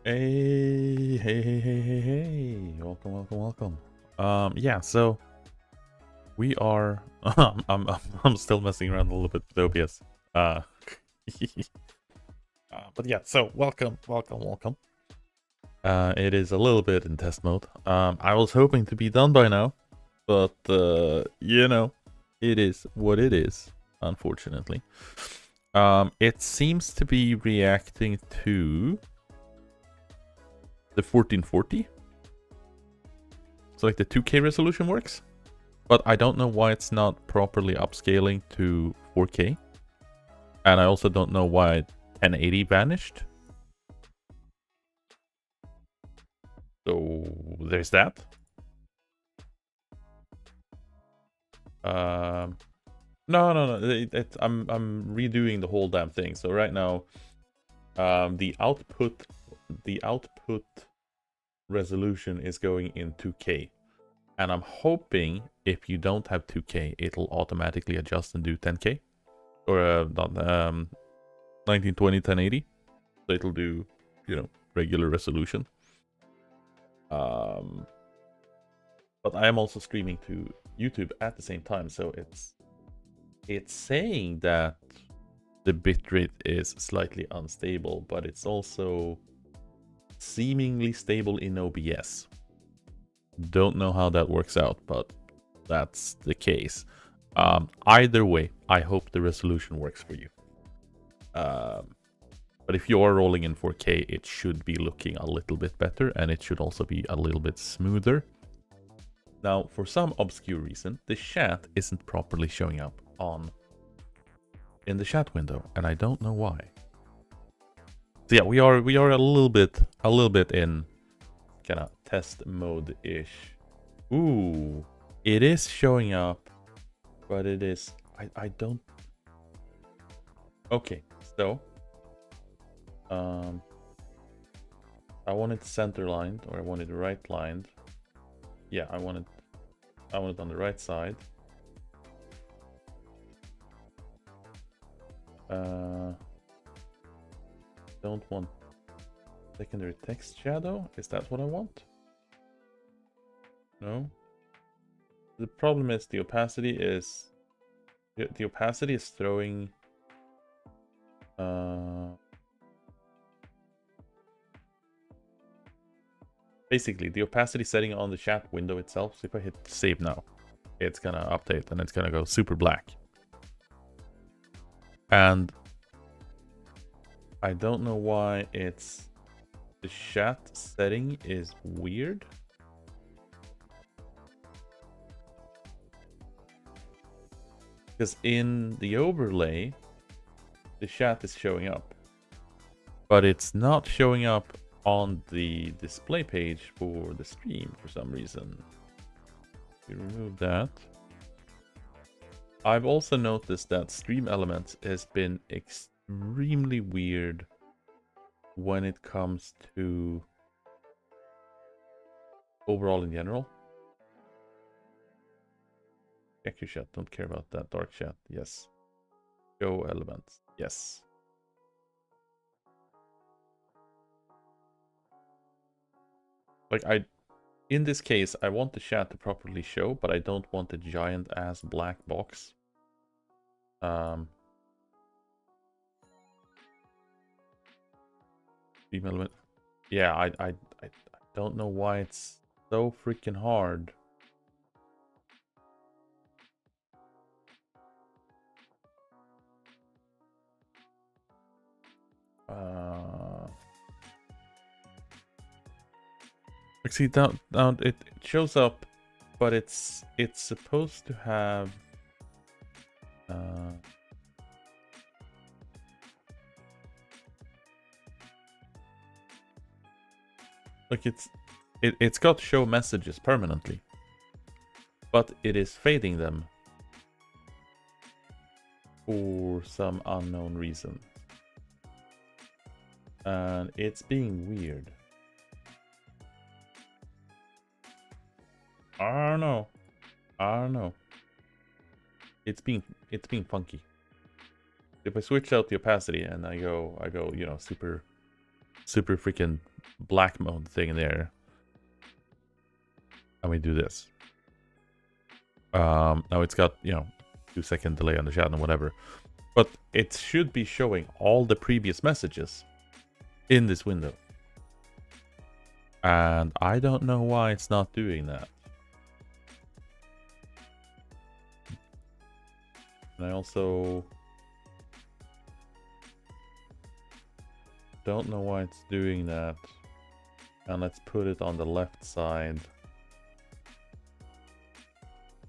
Hey. Welcome. Yeah, so we are I'm still messing around a little bit with OBS. But yeah, so welcome. It is a little bit in test mode. I was hoping to be done by now, but it is what it is, unfortunately. It seems to be reacting to the 1440. So like the 2K resolution works, but I don't know why it's not properly upscaling to 4K. And I also don't know why 1080 vanished. So there's that. No. I'm redoing the whole damn thing. So right now, the output resolution is going in 2K. And I'm hoping if you don't have 2K, it'll automatically adjust and do 10K. Or 1920 1080. So it'll do, regular resolution. But I am also streaming to YouTube at the same time, so it's saying that the bitrate is slightly unstable, but it's also seemingly stable in OBS. Don't know how that works out, but that's the case. Either way, I hope the resolution works for you. But if you are rolling in 4K, it should be looking a little bit better, and it should also be a little bit smoother. Now, for some obscure reason, the chat isn't properly showing up in the chat window, and I don't know why. So yeah, we are a little bit in kind of test mode-ish. Ooh, it is showing up, but it is I don't. Okay, so I want it center lined, or I want it right lined. Yeah, I want it on the right side. Don't want secondary text shadow. Is that what I want? No. The problem is the opacity is throwing basically the opacity setting on the chat window itself. So if I hit save now, it's gonna update and it's gonna go super black. And I don't know why the chat setting is weird. Because in the overlay, the chat is showing up. But it's not showing up on the display page for the stream for some reason. We remove that. I've also noticed that Stream Elements has been extremely weird when it comes to overall in general. Check your chat, don't care about that. Dark chat, yes. Show elements, yes. Like in this case, I want the chat to properly show, but I don't want a giant ass black box. Stream element. Yeah, I don't know why it's so freaking hard. See, down it shows up, but it's supposed to have like it's got show messages permanently, but it is fading them for some unknown reason, and it's being weird. I don't know. It's being funky. If I switch out the opacity and I go, super freaking black mode thing there. And we do this. Now it's got, you know, 2-second delay on the chat and whatever. But it should be showing all the previous messages in this window. And I don't know why it's not doing that. And I also don't know why it's doing that. And let's put it on the left side.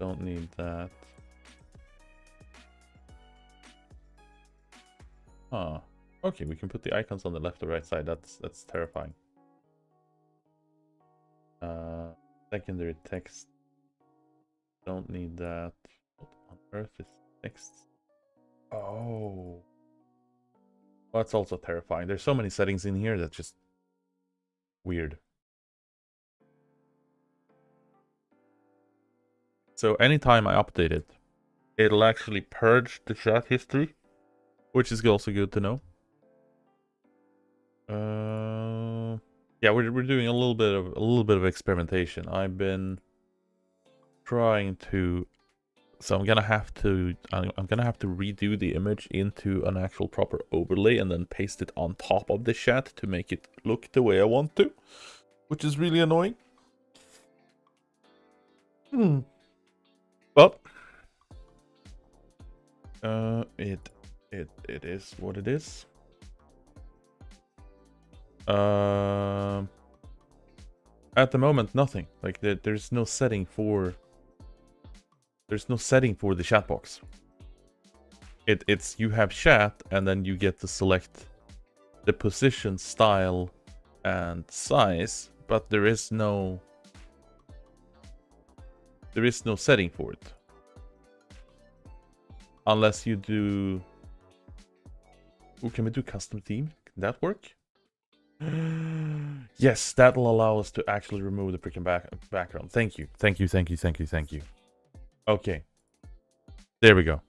Don't need that. Huh. Okay, we can put the icons on the left or right side. That's terrifying. Secondary text. Don't need that. What on earth is text? Oh. Well, that's also terrifying. There's so many settings in here that's just weird. So anytime I update it, it'll actually purge the chat history, which is also good to know. Yeah, we're doing a little bit of experimentation. I've been trying to, so I'm gonna have to redo the image into an actual proper overlay and then paste it on top of the chat to make it look the way I want to, which is really annoying. But it is what it is. At the moment, nothing. Like there's no setting for the chat box. It's you have chat and then you get to select the position, style, and size, but there is no setting for it. Unless you do... Ooh, can we do custom theme? Can that work? Yes, that'll allow us to actually remove the freaking background. Thank you. Okay. There we go.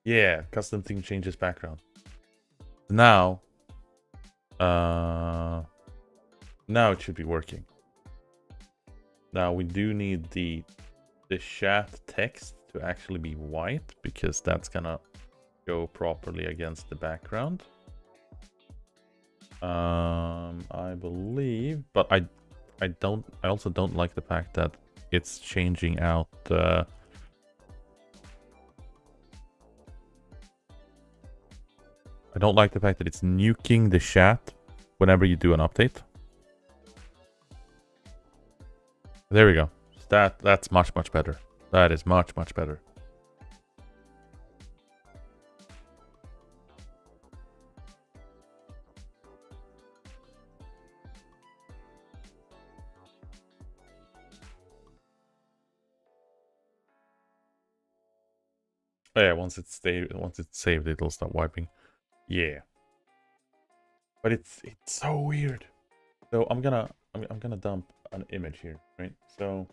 Yeah, custom theme changes background. Now... now it should be working. Now we do need the chat text to actually be white, because that's gonna go properly against the background. I believe, but I also don't like the fact that it's changing out I don't like the fact that it's nuking the chat whenever you do an update. There we go. That's much better. That is much better. Oh yeah, once it's saved, it'll start wiping. Yeah. But it's so weird. So I'm gonna dump an image here, right? So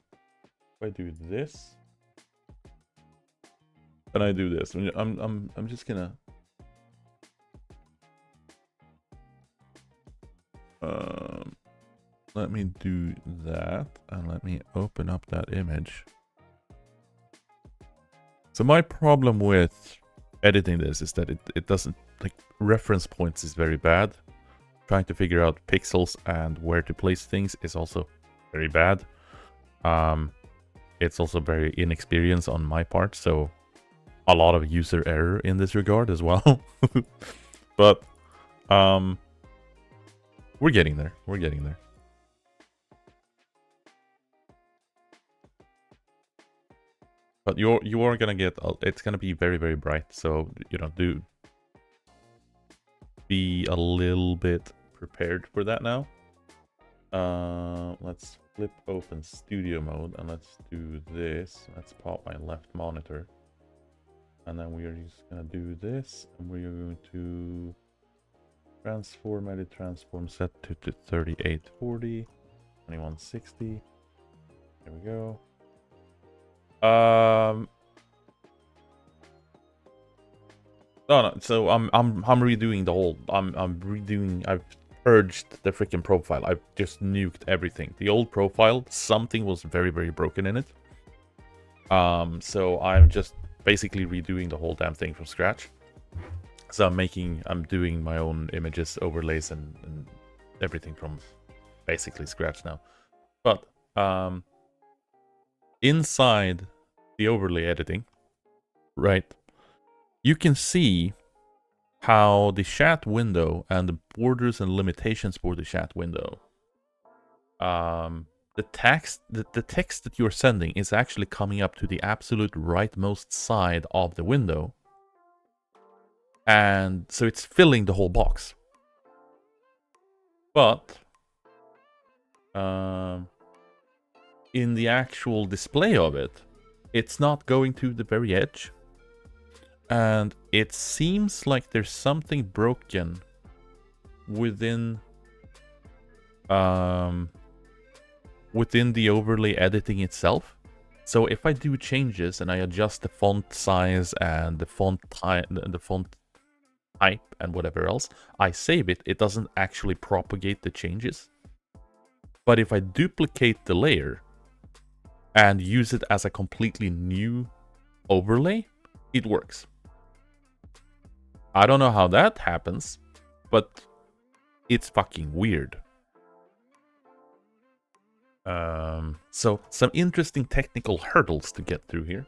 if I do this, and I do this, I'm just gonna let me do that, and let me open up that image. So my problem with editing this is that it doesn't, like, reference points is very bad. Trying to figure out pixels and where to place things is also very bad. It's also very inexperienced on my part, so a lot of user error in this regard as well. But we're getting there. But you are gonna get, it's gonna be very bright, so you know, do be a little bit prepared for that now. Let's flip open studio mode and let's do this. Let's pop my left monitor, and then we are just gonna do this, and we are going to edit transform set to 3840, 2160. There we go. No. So I'm redoing the whole. I'm redoing. I've purged the freaking profile. I've just nuked everything. The old profile, something was very broken in it. So I'm just basically redoing the whole damn thing from scratch. So I'm doing my own images, overlays, and everything from basically scratch now. But inside the overlay editing, right, you can see how the chat window and the borders and limitations for the chat window, the text that you're sending is actually coming up to the absolute rightmost side of the window. And so it's filling the whole box. But in the actual display of it, it's not going to the very edge. And it seems like there's something broken within within the overlay editing itself. So if I do changes and I adjust the font size and the font type and whatever else, I save it, it doesn't actually propagate the changes. But if I duplicate the layer and use it as a completely new overlay, it works. I don't know how that happens, but it's fucking weird. So some interesting technical hurdles to get through here.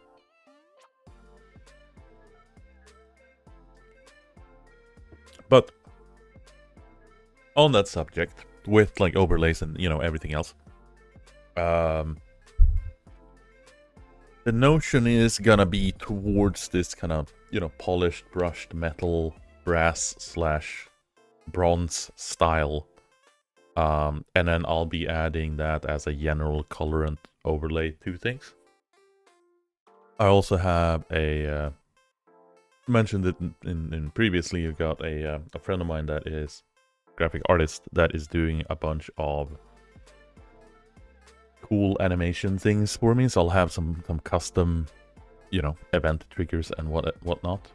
But on that subject, with like overlays and everything else, the notion is gonna be towards this kind of polished brushed metal brass / bronze style. And then I'll be adding that as a general colorant overlay to things. I also have a mentioned it in previously. You got a friend of mine that is graphic artist that is doing a bunch of cool animation things for me. So I'll have some custom, event triggers and whatnot.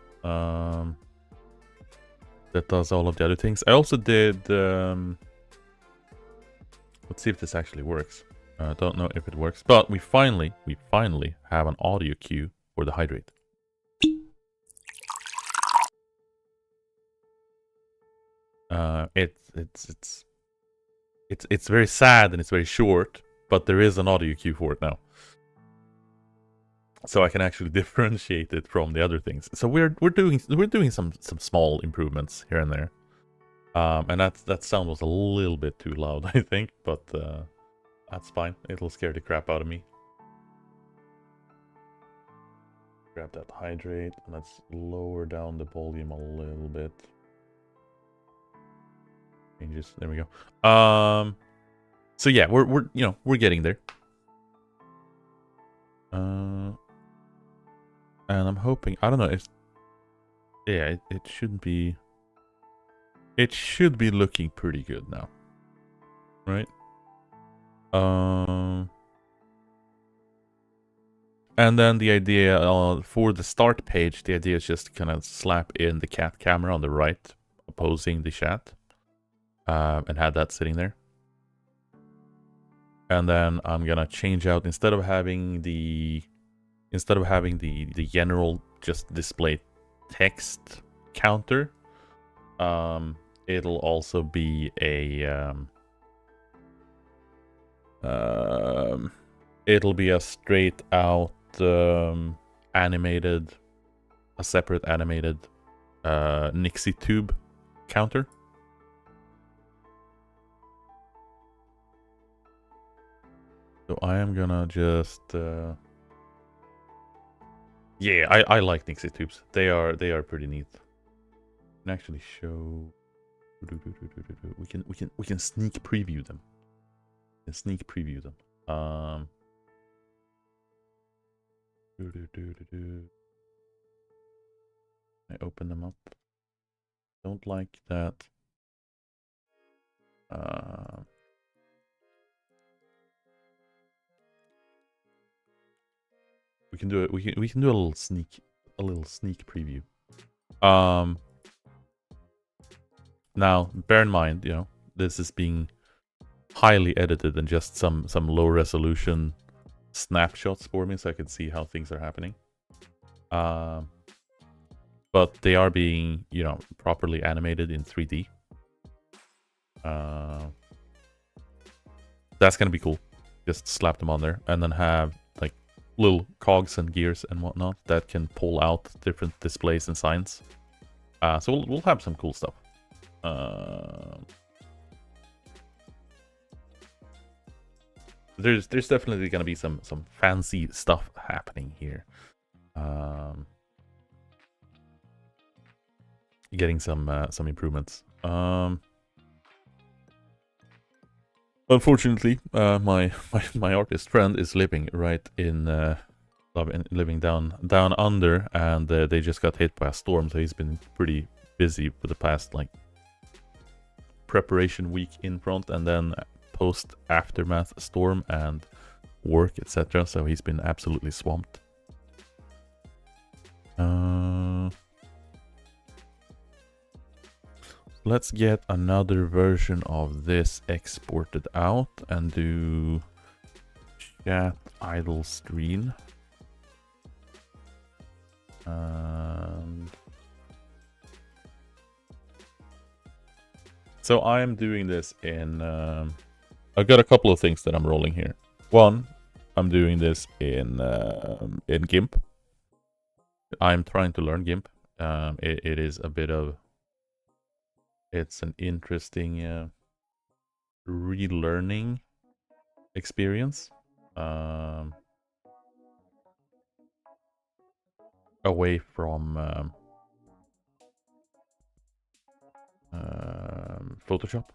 That does all of the other things. I also did. Let's see if this actually works. I don't know if it works, but we finally have an audio cue for the hydrate. It's very sad and it's very short, but there is an audio cue for it now, so I can actually differentiate it from the other things. So we're doing some small improvements here and there. And that sound was a little bit too loud, I think, but that's fine. It'll scare the crap out of me. Grab that hydrate, and let's lower down the volume a little bit. Changes. There we go. So yeah, we're getting there. And I'm hoping, I don't know if, yeah, it shouldn't be. It should be looking pretty good now, right? And then the idea for the start page, the idea is just to kind of slap in the cat camera on the right, opposing the chat, and have that sitting there. And then I'm gonna change out, instead of having the general just display text counter, it'll also be a it'll be a straight out animated, a separate animated Nixie tube counter. So I am gonna just yeah, I like Nixie tubes. They are pretty neat. I can actually show. We can sneak preview them. I open them up. Don't like that. We can do it. We can do a little sneak preview. Now, bear in mind, this is being highly edited and just some low resolution snapshots for me, so I can see how things are happening. But they are being, properly animated in 3D. That's gonna be cool. Just slap them on there, and then have like little cogs and gears and whatnot that can pull out different displays and signs. So we'll have some cool stuff. There's definitely gonna be some fancy stuff happening here. Getting some improvements. Unfortunately, my artist friend is living right in living down under, and they just got hit by a storm, so he's been pretty busy for the past like preparation week in front, and then post aftermath storm and work, etc. So he's been absolutely swamped. Let's get another version of this exported out and do chat idle screen. So I am doing this in... I've got a couple of things that I'm rolling here. One, I'm doing this in GIMP. I'm trying to learn GIMP. It is a bit of... It's an interesting relearning experience. Away from Photoshop.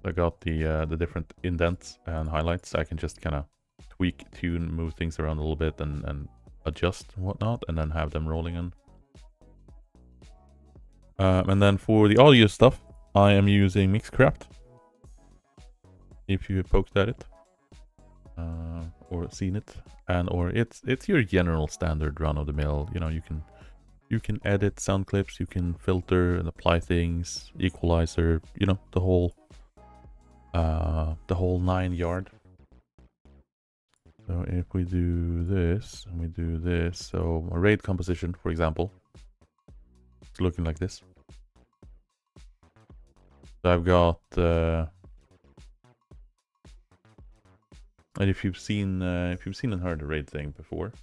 I got the different indents and highlights. I can just kind of tweak, tune, move things around a little bit and adjust and whatnot, and then have them rolling in. And then for the audio stuff, I am using Mixcraft. If you poked at it or seen it, or it's your general standard run of the mill. You can edit sound clips, you can filter and apply things, equalizer, the whole 9 yard. So if we do this and we do this, so a raid composition, for example, it's looking like this. So I've got and if you've seen and heard the raid thing before,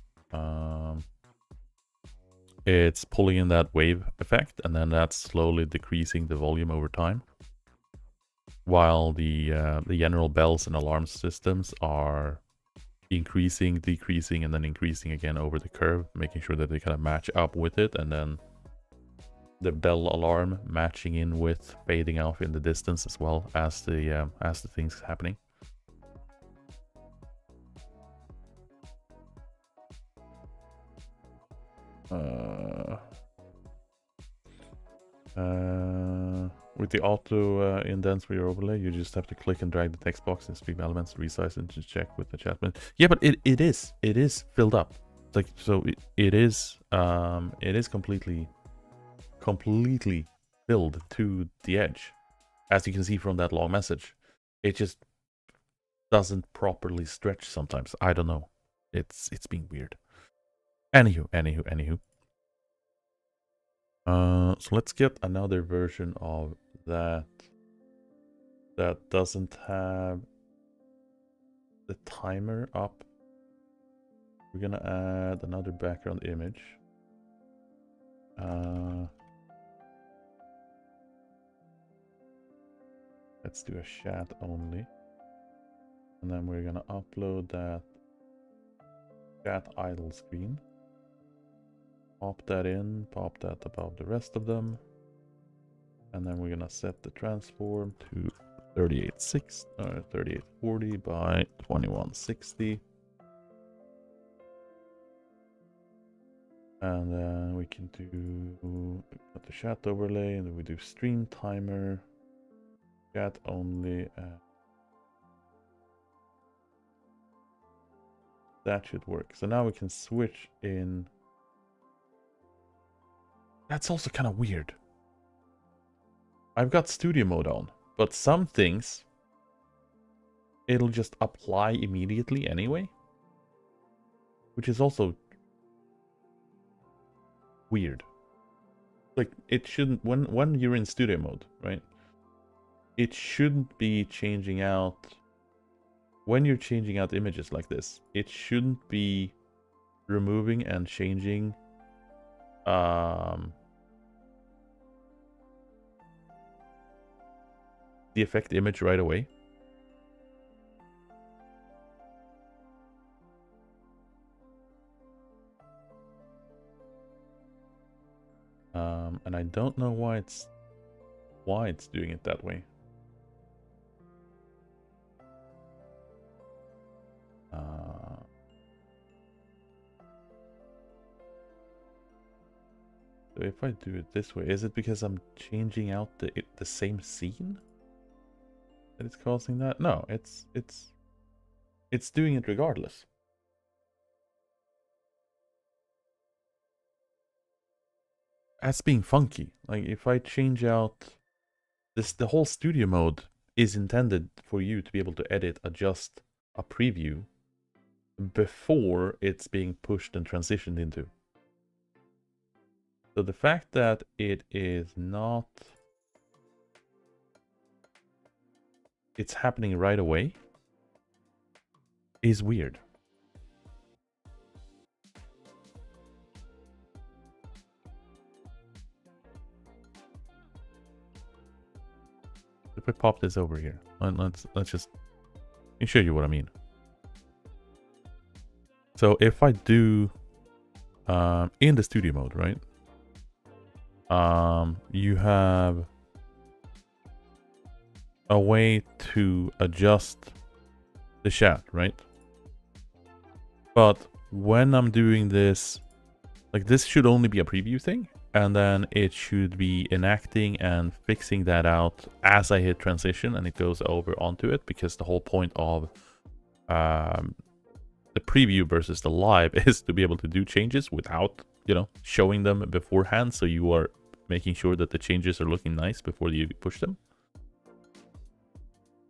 it's pulling in that wave effect, and then that's slowly decreasing the volume over time, while the general bells and alarm systems are increasing, decreasing, and then increasing again over the curve, making sure that they kind of match up with it, and then the bell alarm matching in with fading off in the distance as well as the things happening. With the auto indents for your overlay, you just have to click and drag the text box and stream elements, resize and just check with the chat. Yeah, but it is filled up. Like, so it is completely filled to the edge, as you can see from that long message. It just doesn't properly stretch sometimes. I don't know. It's being weird. Anywho. So let's get another version of that doesn't have the timer up. We're gonna add another background image. Let's do a chat only. And then we're gonna upload that chat idle screen. Pop that in, pop that above the rest of them. And then we're gonna set the transform to 3840 by 2160. And then we can do the chat overlay, and then we do stream timer, chat only. That should work. So now we can switch in. That's also kind of weird. I've got studio mode on, but some things it'll just apply immediately anyway, which is also weird. Like, it shouldn't, when you're in studio mode, right? It shouldn't be changing out, when you're changing out images like this, it shouldn't be removing and changing the effect image right away. And I don't know why it's doing it that way. So if I do it this way, is it because I'm changing out the same scene that it's causing that? No, it's doing it regardless. That's being funky. Like, if I change out this, the whole studio mode is intended for you to be able to edit, adjust a preview before it's being pushed and transitioned into. So the fact that it is not, it's happening right away is weird. If I pop this over here, let's just, let me show you what I mean. So if I do in the studio mode, right? You have a way to adjust the chat, right? But when I'm doing this, like, this should only be a preview thing, and then it should be enacting and fixing that out as I hit transition and it goes over onto it, because the whole point of the preview versus the live is to be able to do changes without, you know, showing them beforehand, so you are making sure that the changes are looking nice before you push them.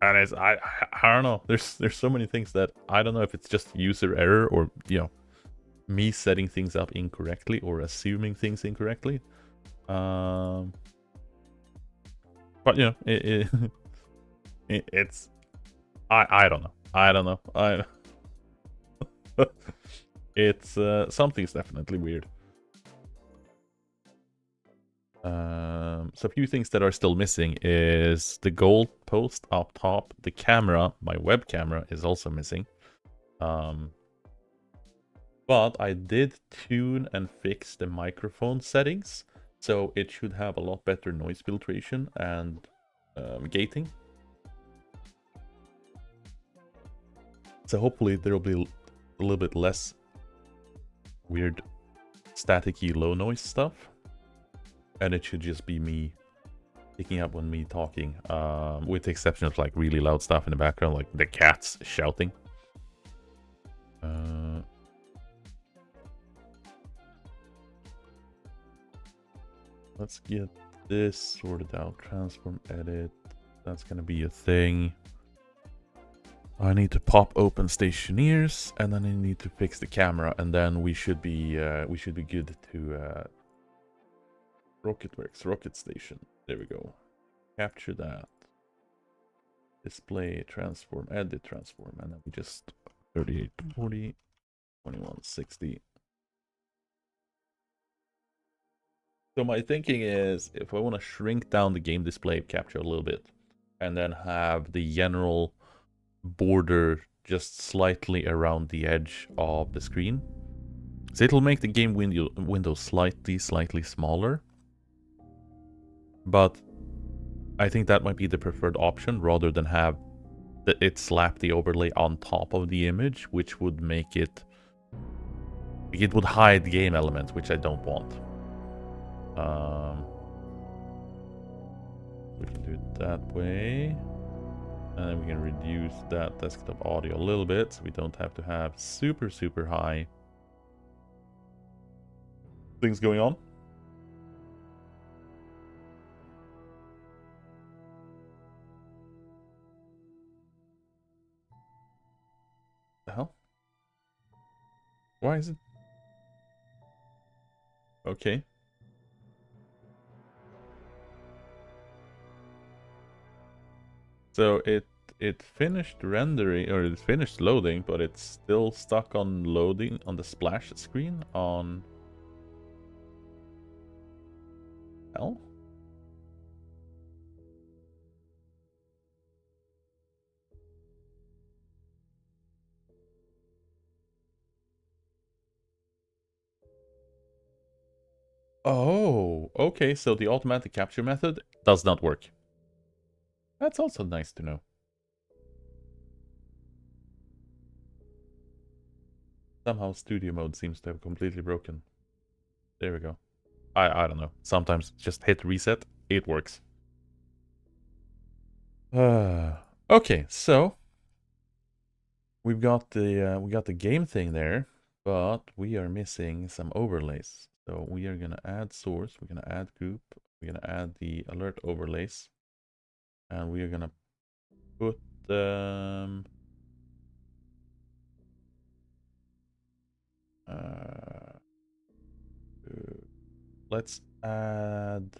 And it's, I don't know, there's so many things that I don't know if it's just user error or, you know, me setting things up incorrectly or assuming things incorrectly. But you know, it's I don't know. It's something's definitely weird. So a few things that are still missing is the gold post up top. The camera, my web camera, is also missing. But I did tune and fix the microphone settings, so it should have a lot better noise filtration and gating. So hopefully there will be a little bit less weird staticky low noise stuff. And it should just be me picking up when me talking, with the exception of like really loud stuff in the background, like the cats shouting. Let's get this sorted out. Transform edit. That's gonna be a thing. I need to pop open Stationeers, and then I need to fix the camera, and then we should be good to Rocketworks, Rocket Station. There we go. Capture that. Display, transform, edit, transform, and then we just 3840, 2160. So my thinking is, if I want to shrink down the game display capture a little bit, and then have the general border just slightly around the edge of the screen, so it'll make the game window slightly smaller. But I think that might be the preferred option, rather than have it slap the overlay on top of the image, which would make it would hide game elements, which I don't want. We can do it that way. then we can reduce that desktop audio a little bit so we don't have to have super, super high things going on. The hell? Why is it? Okay. So it finished rendering, or it finished loading, but it's still stuck on loading on the splash screen on... Hell? Oh, okay, so the automatic capture method does not work. That's also nice to know. Somehow studio mode seems to have completely broken. There we go. I don't know. Sometimes just hit reset, it works. Okay, so we got the game thing there, but we are missing some overlays. So we are gonna add source, we're gonna add group, we're gonna add the alert overlays, and we are gonna put let's add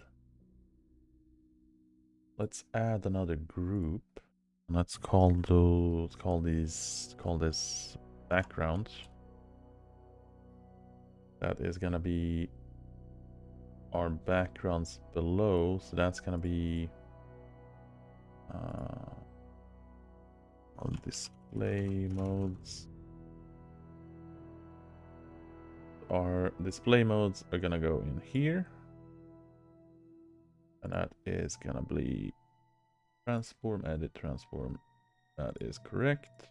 another group. And let's call this background. That is gonna be our backgrounds below, so that's gonna be on display modes. Our display modes are gonna go in here, and that is gonna be transform, edit, transform. That is correct.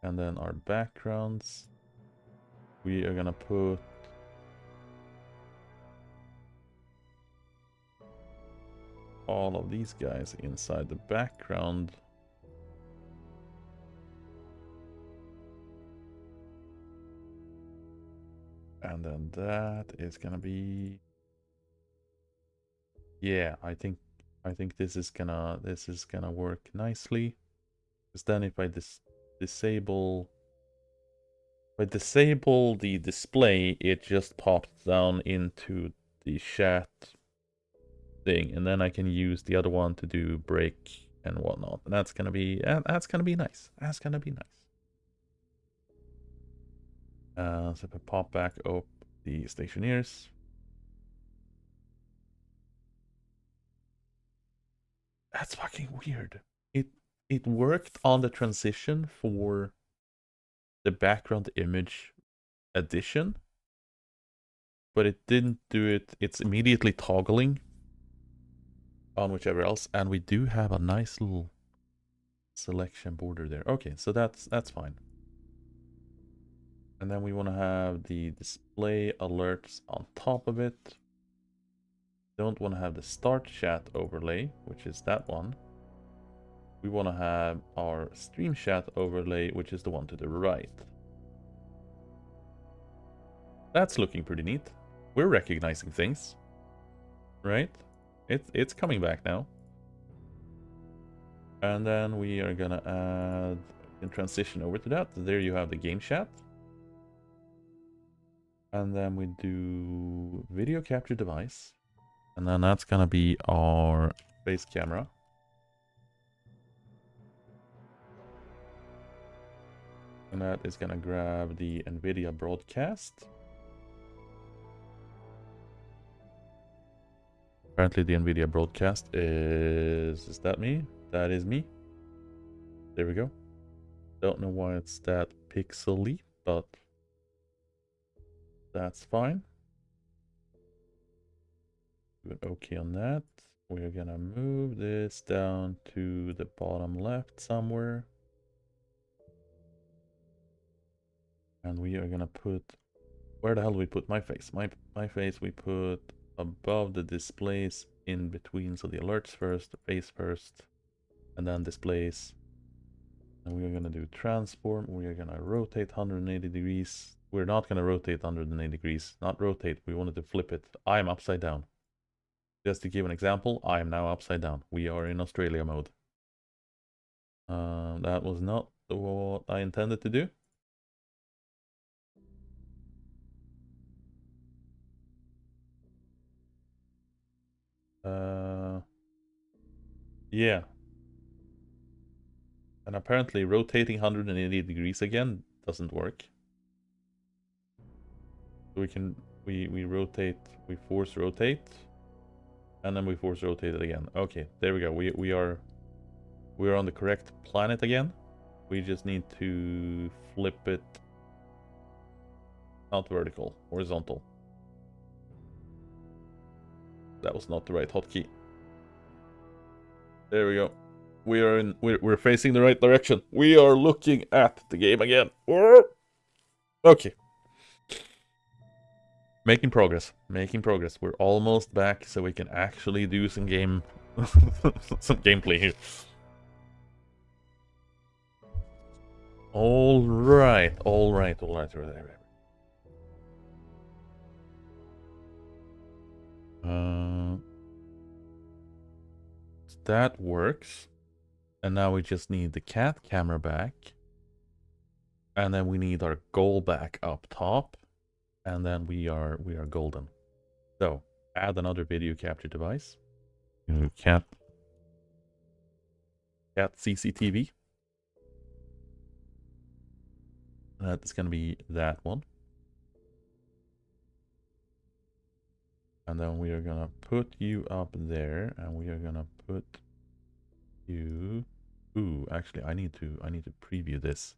And then our backgrounds, we are gonna put all of these guys inside the background. And then that is gonna be, yeah, I think this is gonna work nicely. Because then if I disable the display, it just pops down into the chat thing, and then I can use the other one to do break and whatnot. And that's gonna be nice. That's gonna be nice. So if I pop back up the Stationeers. That's fucking weird. It worked on the transition for the background image addition, but it didn't do it. It's immediately toggling on whichever else, and we do have a nice little selection border there. Okay, so that's fine. And then we want to have the display alerts on top of it. Don't want to have the start chat overlay, which is that one. We want to have our stream chat overlay, which is the one to the right. That's looking pretty neat. We're recognizing things, right? It's coming back now. And then we are gonna add and transition over to that. There you have the game chat. And then we do video capture device. And then that's gonna be our face camera. And that is gonna grab the NVIDIA broadcast. Apparently the NVIDIA broadcast is that me? That is me. There we go. Don't know why it's that pixely, but that's fine. Do an OK on that. We're gonna move this down to the bottom left somewhere. And we are gonna put, where the hell do we put my face? My face we put above the displays in between. So the alerts first, the face first. and then displays. And we are going to do transform. We are going to rotate 180 degrees. We're not going to rotate 180 degrees. Not rotate. We wanted to flip it. I am upside down. Just to give an example, I am now upside down. We are in Australia mode. That was not what I intended to do. Yeah. And apparently rotating 180 degrees again doesn't work. So we rotate, we force rotate, and then we force rotate it again. Okay, there we go. We are on the correct planet again. We just need to flip it, not vertical, horizontal. That was not the right hotkey. There we go. We're facing the right direction. We are looking at the game again. Okay. Making progress. We're almost back, so we can actually do some some gameplay here. All right. That works. And now we just need the cat camera back. And then we need our goal back up top. And then we are golden. So, add another video capture device. Cat CCTV. That's going to be that one. And then we are going to put you up there, and we are going to put you... Ooh, actually, I need to preview this.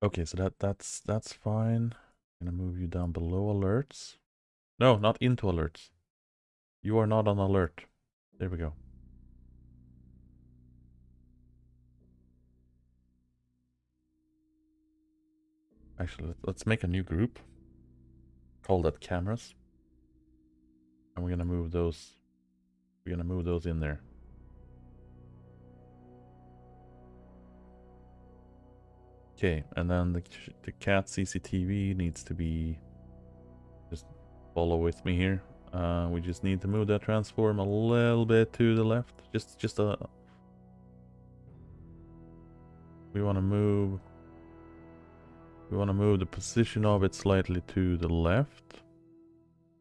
Okay, so that's fine. I'm going to move you down below alerts. No, not into alerts. You are not on alert. There we go. Actually, let's make a new group. Call that cameras. And we're gonna move those. We're gonna move those in there. Okay, and then the cat CCTV needs to be. Just follow with me here. We just need to move that transform a little bit to the left. Just a. We want to move. We want to move the position of it slightly to the left.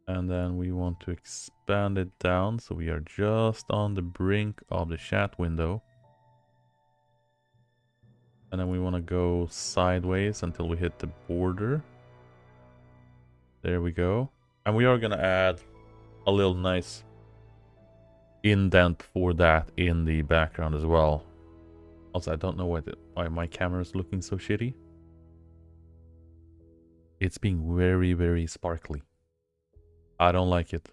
And then we want to expand it down so we are just on the brink of the chat window. And then we want to go sideways until we hit the border. There we go. And we are going to add a little nice indent for that in the background as well. Also, I don't know why my camera is looking so shitty. It's being very, very sparkly. I don't like it.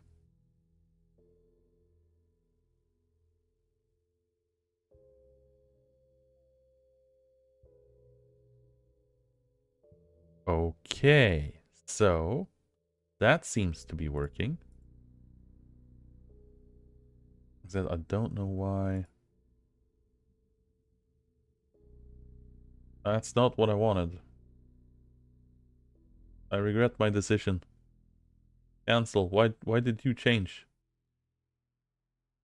Okay, so that seems to be working. I don't know why. That's not what I wanted. I regret my decision. Cancel. Why did you change?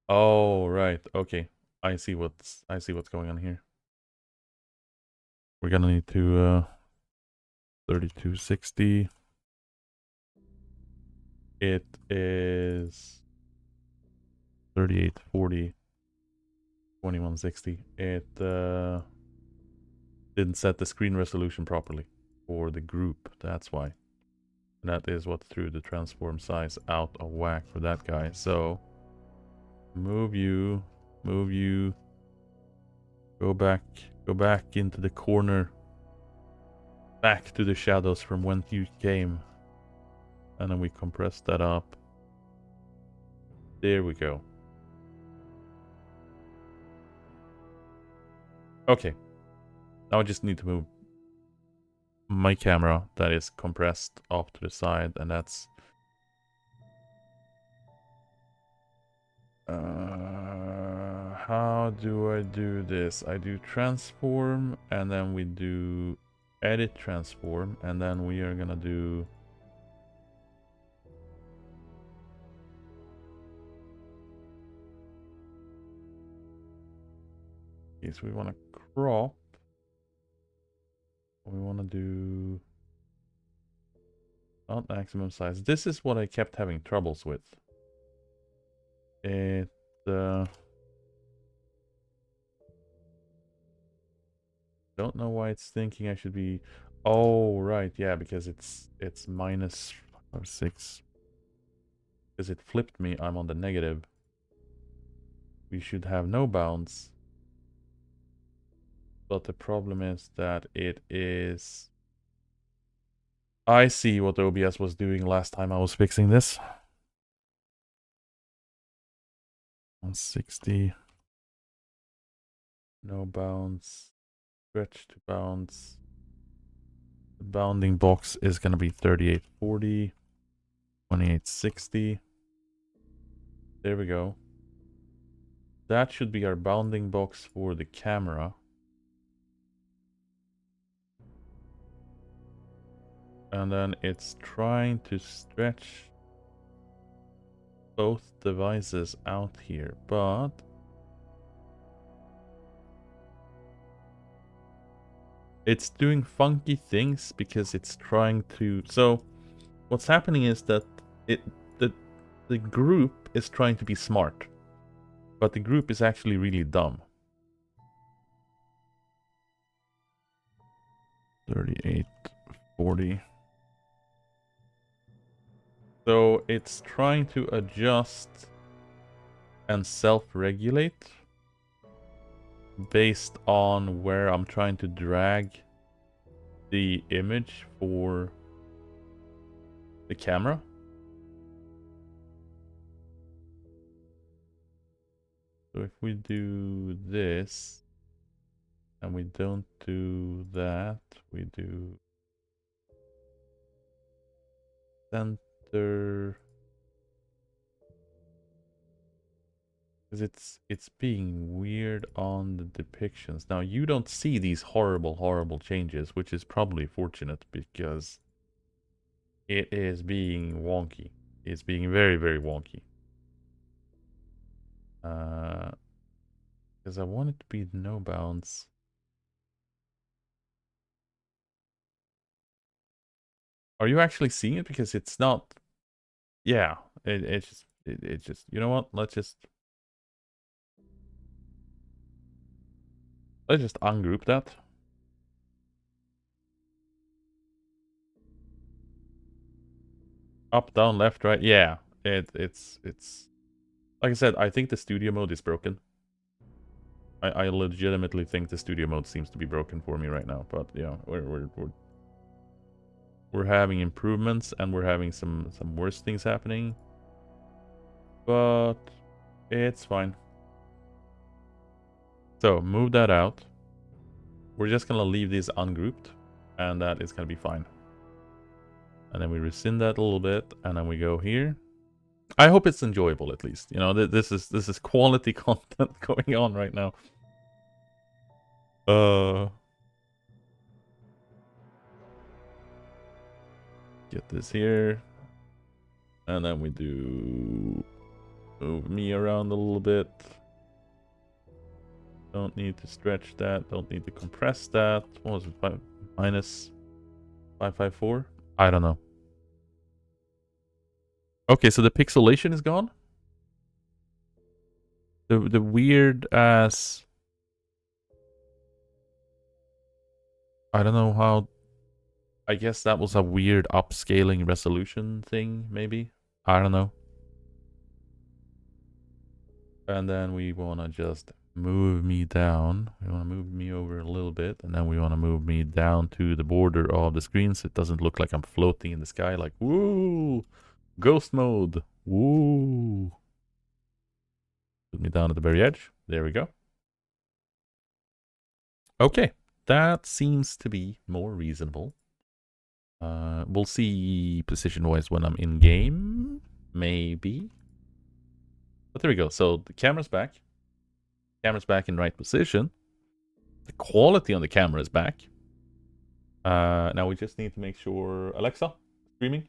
Oh, right. Okay. I see what's going on here. We're gonna need to 3260. It is 3840 2160. It didn't set the screen resolution properly for the group. That's why. That is what threw the transform size out of whack for that guy. So move you, go back into the corner, back to the shadows from when you came, and then we compress that up. There we go. Okay, now I just need to move my camera that is compressed off to the side, and that's How do I do this? I do transform, and then we do edit transform, and then we are gonna do is we want to crop. We want to do not maximum size. This is what I kept having troubles with. It don't know why it's thinking I should be. Oh right, yeah, because it's minus 6. Because it flipped me. I'm on the negative. We should have no bounds. But the problem is that it is... I see what OBS was doing last time I was fixing this. 160. No bounds. Stretch to bounds. The bounding box is going to be 3840. 2860. There we go. That should be our bounding box for the camera. And then it's trying to stretch both devices out here, but it's doing funky things because it's trying to... So what's happening is that the group is trying to be smart, but the group is actually really dumb. 3840. So it's trying to adjust and self-regulate based on where I'm trying to drag the image for the camera. So if we do this and we don't do that, we do center. Because it's being weird on the depictions. Now you don't see these horrible changes, which is probably fortunate because it is being wonky. It's being very wonky. Because I want it to be no bounds. Are you actually seeing it? Because it's not. Yeah, it's just. You know what? Let's just ungroup that. Up, down, left, right. Yeah, it's like I said. I think the studio mode is broken. I legitimately think the studio mode seems to be broken for me right now. But yeah, we're having improvements and we're having some worse things happening. But it's fine. So move that out. We're just gonna leave this ungrouped, and that is gonna be fine. And then we rescind that a little bit, and then we go here. I hope it's enjoyable at least. You know, this is quality content going on right now. Get this here, and then we do move me around a little bit. Don't need to stretch that. Don't need to compress that. What was it? Minus 554? I don't know. Okay, so the pixelation is gone. The weird ass... I don't know how... I guess that was a weird upscaling resolution thing, maybe? I don't know. And then we want to just move me down. We want to move me over a little bit, and then we want to move me down to the border of the screen so it doesn't look like I'm floating in the sky like, woo! Ghost mode! Woo! Put me down at the very edge. There we go. Okay, that seems to be more reasonable. We'll see position-wise when I'm in game. Maybe. But there we go. So the camera's back. Camera's back in right position. The quality on the camera is back. Now we just need to make sure Alexa streaming.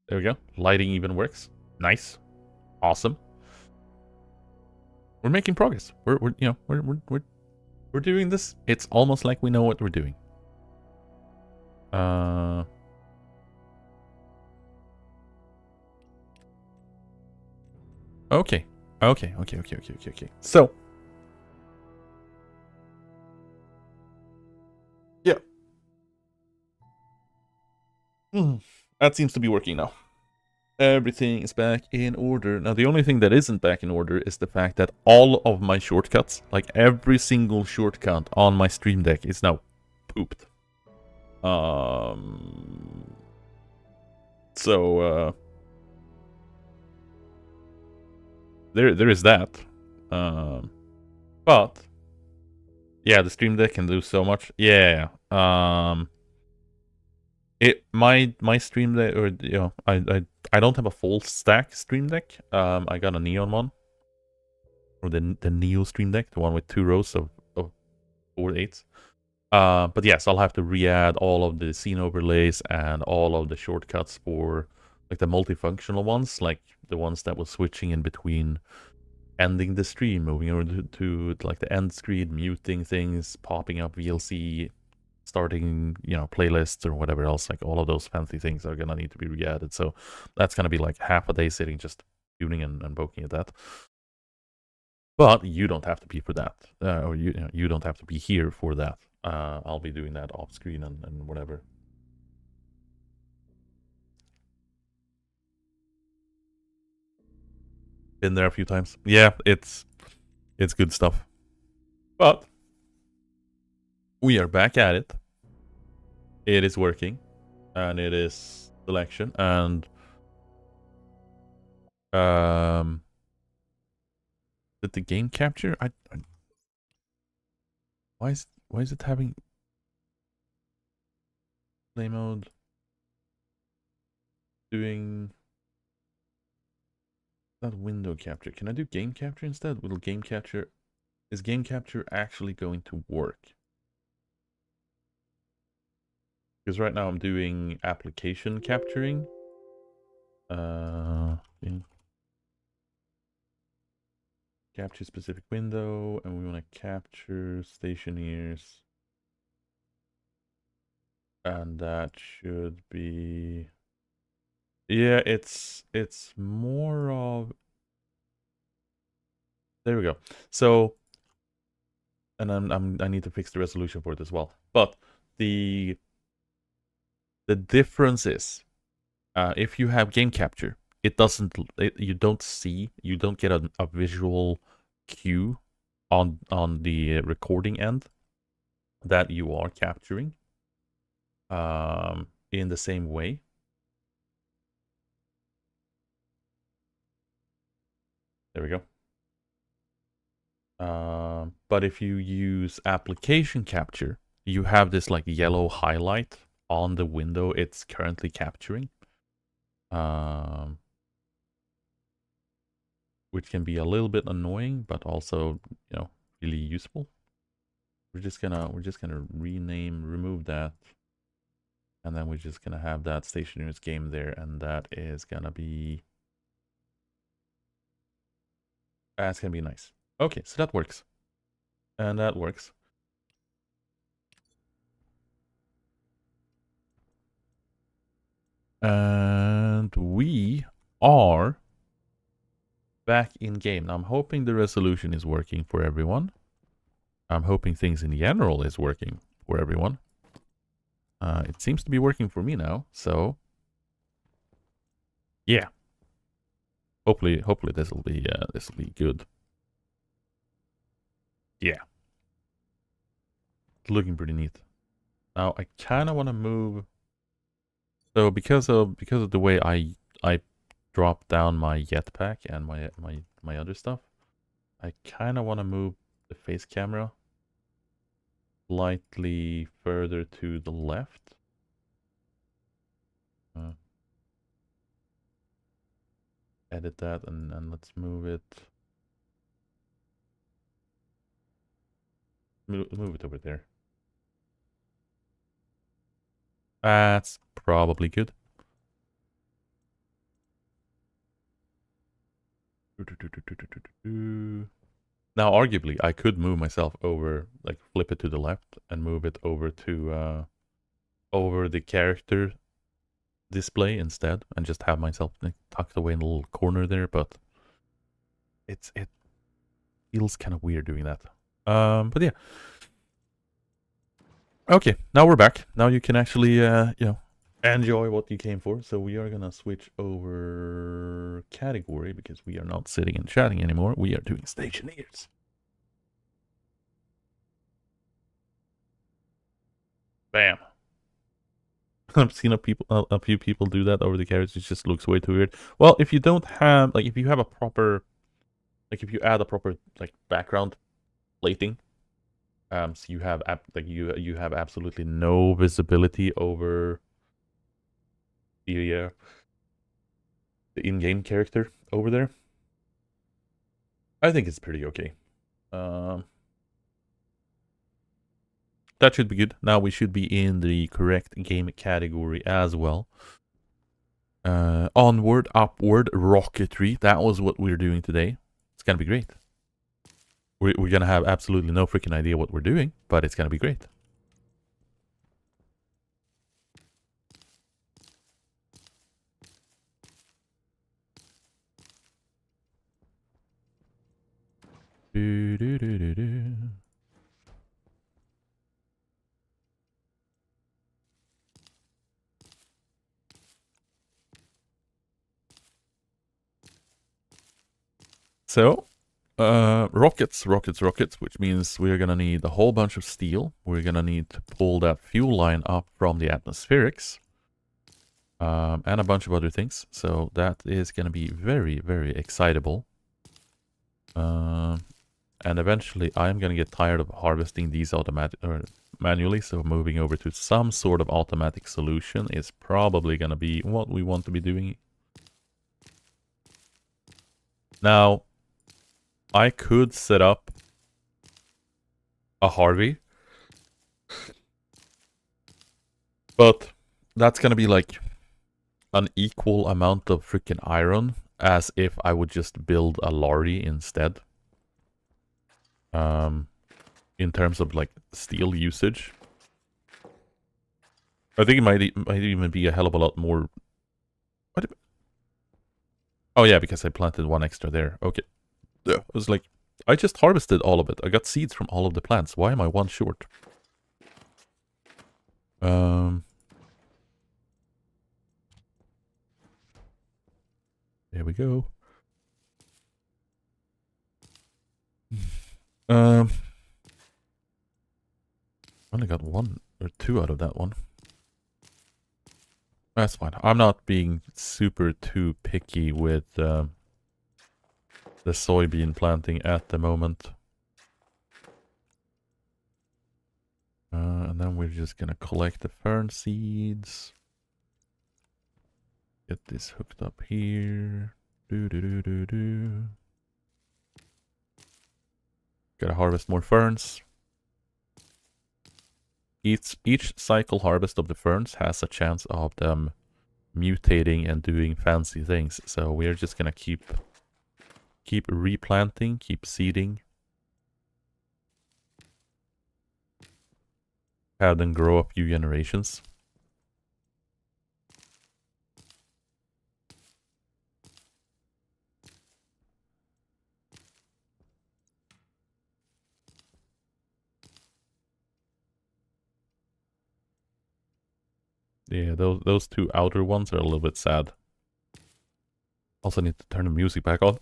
There we go. Lighting even works. Nice. Awesome. We're making progress. We're doing this. It's almost like we know what we're doing. Okay. So. Yeah. That seems to be working now. Everything is back in order. Now, the only thing that isn't back in order is the fact that all of my shortcuts, like every single shortcut on my Stream Deck, is now pooped. So, there is that. But yeah, the Stream Deck can do so much. Yeah. My Stream Deck, or I don't have a full stack Stream Deck. I got a Neon one, or the Neo Stream Deck, the one with 2 rows of 4/8. But yes, I'll have to re-add all of the scene overlays and all of the shortcuts for like the multifunctional ones, like the ones that was switching in between ending the stream, moving over to like the end screen, muting things, popping up VLC, starting, playlists or whatever else. Like all of those fancy things are gonna need to be re-added. So that's gonna be like half a day sitting just tuning and poking at that. But you don't have to be for that, or you don't have to be here for that. I'll be doing that off screen and whatever. Been there a few times. Yeah, it's good stuff. But we are back at it. It is working, and it is selection, and did the game capture? Why is it having play mode doing that window capture? Can I do game capture instead? Is game capture actually going to work? Because right now I'm doing application capturing. Yeah. Capture specific window, and we want to capture Stationeers. And that should be... Yeah, it's more of... There we go. So, and I need to fix the resolution for it as well. But the difference is, if you have game capture, you don't get a visual cue on the recording end that you are capturing in the same way. There we go. But if you use application capture, you have this like yellow highlight on the window it's currently capturing. Which can be a little bit annoying, but also, really useful. We're just gonna remove that, and then we're just gonna have that Stationeers game there, and that is gonna be that's gonna be nice. Okay, so that works, and that works. And we are back in game. Now, I'm hoping the resolution is working for everyone. I'm hoping things in general is working for everyone. It seems to be working for me now, so yeah. Hopefully this will be good. Yeah, it's looking pretty neat. Now I kind of want to move. So because of the way I drop down my jetpack and my other stuff, I kind of want to move the face camera slightly further to the left. edit that and let's move it. Move it over there. That's probably good. Now, arguably, I could move myself over, like flip it to the left and move it over to over the character display instead, and just have myself like, tucked away in a little corner there. But it feels kind of weird doing that. But yeah. Okay, now we're back. Now you can actually, you know, enjoy what you came for. So we are gonna switch over category because we are not sitting and chatting anymore. We are doing Stationeers. Bam. I've seen a few people do that over the carrots. It just looks way too weird. Well, if you don't have, like, if you have a proper, like, if you add a proper, like, background plating, so you have, like, you have absolutely no visibility over the in-game character over there. I think it's pretty okay. That should be good. Now we should be in the correct game category as well. Onward, upward, rocketry. That was what we're doing today. It's gonna be great. We're gonna have absolutely no freaking idea what we're doing, but it's gonna be great. Do, do, do, do, do. So, rockets, which means we're gonna need a whole bunch of steel. We're gonna need to pull that fuel line up from the atmospherics. And a bunch of other things. So that is gonna be very, very excitable. And eventually I'm gonna get tired of harvesting these manually, so moving over to some sort of automatic solution is probably gonna be what we want to be doing. Now, I could set up a Harvey, but that's gonna be like an equal amount of freaking iron as if I would just build a Lorry instead. In terms of like steel usage, I think it might even be a hell of a lot more. What? Oh yeah, because I planted one extra there. Okay, yeah, it was like I just harvested all of it. I got seeds from all of the plants. Why am I one short? There we go. Only got 1 or 2 out of that one. That's fine. I'm not being super too picky with the soybean planting at the moment. And then we're just gonna collect the fern seeds. Get this hooked up here. Gotta harvest more ferns. Each cycle harvest of the ferns has a chance of them mutating and doing fancy things. So we're just gonna keep replanting, keep seeding. Have them grow a few generations. Yeah, those 2 outer ones are a little bit sad. Also need to turn the music back on.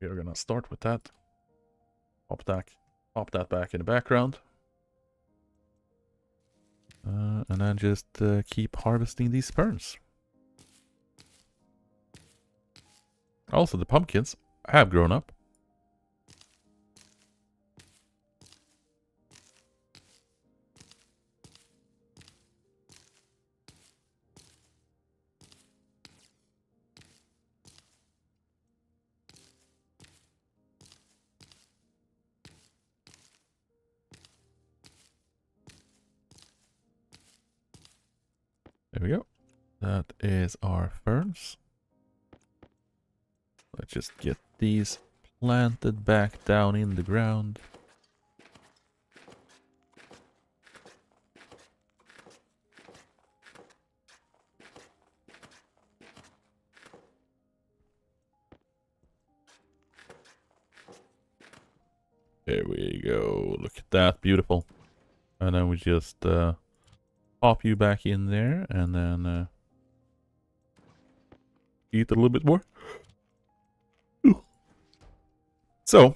We're gonna start with that. Pop that back in the background. And then just keep harvesting these ferns. Also, the pumpkins have grown up. There we go. That is our ferns. Let's just get these planted back down in the ground. There we go. Look at that. Beautiful. And then we just pop you back in there and then eat a little bit more. Ooh. So,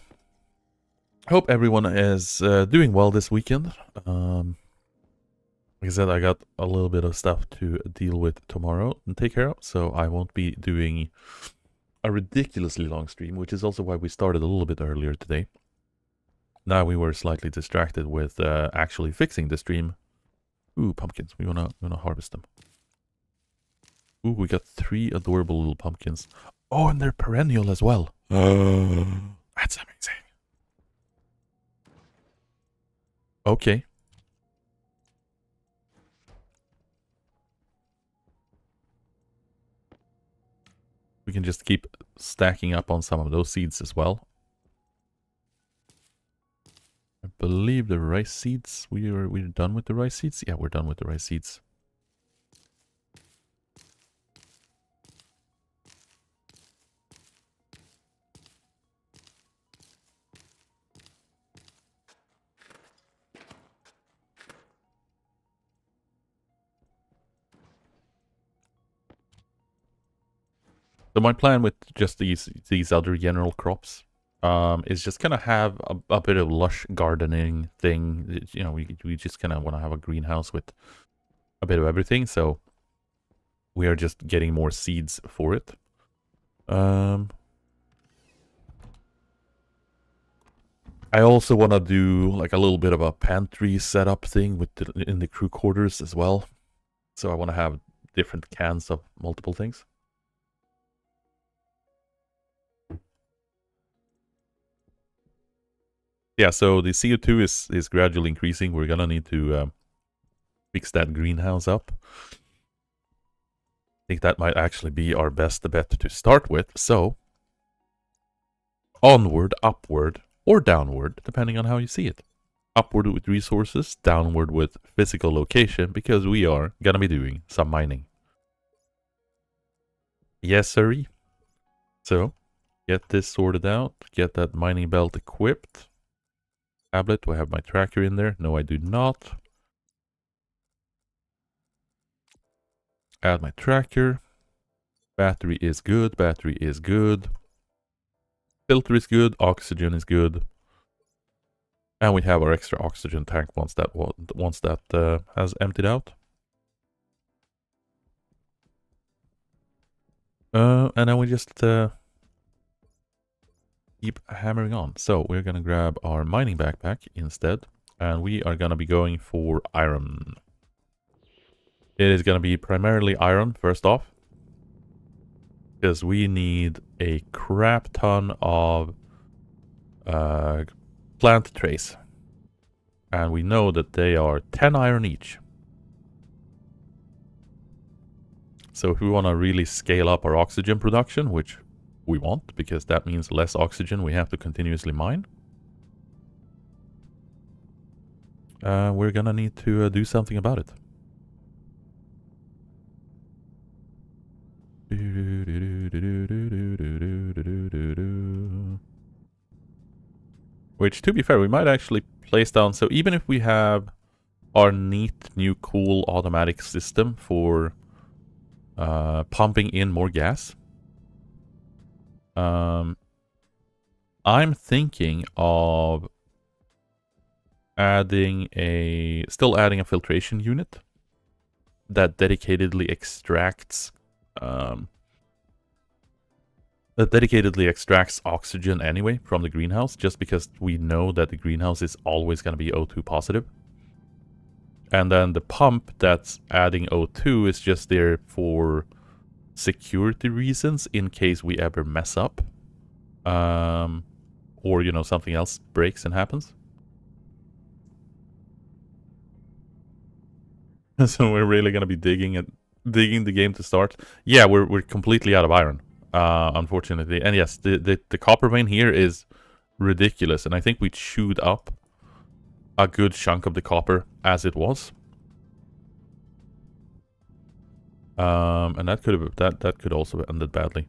I hope everyone is doing well this weekend. Like I said, I got a little bit of stuff to deal with tomorrow and take care of, so I won't be doing a ridiculously long stream, which is also why we started a little bit earlier today. Now we were slightly distracted with actually fixing the stream. Ooh, pumpkins. We wanna harvest them. Ooh, we got 3 adorable little pumpkins. Oh, and they're perennial as well. That's amazing. Okay. We can just keep stacking up on some of those seeds as well. I believe the rice seeds, we're done with the rice seeds? Yeah, we're done with the rice seeds. So my plan with just these other general crops is just kind of have a bit of lush gardening thing. You know, we just kind of want to have a greenhouse with a bit of everything. So we are just getting more seeds for it. I also want to do like a little bit of a pantry setup thing with in the crew quarters as well. So I want to have different cans of multiple things. Yeah, so the CO2 is gradually increasing. We're gonna need to fix that greenhouse up. I think that might actually be our best bet to start with. So, onward, upward, or downward, depending on how you see it. Upward with resources, downward with physical location, because we are gonna be doing some mining. Yes, sirree. So, get this sorted out, get that mining belt equipped. Tablet, do I have my tracker in there? No, I do not. Add my tracker. Battery is good, battery is good. Filter is good, oxygen is good. And we have our extra oxygen tank once that has emptied out. And then we just keep hammering on. So we're gonna grab our mining backpack instead, and we are gonna be going for iron. It is gonna be primarily iron first off, because we need a crap ton of plant trays. And we know that they are 10 iron each. So if we want to really scale up our oxygen production, which we want, because that means less oxygen we have to continuously mine, we're gonna need to do something about it. Which, to be fair, we might actually place down. So even if we have our neat, new, cool automatic system for pumping in more gas, I'm thinking of still adding a filtration unit that dedicatedly extracts oxygen anyway from the greenhouse, just because we know that the greenhouse is always going to be O2 positive. And then the pump that's adding O2 is just there for security reasons in case we ever mess up. Or, you know, something else breaks and happens. So we're really going to be digging digging the game to start. Yeah, we're completely out of iron, unfortunately. And yes, the copper vein here is ridiculous, and I think we chewed up a good chunk of the copper as it was. And that could also have ended badly.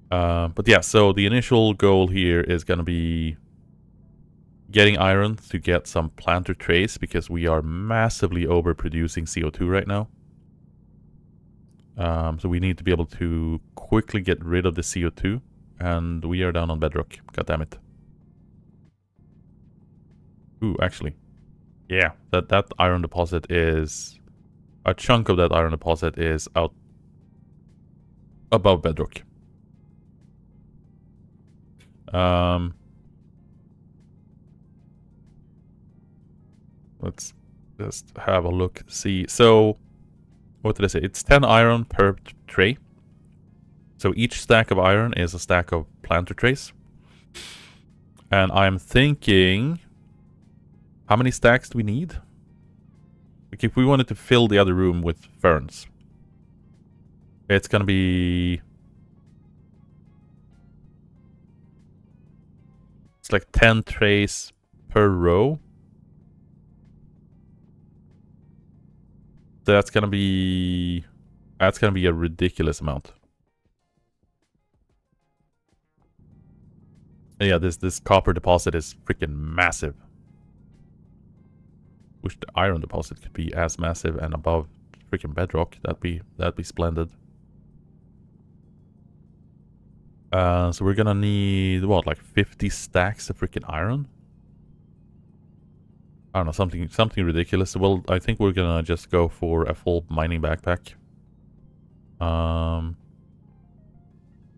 But yeah, so the initial goal here is gonna be getting iron to get some planter trays because we are massively overproducing CO2 right now. So we need to be able to quickly get rid of the CO2, and we are down on bedrock. God damn it. Ooh, actually, yeah, that iron deposit is a chunk of that iron deposit is out above bedrock. Let's just have a look. See, so what did I say? It's 10 iron per tray. So each stack of iron is a stack of planter trays. And I'm thinking, how many stacks do we need? Like if we wanted to fill the other room with ferns, it's gonna be... It's like 10 trays per row. That's gonna be a ridiculous amount. And yeah, this copper deposit is freaking massive. Wish the iron deposit could be as massive and above freaking bedrock. That'd be splendid. So we're gonna need what, like 50 stacks of freaking iron? I don't know, something ridiculous. Well, I think we're gonna just go for a full mining backpack.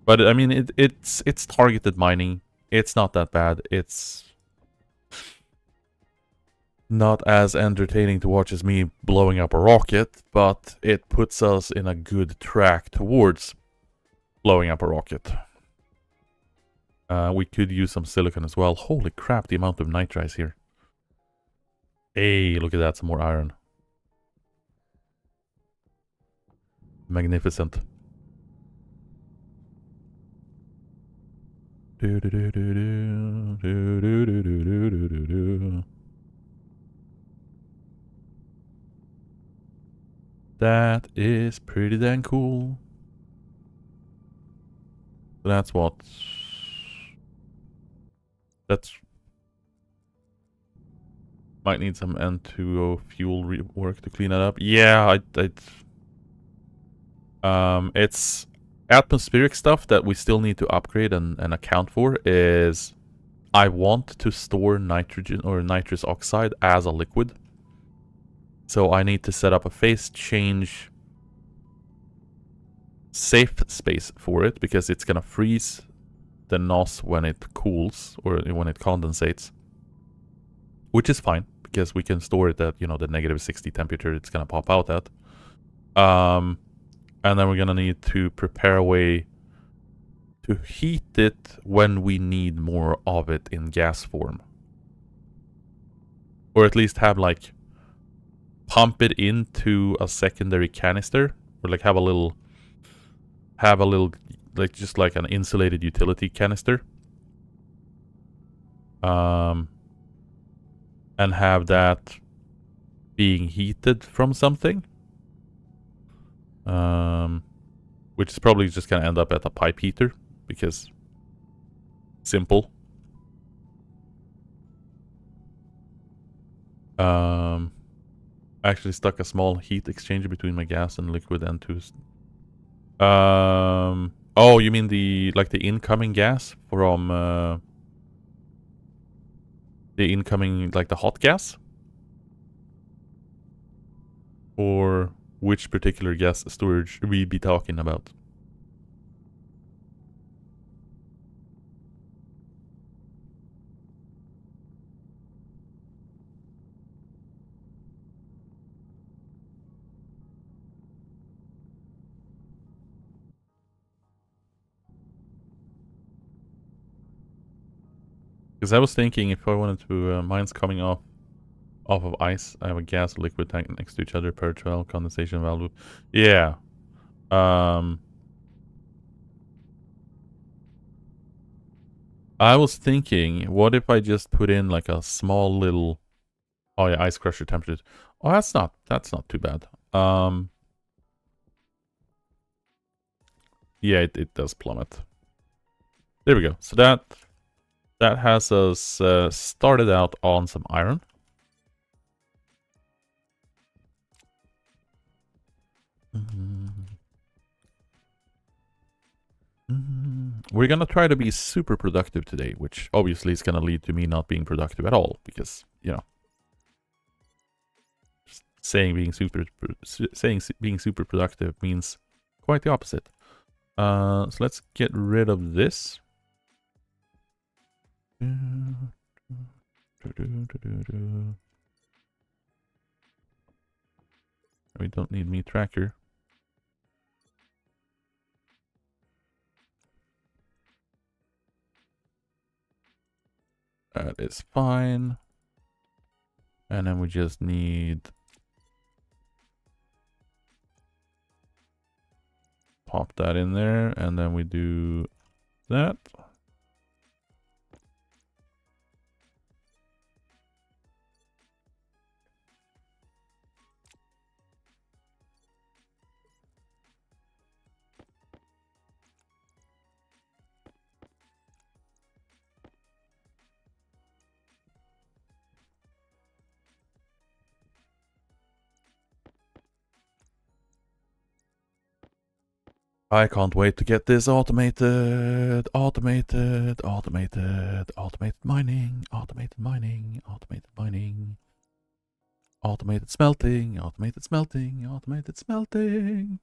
But I mean, it's targeted mining. It's not that bad. It's not as entertaining to watch as me blowing up a rocket, but it puts us in a good track towards blowing up a rocket. We could use some silicon as well. Holy crap, the amount of nitrites here. Hey, look at that, some more iron. Magnificent. That is pretty damn cool. That's what... That's... Might need some N2O fuel work to clean it up. Yeah, it's atmospheric stuff that we still need to upgrade and account for is... I want to store nitrogen or nitrous oxide as a liquid. So I need to set up a phase change safe space for it because it's gonna freeze the NOS when it cools or when it condensates. Which is fine because we can store it at, you know, the -60 temperature it's gonna pop out at. And then we're gonna need to prepare a way to heat it when we need more of it in gas form. Or at least have like pump it into a secondary canister or like have a little like just like an insulated utility canister. And have that being heated from something. Which is probably just gonna end up at a pipe heater because simple. I actually stuck a small heat exchanger between my gas and liquid N2. Oh, you mean the incoming gas from the incoming, like the hot gas? Or which particular gas storage we be talking about? Because I was thinking if I wanted to, mine's coming off off of ice. I have a gas liquid tank next to each other per 12 condensation valve. Yeah. I was thinking, what if I just put in like a small little, oh yeah, ice crusher temperature. Oh, that's not too bad. Yeah, it does plummet. There we go. So that has us started out on some iron. We're gonna try to be super productive today, which obviously is gonna lead to me not being productive at all, because, you know, saying being super productive means quite the opposite. So let's get rid of this. We don't need meat tracker. That is fine. And then we just need pop that in there, and then we do that. I can't wait to get this automated, automated mining, automated mining, automated mining, automated smelting, automated smelting, automated smelting.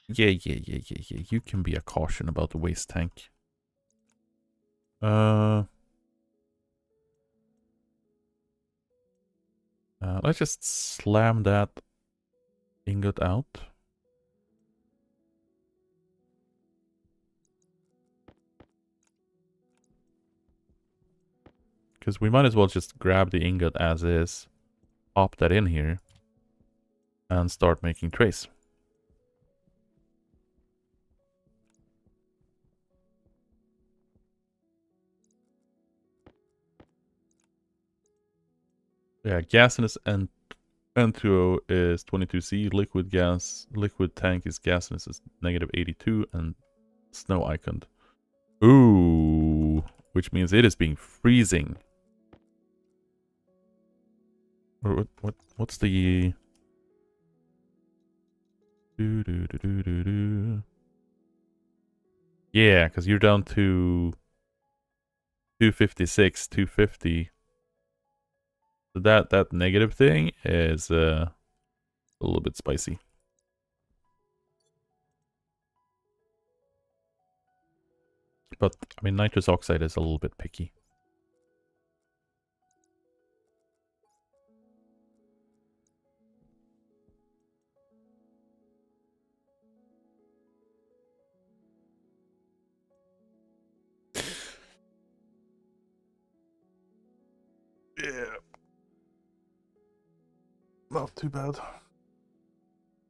Yeah. You can be a caution about the waste tank. Let's just slam that ingot out. Because we might as well just grab the ingot as is, pop that in here, and start making trays. Yeah, gasiness and N2O is 22C, liquid tank is gasiness is -82, and snow icon. Ooh, which means it is being freezing. What's the... Yeah, because you're down to 256, 250. So that negative thing is a little bit spicy. But, I mean, nitrous oxide is a little bit picky. Yeah. Not too bad.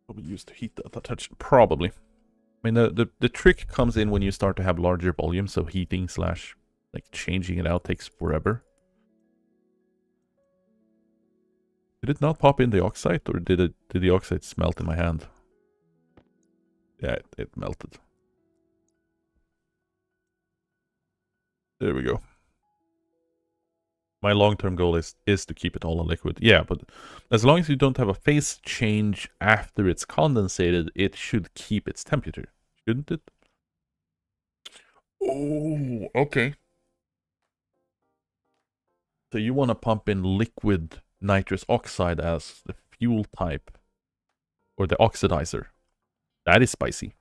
Probably used to heat that touch. Probably. I mean, the trick comes in when you start to have larger volumes, so heating / like changing it out takes forever. Did it not pop in the oxide, or did the oxide smelt in my hand? Yeah, it melted. There we go. My long-term goal is to keep it all a liquid. Yeah, but as long as you don't have a phase change after it's condensated, it should keep its temperature, shouldn't it? Oh, okay. So you want to pump in liquid nitrous oxide as the fuel type, or the oxidizer. That is spicy.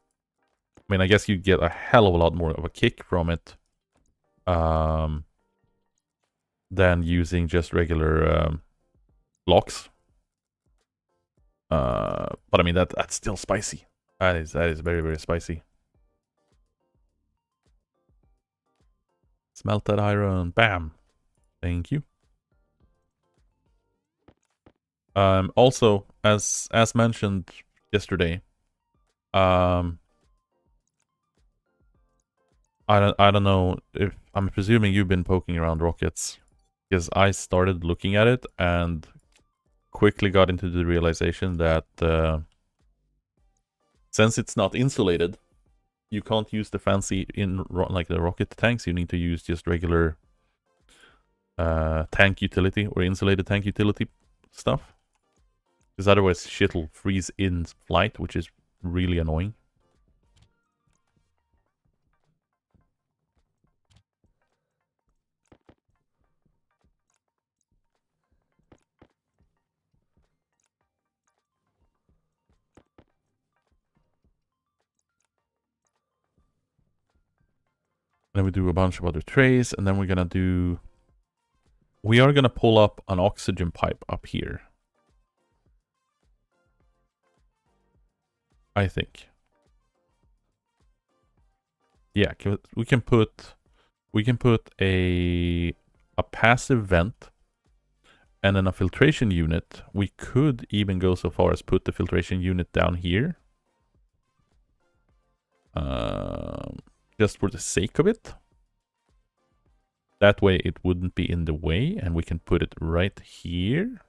I mean, I guess you get a hell of a lot more of a kick from it than using just regular blocks. But I mean, that's still spicy. That is very, very spicy. Smelt that iron. Bam. Thank you. Also, as mentioned yesterday, I don't know if I'm presuming you've been poking around rockets, because I started looking at it and quickly got into the realization that since it's not insulated, you can't use the fancy like the rocket tanks. You need to use just regular tank utility or insulated tank utility stuff, because otherwise shit'll freeze in flight, which is really annoying. Then we do a bunch of other trays, and then we're gonna do... We are gonna pull up an oxygen pipe up here, I think. Yeah, we can put a passive vent and then a filtration unit. We could even go so far as put the filtration unit down here. Just for the sake of it. That way it wouldn't be in the way, and we can put it right here.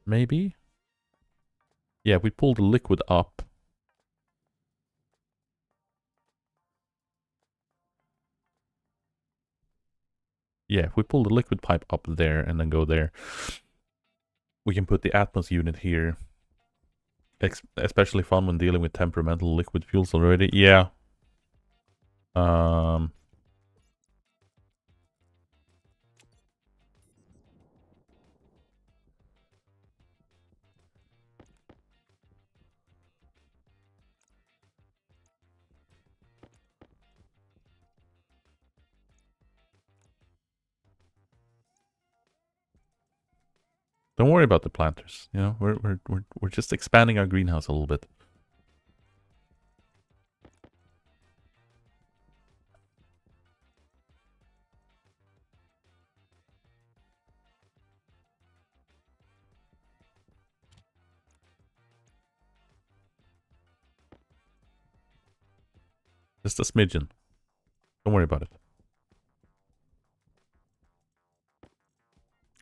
Maybe? Yeah, we pull the liquid up. Yeah, if we pull the liquid pipe up there and then go there, we can put the Atmos unit here. Especially fun when dealing with temperamental liquid fuels already. Yeah. Don't worry about the planters. You know, we're just expanding our greenhouse a little bit. Just a smidgen. Don't worry about it.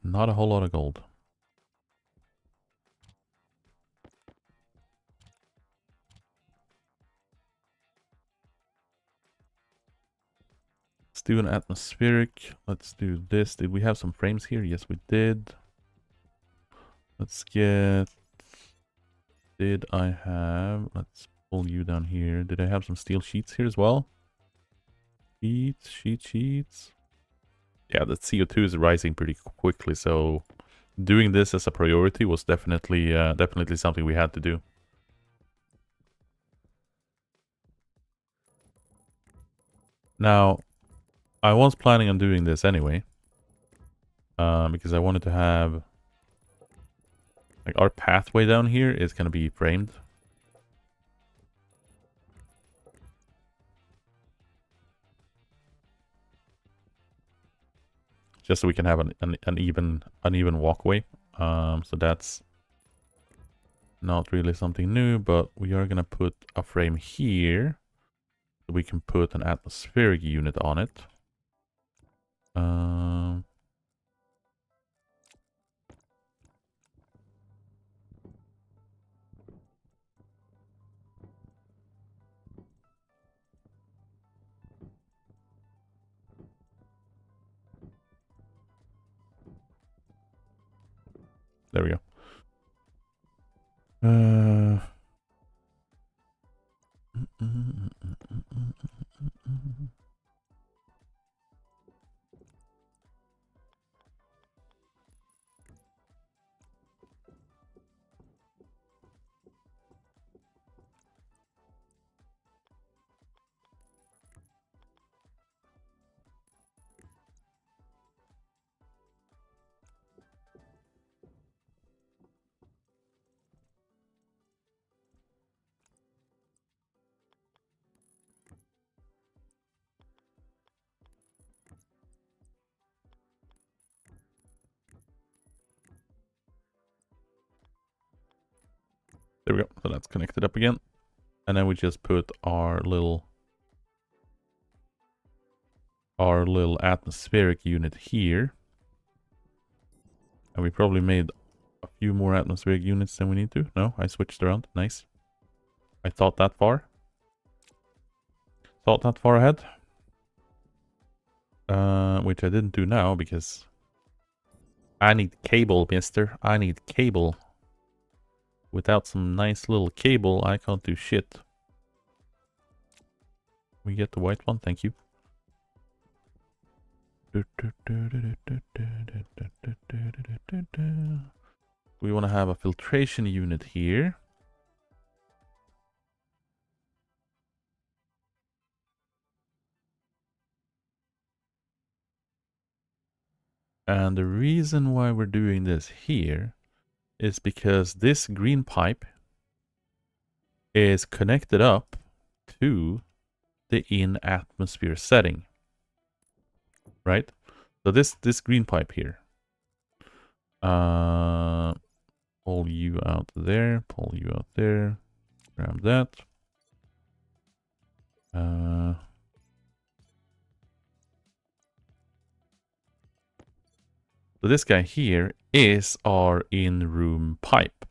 Not a whole lot of gold. Let's do an atmospheric. Let's do this. Did we have some frames here? Yes, we did. Let's get... Did I have... Let's pull you down here. Did I have some steel sheets here as well? Sheets. Yeah, the CO2 is rising pretty quickly, so doing this as a priority was definitely something we had to do. Now, I was planning on doing this anyway, because I wanted to have, like, our pathway down here is going to be framed. Just so we can have an even walkway. So that's not really something new, but we are going to put a frame here. So we can put an atmospheric unit on it. There we go. There we go. So that's connected up again. And then we just put our little atmospheric unit here. And we probably made a few more atmospheric units than we need to. No, I switched around. Nice. I thought that far. Thought that far ahead. Which I didn't do now because I need cable, mister. I need cable. Without some nice little cable, I can't do shit. We get the white one, thank you. We want to have a filtration unit here. And the reason why we're doing this here is because this green pipe is connected up to the in-atmosphere setting. Right? So this green pipe here. Pull you out there, pull you out there, grab that. So this guy here is our in-room pipe.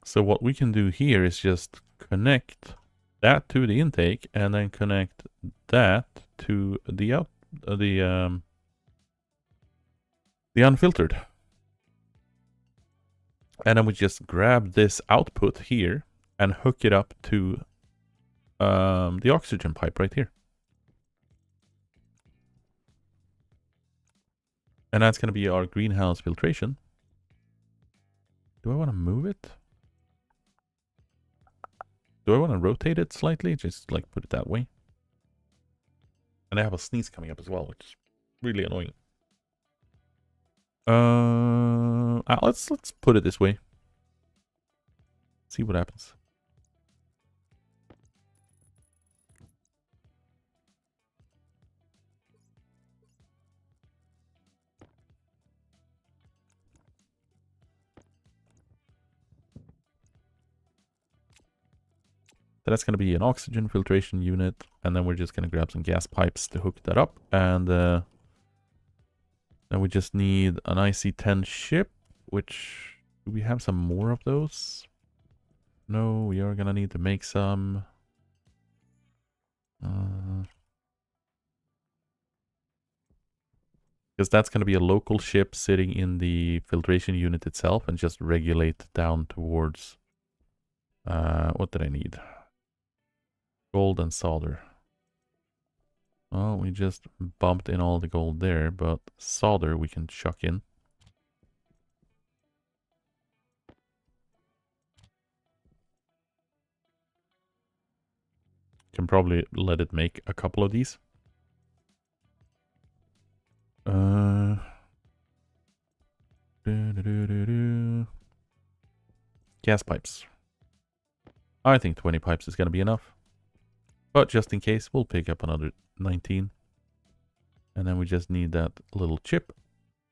So what we can do here is just connect that to the intake and then connect that to the unfiltered. And then we just grab this output here and hook it up to the oxygen pipe right here. And that's going to be our greenhouse filtration. Do I want to move it? Do I want to rotate it slightly? Just like put it that way. And I have a sneeze coming up as well, which is really annoying. Let's put it this way. See what happens. So that's going to be an oxygen filtration unit, and then we're just going to grab some gas pipes to hook that up, and then we just need an IC-10 ship, which, do we have some more of those? No, we are going to need to make some. Because that's going to be a local ship sitting in the filtration unit itself and just regulate down towards, what did I need? Gold and solder. Well, we just bumped in all the gold there, but solder we can chuck in. Can probably let it make a couple of these. Gas pipes. I think 20 pipes is going to be enough. But just in case, we'll pick up another 19. And then we just need that little chip.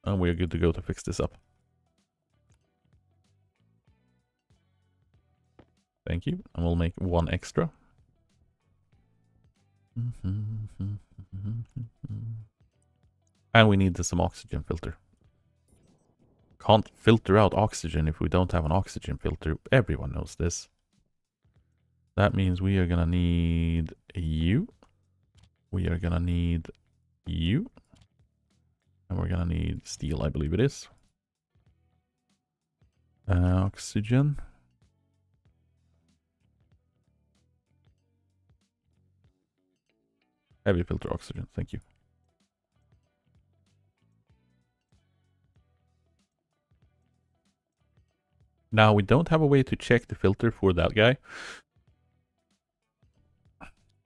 And we're good to go to fix this up. Thank you. And we'll make one extra. And we need some oxygen filter. Can't filter out oxygen if we don't have an oxygen filter. Everyone knows this. That means we are gonna need you. We are gonna need you. And we're gonna need steel, I believe it is. Oxygen. Heavy filter oxygen, thank you. Now, we don't have a way to check the filter for that guy.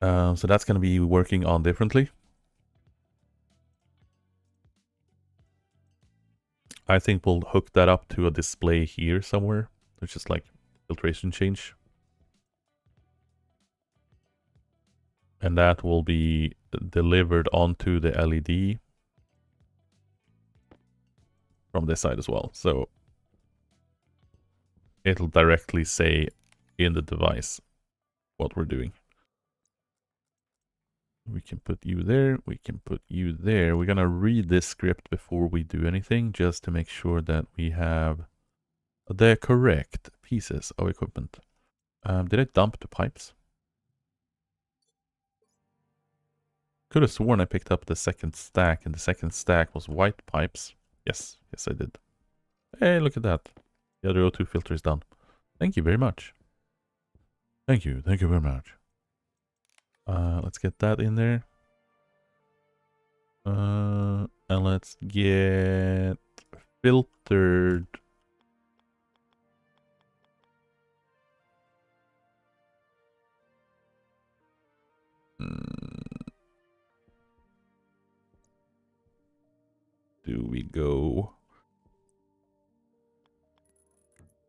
So that's going to be working on differently. I think we'll hook that up to a display here somewhere. It's just like filtration change. And that will be delivered onto the LED from this side as well. So it'll directly say in the device what we're doing. We can put you there. We can put you there. We're going to read this script before we do anything, just to make sure that we have the correct pieces of equipment. Did I dump the pipes? Could have sworn I picked up the second stack, and the second stack was white pipes. Yes, yes I did. Hey, look at that. The other O2 filter is done. Thank you very much. Thank you very much. Let's get that in there. And let's get filtered. Do we go?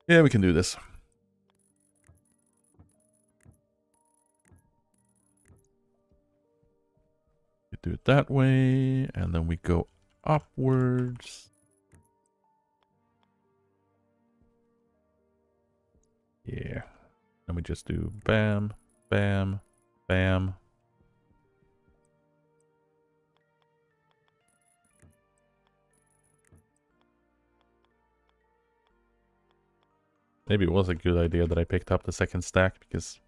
Yeah, we can do this. We do it that way, and then we go upwards. Yeah. And we just do bam, bam, bam. Maybe it was a good idea that I picked up the second stack, because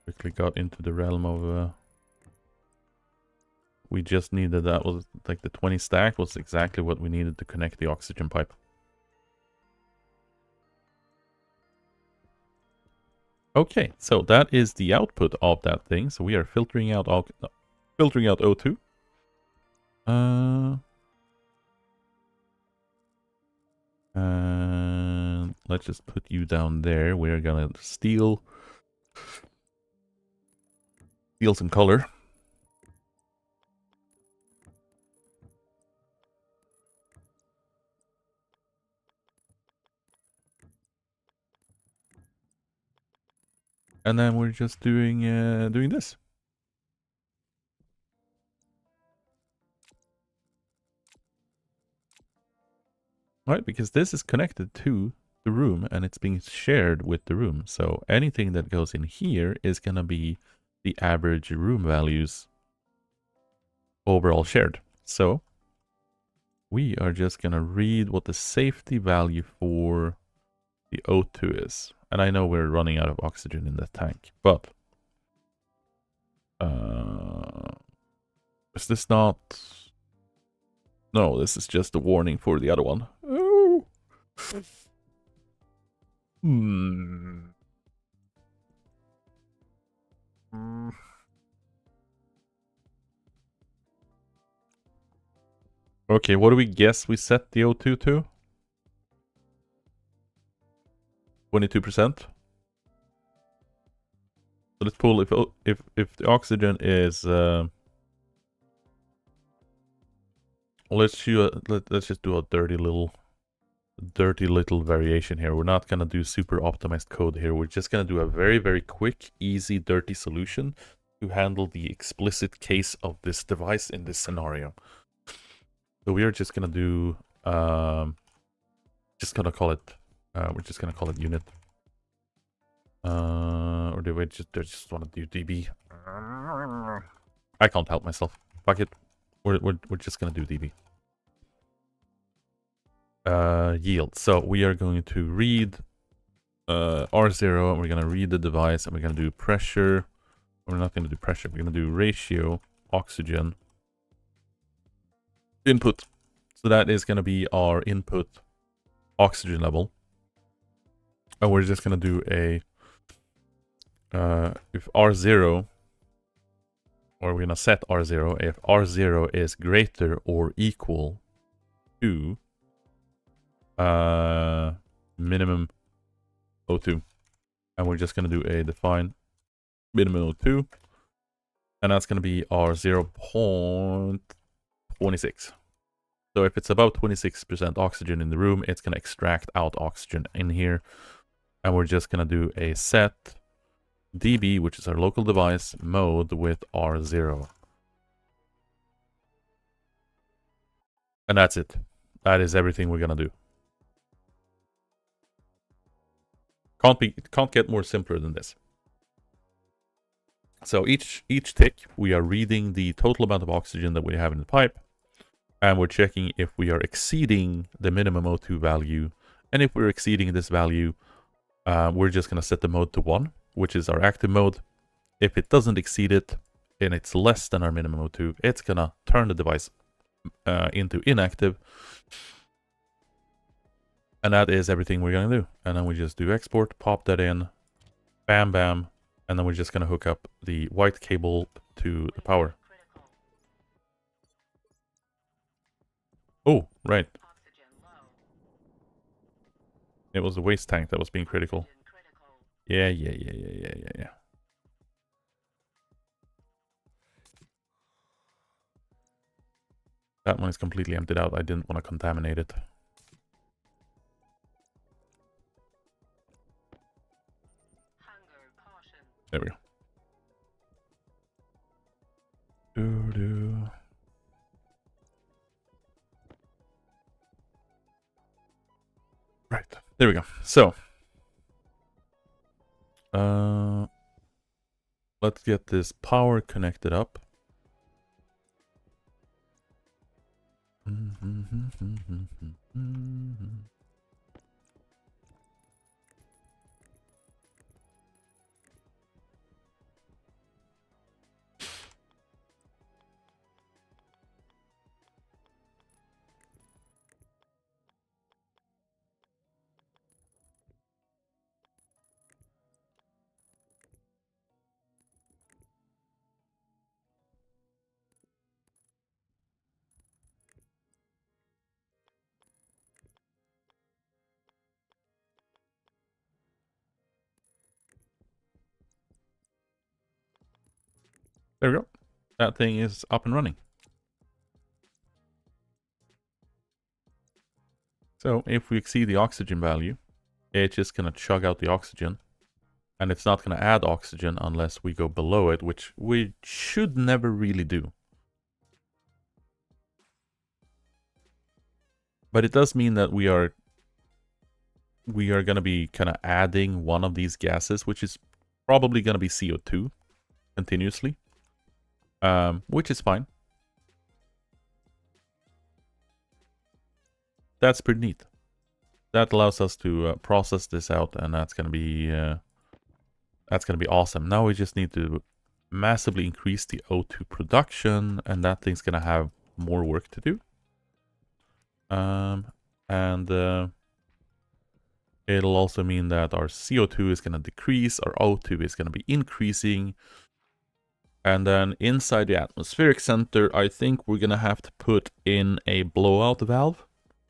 quickly got into the realm of we just needed, that was like the 20 stack was exactly what we needed to connect the oxygen pipe. Okay, so that is the output of that thing. So we are filtering out O2. And let's just put you down there. We're gonna steal some color. And then we're just doing this. Right, because this is connected to the room and it's being shared with the room. So anything that goes in here is going to be the average room values overall shared. So we are just going to read what the safety value for the O2 is. And I know we're running out of oxygen in the tank, but is this not... No, this is just a warning for the other one. Oh. Okay, what do we guess we set the O2 to? 22%. So let's pull if the oxygen is let's just do a dirty little variation here. We're not gonna do super optimized code here. We're just gonna do a very, very quick, easy, dirty solution to handle the explicit case of this device in this scenario. So we are just gonna do just gonna call it we're just gonna call it unit. Or do we just want to do dB? I can't help myself. Fuck it. We're just gonna do dB. Yield. So we are going to read R0, and we're gonna read the device, and we're gonna do pressure. We're not gonna do pressure. We're gonna do ratio oxygen input. So that is gonna be our input oxygen level, and we're just gonna do a if R0, or we're gonna set R0 if R0 is greater or equal to minimum O2, and we're just gonna do a define minimum O2, and that's gonna be our 0.26. So if it's about 26% oxygen in the room, it's gonna extract out oxygen in here, and we're just gonna do a set DB, which is our local device, mode with R0. And that's it. That is everything we're gonna do. Can't get more simpler than this. So each tick, we are reading the total amount of oxygen that we have in the pipe, and we're checking if we are exceeding the minimum O2 value. And if we're exceeding this value, we're just gonna set the mode to 1, which is our active mode. If it doesn't exceed it, and it's less than our minimum O2, it's gonna turn the device into inactive. And that is everything we're gonna do. And then we just do export, pop that in, bam, bam, and then we're just gonna hook up the white cable to the power. Oh, right. It was the waste tank that was being critical. Yeah. That one is completely emptied out. I didn't want to contaminate it. There we go. Right, there we go. So, let's get this power connected up. There we go. That thing is up and running. So if we exceed the oxygen value, it's just going to chug out the oxygen. And it's not going to add oxygen unless we go below it, which we should never really do. But it does mean that we are going to be kind of adding one of these gases, which is probably going to be CO2 continuously, which is fine. That's pretty neat. That allows us to process this out, and that's going to be awesome. Now we just need to massively increase the O2 production, and that thing's going to have more work to do. It'll also mean that our CO2 is going to decrease, our O2 is going to be increasing. And then inside the atmospheric center, I think we're going to have to put in a blowout valve.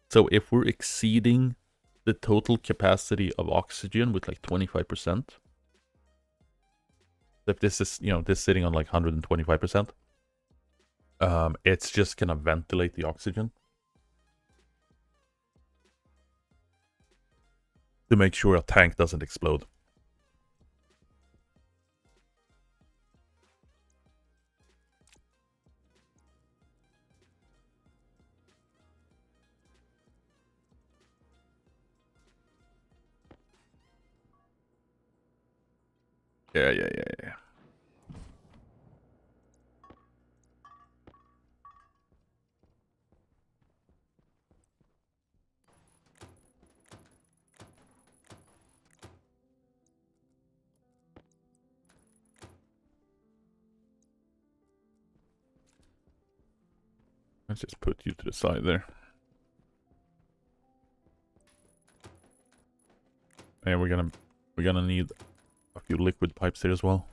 So if we're exceeding the total capacity of oxygen with like 25%, if this is, this sitting on like 125%, it's just going to ventilate the oxygen to make sure a tank doesn't explode. Yeah. Let's just put you to the side there. And we're gonna need a few liquid pipes here as well.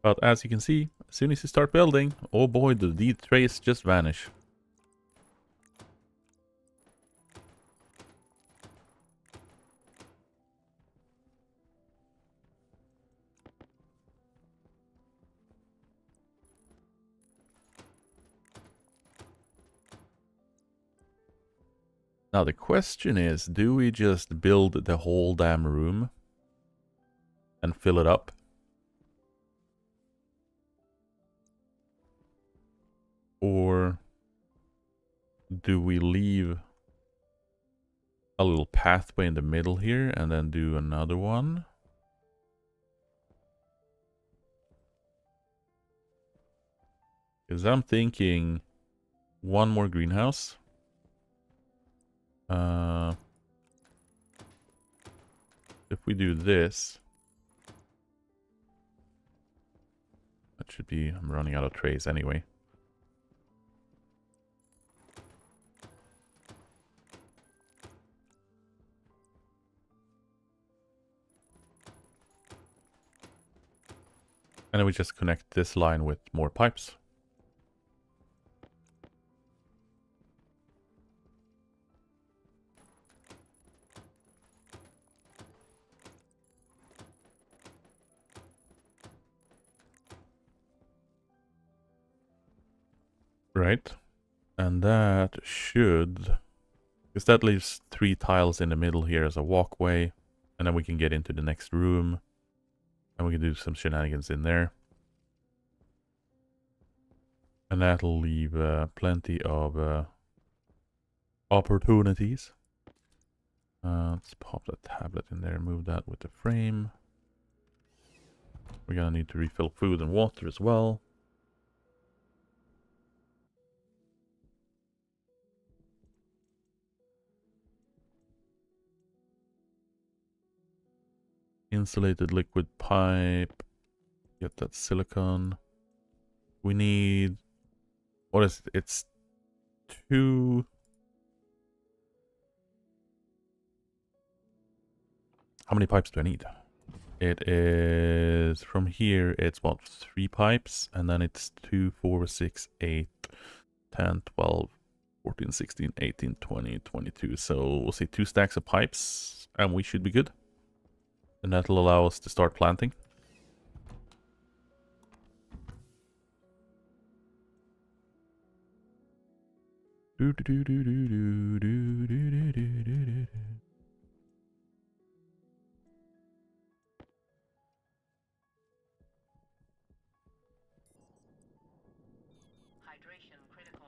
But as you can see, as soon as you start building, oh boy, the trays just vanish. Now the question is, do we just build the whole damn room and fill it up? Or do we leave a little pathway in the middle here and then do another one? Because I'm thinking one more greenhouse. If we do this, that should be, I'm running out of trays anyway. And then we just connect this line with more pipes. Right. And that should... because that leaves 3 tiles in the middle here as a walkway. And then we can get into the next room. And we can do some shenanigans in there. And that'll leave plenty of opportunities. Let's pop that tablet in there, move that with the frame. We're gonna need to refill food and water as well. Insulated liquid pipe. Get that silicone. We need... what is it? It's 2... how many pipes do I need? It is... from here, it's what? 3 pipes. And then it's 2, 4, 6, 8, 10, 12, 14, 16, 18, 20, 22. So we'll say 2 stacks of pipes. And we should be good. And that'll allow us to start planting. Do do do do do do do do do do do. Hydration critical.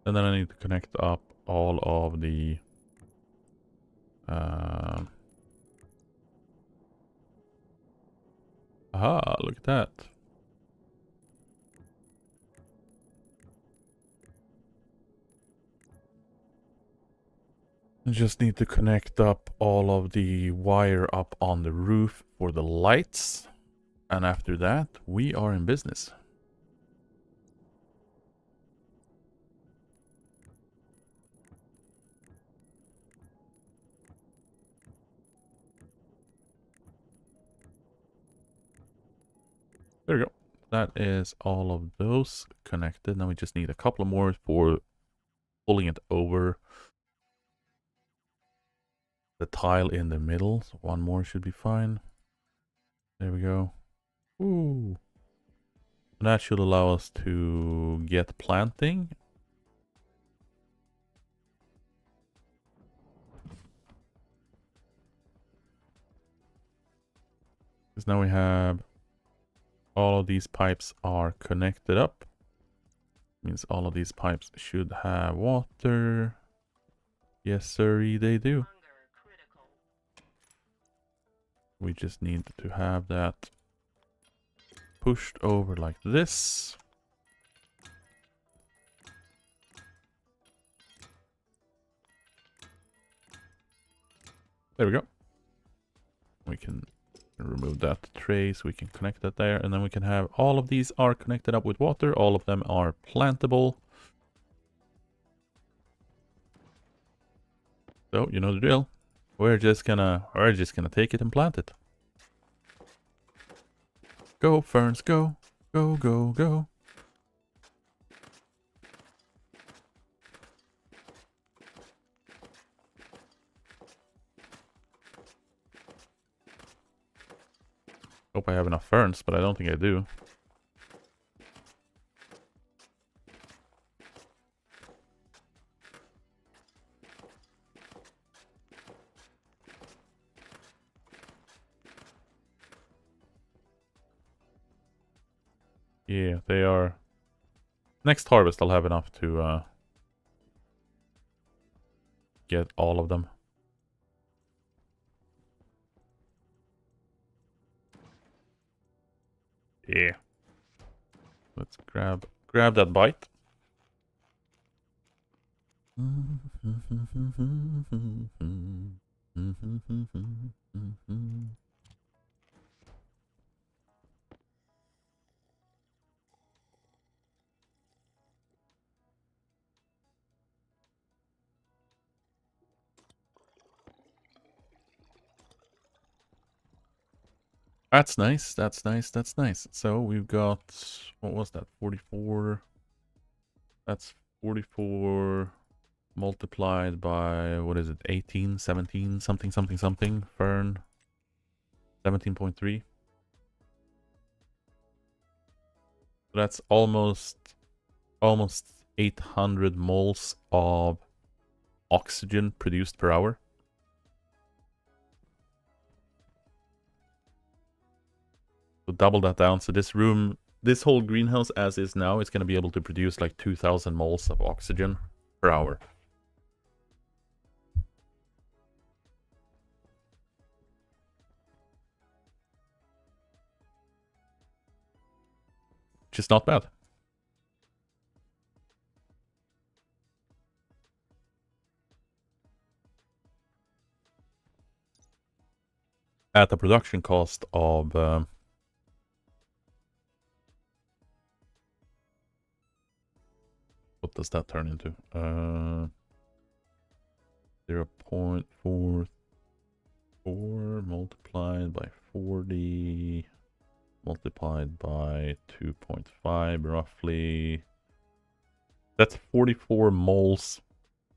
And then I need to connect up all of the aha, look at that. I just need to connect up all of the wire up on the roof for the lights. And after that, we are in business. There we go. That is all of those connected. Now we just need a couple more for pulling it over the tile in the middle. So one more should be fine. There we go. Ooh. And that should allow us to get planting. Because now we have all of these pipes are connected up. Means all of these pipes should have water. Yes, sir, they do. We just need to have that pushed over like this. There we go. We can remove that tray so we can connect that there, and then we can have all of these are connected up with water. All of them are plantable. So you know the drill. We're just gonna take it and plant it. Go ferns, go, go, go, go. Hope I have enough ferns, but I don't think I do. Yeah, they are. Next harvest, I'll have enough to get all of them. Yeah. Let's grab that bite. That's nice. That's nice. That's nice. So we've got, what was that? 44. That's 44 multiplied by, what is it? 18, 17, something, something, something. Fern, 17.3. That's almost 800 moles of oxygen produced per hour. So double that down. So this room, this whole greenhouse as is now, is going to be able to produce like 2,000 moles of oxygen per hour. Which is not bad. At a production cost of what does that turn into? 0.44 multiplied by 40 multiplied by 2.5 roughly. That's 44 moles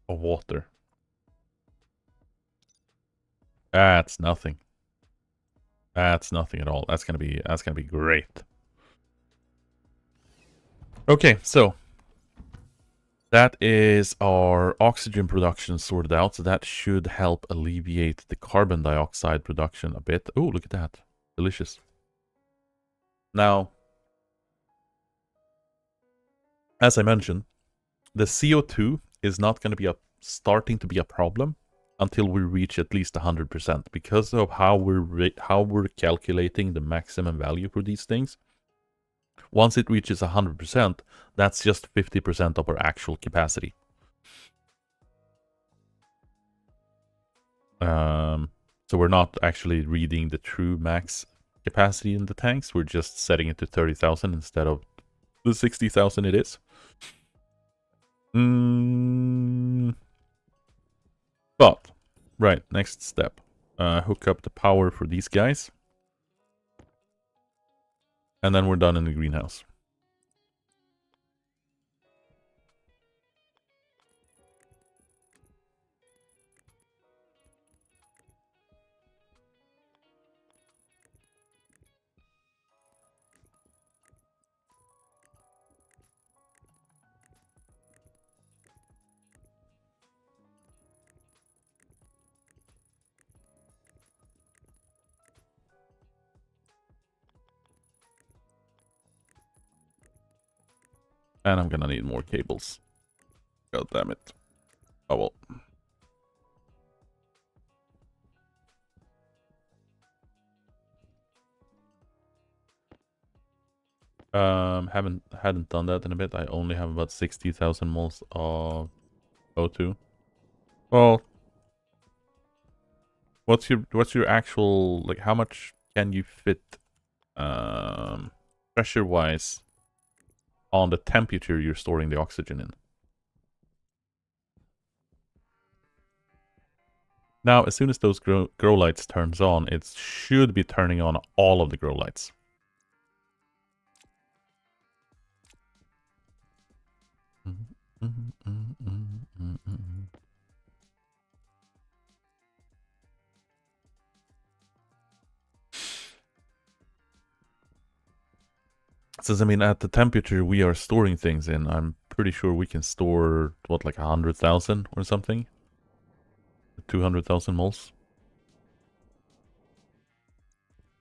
of water. That's nothing. That's nothing at all. That's gonna be great. Okay, so that is our oxygen production sorted out. So that should help alleviate the carbon dioxide production a bit. Oh, look at that. Delicious. Now, as I mentioned, the CO2 is not going to be starting to be a problem until we reach at least 100% because of how we're calculating the maximum value for these things. Once it reaches 100%, that's just 50% of our actual capacity. So we're not actually reading the true max capacity in the tanks. We're just setting it to 30,000 instead of the 60,000 it is. But, right, next step. Hook up the power for these guys. And then we're done in the greenhouse. And I'm gonna need more cables. God damn it. Oh well. Hadn't done that in a bit. I only have about 60,000 moles of O2. Well, what's your actual, like, how much can you fit pressure wise on the temperature you're storing the oxygen in? Now, as soon as those grow lights turns on, it should be turning on all of the grow lights. Since I mean, at the temperature we are storing things in, I'm pretty sure we can store, what, like 100,000 or something? 200,000 moles?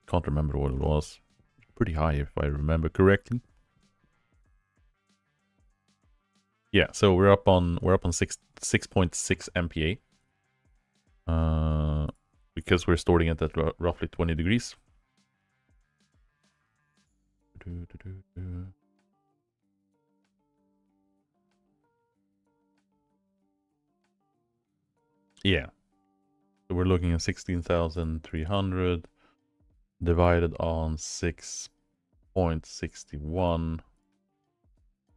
Can't remember what it was. Pretty high if I remember correctly. Yeah, so we're up on 6.6 MPa. Because we're storing it at roughly 20 degrees. Yeah. So we're looking at 16,300 divided on 6.61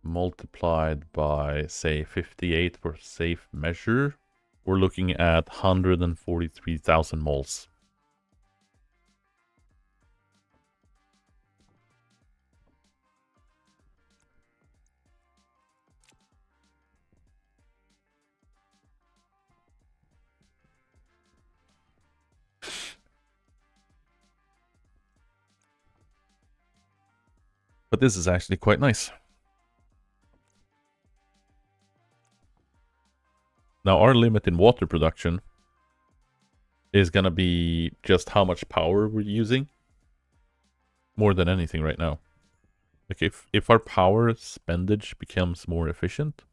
multiplied by, say, 58 for safe measure. We're looking at 143,000 moles. But this is actually quite nice. Now, our limit in water production is going to be just how much power we're using. More than anything right now. Like, if our power spendage becomes more efficient.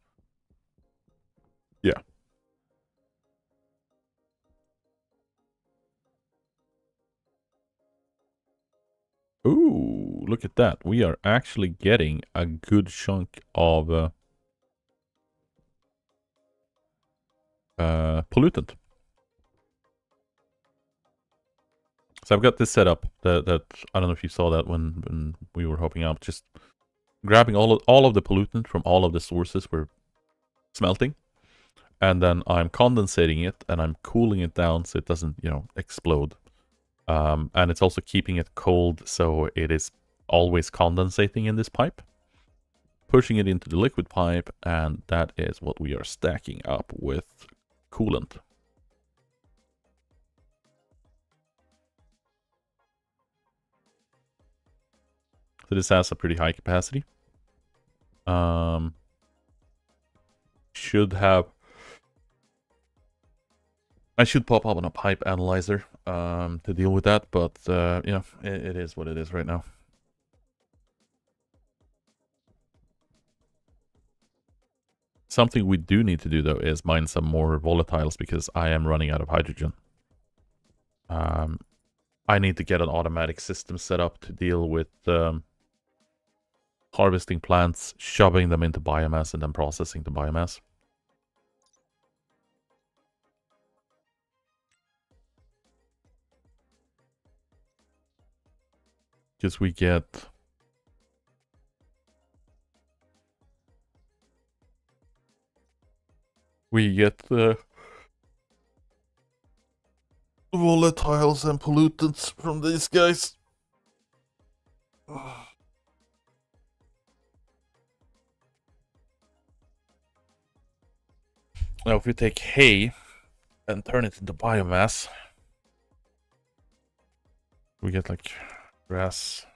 Yeah. Ooh, look at that. We are actually getting a good chunk of pollutant. So I've got this set up that I don't know if you saw that when we were hopping out. Just grabbing all of the pollutant from all of the sources we're smelting. And then I'm condensating it and I'm cooling it down so it doesn't, explode. And it's also keeping it cold so it is always condensating in this pipe. Pushing it into the liquid pipe, and that is what we are stacking up with coolant. So this has a pretty high capacity. I should pop up on a pipe analyzer to deal with that, but it is what it is right now. Something we do need to do, though, is mine some more volatiles, because I am running out of hydrogen. I need to get an automatic system set up to deal with harvesting plants, shoving them into biomass, and then processing the biomass. Because we get... volatiles and pollutants from these guys. Now, if we take hay and turn it into biomass, we get like grass.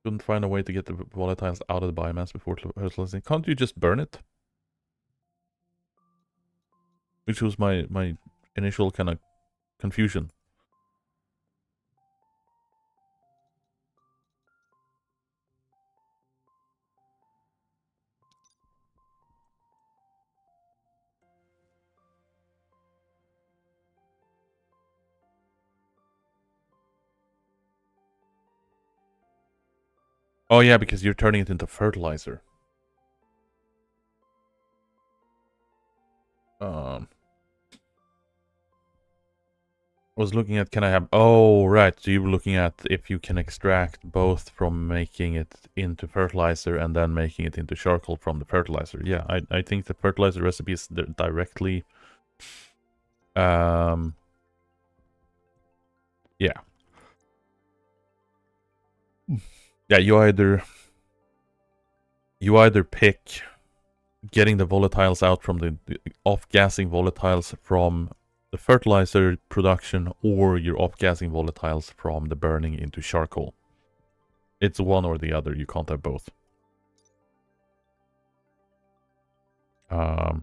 Couldn't find a way to get the volatiles out of the biomass before fertilizing. Can't you just burn it? Which was my initial kind of confusion. Oh yeah, because you're turning it into fertilizer. I was looking at, can I have... Oh, right. So you were looking at if you can extract both from making it into fertilizer and then making it into charcoal from the fertilizer. Yeah, I think the fertilizer recipe is directly... Yeah. Yeah, you either pick getting the volatiles out from the off-gassing volatiles from the fertilizer production or you're off-gassing volatiles from the burning into charcoal. It's one or the other. You can't have both. I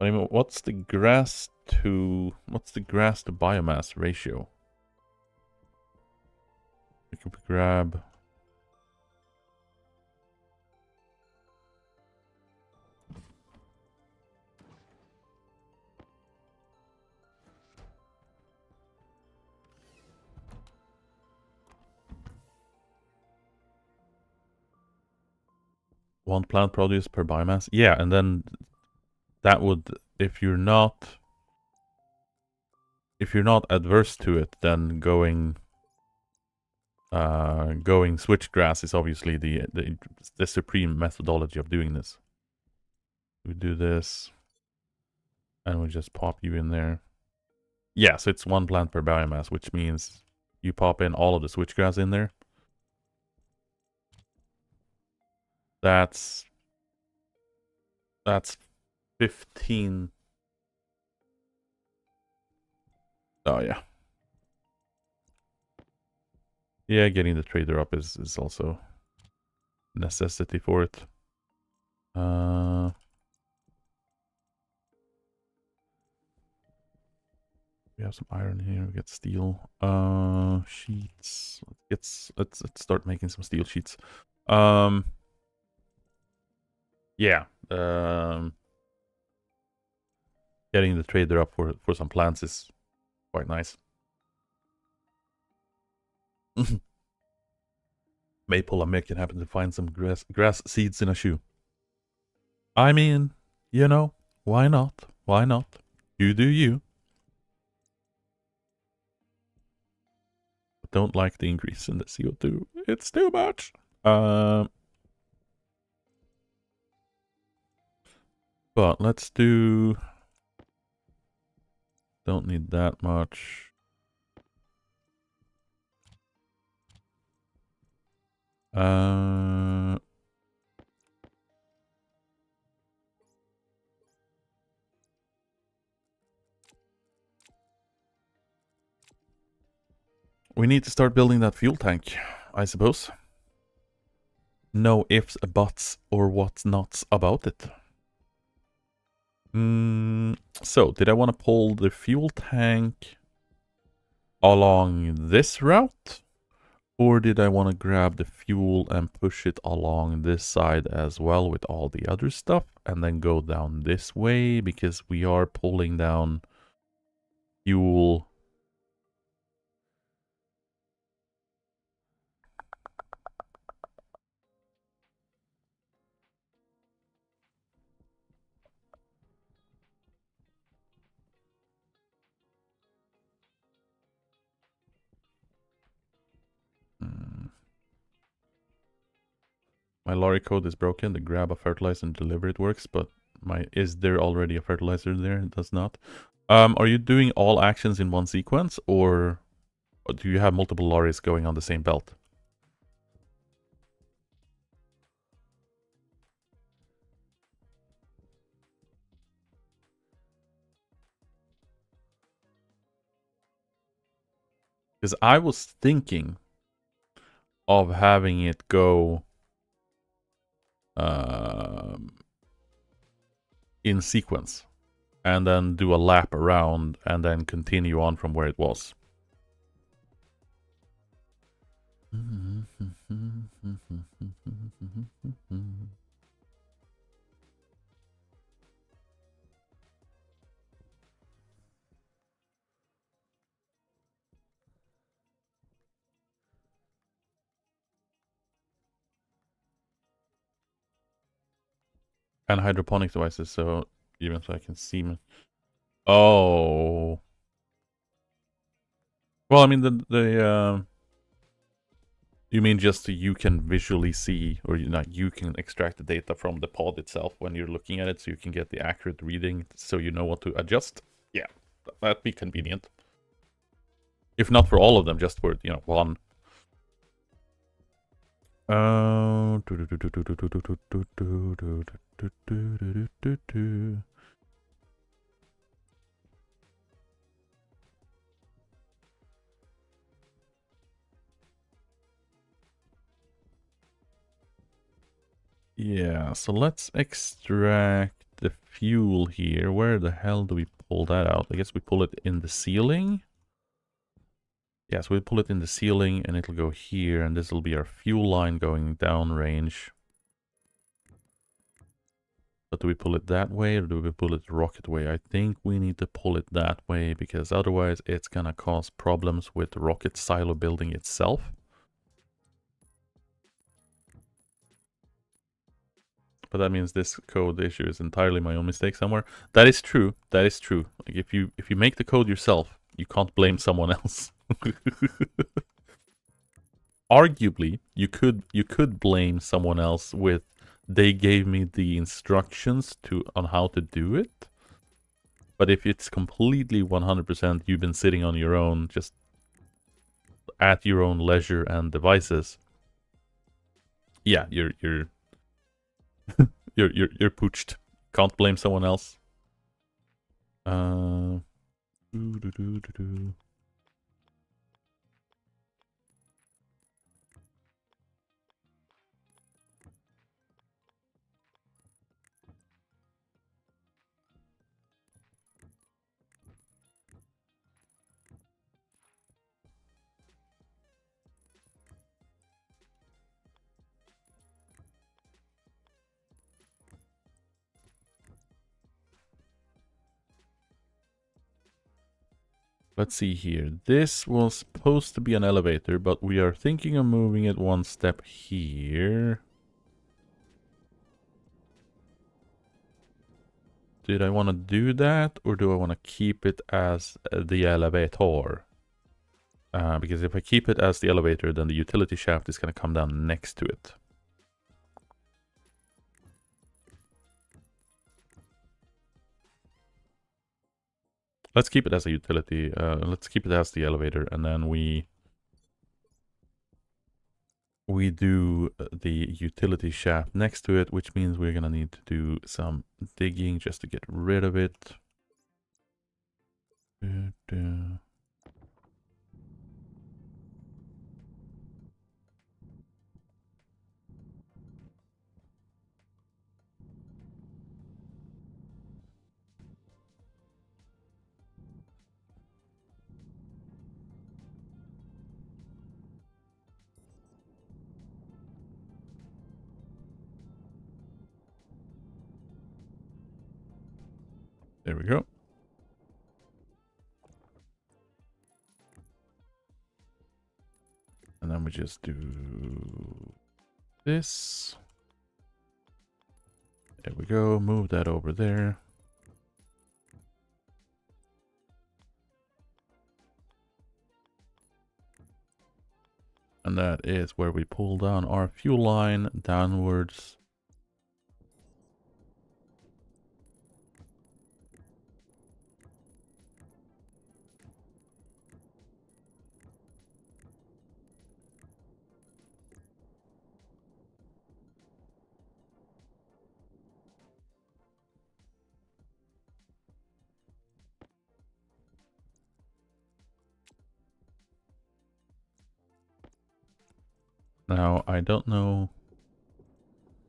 mean, what's the grass to biomass ratio? We could grab. One plant produce per biomass. Yeah, and then that would, if you're not adverse to it, then going switchgrass is obviously the supreme methodology of doing this. We do this, and we just pop you in there. Yes, it's one plant per biomass, which means you pop in all of the switchgrass in there. That's 15. Oh yeah. Yeah, getting the trader up is also necessity for it. We have some iron here. We get steel. Sheets. Let's start making some steel sheets. Yeah. Getting the trader up for some plants is quite nice. Maple and Mick can happen to find some grass seeds in a shoe. I mean, you know, why not? Why not? You do you. Don't like the increase in the CO2. It's too much. But let's do... Don't need that much. We need to start building that fuel tank, I suppose. No ifs, buts, or what's nots about it. So, did I want to pull the fuel tank along this route? Or did I want to grab the fuel and push it along this side as well with all the other stuff? And then go down this way? Because we are pulling down fuel. My lorry code is broken. The grab a fertilizer and deliver it works, but is there already a fertilizer there? It does not. Are you doing all actions in one sequence, or do you have multiple lorries going on the same belt? Because I was thinking of having it go in sequence and then do a lap around and then continue on from where it was. And hydroponic devices, so even so I can see me. Oh. Well, I mean, you mean just so you can visually see, or you can extract the data from the pod itself when you're looking at it, so you can get the accurate reading, so you know what to adjust? Yeah, that'd be convenient. If not for all of them, just for, you know, one. Yeah, so let's extract the fuel here. Where the hell do we pull that out? I guess we pull it in the ceiling. Yeah, so we pull it in the ceiling and it'll go here, and this will be our fuel line going down range. But do we pull it that way or do we pull it the rocket way? I think we need to pull it that way because otherwise it's gonna cause problems with the rocket silo building itself. But that means this code issue is entirely my own mistake somewhere. That is true. That is true. Like if you make the code yourself, you can't blame someone else. Arguably, you could blame someone else with they gave me the instructions on how to do it. But if it's completely 100% you've been sitting on your own, just at your own leisure and devices, yeah, you're you're pooched. Can't blame someone else. Let's see here. This was supposed to be an elevator, but we are thinking of moving it one step here. Did I want to do that, or do I want to keep it as the elevator? Because if I keep it as the elevator, then the utility shaft is going to come down next to it. Let's keep it as a utility. Let's keep it as the elevator, and then we do the utility shaft next to it, which means we're gonna need to do some digging just to get rid of it. There we go. And then we just do this. There we go. Move that over there. And that is where we pull down our fuel line downwards. Now, I don't know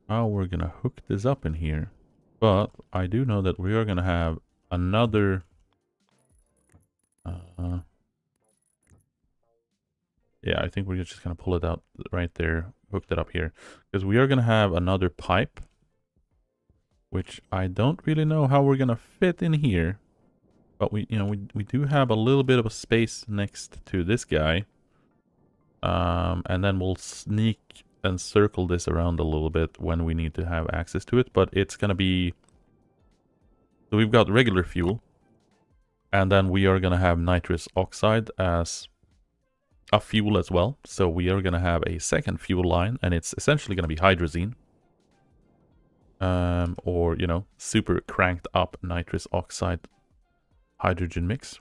how we're gonna hook this up in here, but I do know that we are gonna have another yeah, I think we're just gonna pull it out right there, hook that up here, because we are gonna have another pipe, which I don't really know how we're gonna fit in here, but we do have a little bit of a space next to this guy. And then we'll sneak and circle this around a little bit when we need to have access to it. But it's going to be... So we've got regular fuel. And then we are going to have nitrous oxide as a fuel as well. So we are going to have a second fuel line. And it's essentially going to be hydrazine. Or, you know, super cranked up nitrous oxide hydrogen mix.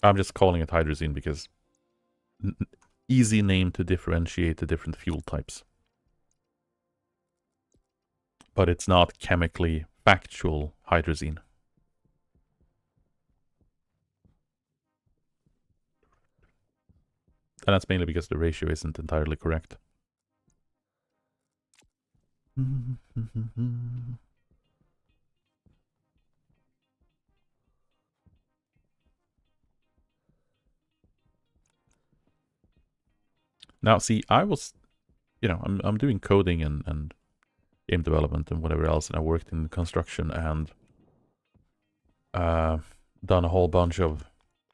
I'm just calling it hydrazine because easy name to differentiate the different fuel types. But it's not chemically factual hydrazine. And that's mainly because the ratio isn't entirely correct. Now, see, I was, I'm doing coding and game development and whatever else, and I worked in construction and done a whole bunch of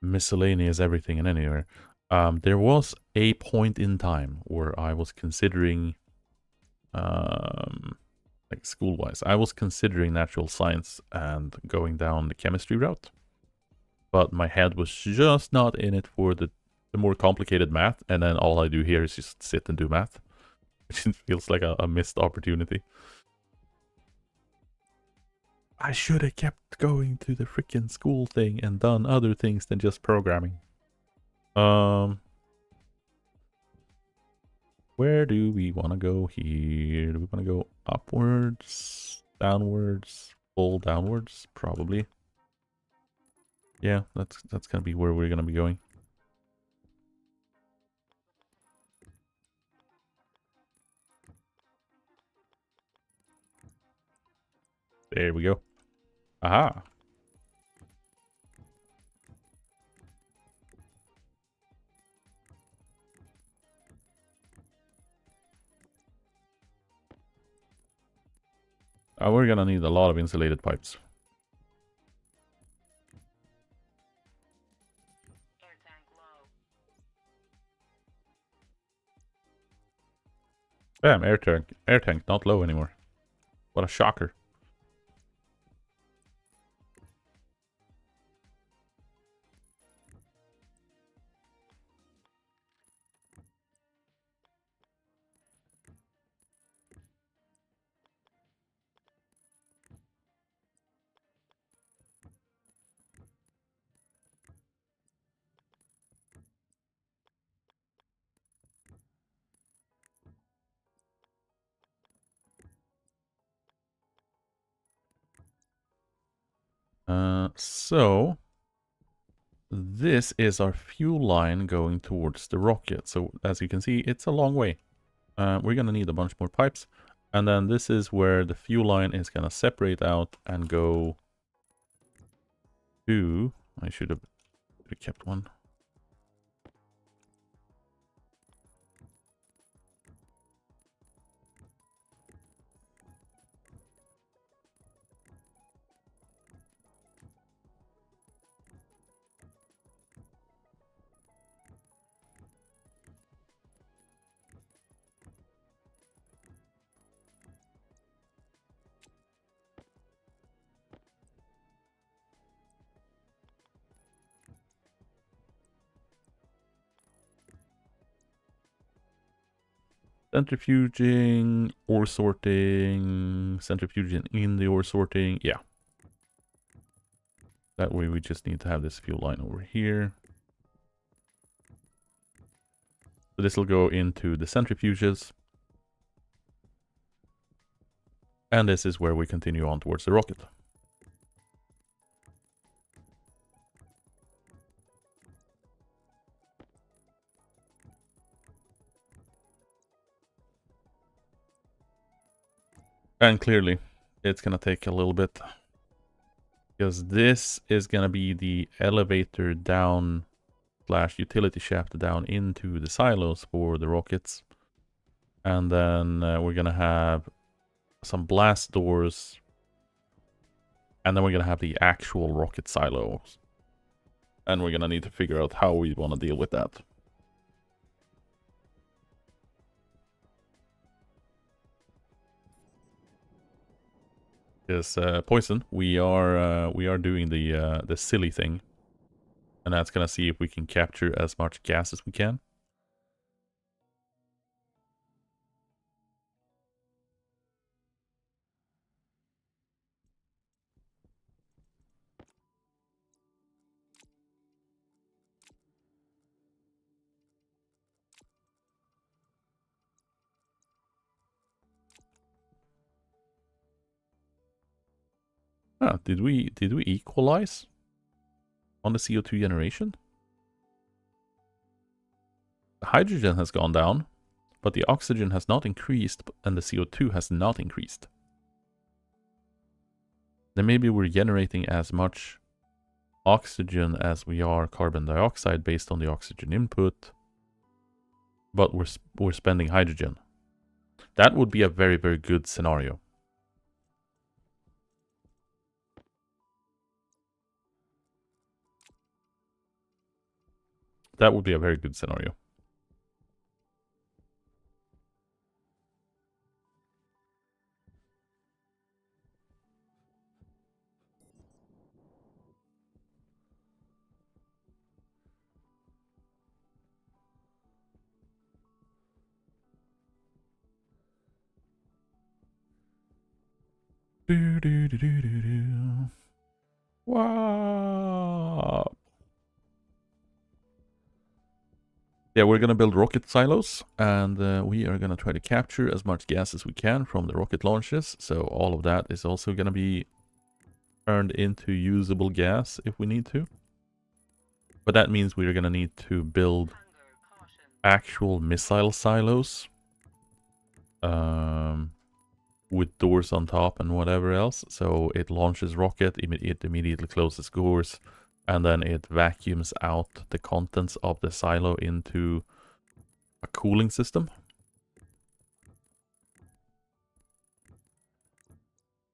miscellaneous everything and anywhere. There was a point in time where I was considering, like school-wise, I was considering natural science and going down the chemistry route. But my head was just not in it for the more complicated math, and then all I do here is just sit and do math, which feels like a missed opportunity. I should have kept going to the freaking school thing and done other things than just programming. Where do we want to go here? Do we want to go upwards, downwards, full downwards? Probably. Yeah, that's gonna be where we're gonna be going. There we go. Aha. We're gonna need a lot of insulated pipes. Bam, air tank not low anymore. What a shocker. So this is our fuel line going towards the rocket. So as you can see, it's a long way. We're gonna need a bunch more pipes. And then this is where the fuel line is gonna separate out and go to... I should have kept one. Centrifuging, ore sorting, centrifuging in the ore sorting, yeah. That way we just need to have this fuel line over here. So this will go into the centrifuges. And this is where we continue on towards the rocket. And clearly, it's gonna take a little bit. Because this is gonna be the elevator down / utility shaft down into the silos for the rockets. And then we're gonna have some blast doors. And then we're gonna have the actual rocket silos. And we're gonna need to figure out how we want to deal with that. Because poison, we are doing the silly thing, and that's gonna see if we can capture as much gas as we can. Huh, did we equalize on the CO2 generation? The hydrogen has gone down, but the oxygen has not increased, and the CO2 has not increased. Then maybe we're generating as much oxygen as we are carbon dioxide based on the oxygen input, but we're spending hydrogen. That would be a very, very good scenario. That would be a very good scenario. Wow. Yeah, we're gonna build rocket silos, and we are gonna try to capture as much gas as we can from the rocket launches. So all of that is also gonna be turned into usable gas if we need to. But that means we're gonna need to build actual missile silos. With doors on top and whatever else. So it launches rocket, it immediately closes doors, and then it vacuums out the contents of the silo into a cooling system.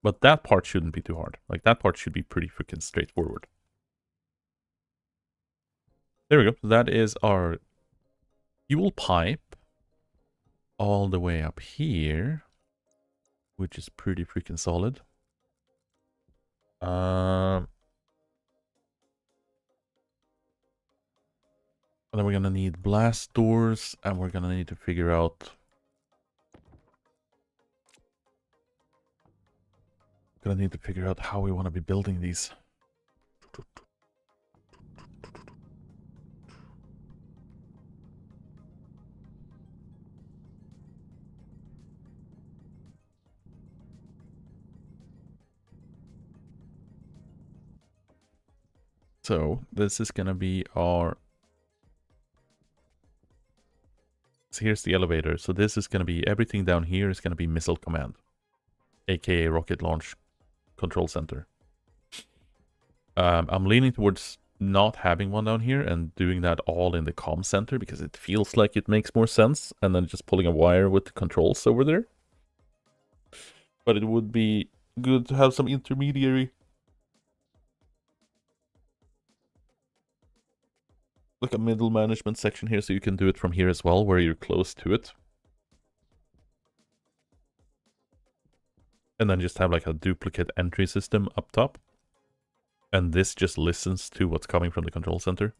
But that part shouldn't be too hard. Like, that part should be pretty freaking straightforward. There we go. That is our fuel pipe all the way up here, which is pretty freaking solid. And then we're gonna need blast doors, and we're gonna need to figure out... how we want to be building these. So this is gonna be our... So here's the elevator. So this is gonna be... everything down here is gonna be missile command, aka rocket launch control center. I'm leaning towards not having one down here and doing that all in the comm center because it feels like it makes more sense, and then just pulling a wire with the controls over there. But it would be good to have some intermediary, like a middle management section here, so you can do it from here as well, where you're close to it. And then just have like a duplicate entry system up top. And this just listens to what's coming from the control center.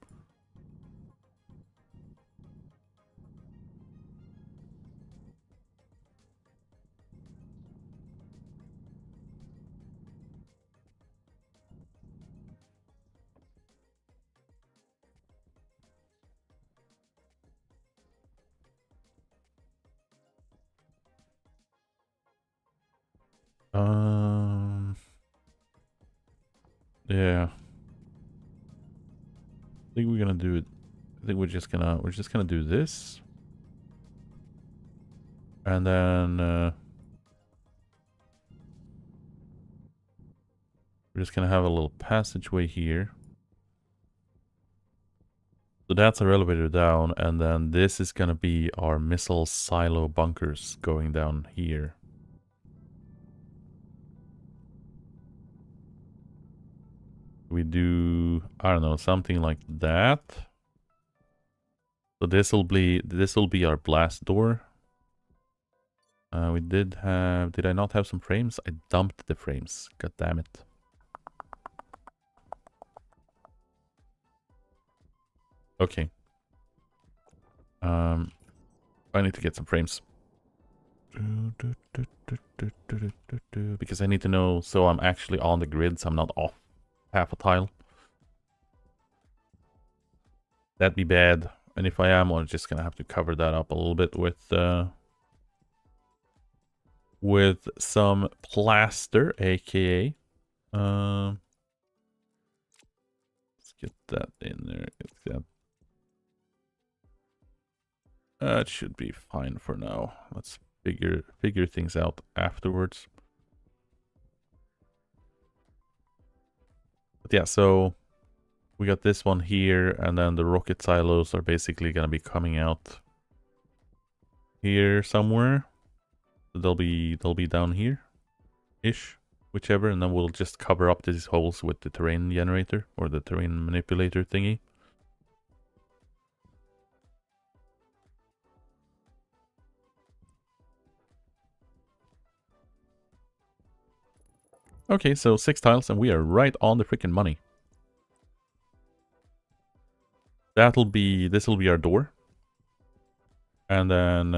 Yeah. I think we're gonna do it. I think we're just gonna do this. And then we're just gonna have a little passageway here. So that's our elevator down, and then this is gonna be our missile silo bunkers going down here. We do, I don't know, something like that. So this will be our blast door. We did I not have some frames? I dumped the frames. God damn it. Okay. I need to get some frames. Because I need to know, so I'm actually on the grid, so I'm not off half a tile. That'd be bad. And if I am, I'm just gonna have to cover that up a little bit with some plaster, aka Let's get that in there. Get that should be fine for now. Let's figure things out afterwards. But yeah, so we got this one here, and then the rocket silos are basically gonna be coming out here somewhere. So they'll be down here ish, whichever, and then we'll just cover up these holes with the terrain generator or the terrain manipulator thingy. Okay, so 6 tiles, and we are right on the freaking money. This'll be our door. And then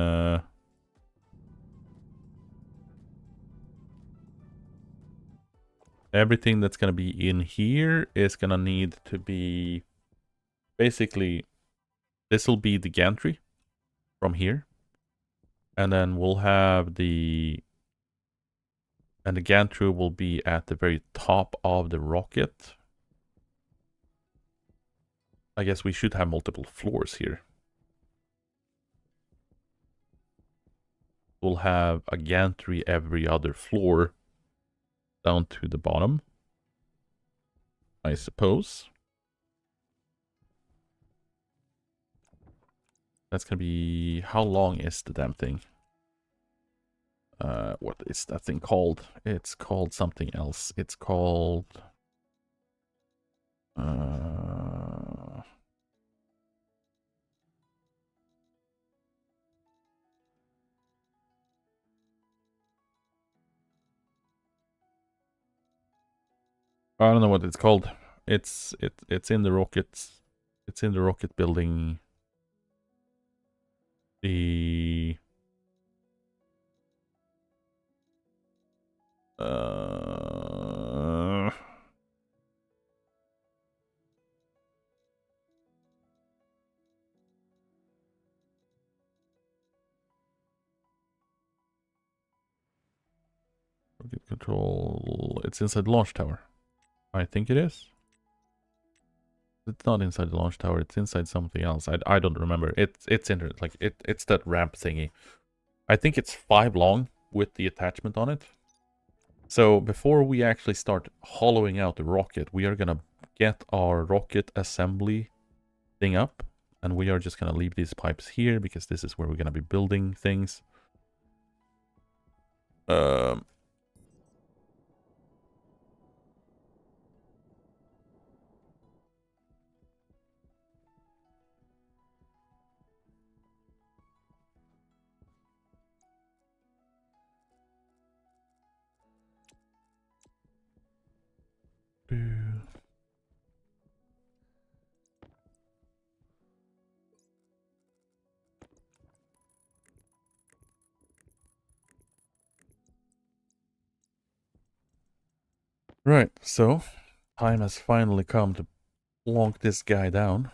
everything that's gonna be in here is gonna need to be basically, this'll be the gantry from here. And then we'll have the gantry will be at the very top of the rocket. I guess we should have multiple floors here. We'll have a gantry every other floor down to the bottom, I suppose. That's gonna be, how long is the damn thing? What is that thing called? It's called something else. It's called I don't know what it's called. It's in the rockets. It's in the rocket building. The rocket control. It's inside the launch tower. I think it is. It's not inside the launch tower. It's inside something else. I don't remember. It's in there. Like it's that ramp thingy. I think it's 5 long with the attachment on it. So before we actually start hollowing out the rocket, we are gonna get our rocket assembly thing up, and we are just gonna leave these pipes here because this is where we're gonna be building things. Right, so time has finally come to plonk this guy down.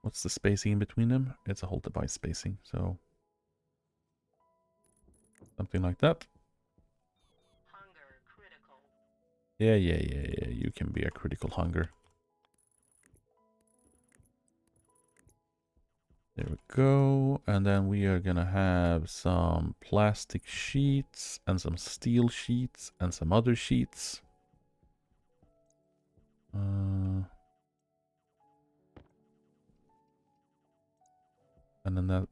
What's the spacing in between them? It's a whole device spacing, so something like that. Yeah, you can be a critical hunger. There we go. And then we are gonna have some plastic sheets and some steel sheets and some other sheets. And then that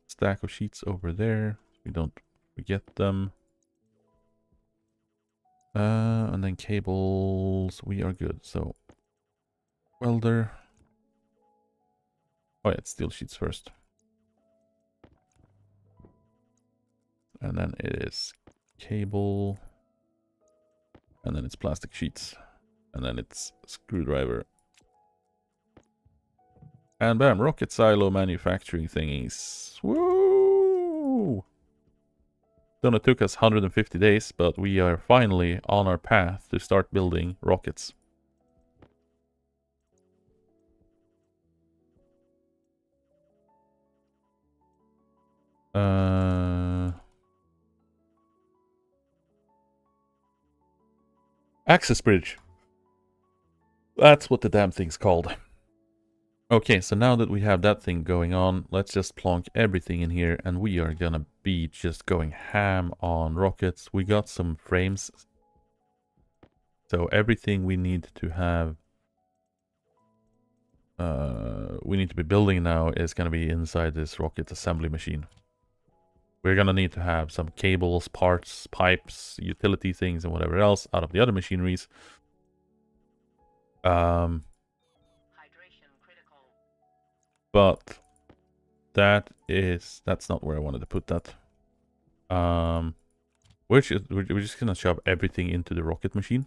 stack of sheets over there. We don't forget them. And then cables. We are good. So welder. Oh yeah, it's steel sheets first. And then it is cable. And then it's plastic sheets. And then it's screwdriver. And bam, rocket silo manufacturing thingies. Woo! It only took us 150 days, but we are finally on our path to start building rockets. Access bridge. That's what the damn thing's called. Okay, so now that we have that thing going on, let's just plonk everything in here, and we are gonna be just going ham on rockets. We got some frames. So everything we need to have, we need to be building now is gonna be inside this rocket assembly machine. We're gonna need to have some cables, parts, pipes, utility things, and whatever else out of the other machineries. But that's not where I wanted to put that. We're just gonna shove everything into the rocket machine.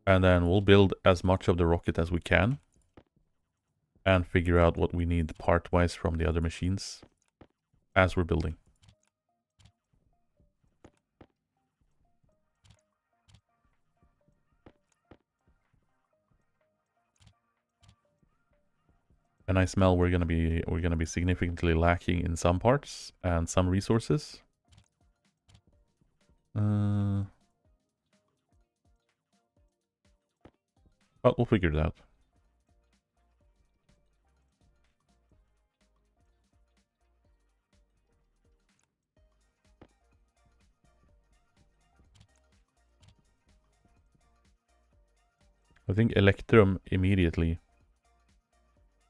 And then we'll build as much of the rocket as we can. And figure out what we need part-wise from the other machines as we're building. And I smell we're gonna be significantly lacking in some parts and some resources. But we'll figure it out. I think Electrum immediately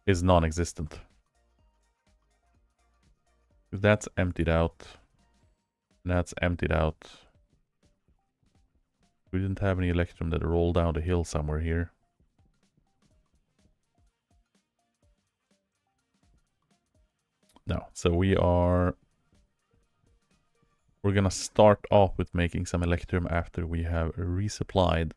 is non-existent. If that's emptied out, that's emptied out. We didn't have any Electrum that rolled down the hill somewhere here. No, so we're gonna start off with making some Electrum after we have resupplied.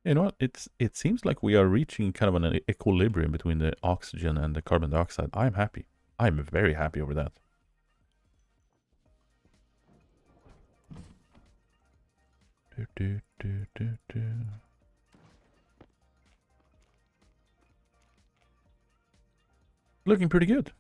You know what? It seems like we are reaching kind of an equilibrium between the oxygen and the carbon dioxide. I'm happy. I'm very happy over that. Looking pretty good.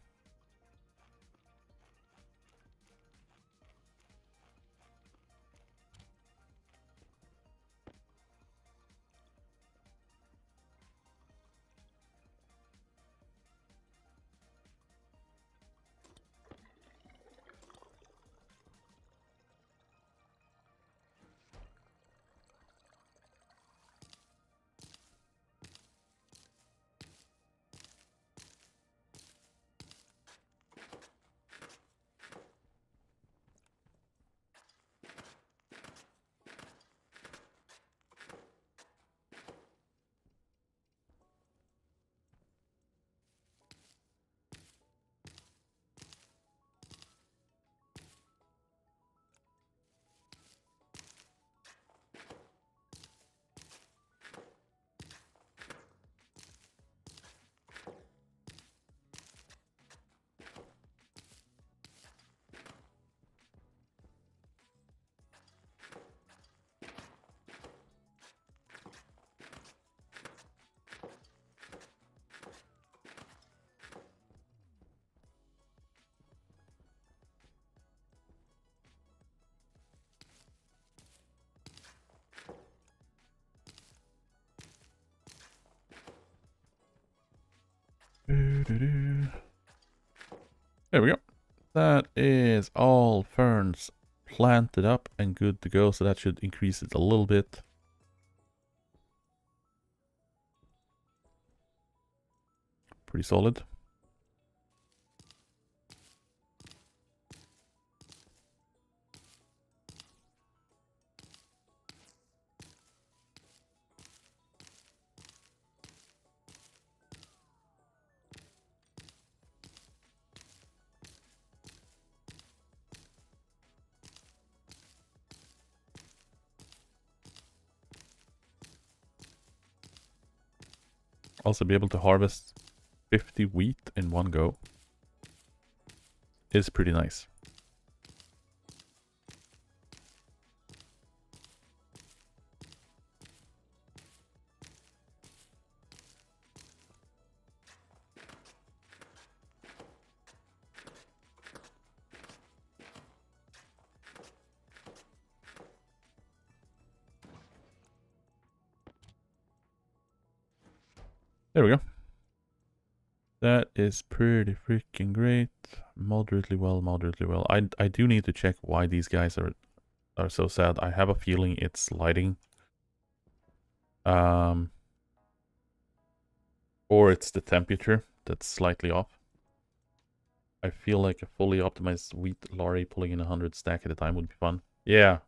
There we go. That is all ferns planted up and good to go, so that should increase it a little bit. Pretty solid. Also be able to harvest 50 wheat in one go is pretty nice. There we go. That is pretty freaking great. Moderately well, moderately well. I do need to check why these guys are so sad. I have a feeling it's lighting. Or it's the temperature that's slightly off. I feel like a fully optimized wheat lorry pulling in 100 stack at a time would be fun. Yeah.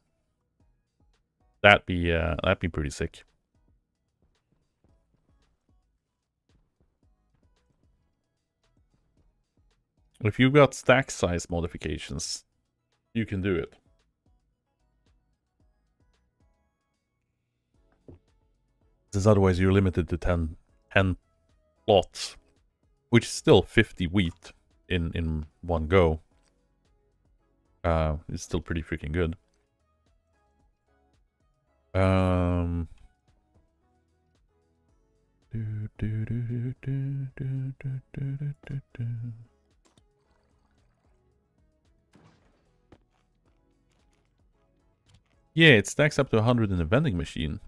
That'd be pretty sick. If you've got stack size modifications, you can do it. Because otherwise you're limited to 10 plots, which is still 50 wheat in one go. It's still pretty freaking good. Yeah, it stacks up to 100 in the vending machine.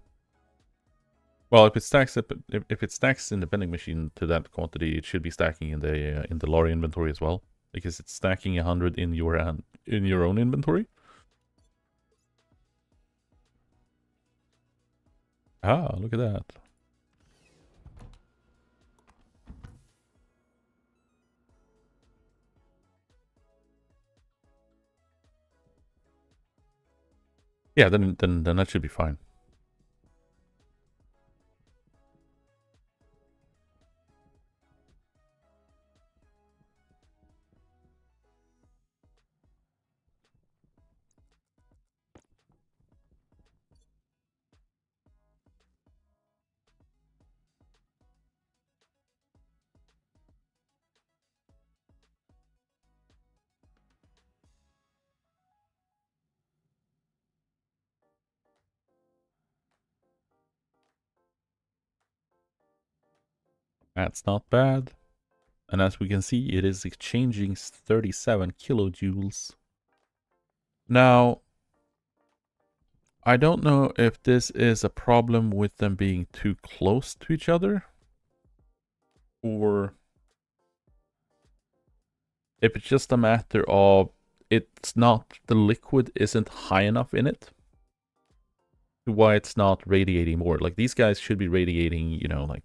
Well, if it stacks up, if it stacks in the vending machine to that quantity, it should be stacking in the lorry inventory as well, because it's stacking 100 in your own inventory. Ah, look at that. Yeah, then that should be fine. That's not bad. And as we can see, it is exchanging 37 kilojoules. Now, I don't know if this is a problem with them being too close to each other, or if it's just a matter of it's not, the liquid isn't high enough in it to why it's not radiating more. Like, these guys should be radiating, you know, like,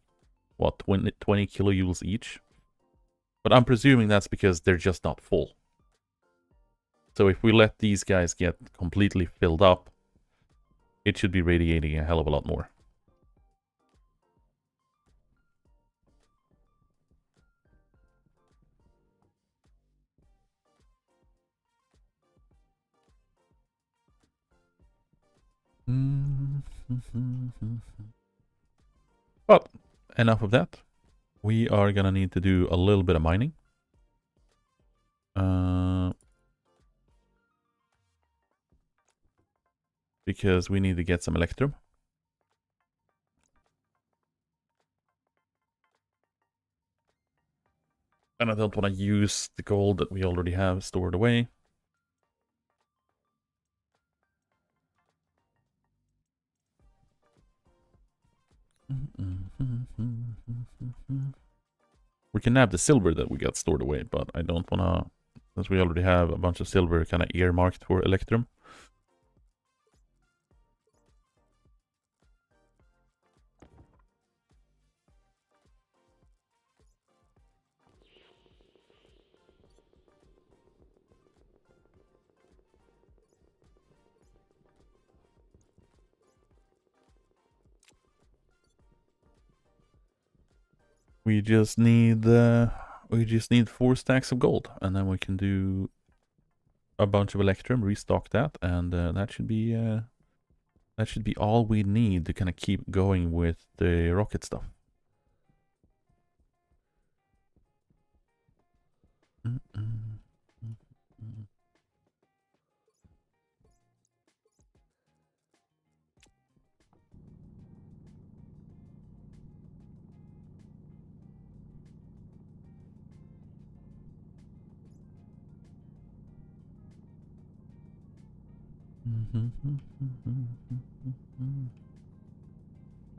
what, 20 kilojoules each? But I'm presuming that's because they're just not full. So if we let these guys get completely filled up, it should be radiating a hell of a lot more. But enough of that. We are gonna need to do a little bit of mining. Because we need to get some electrum. And I don't want to use the gold that we already have stored away. We can have the silver that we got stored away, but I don't want to, since we already have a bunch of silver kind of earmarked for electrum. We just need 4 stacks of gold, and then we can do a bunch of electrum, restock that, and that should be all we need to kind of keep going with the rocket stuff.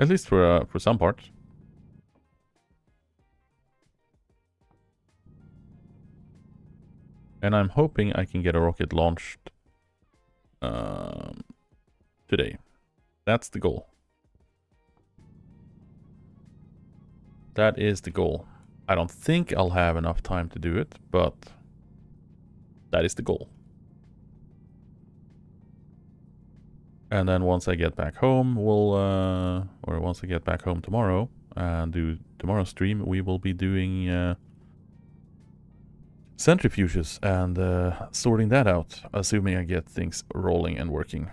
At least for some parts. And I'm hoping I can get a rocket launched today. That's the goal. That is the goal. I don't think I'll have enough time to do it, but that is the goal. And then once I get back home, or once I get back home tomorrow and do tomorrow's stream, we will be doing centrifuges and sorting that out, assuming I get things rolling and working.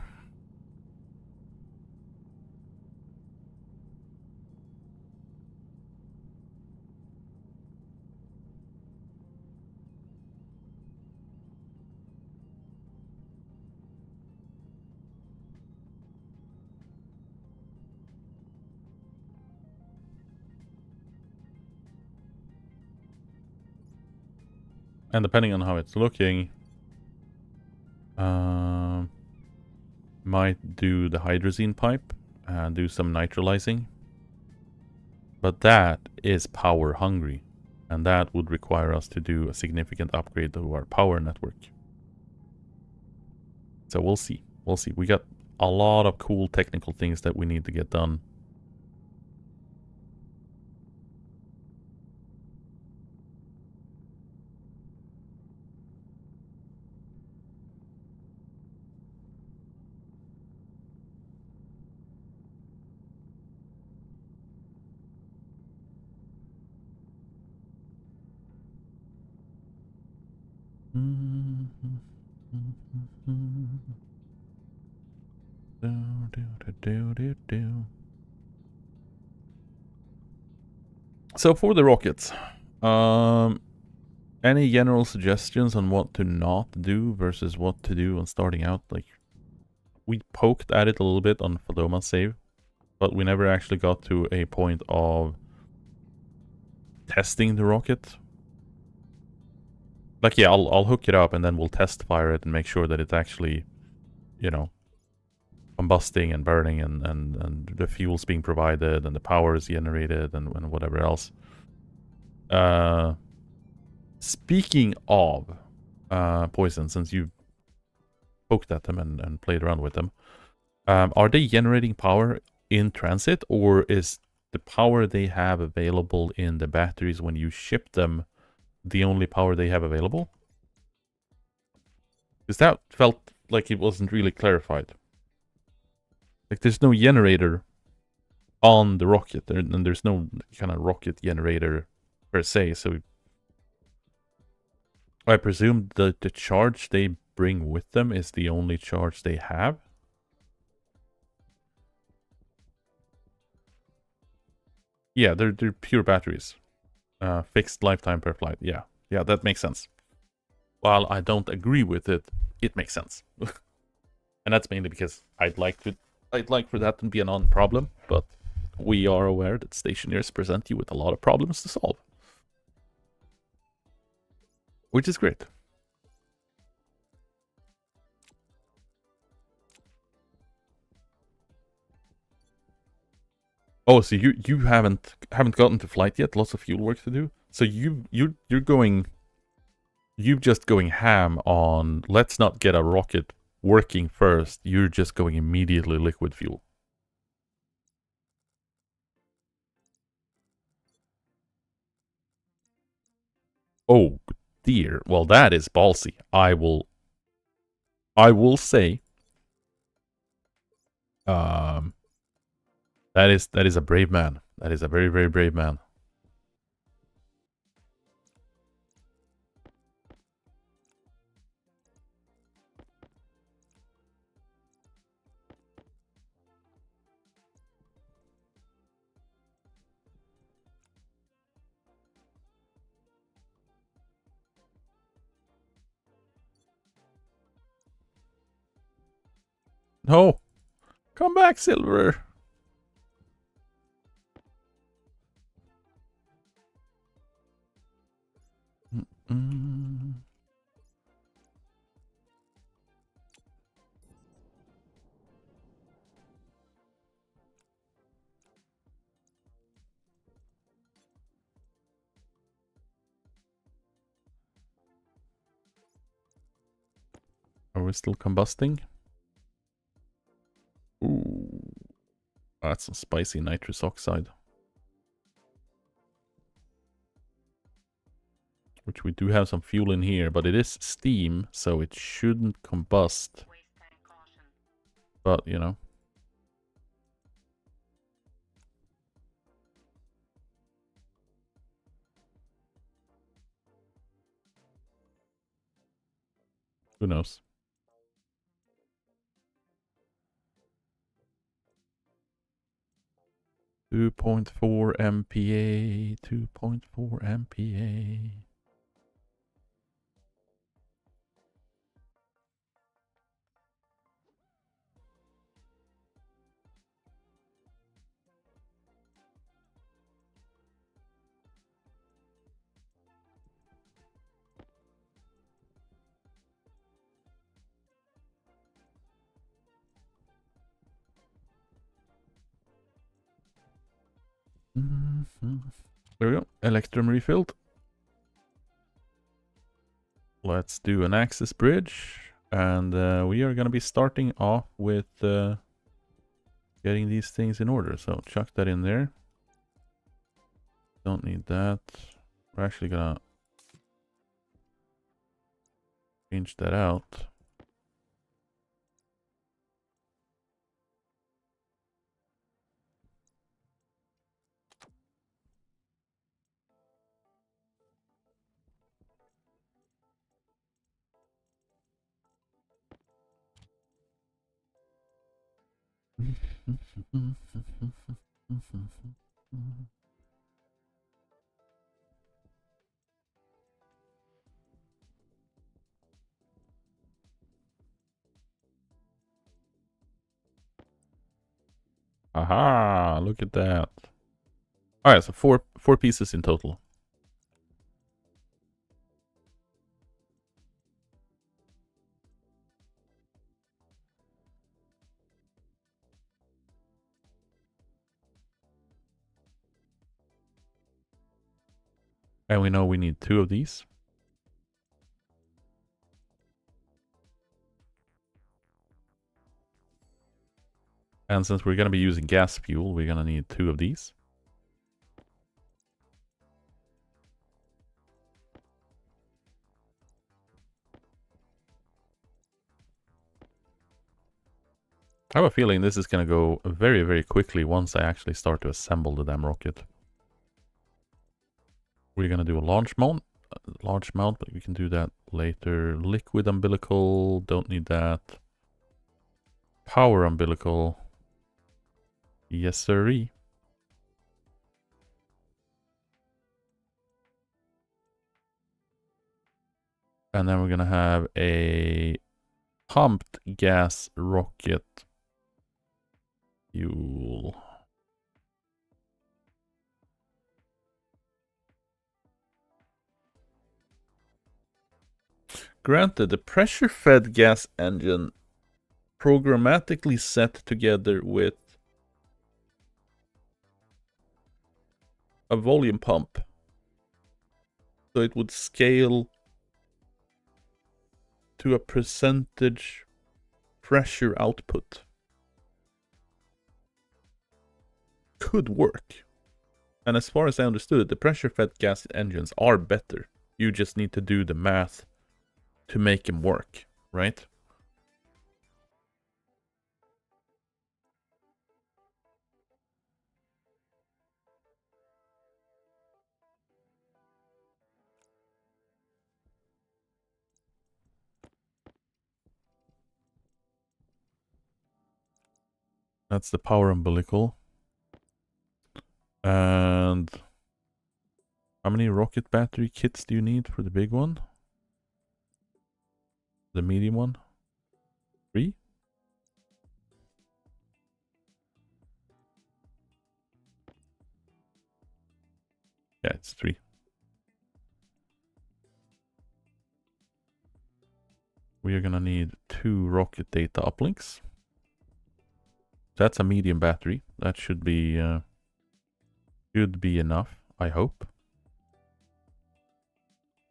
And depending on how it's looking, might do the hydrazine pipe and do some nitralizing. But that is power hungry, and that would require us to do a significant upgrade to our power network. So we'll see. We'll see. We got a lot of cool technical things that we need to get done. So for the rockets, any general suggestions on what to not do versus what to do when starting out? Like, we poked at it a little bit on Fodoma's save, but we never actually got to a point of testing the rocket. Like, yeah, I'll hook it up and then we'll test fire it and make sure that it's actually, you know, combusting and burning and the fuel's being provided and the power is generated and whatever else. Speaking of poison, since you poked at them and played around with them, are they generating power in transit, or is the power they have available in the batteries when you ship them the only power they have available? Because that felt like it wasn't really clarified. Like, there's no generator on the rocket, and there's no kind of rocket generator per se, so I presume that the charge they bring with them is the only charge they have. Yeah, they're pure batteries. Fixed lifetime per flight. Yeah, that makes sense. While I don't agree with it, it makes sense. And that's mainly because I'd like for that to be a non-problem, but we are aware that Stationeers present you with a lot of problems to solve. Which is great. Oh, so you haven't gotten to flight yet? Lots of fuel work to do. So you're going. You're just going ham on. Let's not get a rocket working first. You're just going immediately liquid fuel. Oh dear. Well, that is ballsy. I will say. That is a brave man. That is a very, very brave man. No. Come back, Silver. Are we still combusting? Ooh. That's some spicy nitrous oxide. Which we do have some fuel in here, but it is steam, so it shouldn't combust. But, you know. Who knows? .4 MPa, 2.4 MPa. There we go. Electrum refilled. Let's do an axis bridge. And we are going to be starting off with getting these things in order. So chuck that in there. Don't need that. We're actually going to change that out. Aha, look at that. Alright, so four pieces in total. And we know we need 2 of these. And since we're going to be using gas fuel, we're going to need 2 of these. I have a feeling this is going to go very, very quickly once I actually start to assemble the damn rocket. We're going to do a large mount, but we can do that later. Liquid umbilical, don't need that. Power umbilical. Yes, sirree. And then we're going to have a pumped gas rocket fuel. Granted, the pressure-fed gas engine programmatically set together with a volume pump. So it would scale to a percentage pressure output. Could work. And as far as I understood it, the pressure-fed gas engines are better. You just need to do the math to make them work, right? That's the power umbilical. And how many rocket battery kits do you need for the big one? The medium one? 3? Yeah, it's 3. We are gonna need 2 rocket data uplinks. That's a medium battery. That should be enough, I hope.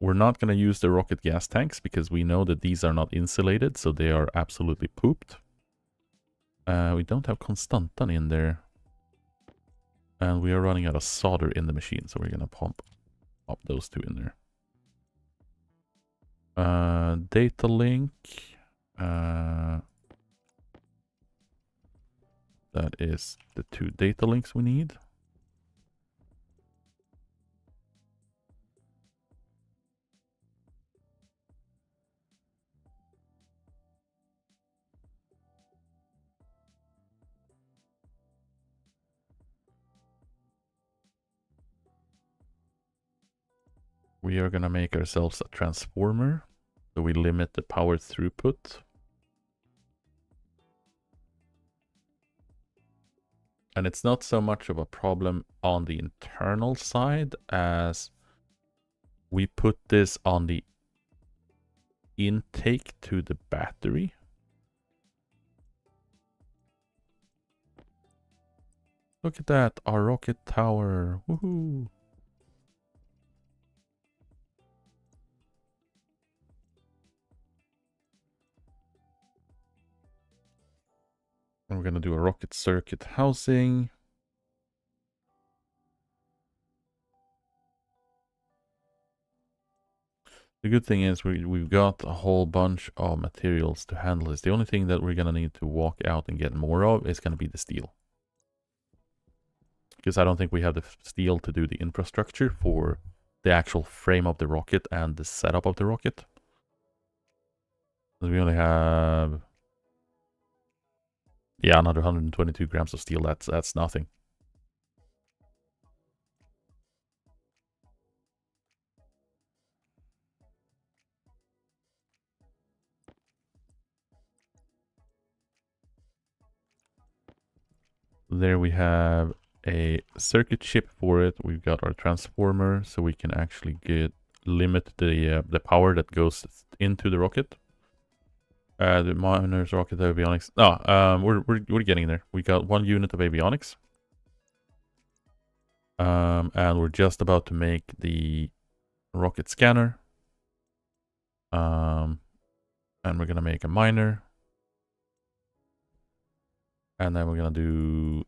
we're not going to use the rocket gas tanks because we know that these are not insulated, so they are absolutely pooped. We don't have Constantan in there. And we are running out of solder in the machine, so we're going to pop those two in there. Data link. That is the two data links we need. We are going to make ourselves a transformer, so we limit the power throughput. And it's not so much of a problem on the internal side as we put this on the intake to the battery. Look at that, our rocket tower. Woohoo! And we're going to do a rocket circuit housing. The good thing is we've got a whole bunch of materials to handle this. The only thing that we're going to need to walk out and get more of is going to be the steel. Because I don't think we have the steel to do the infrastructure for the actual frame of the rocket and the setup of the rocket. We only have... yeah, another 122 grams of steel. That's nothing. There we have a circuit chip for it. We've got our transformer, so we can actually limit the power that goes into the rocket. The miners, rocket avionics. We're getting there. We got 1 unit of avionics. And we're just about to make the rocket scanner. And we're gonna make a miner. And then we're gonna do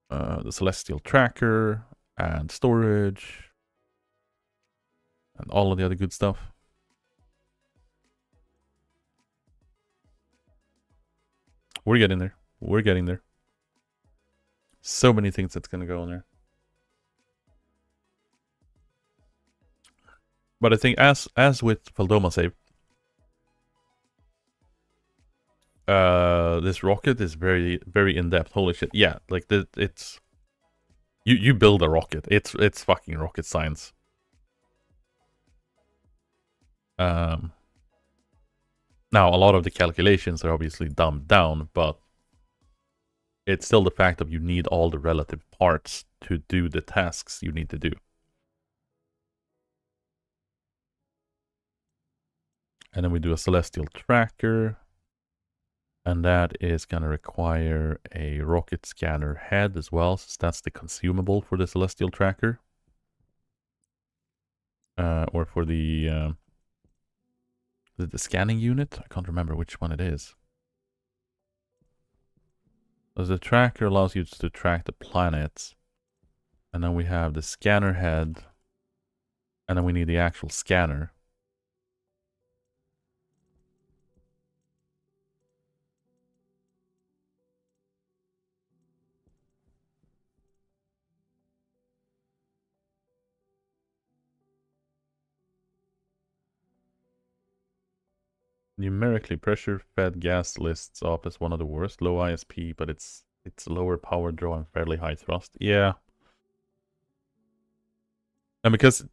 the celestial tracker and storage and all of the other good stuff. We're getting there. We're getting there. So many things that's gonna go in there. But I think as with Feldoma save, this rocket is very, very in-depth. Holy shit. Yeah, like it's you build a rocket. It's fucking rocket science. Now a lot of the calculations are obviously dumbed down, but it's still the fact that you need all the relative parts to do the tasks you need to do. And then we do a celestial tracker. And that is going to require a rocket scanner head as well, since that's the consumable for the celestial tracker. Or for the scanning unit. I can't remember which one it is. The tracker allows you to track the planets. And then we have the scanner head. And then we need the actual scanner. Numerically, pressure-fed gas lists off as one of the worst. Low ISP, but it's lower power draw and fairly high thrust. Yeah. And because...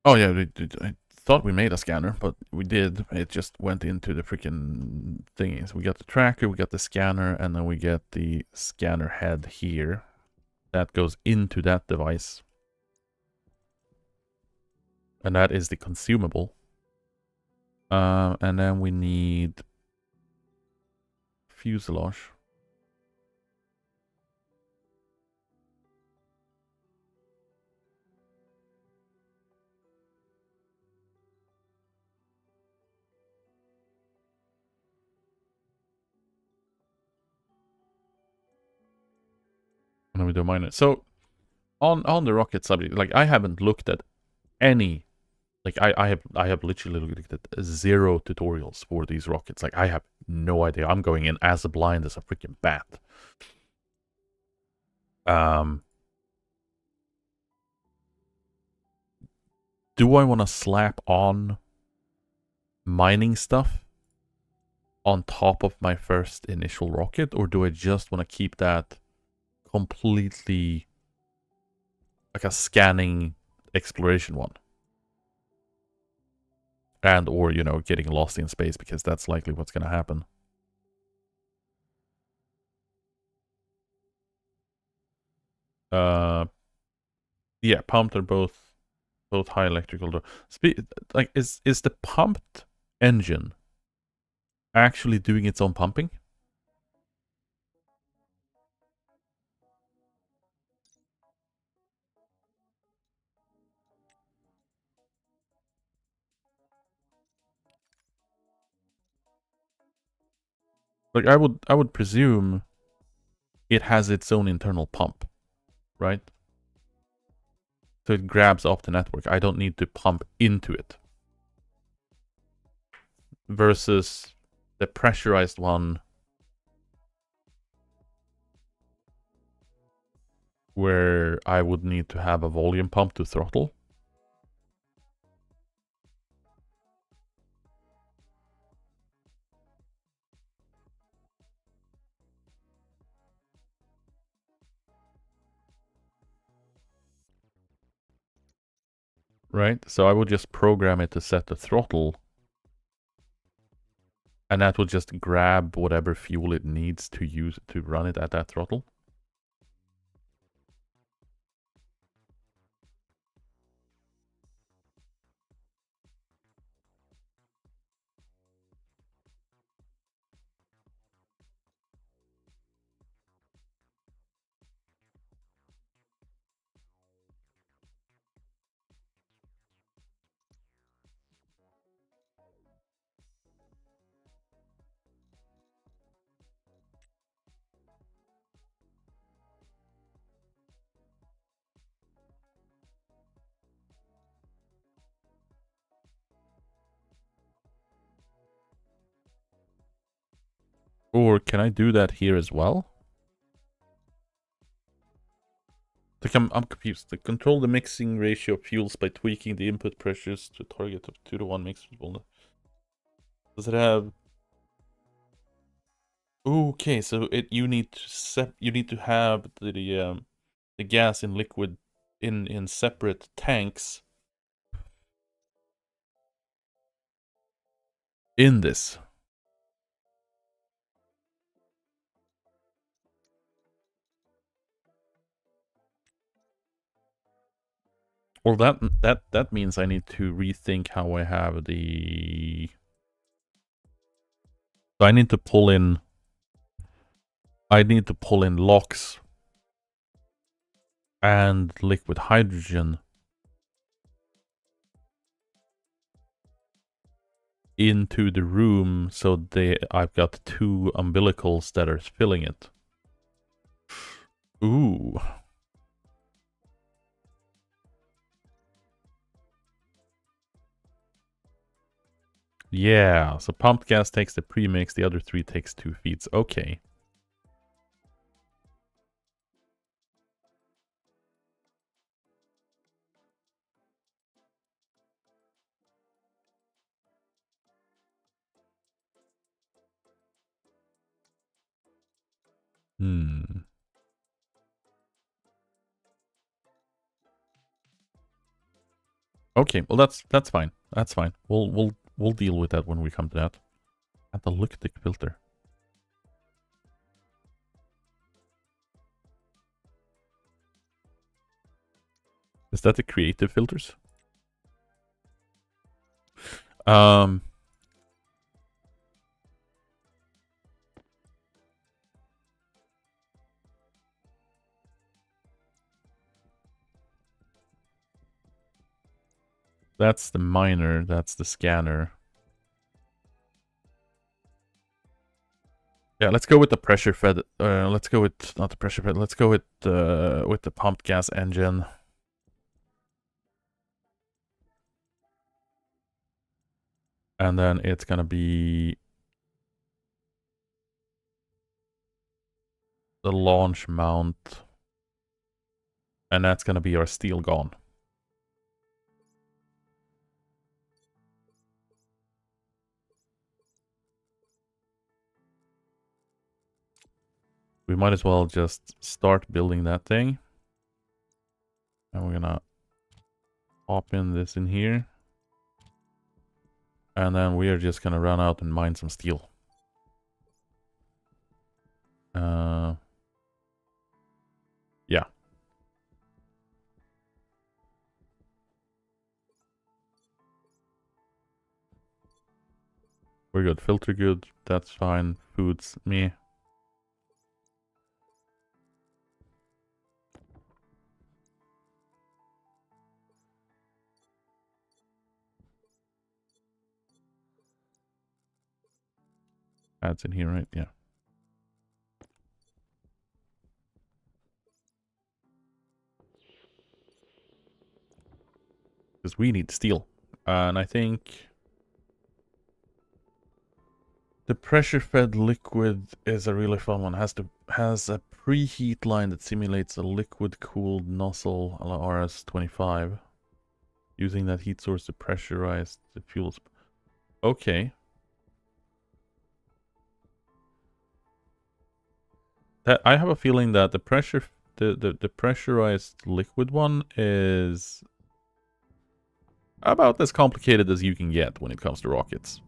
oh yeah, I thought we made a scanner, but we did. It just went into the freaking thingy. So we got the tracker, we got the scanner, and then we get the scanner head here. That goes into that device. And that is the consumable. And then we need fuselage. we do minor. So on the rocket subject, like I haven't looked at any, like I have literally looked at 0 tutorials for these rockets. Like I have no idea. I'm going in as blind as a freaking bat. Do I want to slap on mining stuff on top of my first initial rocket, or do I just want to keep that completely like a scanning exploration one? And or, you know, getting lost in space, because that's likely what's going to happen. Yeah, pumped are both high electrical. Like, is the pumped engine actually doing its own pumping? Like, I would presume it has its own internal pump, right? So it grabs off the network. I don't need to pump into it. Versus the pressurized one, where I would need to have a volume pump to throttle. Right? So I would just program it to set the throttle, and that will just grab whatever fuel it needs to use to run it at that throttle. Or can I do that here as well? Like I'm confused. To control the mixing ratio of fuels by tweaking the input pressures to target of 2-to-1 mix. Does it have? Okay, so you need to have the gas and liquid in separate tanks in this. Well, that means I need to rethink how I have the. So I need to pull in. I need to pull in LOX and liquid hydrogen into the room, so I've got 2 umbilicals that are filling it. Ooh. Yeah, so pumped gas takes the premix, the other 3 takes 2 feeds. Okay. Okay, well that's fine. That's fine. We'll deal with that when we come to that. At the Leuctic filter. Is that the creative filters? That's the miner, that's the scanner. Yeah, let's go with the pressure fed. Let's go with not the pressure fed. Let's go with the pumped gas engine. And then it's gonna be the launch mount, and that's gonna be our steel gun. We might as well just start building that thing. And we're gonna pop in this in here. And then we are just gonna run out and mine some steel. Yeah. We're good. Filter good. That's fine. Foods, me. Adds in here, right? Yeah. Because we need steel. And I think the pressure-fed liquid is a really fun one. Has a preheat line that simulates a liquid-cooled nozzle a la RS-25. Using that heat source to pressurize the fuels. Okay. I have a feeling that the pressurized liquid one is about as complicated as you can get when it comes to rockets.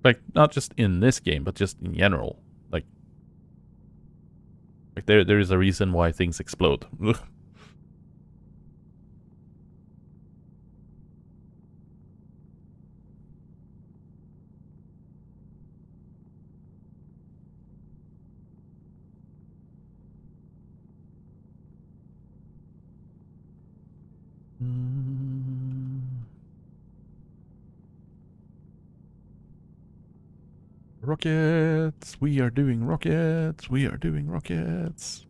Like, not just in this game, but just in general. Like there is a reason why things explode. Rockets! We are doing rockets! We are doing rockets!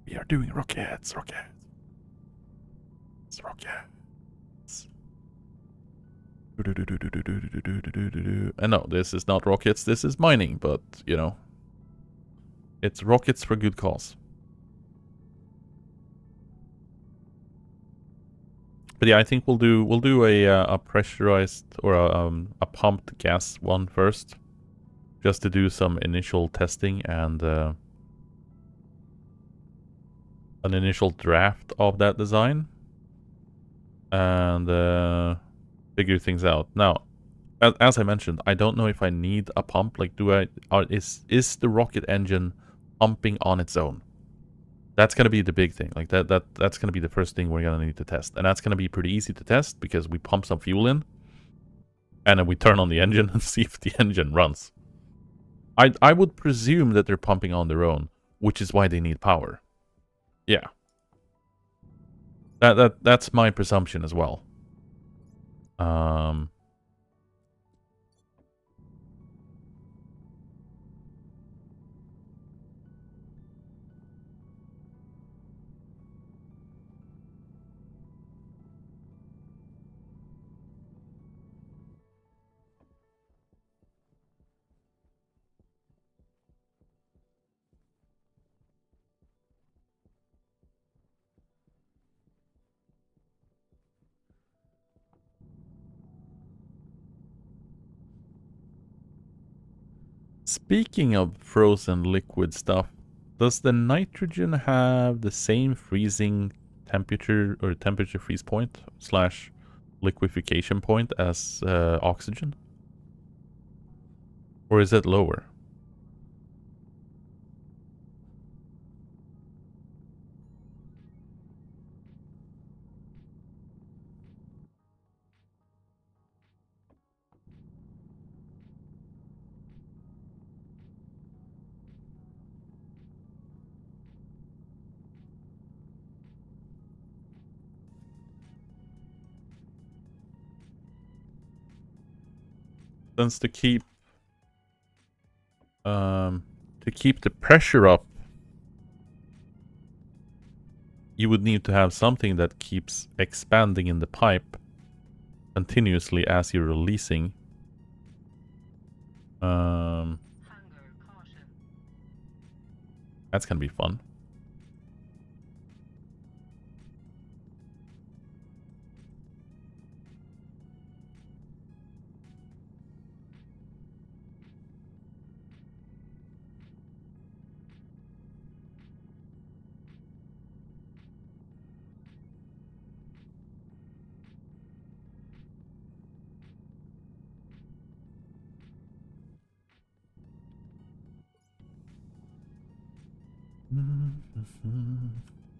We are doing rockets! Rockets! Rockets! And no, this is not rockets, this is mining, but, you know, it's rockets for good cause. But yeah, I think we'll do a pressurized or a pumped gas one first, just to do some initial testing and an initial draft of that design, and figure things out. Now, as I mentioned, I don't know if I need a pump. Like, is the rocket engine pumping on its own? That's gonna be the big thing. Like that's gonna be the first thing we're gonna need to test, and that's gonna be pretty easy to test because we pump some fuel in, and then we turn on the engine and see if the engine runs. I would presume that they're pumping on their own, which is why they need power. Yeah. That's my presumption as well. Speaking of frozen liquid stuff, does the nitrogen have the same freezing temperature or temperature freeze point slash liquefaction point as oxygen? Or is it lower? Since to keep the pressure up, you would need to have something that keeps expanding in the pipe continuously as you're releasing. That's gonna be fun.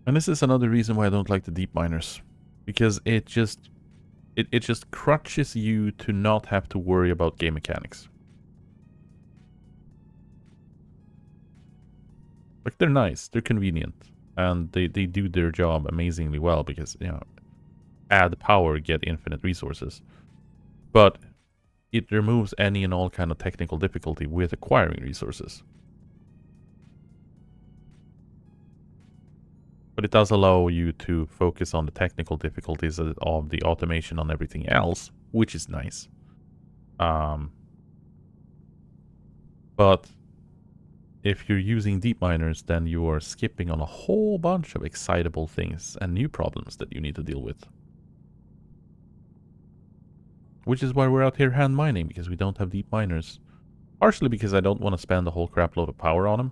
And this is another reason why I don't like the deep miners, because it just crutches you to not have to worry about game mechanics. Like, they're nice, they're convenient, and they do their job amazingly well because, you know, add power, get infinite resources. But it removes any and all kind of technical difficulty with acquiring resources. But it does allow you to focus on the technical difficulties of the automation on everything else, which is nice. But if you're using deep miners, then you are skipping on a whole bunch of excitable things and new problems that you need to deal with. Which is why we're out here hand mining, because we don't have deep miners. Partially because I don't want to spend a whole crap load of power on them.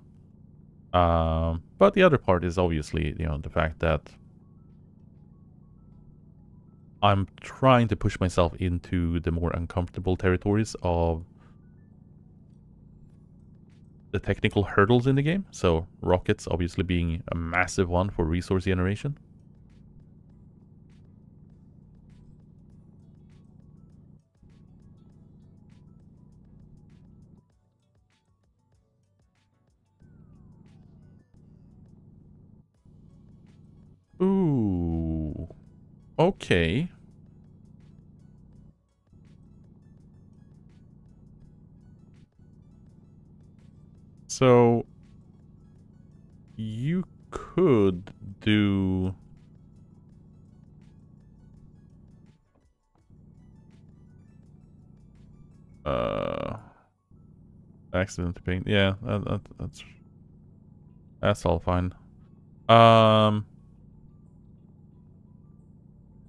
But the other part is obviously, you know, the fact that I'm trying to push myself into the more uncomfortable territories of the technical hurdles in the game. So rockets obviously being a massive one for resource generation. Ooh. Okay. So you could do accident to paint. Yeah, that's all fine.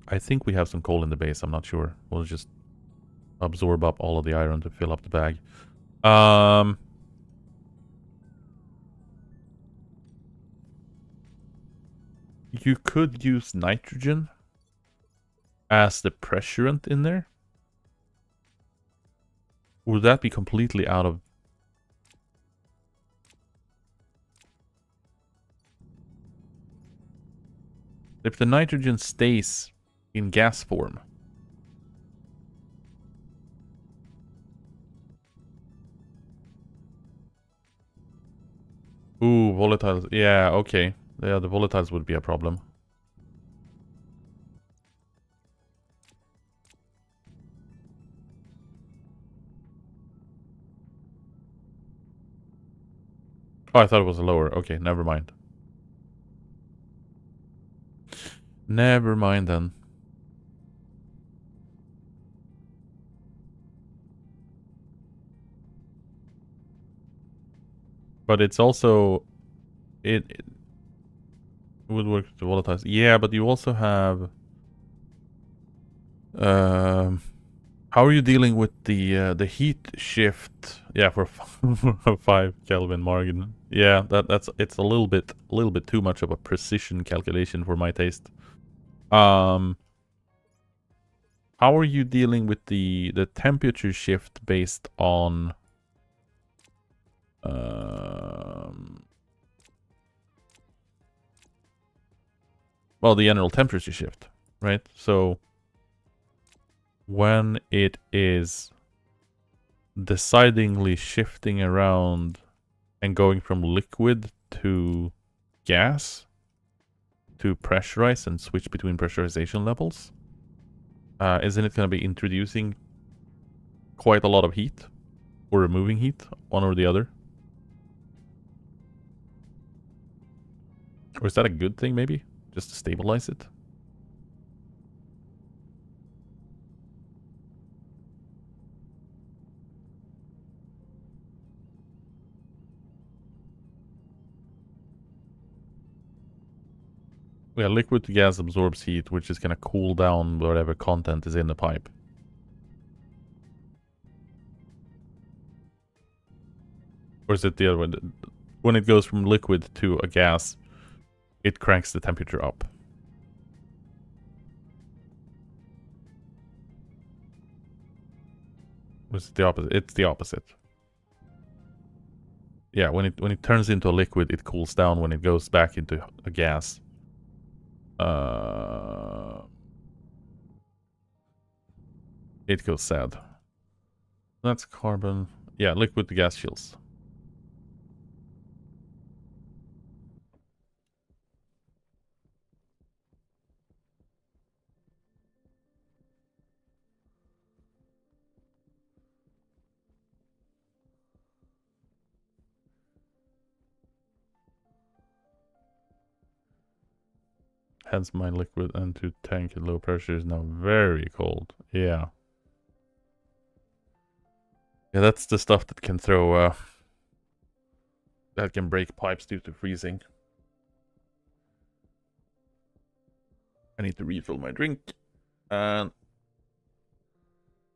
I think we have some coal in the base. I'm not sure. We'll just absorb up all of the iron to fill up the bag. You could use nitrogen as the pressurant in there. Would that be completely out of... If the nitrogen stays in gas form. Ooh, volatiles. Yeah, okay. Yeah, the volatiles would be a problem. Oh, I thought it was lower. Okay, never mind. Never mind then. But it's also... It would work with the volatiles. Yeah, but you also have... how are you dealing with the heat shift? Yeah, for 5 Kelvin margin. Yeah, it's a little bit too much of a precision calculation for my taste. How are you dealing with the temperature shift based on well, the general temperature shift, right? So when it is decidingly shifting around and going from liquid to gas to pressurize and switch between pressurization levels, isn't it going to be introducing quite a lot of heat, or removing heat, one or the other. Or is that a good thing, maybe? Just to stabilize it? Yeah, liquid to gas absorbs heat, which is gonna cool down whatever content is in the pipe. Or is it the other one? When it goes from liquid to a gas, it cranks the temperature up. Or is it the opposite? It's the opposite. Yeah, when it turns into a liquid, it cools down. When it goes back into a gas, it goes sad. That's carbon. Yeah, liquid to gas chills. Hence my liquid into tank at low pressure is now very cold. Yeah. Yeah, that's the stuff that can throw, that can break pipes due to freezing. I need to refill my drink. And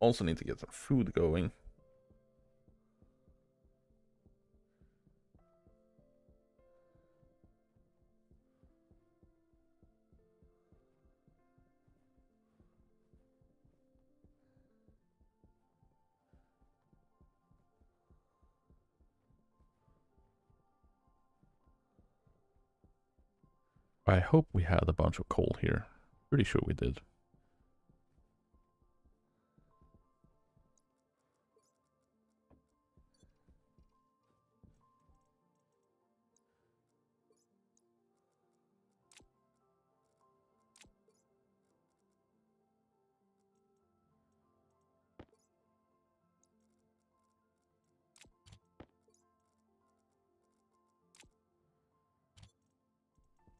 also need to get some food going. I hope we had a bunch of coal here. Pretty sure we did.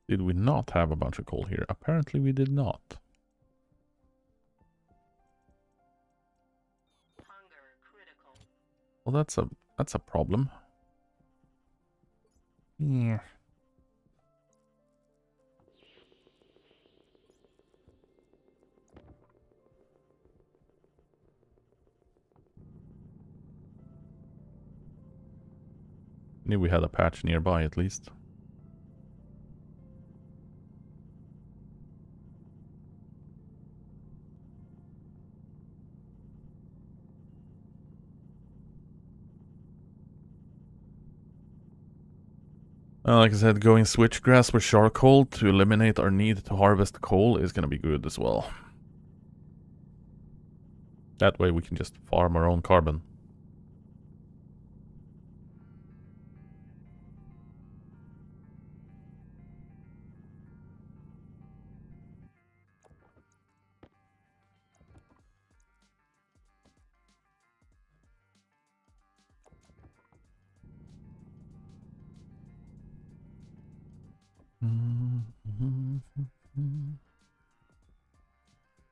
Did we not have a bunch of coal here? Apparently we did not. Well, that's a problem. Yeah. Knew we had a patch nearby at least. Like I said, going switchgrass with charcoal to eliminate our need to harvest coal is gonna be good as well. That way we can just farm our own carbon.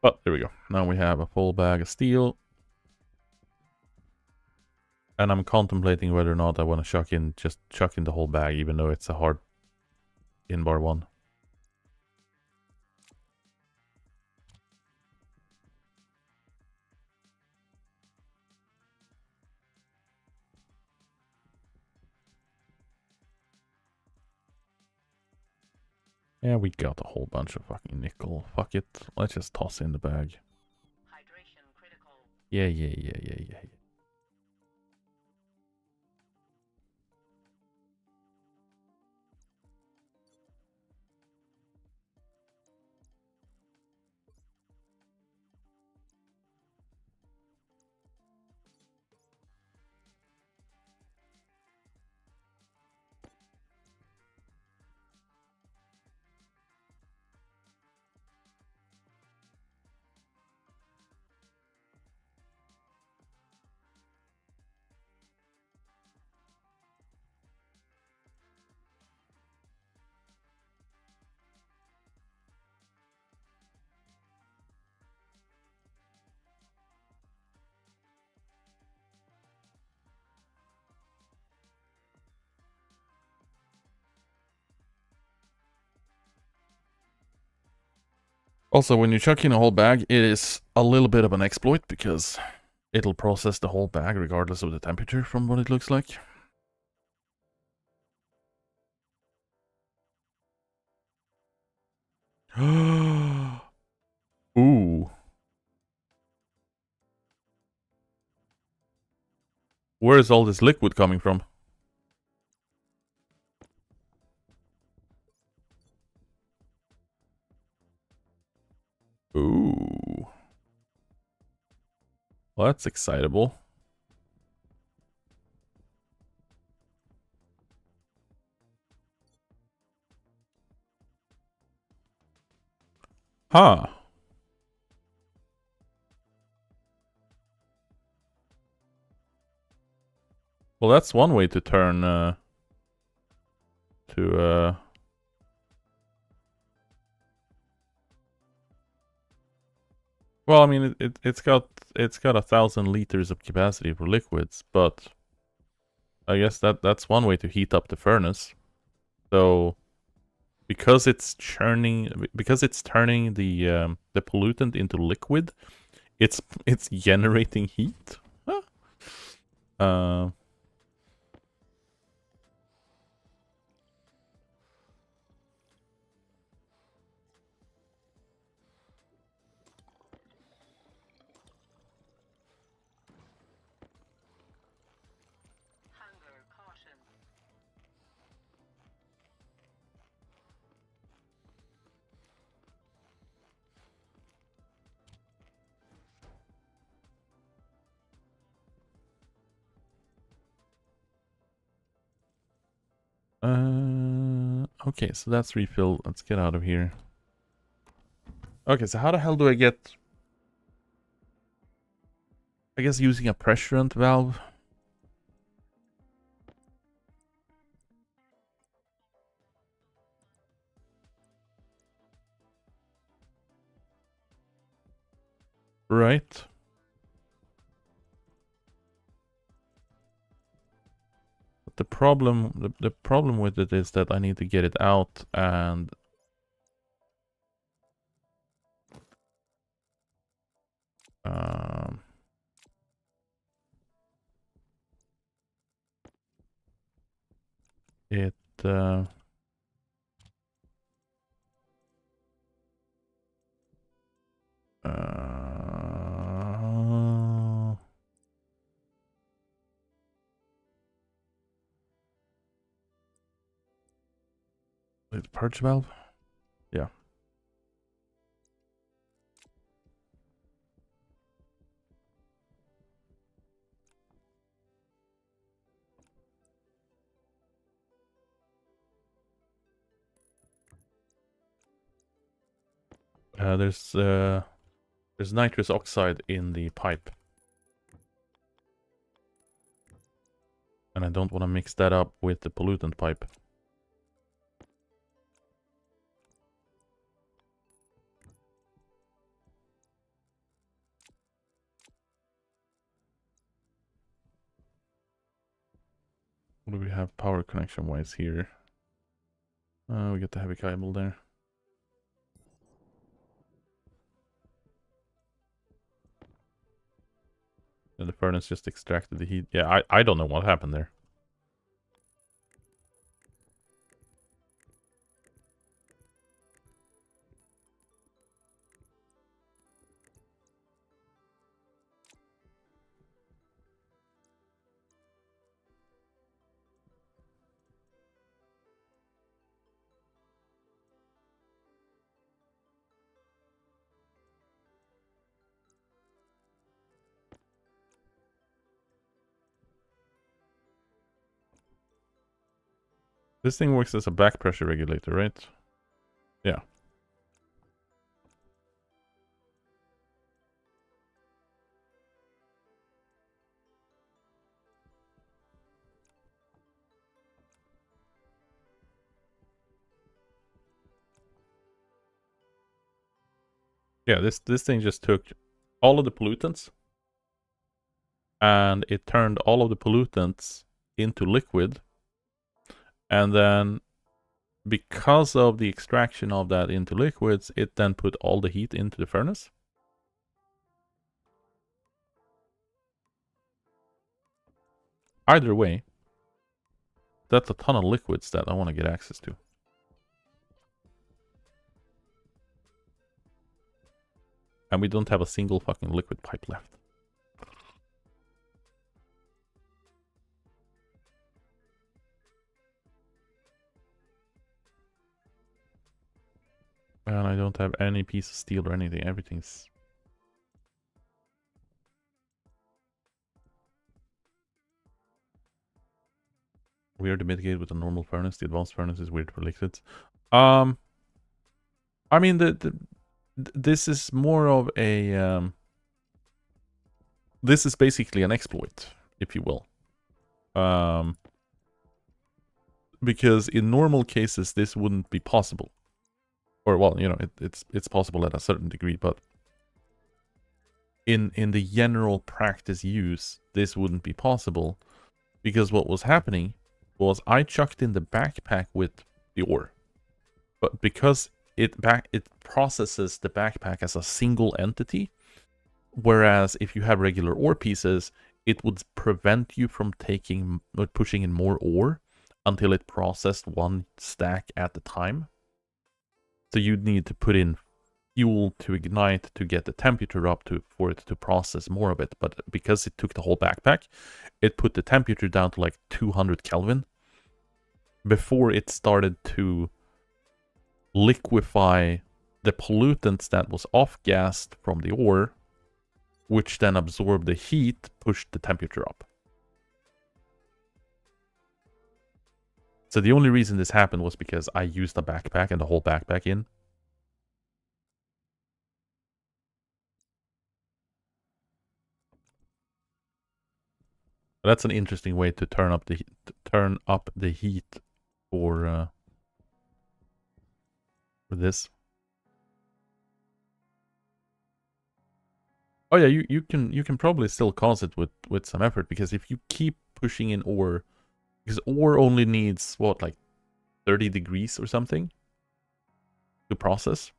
Oh, there we go. Now we have a full bag of steel. And I'm contemplating whether or not I want to just chuck in the whole bag, even though it's a hard in-bar one. Yeah, we got a whole bunch of fucking nickel. Fuck it. Let's just toss in the bag. Hydration critical. Yeah. Also, when you chuck in a whole bag, it is a little bit of an exploit because it'll process the whole bag regardless of the temperature from what it looks like. Ooh. Where is all this liquid coming from? Ooh. Well, that's excitable. Huh. Well, that's one way to turn well, I mean, it's got 1,000 liters of capacity for liquids, but I guess that's one way to heat up the furnace. So because it's turning the pollutant into liquid, it's generating heat. Huh? Okay, so that's refilled. Let's get out of here. Okay, so how the hell do I get... I guess using a pressurant valve. Right. But the problem with it is that I need to get it out and it the purge valve? Yeah. There's nitrous oxide in the pipe. And I don't want to mix that up with the pollutant pipe. What do we have power connection wise here? We get the heavy cable there. And the furnace just extracted the heat. Yeah, I don't know what happened there. This thing works as a back pressure regulator, right? Yeah. Yeah, this thing just took all of the pollutants and it turned all of the pollutants into liquid and then because of the extraction of that into liquids, it then put all the heat into the furnace. Either way, that's a ton of liquids that I want to get access to. And we don't have a single fucking liquid pipe left. And I don't have any piece of steel or anything. Everything's... weird to mitigate with a normal furnace. The advanced furnace is weird for liquids. I mean, this is more of a... this is basically an exploit, if you will. Because in normal cases, this wouldn't be possible. Or, well, you know, it's possible at a certain degree, but in the general practice use, this wouldn't be possible. Because what was happening was I chucked in the backpack with the ore. But because it processes the backpack as a single entity, whereas if you have regular ore pieces, it would prevent you from pushing in more ore until it processed one stack at a time. So you'd need to put in fuel to ignite to get the temperature up for it to process more of it. But because it took the whole backpack, it put the temperature down to like 200 Kelvin before it started to liquefy the pollutants that was off-gassed from the ore, which then absorbed the heat, pushed the temperature up. So the only reason this happened was because I used a backpack and the whole backpack in. That's an interesting way to turn up the heat for this. Oh yeah, you can probably still cause it with some effort, because if you keep pushing in ore, because ore only needs what, like 30 degrees or something to process.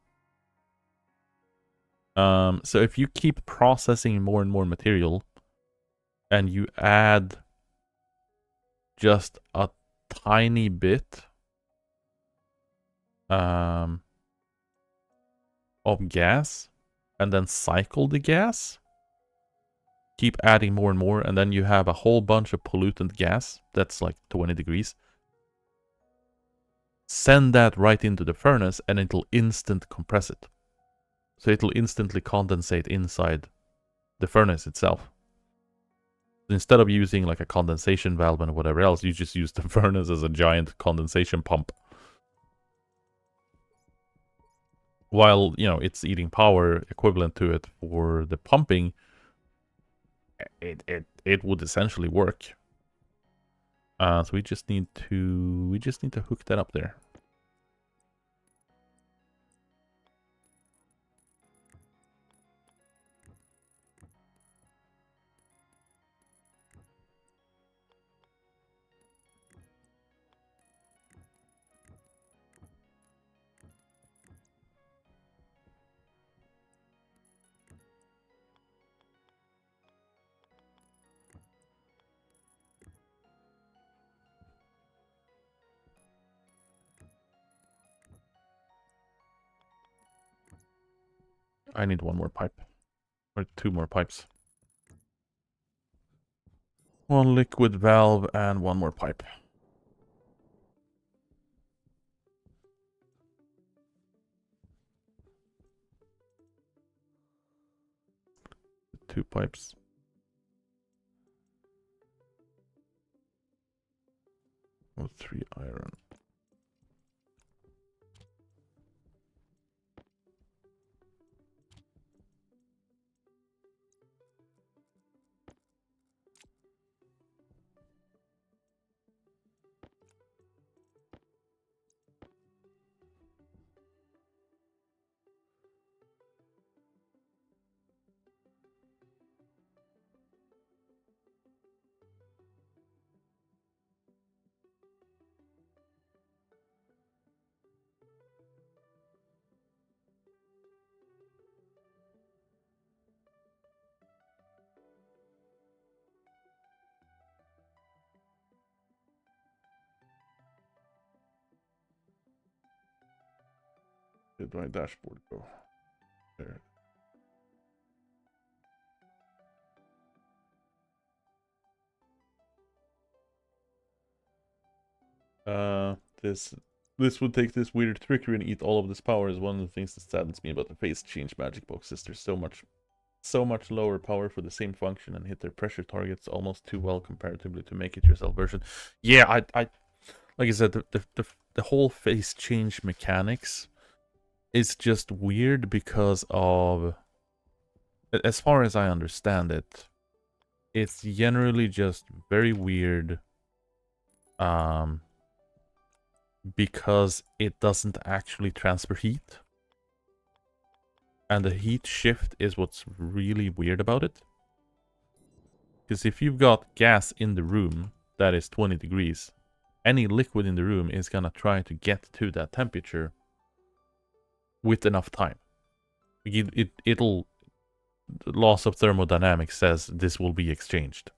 So if you keep processing more and more material, and you add just a tiny bit of gas, and then cycle the gas, keep adding more and more, and then you have a whole bunch of pollutant gas that's like 20 degrees. Send that right into the furnace, and it'll instant compress it. So it'll instantly condensate inside the furnace itself. Instead of using like a condensation valve and whatever else, you just use the furnace as a giant condensation pump. While, you know, it's eating power equivalent to it for the pumping, it would essentially work. So we just need to hook that up there. I need one more pipe. Or two more pipes. One liquid valve and one more pipe. Two pipes. Oh, 3 iron. Did my dashboard go? There. This would take this weird trickery and eat all of this power is one of the things that saddens me about the phase change magic boxes. There's so much lower power for the same function and hit their pressure targets almost too well comparatively to make it yourself version. Yeah, I like I said, the whole phase change mechanics is just weird because of, as far as I understand it, it's generally just very weird. Because it doesn't actually transfer heat. And the heat shift is what's really weird about it. Because if you've got gas in the room that is 20 degrees, any liquid in the room is gonna try to get to that temperature with enough time. It'll the laws of thermodynamics says this will be exchanged.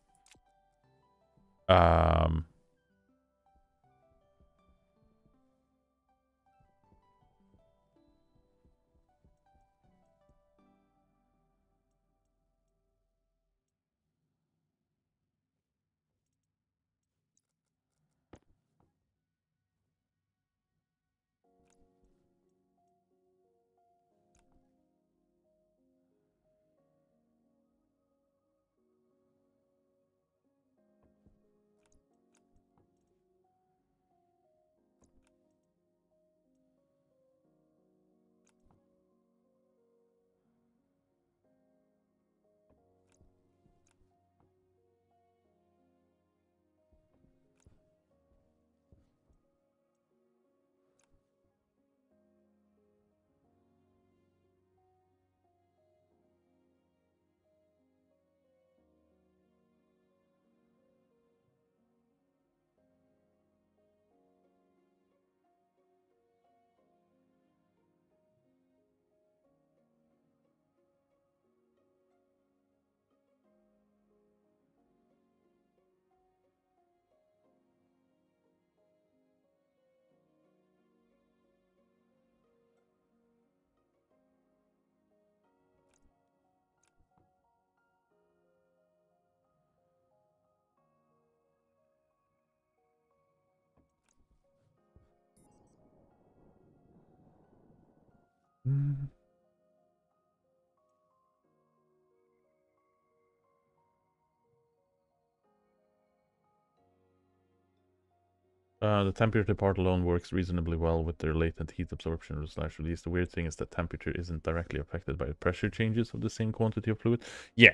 The temperature part alone works reasonably well with their latent heat absorption / release. The weird thing is that temperature isn't directly affected by the pressure changes of the same quantity of fluid. Yeah.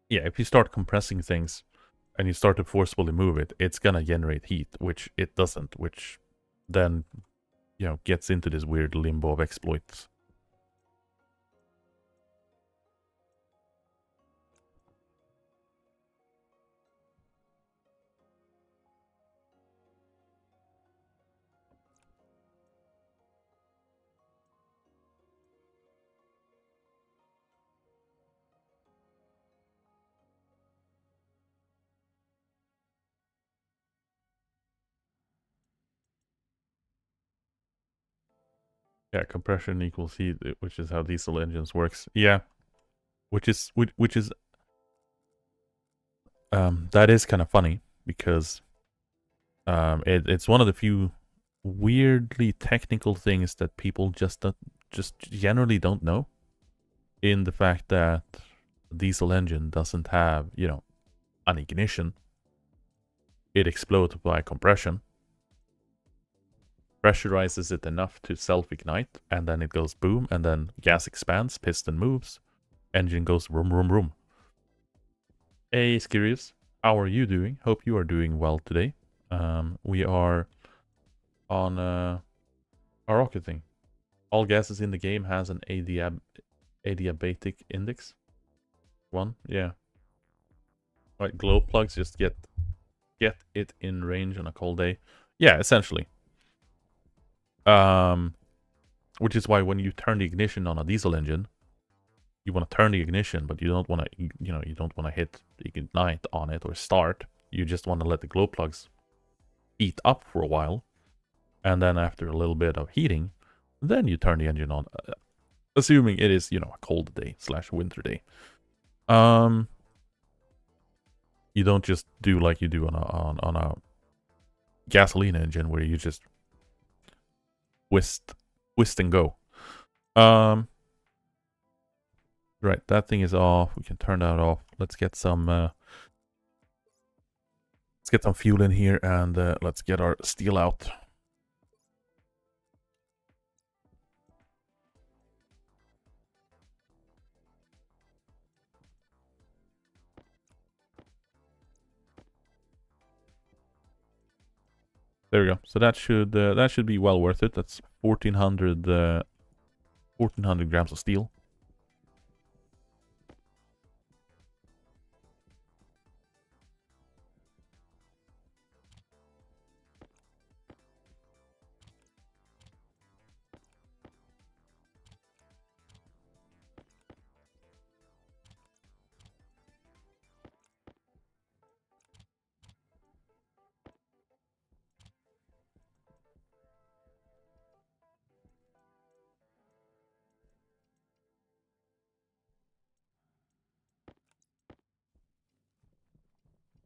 Yeah, if you start compressing things and you start to forcefully move it, it's gonna generate heat, which it doesn't, which then, you know, gets into this weird limbo of exploits. Yeah, compression equals heat, which is how diesel engines works. Yeah, which is that is kind of funny because it's one of the few weirdly technical things that people just generally don't know. In the fact that a diesel engine doesn't have, you know, an ignition. It explodes by compression. Pressurizes it enough to self-ignite, and then it goes boom, and then gas expands, piston moves, engine goes vroom, vroom, vroom. Hey, Skirius, how are you doing? Hope you are doing well today. We are on a rocket thing. All gases in the game has an adiabatic index. One, yeah. Right, glow plugs just get it in range on a cold day. Yeah, essentially. Which is why when you turn the ignition on a diesel engine, you want to turn the ignition, but you don't want to, you know, you don't want to hit ignite on it or start. You just want to let the glow plugs heat up for a while, and then after a little bit of heating, Then you turn the engine on, assuming it is, you know, a cold day / winter day. You don't just do like you do on a gasoline engine where you just twist and go. Right, that thing is off. We can turn that off. Let's get some fuel in here, and let's get our steel out. There we go. So that should be well worth it. That's 1400 grams of steel.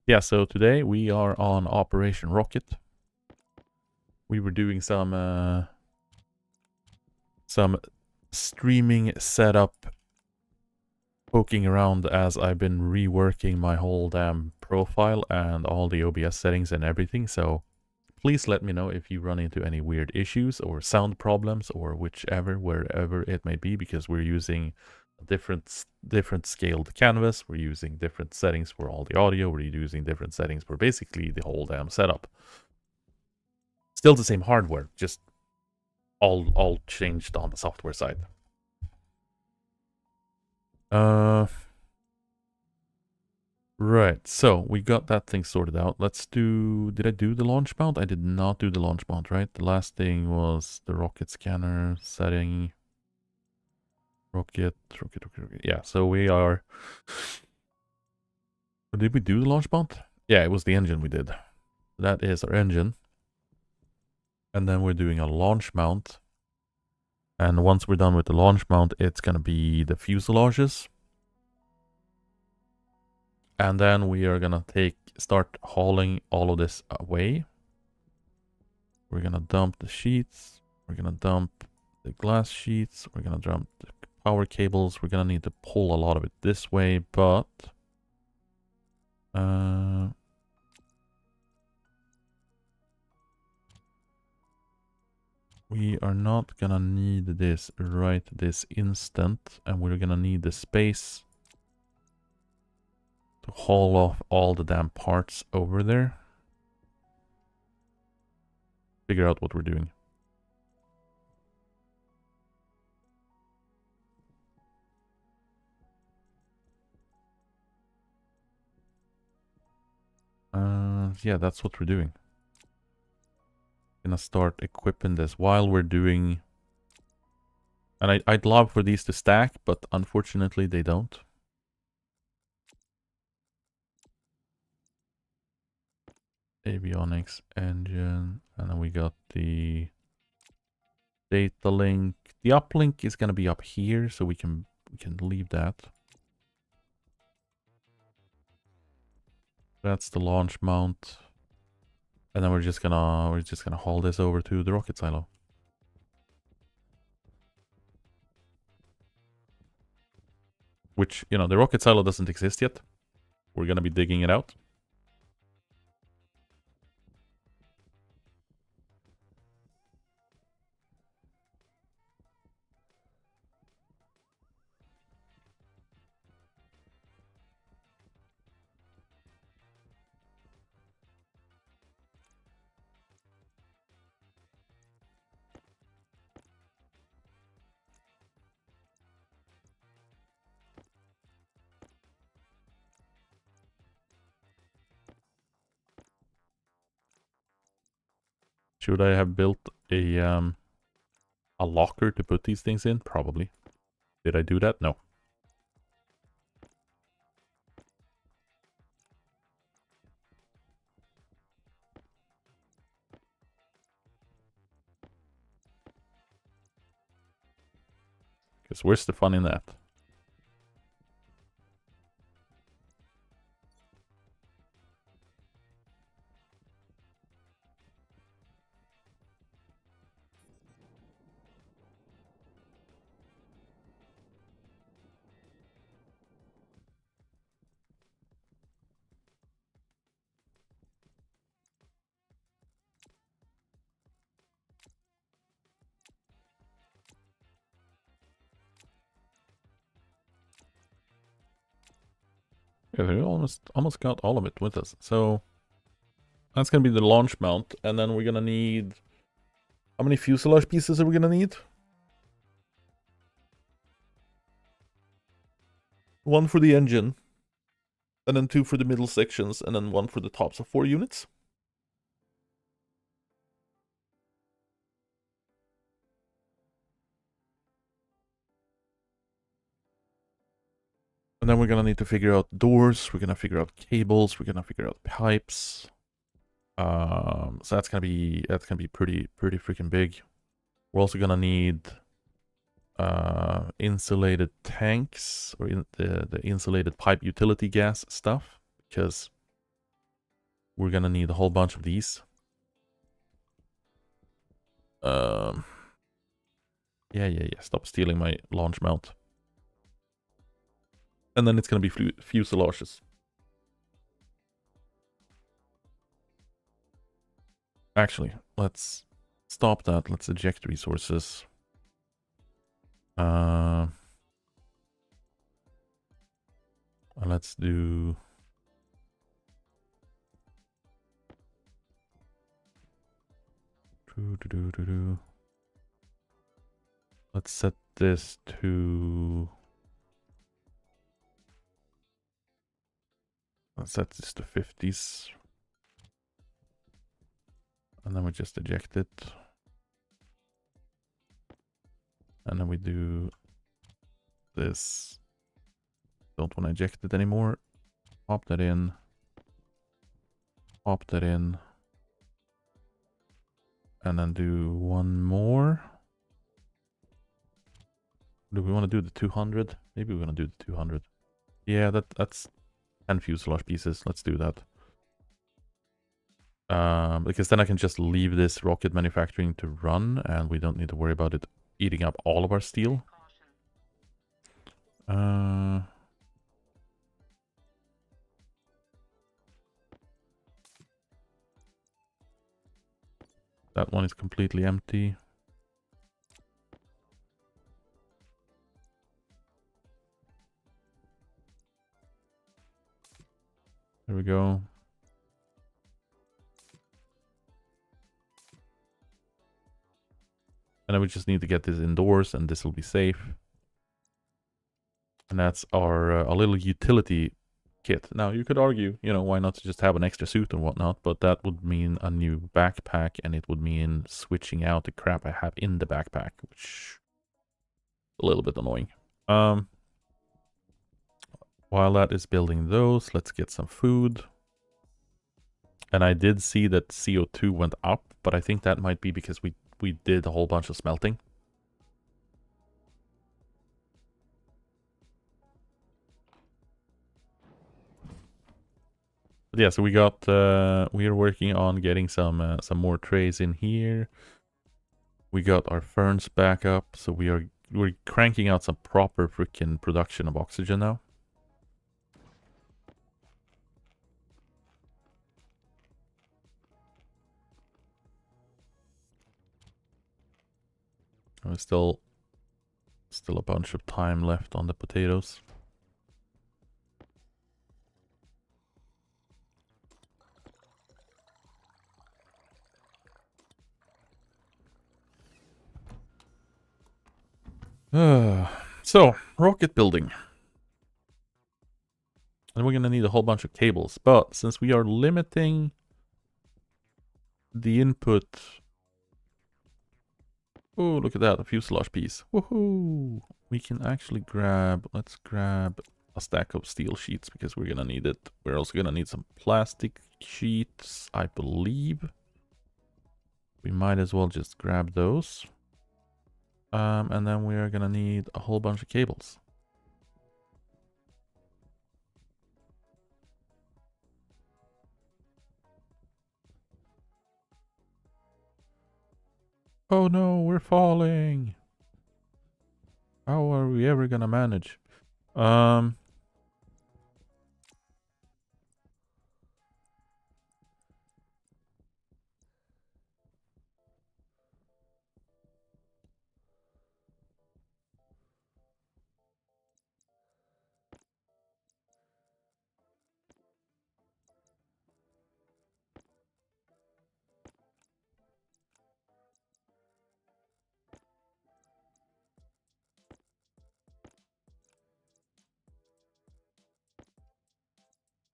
Yeah, so today we are on Operation Rocket. We were doing some streaming setup, poking around as I've been reworking my whole damn profile and all the OBS settings and everything. So please let me know if you run into any weird issues or sound problems or wherever it may be, because we're using a different scaled canvas. We're using different settings for all the audio. We're using different settings for basically the whole damn setup. Still the same hardware, just all changed on the software side. Right, so we got that thing sorted out. Let's do... Did I do the launch mount? I did not do the launch mount, right? The last thing was the rocket scanner setting. Rocket. Yeah, so we are... Did we do the launch mount? Yeah, it was the engine we did. That is our engine. And then we're doing a launch mount. And once we're done with the launch mount, it's going to be the fuselages. And then we are going to start hauling all of this away. We're going to dump the sheets. We're going to dump the glass sheets. We're going to dump the power cables. We're going to need to pull a lot of it this way, but... we are not going to need this right this instant. And we're going to need the space to haul off all the damn parts over there. Figure out what we're doing. Yeah, that's what we're doing. Gonna start equipping this while we're doing... And I'd love for these to stack, but unfortunately they don't. Avionics engine, and then we got the data link. The uplink is gonna be up here, so we can leave that. That's the launch mount. And then we're just gonna haul this over to the rocket silo. Which, you know, the rocket silo doesn't exist yet. We're gonna be digging it out. Should I have built a locker to put these things in? Probably. Did I do that? No. Because where's the fun in that? Yeah, we almost got all of it with us. So that's gonna be the launch mount, and then we're gonna need, how many fuselage pieces are we gonna need? One for the engine, and then 2 for the middle sections, and then 1 for the tops of 4 units. And then we're gonna need to figure out doors, we're gonna figure out cables, we're gonna figure out pipes. So that's gonna be pretty freaking big. We're also gonna need insulated tanks, or the insulated pipe utility gas stuff, because we're gonna need a whole bunch of these. Yeah. Stop stealing my launch mount. And then it's gonna be fuselages. Actually, let's stop that. Let's eject resources. Let's do... Let's set this to... Let's set this to 50s. And then we just eject it. And then we do this. Don't want to eject it anymore. Pop that in. Pop that in. And then do one more. Do we want to do the 200? Maybe we're going to do the 200. Yeah, that's 10 fuselage pieces. Let's do that. Because then I can just leave this rocket manufacturing to run, and we don't need to worry about it eating up all of our steel. That one is completely empty. There we go. And then we just need to get this indoors, and this will be safe. And that's our little utility kit. Now, you could argue, you know, why not just have an extra suit and whatnot, but that would mean a new backpack, and it would mean switching out the crap I have in the backpack, which is a little bit annoying. While that is building those, let's get some food. And I did see that CO2 went up, but I think that might be because we did a whole bunch of smelting. But yeah, so we got we are working on getting some more trays in here. We got our ferns back up, so we're cranking out some proper freaking production of oxygen now. There's still a bunch of time left on the potatoes. So, rocket building. And we're gonna need a whole bunch of cables, but since we are limiting the input... Oh, look at that, a fuselage piece. Woohoo! We can actually let's grab a stack of steel sheets, because we're gonna need it. We're also gonna need some plastic sheets, I believe. We might as well just grab those. And then we are gonna need a whole bunch of cables. Oh no, we're falling. How are we ever gonna manage?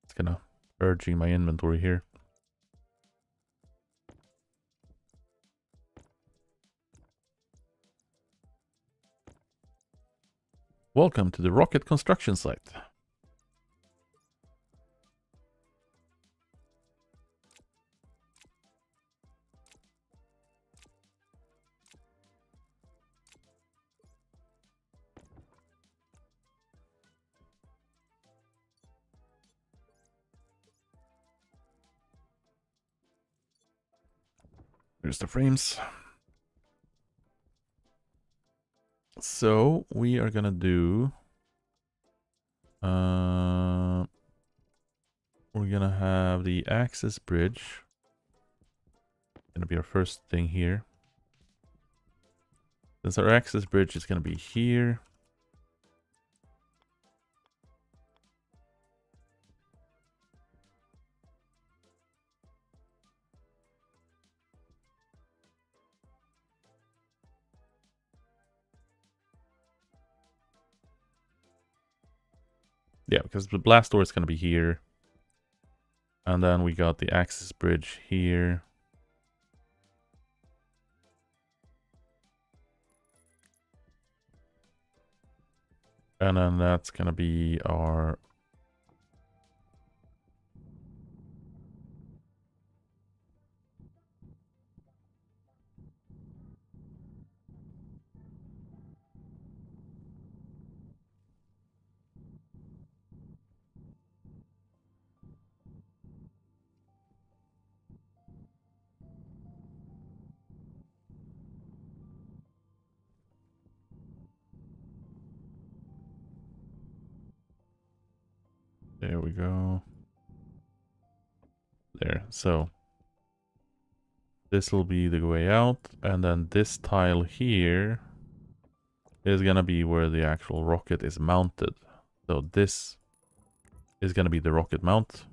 It's gonna purging my inventory here. Welcome to the rocket construction site. Here's the frames. So we are gonna do we're gonna have the access bridge. Gonna be our first thing here. Since our access bridge is gonna be here. Yeah, because the blast door is gonna be here. And then we got the access bridge here. And then that's gonna be our there we go. There. So this will be the way out, and then this tile here is gonna be where the actual rocket is mounted. So this is gonna be the rocket mount.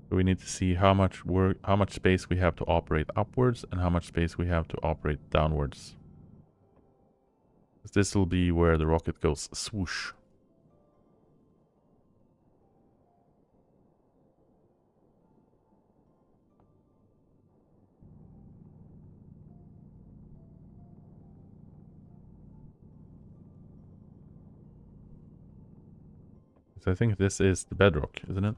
So we need to see how much space we have to operate upwards and how much space we have to operate downwards. This will be where the rocket goes swoosh. So I think this is the bedrock, isn't it?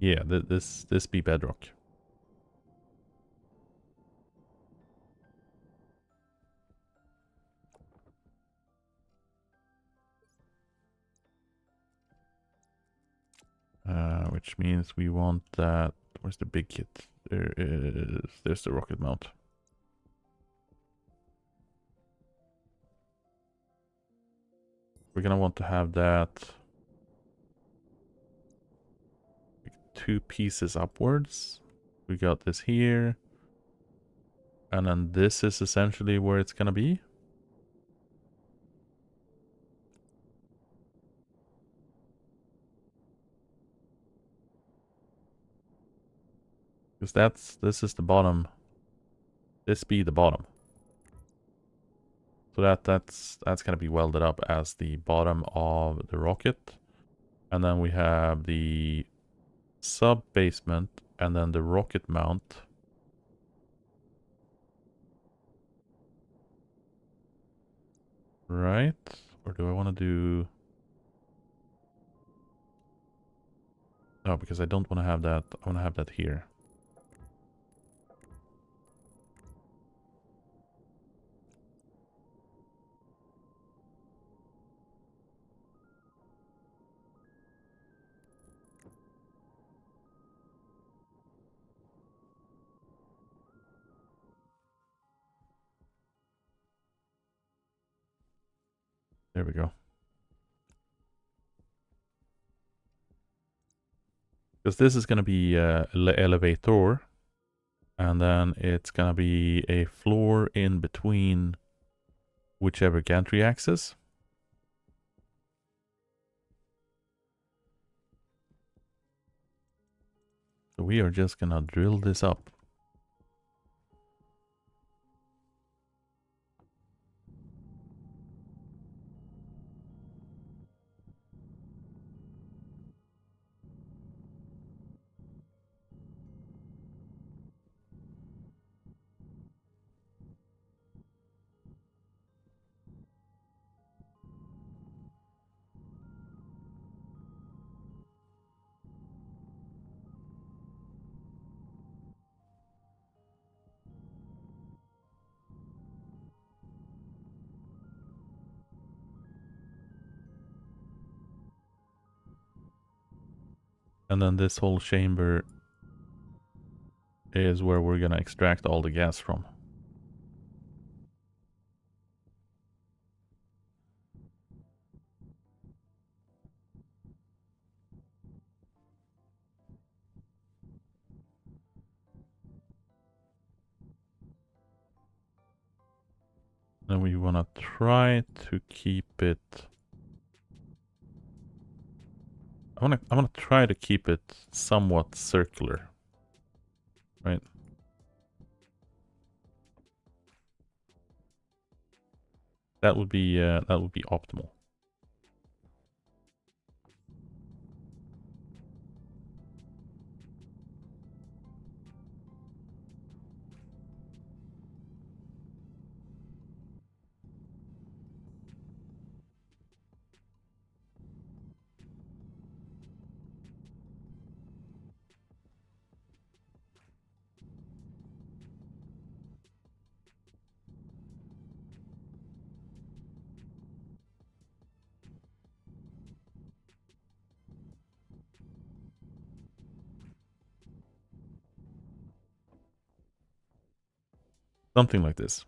Yeah, this be bedrock. Which means we want that. Where's the big kit? There's the rocket mount. We're gonna want to have that 2 pieces upwards. We got this here. And then this is essentially where it's gonna be. Because this is the bottom. This be the bottom. So that's gonna be welded up as the bottom of the rocket. And then we have the sub basement and then the rocket mount. Right? Or do I want to do... No, because I don't want to have that. I want to have that here. There we go. Because this is going to be an elevator. And then it's going to be a floor in between whichever gantry axis. So we are just going to drill this up. And then this whole chamber is where we're going to extract all the gas from. And we want to try to keep it... I want to try to keep it somewhat circular. Right? That would be optimal. Something like this.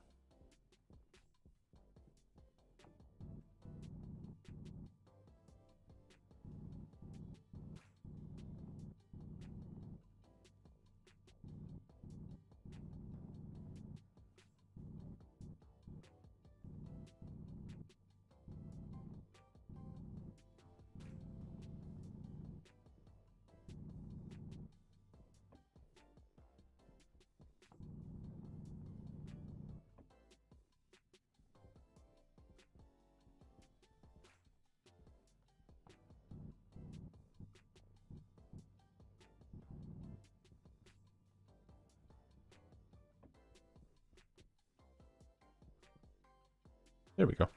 There we go.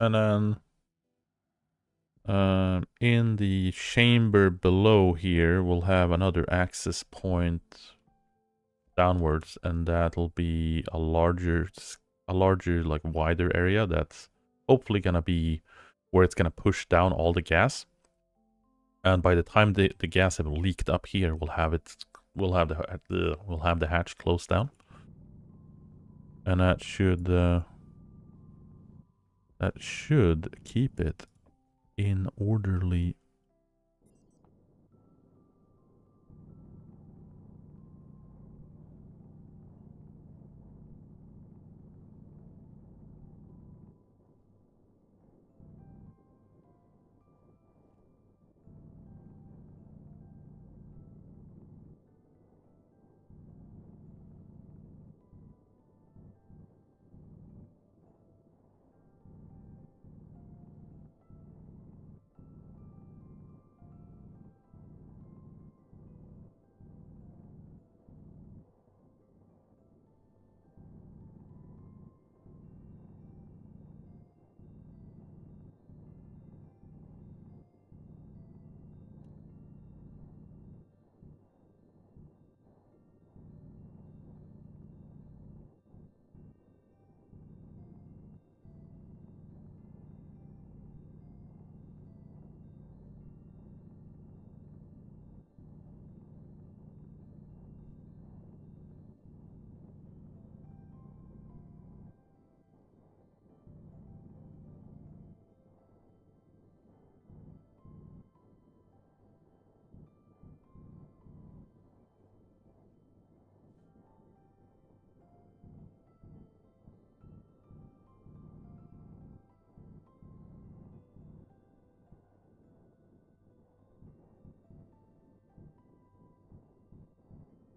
And then in the chamber below here, we'll have another access point downwards, and that'll be a larger, like wider area that's hopefully gonna be where it's gonna push down all the gas. And by the time the gas have leaked up here, we'll have the hatch closed down, and that should keep it in orderly.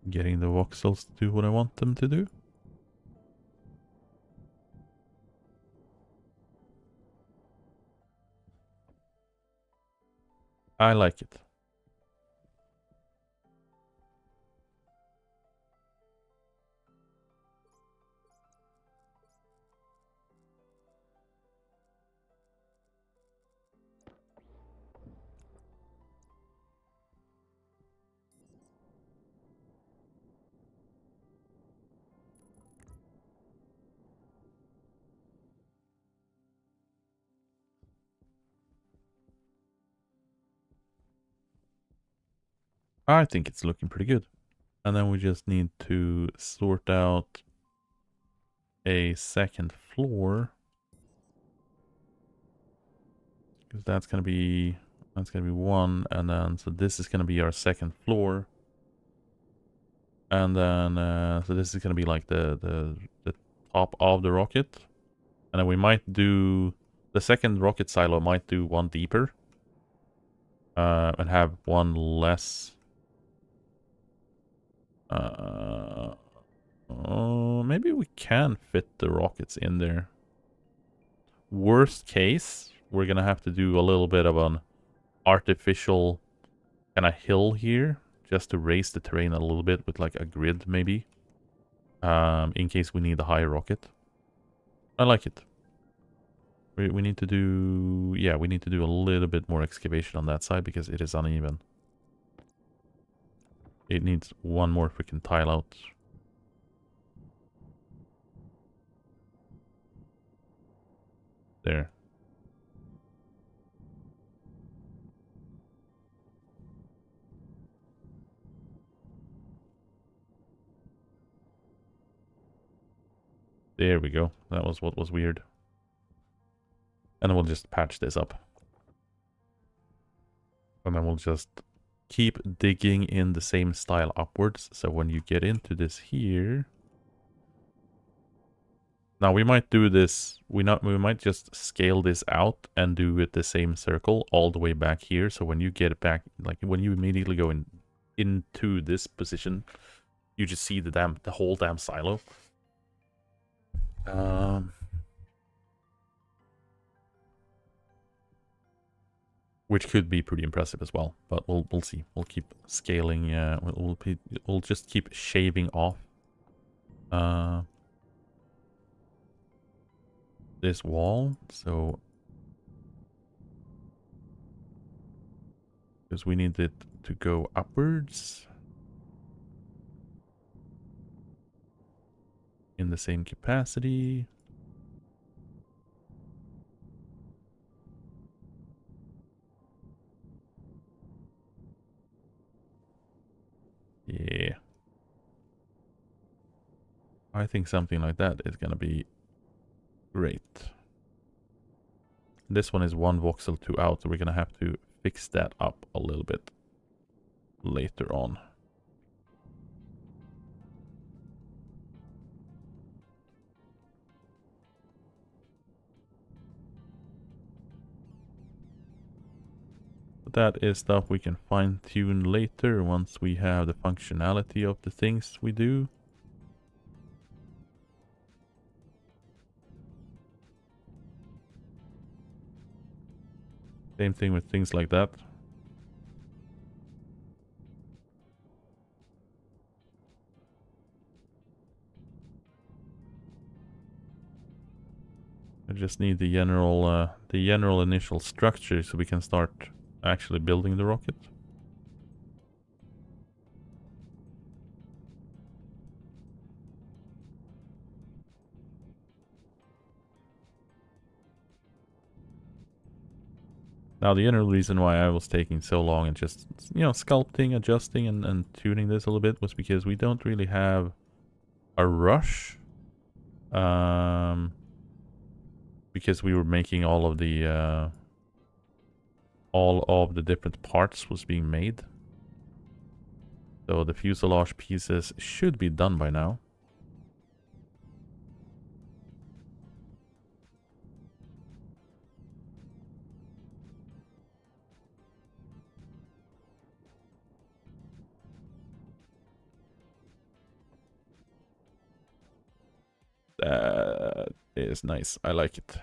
Getting the voxels to do what I want them to do. I like it. I think it's looking pretty good. And then we just need to sort out a second floor. Because that's gonna be one, and then so this is gonna be our second floor. And then so this is gonna be like the top of the rocket. And then we might do the second rocket silo might do one deeper. And have one less. Maybe we can fit the rockets in there. Worst case, we're gonna have to do a little bit of an artificial kind of hill here, just to raise the terrain a little bit with like a grid maybe. In case we need a higher rocket. I like it. We need to do, yeah, we need to do a little bit more excavation on that side because it is uneven. It needs one more freaking tile out. There. There we go. That was what was weird. And then we'll just patch this up. And then we'll just keep digging in the same style upwards. So when you get into this here... Now we might do this, we might just scale this out and do it the same circle all the way back here. So when you get it back, like when you immediately go into this position, you just see the whole damn silo. Which could be pretty impressive as well, but we'll see. We'll keep scaling. We'll just keep shaving off this wall. So because we need it to go upwards in the same capacity. Yeah. I think something like that is going to be great. This one is one voxel 2 out, so we're going to have to fix that up a little bit later on. But that is stuff we can fine-tune later once we have the functionality of the things we do. Same thing with things like that. I just need the general initial structure so we can start actually building the rocket. Now the general reason why I was taking so long and just, you know, sculpting, adjusting and tuning this a little bit was because we don't really have a rush. Because we were making all of the different parts was being made. So the fuselage pieces should be done by now. That is nice. I like it.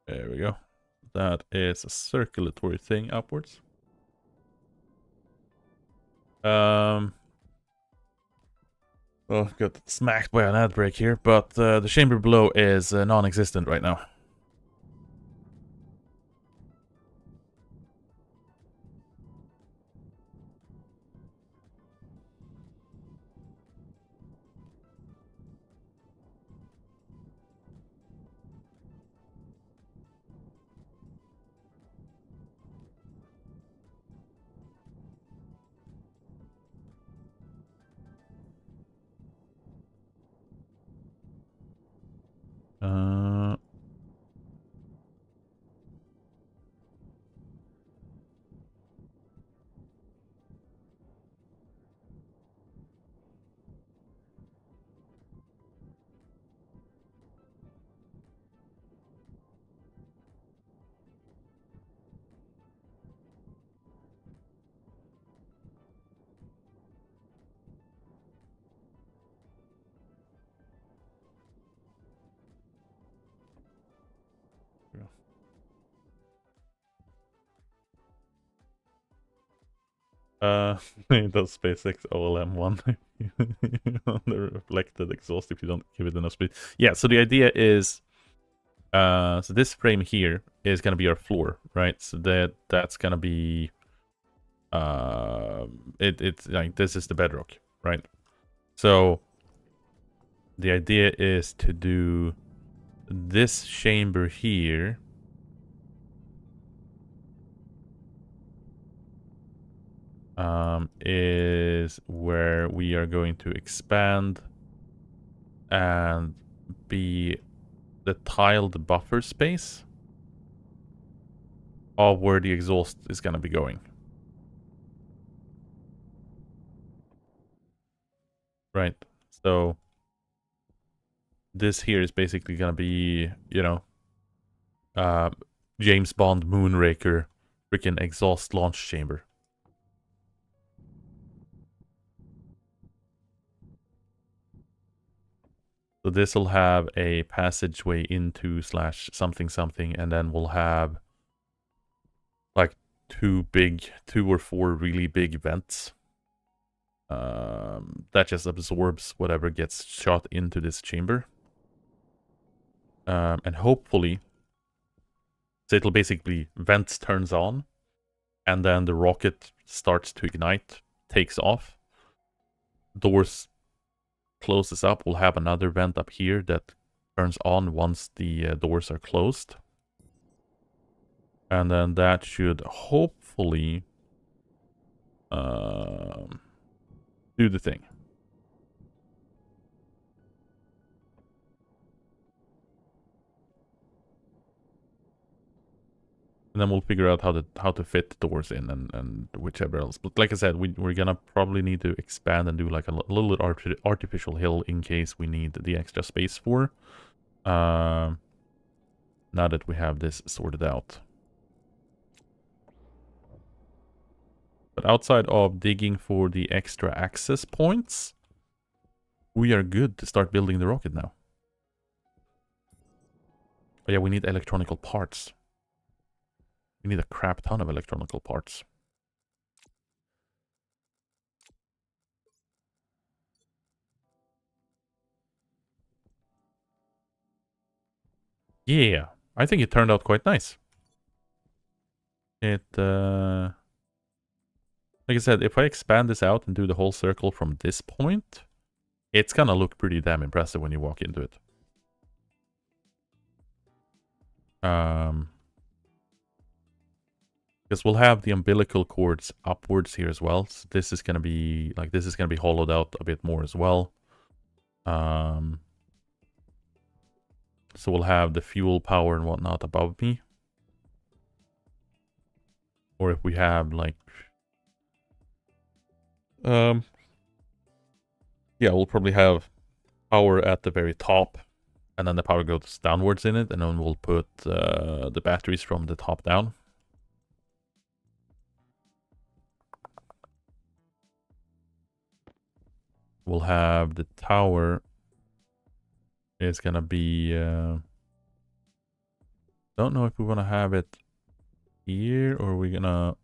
There we go. That is a circulatory thing upwards. Oh, got smacked by an ad break here, but the chamber below is non-existent right now. It does SpaceX OLM1 on the reflected exhaust if you don't give it enough speed. Yeah, so the idea is, so this frame here is gonna be our floor, right? So that's gonna be, it's like this is the bedrock, right? So the idea is to do this chamber here. Is where we are going to expand and be the tiled buffer space of where the exhaust is going to be going. Right. So this here is basically going to be, you know, James Bond Moonraker freaking exhaust launch chamber. So this will have a passageway into / something something, and then we'll have like 2 or 4 really big vents. That just absorbs whatever gets shot into this chamber. And hopefully, so it'll basically, vents turns on, and then the rocket starts to ignite, takes off. Doors closes up. We'll have another vent up here that turns on once the doors are closed. And then that should hopefully do the thing. And then we'll figure out how to fit the doors in and whichever else. But like I said, we're gonna probably need to expand and do like a little artificial hill in case we need the extra space for. Now that we have this sorted out. But outside of digging for the extra access points, we are good to start building the rocket now. Oh yeah, we need electronical parts. We need a crap ton of electronical parts. Yeah, I think it turned out quite nice. It, like I said, if I expand this out and do the whole circle from this point, it's gonna look pretty damn impressive when you walk into it. Because we'll have the umbilical cords upwards here as well. So this is gonna be like this is gonna be hollowed out a bit more as well. So we'll have the fuel power and whatnot above me. Or if we have like yeah, we'll probably have power at the very top, and then the power goes downwards in it, and then we'll put the batteries from the top down. We'll have the tower is gonna be don't know if we want to have it here, or we're gonna,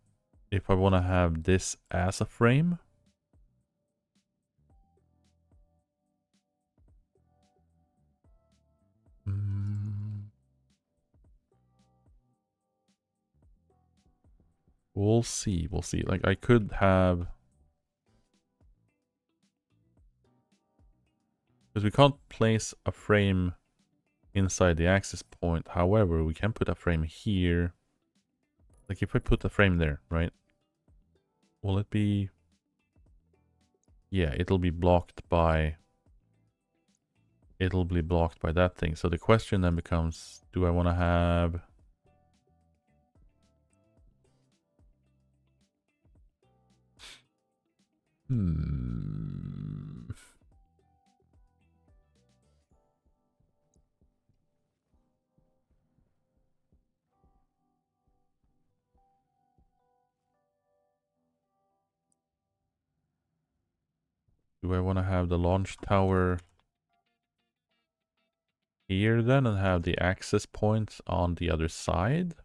if I want to have this as a frame. We'll see, we'll see. Like I could have, because we can't place a frame inside the access point. However, we can put a frame here. Like if I put a frame there, right? Will it be... Yeah, it'll be blocked by... It'll be blocked by that thing. So the question then becomes, do I want to have... Do I want to have the launch tower here then and have the access points on the other side?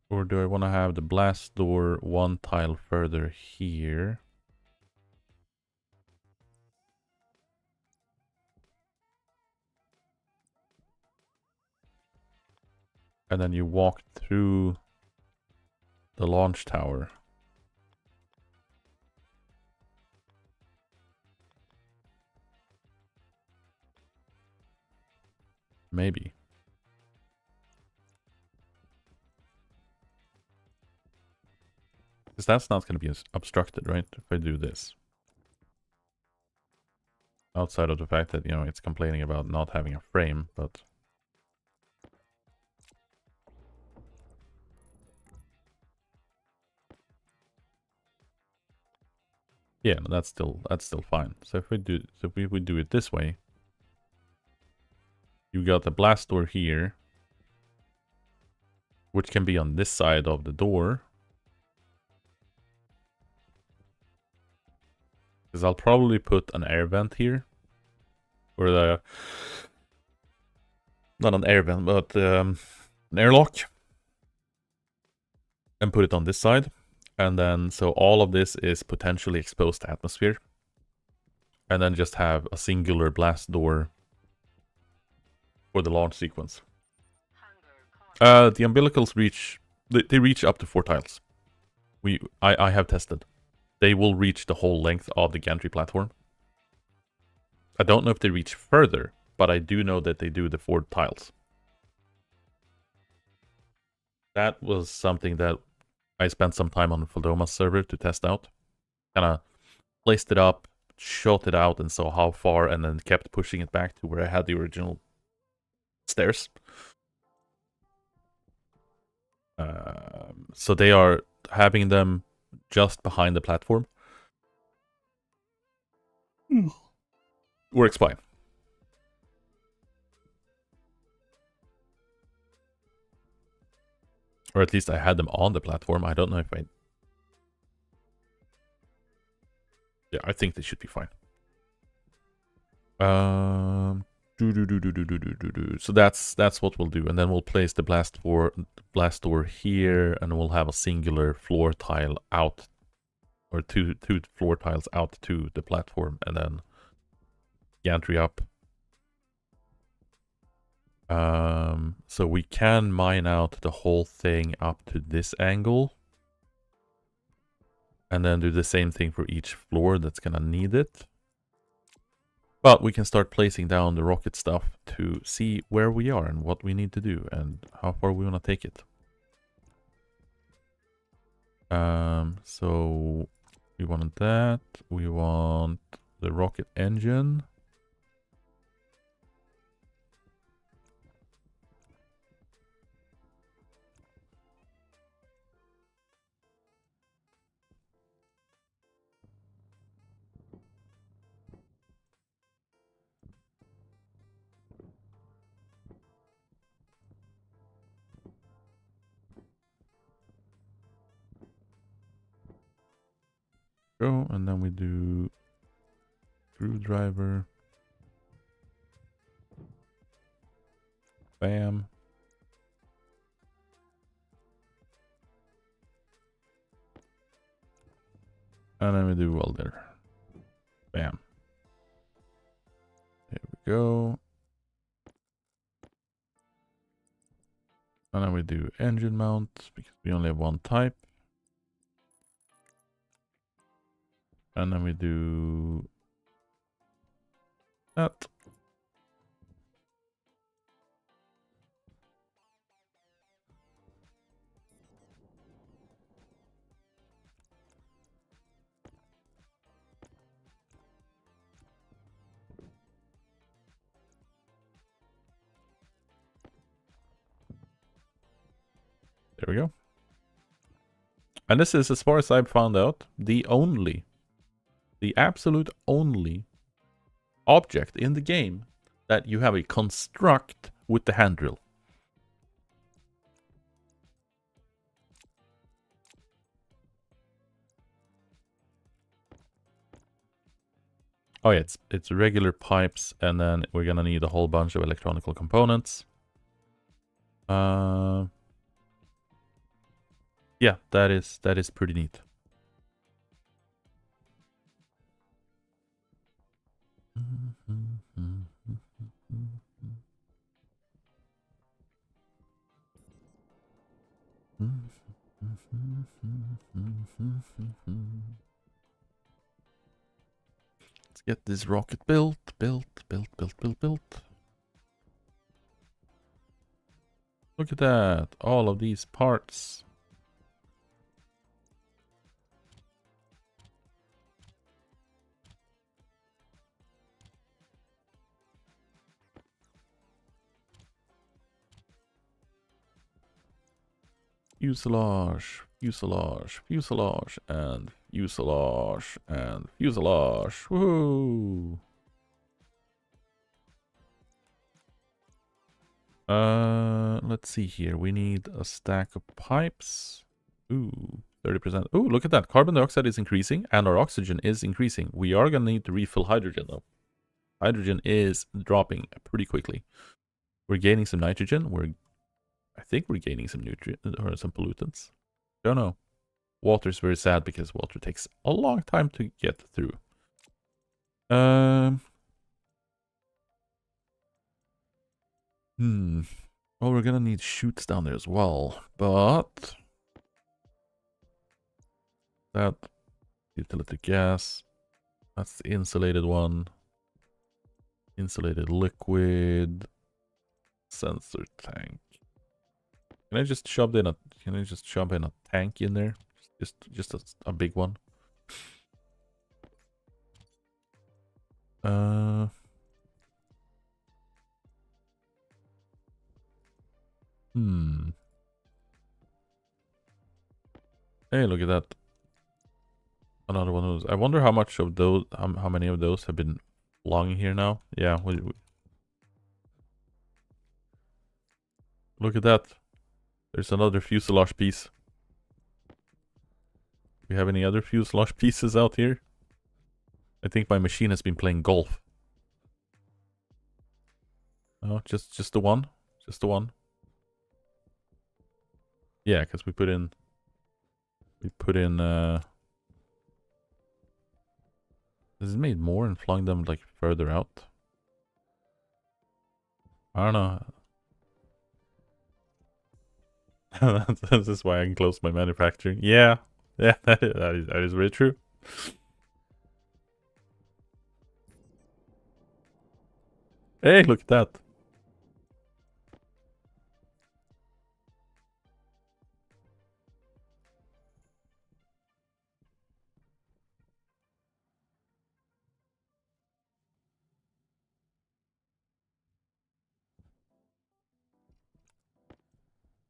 Or do I want to have the blast door one tile further here? And then you walk through the launch tower. Maybe. Because that's not going to be obstructed, right? If I do this. Outside of the fact that, you know, it's complaining about not having a frame, but... Yeah, no, that's still fine. So if we do it this way, you got the blast door here, which can be on this side of the door. Because I'll probably put an air vent here. Or the... Not an air vent, but an airlock. And put it on this side. And then, so all of this is potentially exposed to atmosphere. And then just have a singular blast door for the launch sequence. The umbilicals reach... They reach up to 4 tiles. I have tested. They will reach the whole length of the gantry platform. I don't know if they reach further, but I do know that they do the 4 tiles. That was something that I spent some time on the Feldoma server to test out. Kind of placed it up, shot it out, and saw how far, and then kept pushing it back to where I had the original stairs. So they are having them just behind the platform. Works fine. Or at least I had them on the platform. I don't know if I... Yeah, I think they should be fine. So that's what we'll do. And then we'll place the blast door here, and we'll have a singular floor tile out, or two floor tiles out to the platform, and then gantry up. So we can mine out the whole thing up to this angle. And then do the same thing for each floor that's gonna need it. But we can start placing down the rocket stuff to see where we are and what we need to do and how far we want to take it. So we want that. We want the rocket engine. Go, and then we do screwdriver. Bam. And then we do welder. Bam. There we go. And then we do engine mount because we only have one type. And then we do that. There we go. And this is, as far as I've found out, the absolute only object in the game that you have a construct with the hand drill. Oh yeah, it's regular pipes, and then we're gonna need a whole bunch of electronical components. Yeah, that is pretty neat. Let's get this rocket built. Look at that, all of these parts. Fuselage, fuselage, fuselage, and fuselage, and fuselage. Woohoo! Let's see here. We need a stack of pipes. Ooh, 30%. Ooh, look at that. Carbon dioxide is increasing, and our oxygen is increasing. We are gonna need to refill hydrogen, though. Hydrogen is dropping pretty quickly. We're gaining some nitrogen. I think we're gaining some nutrients or some pollutants. Don't know. Water's very sad because water takes a long time to get through. Well, we're gonna need chutes down there as well, but that utility gas, that's the insulated one. Insulated liquid sensor tank. Can I just shove in a tank in there? Just a big one. Hey, look at that. Another one of those. I wonder how much of those, how many of those have been flung here now. Yeah, look at that. There's another fuselage piece. Do we have any other fuselage pieces out here? I think my machine has been playing golf. Oh, just the one? Just the one? Yeah, because we put in... Has it made more and flung them like further out? I don't know. This is why I can close my manufacturing. Yeah, yeah, that is very true. Hey, look at that.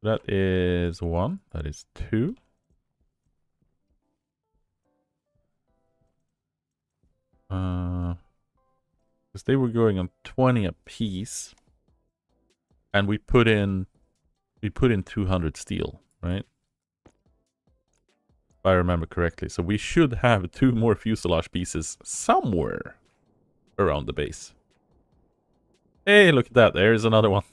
That is 1. That is 2. Because they were going on 20 a piece, and we put in 200 steel, right? If I remember correctly. So we should have 2 more fuselage pieces somewhere around the base. Hey, look at that. There's another one.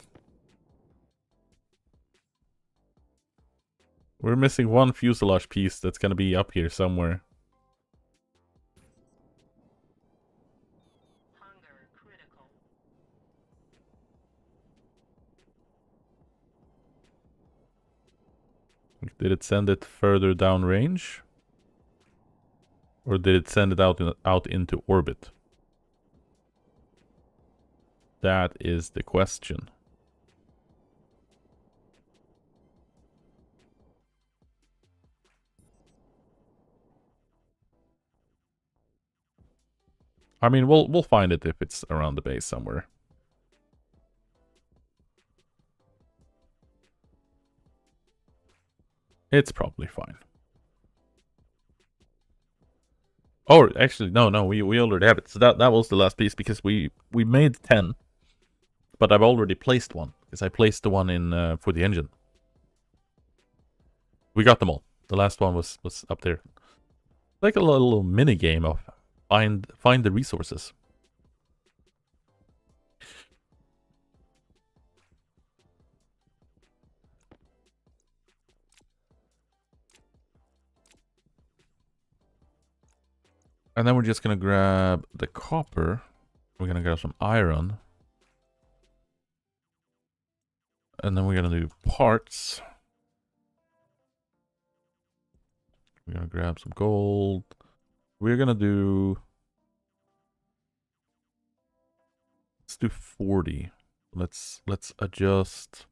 We're missing 1 fuselage piece that's gonna be up here somewhere. Did it send it further down range? Or did it send it out into orbit? That is the question. I mean, we'll find it if it's around the base somewhere. It's probably fine. Oh, actually, no, we already have it. So that was the last piece because we made 10, but I've already placed one because I placed the one in for the engine. We got them all. The last one was up there. Like a little mini game of find the resources. And then we're just gonna grab the copper. We're gonna grab some iron. And then we're gonna do parts. We're gonna grab some gold. We're gonna do... Let's do 40. Let's adjust...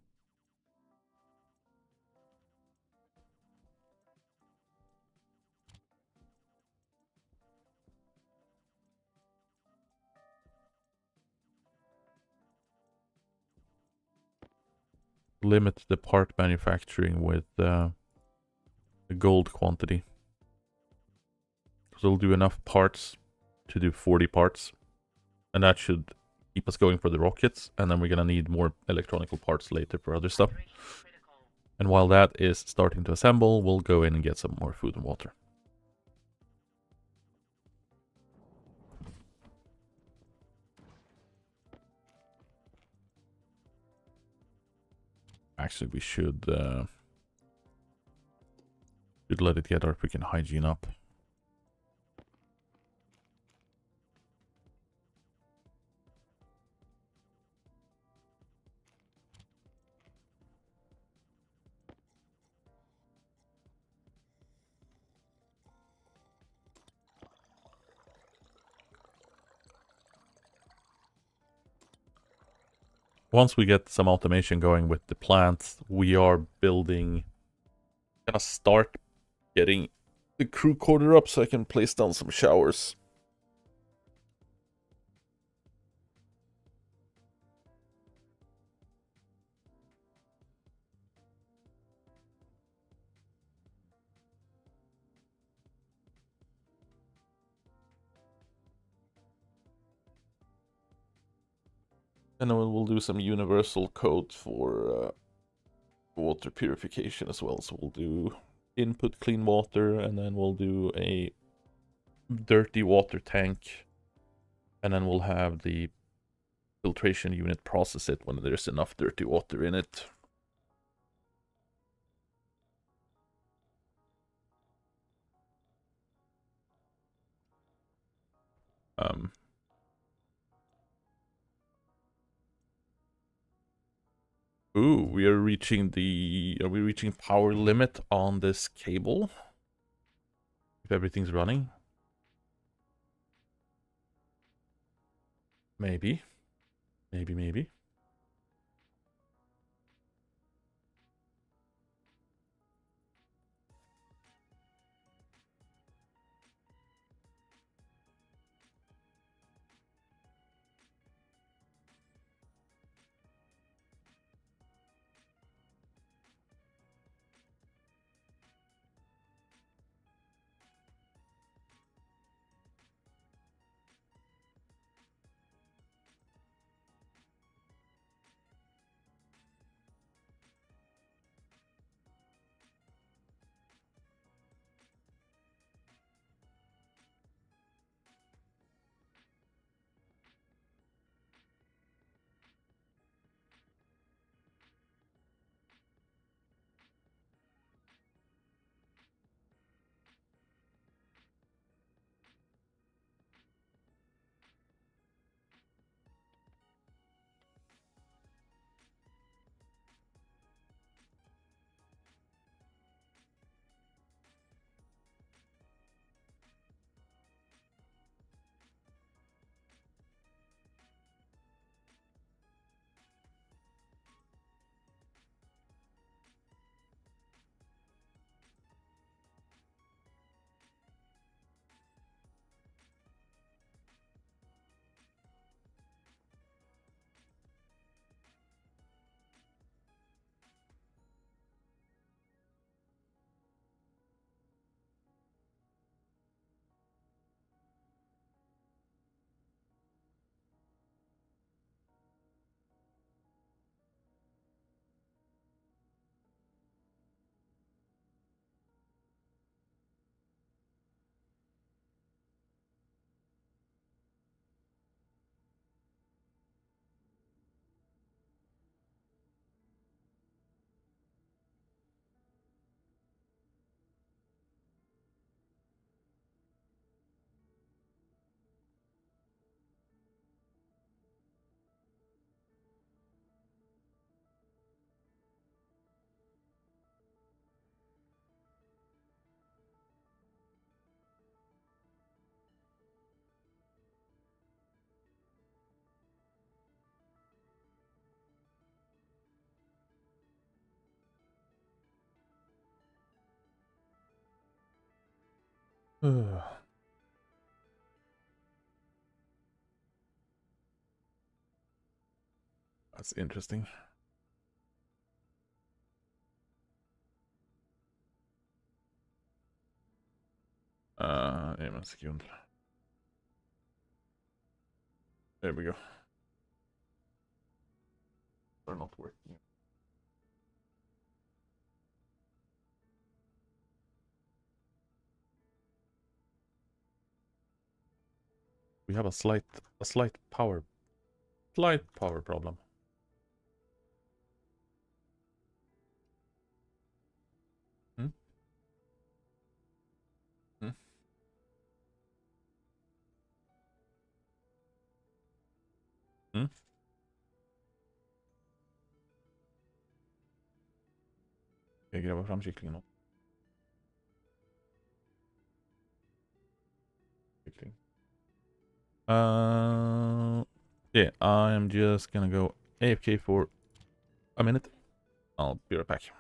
limit the part manufacturing with the gold quantity. So we'll do enough parts to do 40 parts. And that should keep us going for the rockets. And then we're gonna need more electronical parts later for other stuff. And while that is starting to assemble, we'll go in and get some more food and water. Actually, we should let it get our freaking hygiene up. Once we get some automation going with the plants, we are building... Gonna start getting the crew quarter up so I can place down some showers. And then we'll do some universal code for water purification as well. So we'll do input clean water, and then we'll do a dirty water tank, and then we'll have the filtration unit process it when there's enough dirty water in it. Ooh, we are reaching the... Are we reaching power limit on this cable? If everything's running? Maybe. Maybe. That's interesting. En sekund. There we go. They're not working. We have a slight power problem. Hmm? Hmm? Hmm? Jag gräver fram kycklingen. Kyckling. Yeah, I'm just gonna go AFK for a minute. I'll be right back.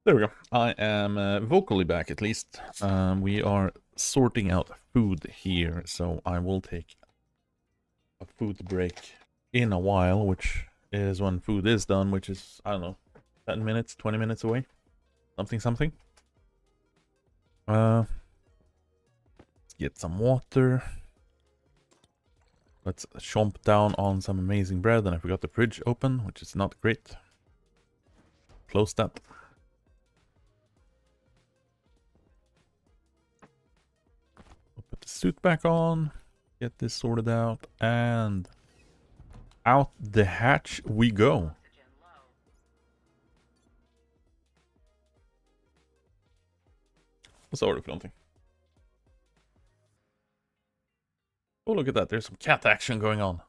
There we go. I am vocally back at least. We are sorting out food here, so I will take a food break in a while, which is when food is done, which is, I don't know, 10 minutes, 20 minutes away. Something. Let's get some water. Let's chomp down on some amazing bread, and I forgot the fridge open, which is not great. Close that. We'll put the suit back on, get this sorted out, and out the hatch we go. Vad sa du för någonting? Oh, look at that. There's some cat action going on.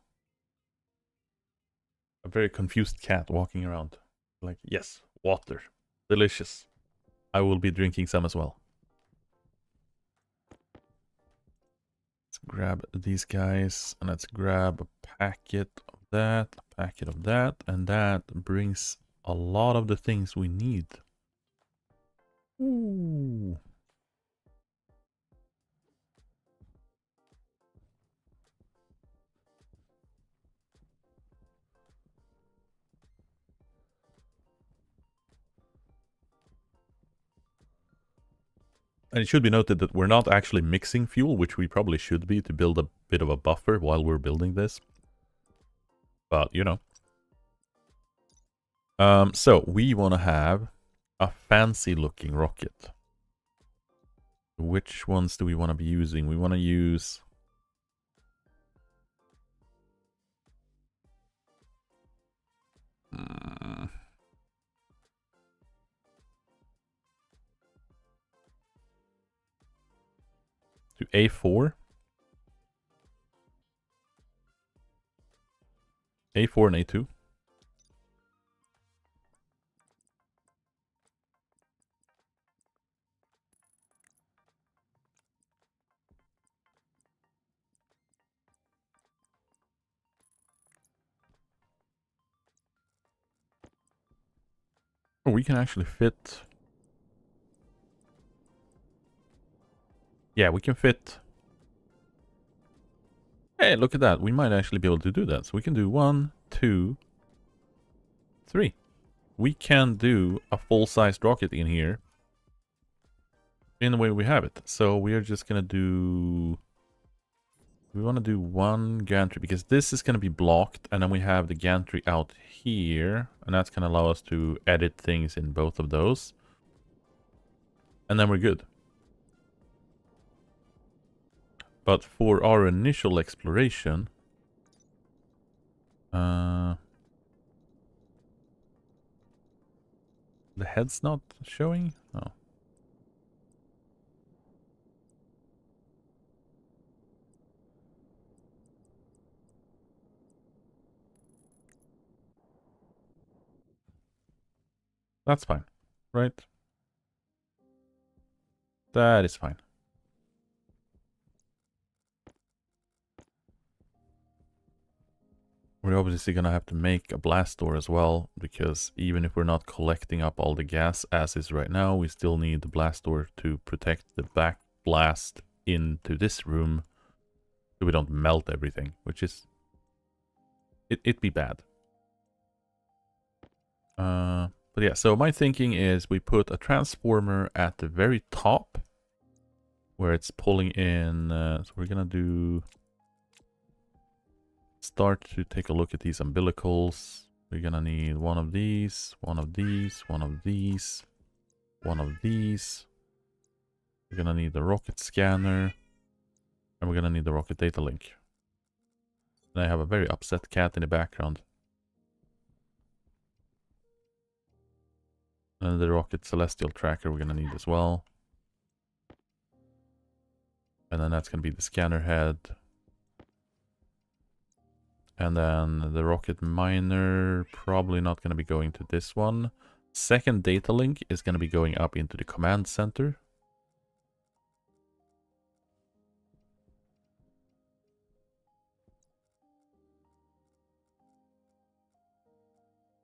A very confused cat walking around. Like, yes, water. Delicious. I will be drinking some as well. Let's grab these guys, and let's grab a packet of that, and that brings a lot of the things we need. Ooh. And it should be noted that we're not actually mixing fuel, which we probably should be to build a bit of a buffer while we're building this. But, you know. So, we want to have a fancy-looking rocket. Which ones do we want to be using? We want to use... to A4. A4 and A2. Oh, we can actually fit... Yeah, we can fit... Hey, look at that. We might actually be able to do that. So we can do 1, 2, 3. We can do a full-sized rocket in here in the way we have it. So we are just going to do... We want to do one gantry because this is going to be blocked, and then we have the gantry out here, and that's going to allow us to edit things in both of those. And then we're good. But for our initial exploration, the head's not showing? Oh. That's fine, right? That is fine. We're obviously going to have to make a blast door as well, because even if we're not collecting up all the gas as is right now, we still need the blast door to protect the back blast into this room so we don't melt everything, which is... It'd be bad. But yeah, so my thinking is we put a transformer at the very top where it's pulling in. So we're going to do... Start to take a look at these umbilicals. We're going to need one of these, one of these, one of these, one of these. We're going to need the rocket scanner. And we're going to need the rocket data link. And I have a very upset cat in the background. And the rocket celestial tracker we're going to need as well. And then that's going to be the scanner head. And then the rocket miner, probably not going to be going to this one. Second data link is going to be going up into the command center.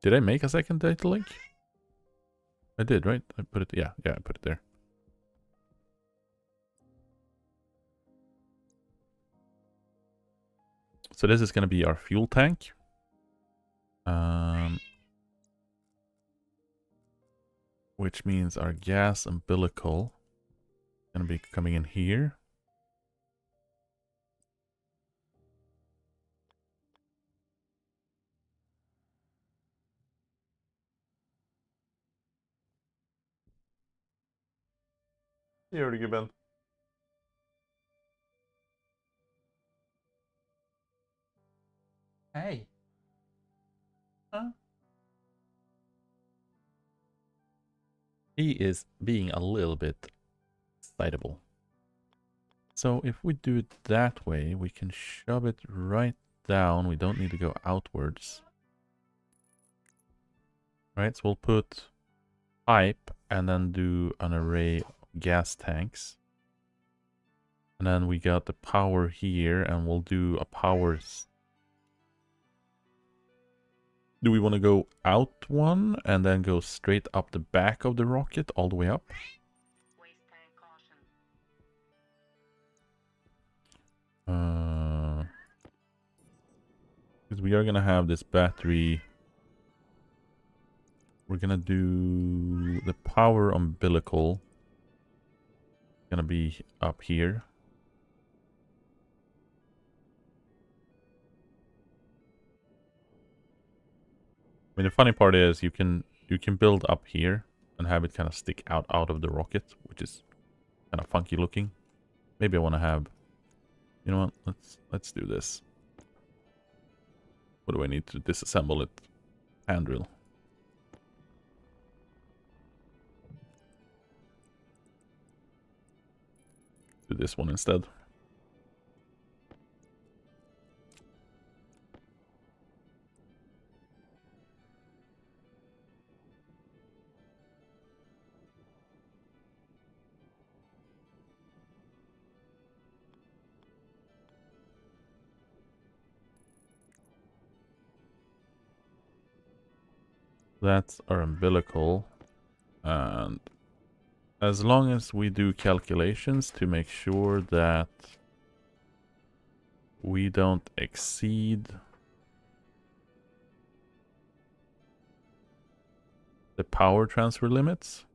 Did I make a second data link? I did, right? I put it, yeah, I put it there. So this is going to be our fuel tank. Which means our gas umbilical is going to be coming in here. You already give in. Hey. Huh? He is being a little bit excitable. So if we do it that way, we can shove it right down. We don't need to go outwards. Right, so we'll put pipe and then do an array of gas tanks. And then we got the power here, and we'll do a power. Do we want to go out one and then go straight up the back of the rocket all the way up? Because we are going to have this battery. We're going to do the power umbilical. Going to be up here. I mean, the funny part is you can build up here and have it kind of stick out of the rocket, which is kind of funky looking. Maybe I want to have, you know what? Let's do this. What do I need to disassemble it? Hand drill. Do this one instead. That's our umbilical. And as long as we do calculations to make sure that we don't exceed the power transfer limits.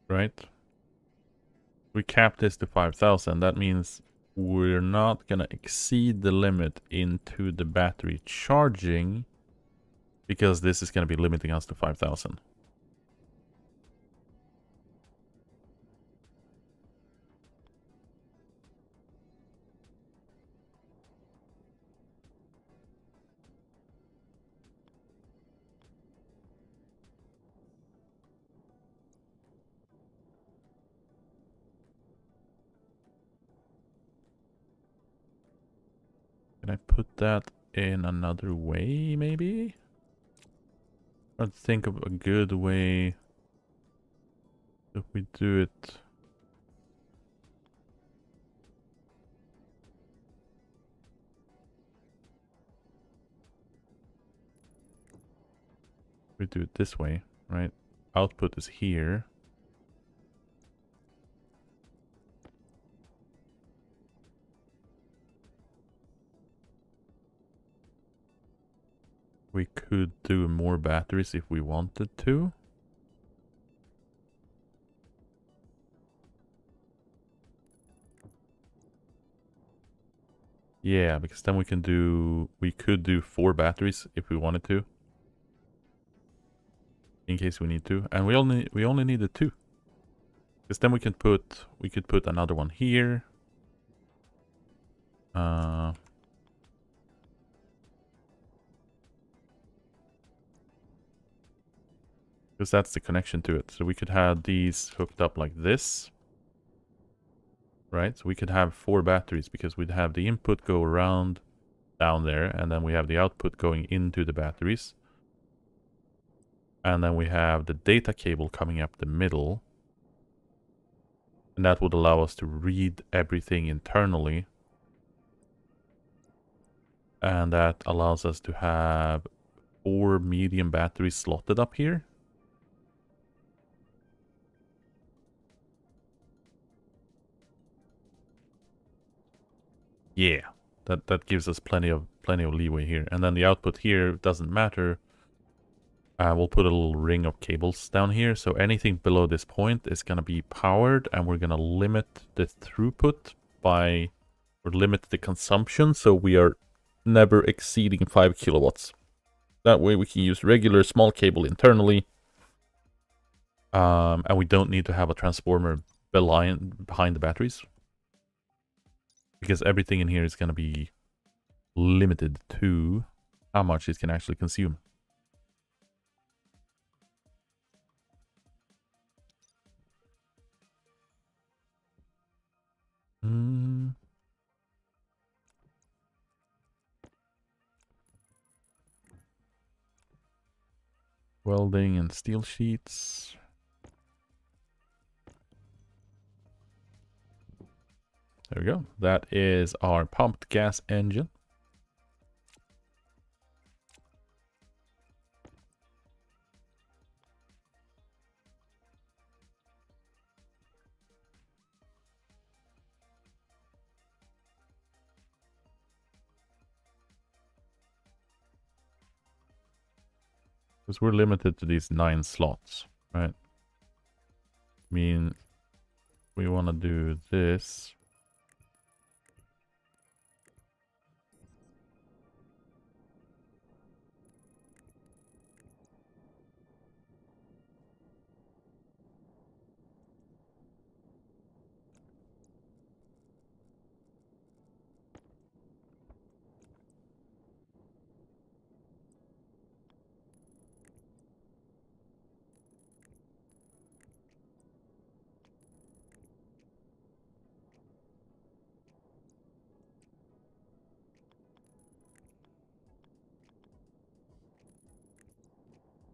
Right? We cap this to 5,000. That means we're not going to exceed the limit into the battery charging, because this is going to be limiting us to 5,000. Can I put that in another way, maybe? Or think of a good way if we do it. We do it this way, right? Output is here. We could do more batteries if we wanted to. Yeah, because then we could do 4 batteries if we wanted to. In case we need to. And we only needed 2. Because then we could put another one here. Because that's the connection to it. So we could have these hooked up like this. Right? So we could have 4 batteries because we'd have the input go around down there, and then we have the output going into the batteries. And then we have the data cable coming up the middle. And that would allow us to read everything internally. And that allows us to have 4 medium batteries slotted up here. Yeah, that gives us plenty of leeway here. And then the output here doesn't matter. We'll put a little ring of cables down here, so anything below this point is going to be powered, and we're going to limit the throughput by, or limit the consumption, so we are never exceeding 5 kilowatts. That way we can use regular small cable internally, and we don't need to have a transformer behind the batteries, because everything in here is going to be limited to how much it can actually consume. Welding and steel sheets. There we go. That is our pumped gas engine. Because we're limited to these 9 slots, right? I mean, we want to do this.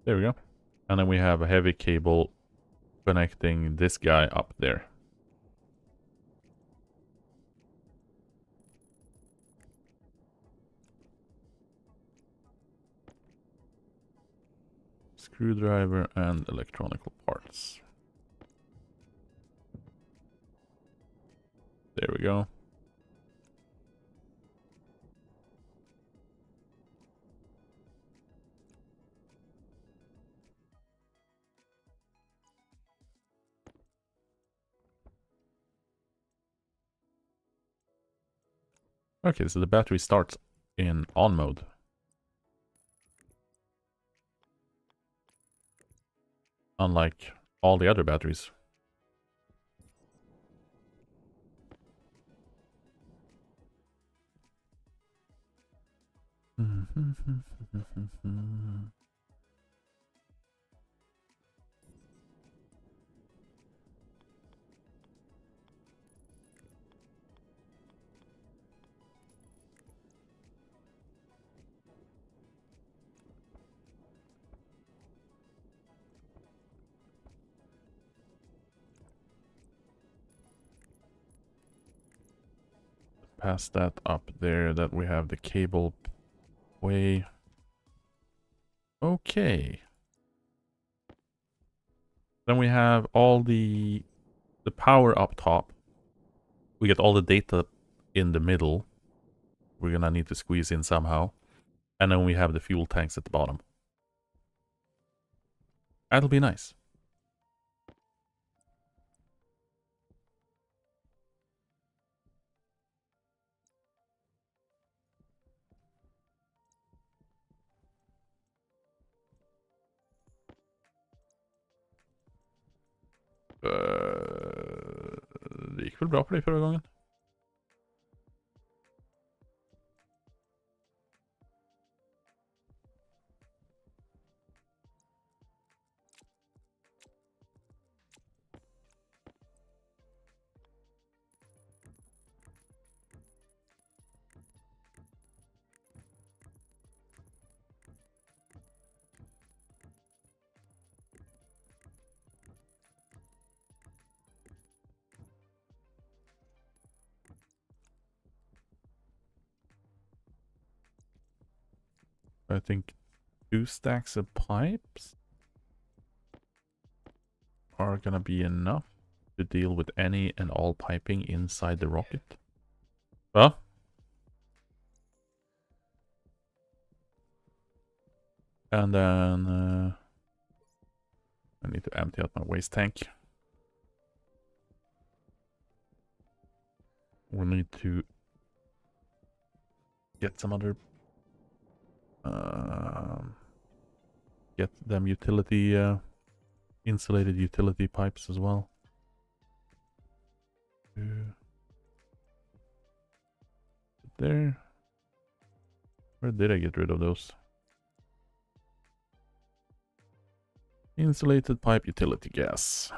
There we go. And then we have a heavy cable connecting this guy up there. Screwdriver and electronical parts. There we go. Okay, so the battery starts in on mode. Unlike all the other batteries. Pass that up there, that we have the cable way. Okay. Then we have all the power up top. We get all the data in the middle. We're gonna need to squeeze in somehow. And then we have the fuel tanks at the bottom. That'll be nice. Det gick väl bra för dig förra gången? I think 2 stacks of pipes are gonna be enough to deal with any and all piping inside the rocket. Well, and then I need to empty out my waste tank. We'll need to get some other get them utility insulated utility pipes as well. There. Where did I get rid of those? Insulated pipe utility gas.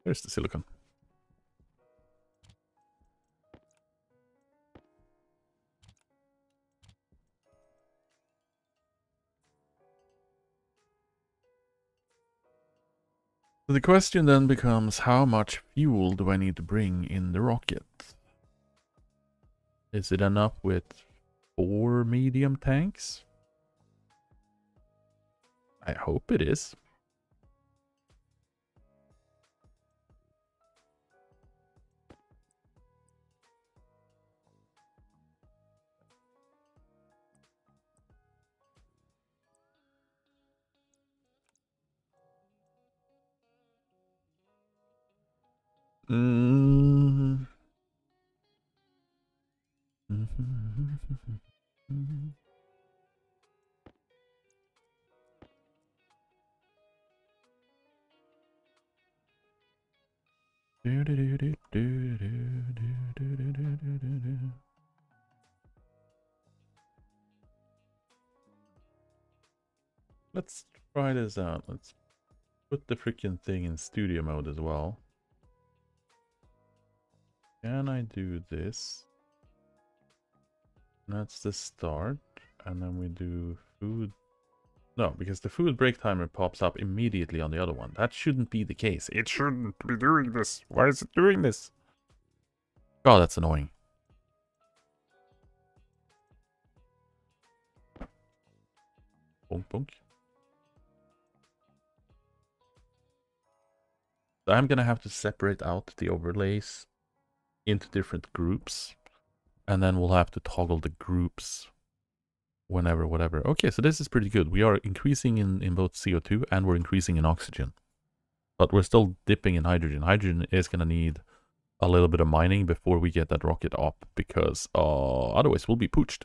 There's the silicon. So the question then becomes, how much fuel do I need to bring in the rocket? Is it enough with 4 medium tanks? I hope it is. Mm. Let's try this out. Let's put the freaking thing in studio mode as well. Can I do this? That's the start. And then we do food. No, because the food break timer pops up immediately on the other one. That shouldn't be the case. It shouldn't be doing this. Why is it doing this? Oh, that's annoying. Bonk, bonk. So I'm gonna have to separate out the overlays into different groups. And then we'll have to toggle the groups whenever, whatever. Okay, so this is pretty good. We are increasing in both CO2 and we're increasing in oxygen. But we're still dipping in hydrogen. Hydrogen is gonna need a little bit of mining before we get that rocket up, because otherwise we'll be pooched.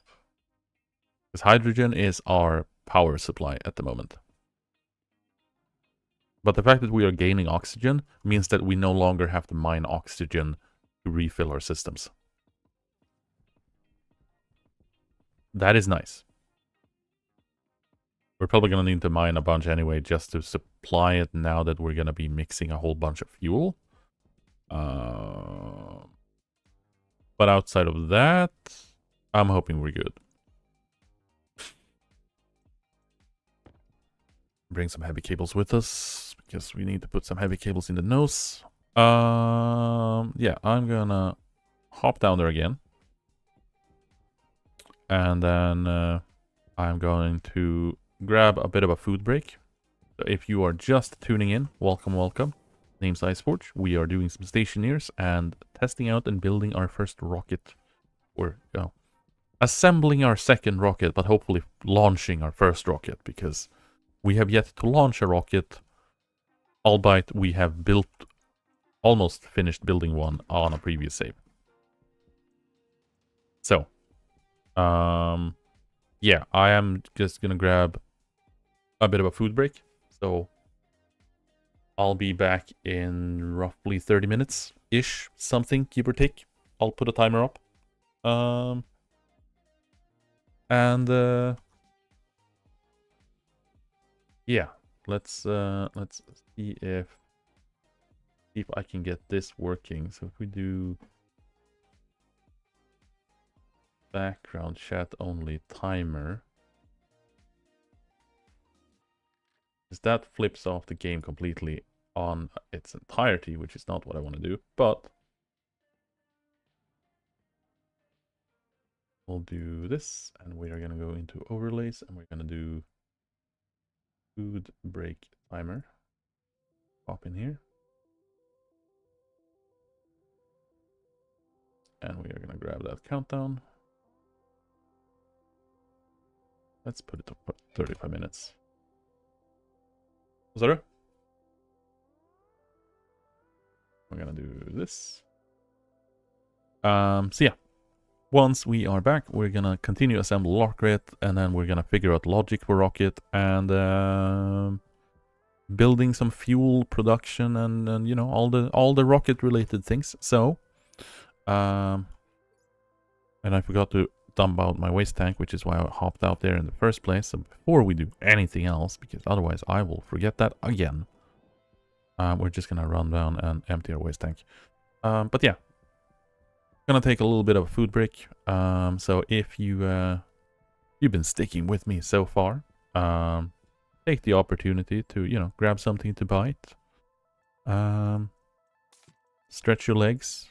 Because hydrogen is our power supply at the moment. But the fact that we are gaining oxygen means that we no longer have to mine oxygen to refill our systems. That is nice. We're probably going to need to mine a bunch anyway just to supply it now that we're going to be mixing a whole bunch of fuel. But outside of that, I'm hoping we're good. Bring some heavy cables with us, because we need to put some heavy cables in the nose. Yeah, I'm gonna hop down there again. And then I'm going to grab a bit of a food break. So if you are just tuning in, welcome, welcome. Name's Iceforge. We are doing some Stationeers and testing out and building our first rocket. Or, you know, assembling our second rocket, but hopefully launching our first rocket, because we have yet to launch a rocket, albeit we have built, almost finished building one on a previous save. So, yeah, I am just gonna grab a bit of a food break. So, I'll be back in roughly 30 minutes-ish, something, give or take. I'll put a timer up. Yeah, let's see if I can get this working. So if we do background chat only timer, because that flips off the game completely on its entirety, which is not what I want to do. But we'll do this, and we are going to go into overlays, and we're going to do food break timer. Pop in here. And we are going to grab that countdown. Let's put it to 35 minutes. Sorry? We're going to do this. So yeah. Once we are back, we're going to continue assemble rocket, and then we're going to figure out logic for rocket, and building some fuel production, and you know, all the rocket related things. So and I forgot to dump out my waste tank, which is why I hopped out there in the first place. So before we do anything else, because otherwise I will forget that again, we're just gonna run down and empty our waste tank. But yeah, gonna take a little bit of a food break. So if you've been sticking with me so far, take the opportunity to, you know, grab something to bite, stretch your legs,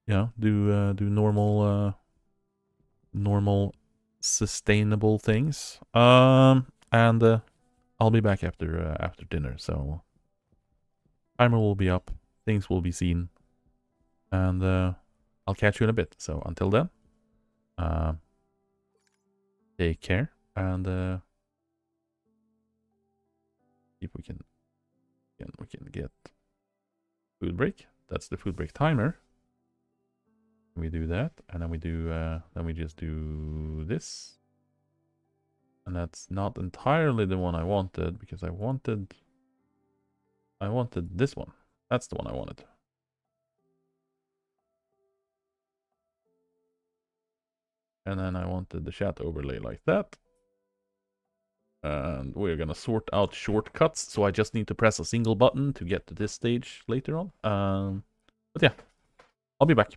you know, do normal sustainable things, and I'll be back after dinner. So timer will be up, things will be seen, and I'll catch you in a bit. So until then, take care, and if we can get food break. That's the food break timer. We do that, and then we do then we just do this, and that's not entirely the one I wanted, because I wanted this one. That's the one I wanted. And then I wanted the chat overlay like that. And we're gonna sort out shortcuts, so I just need to press a single button to get to this stage later on. But yeah, I'll be back.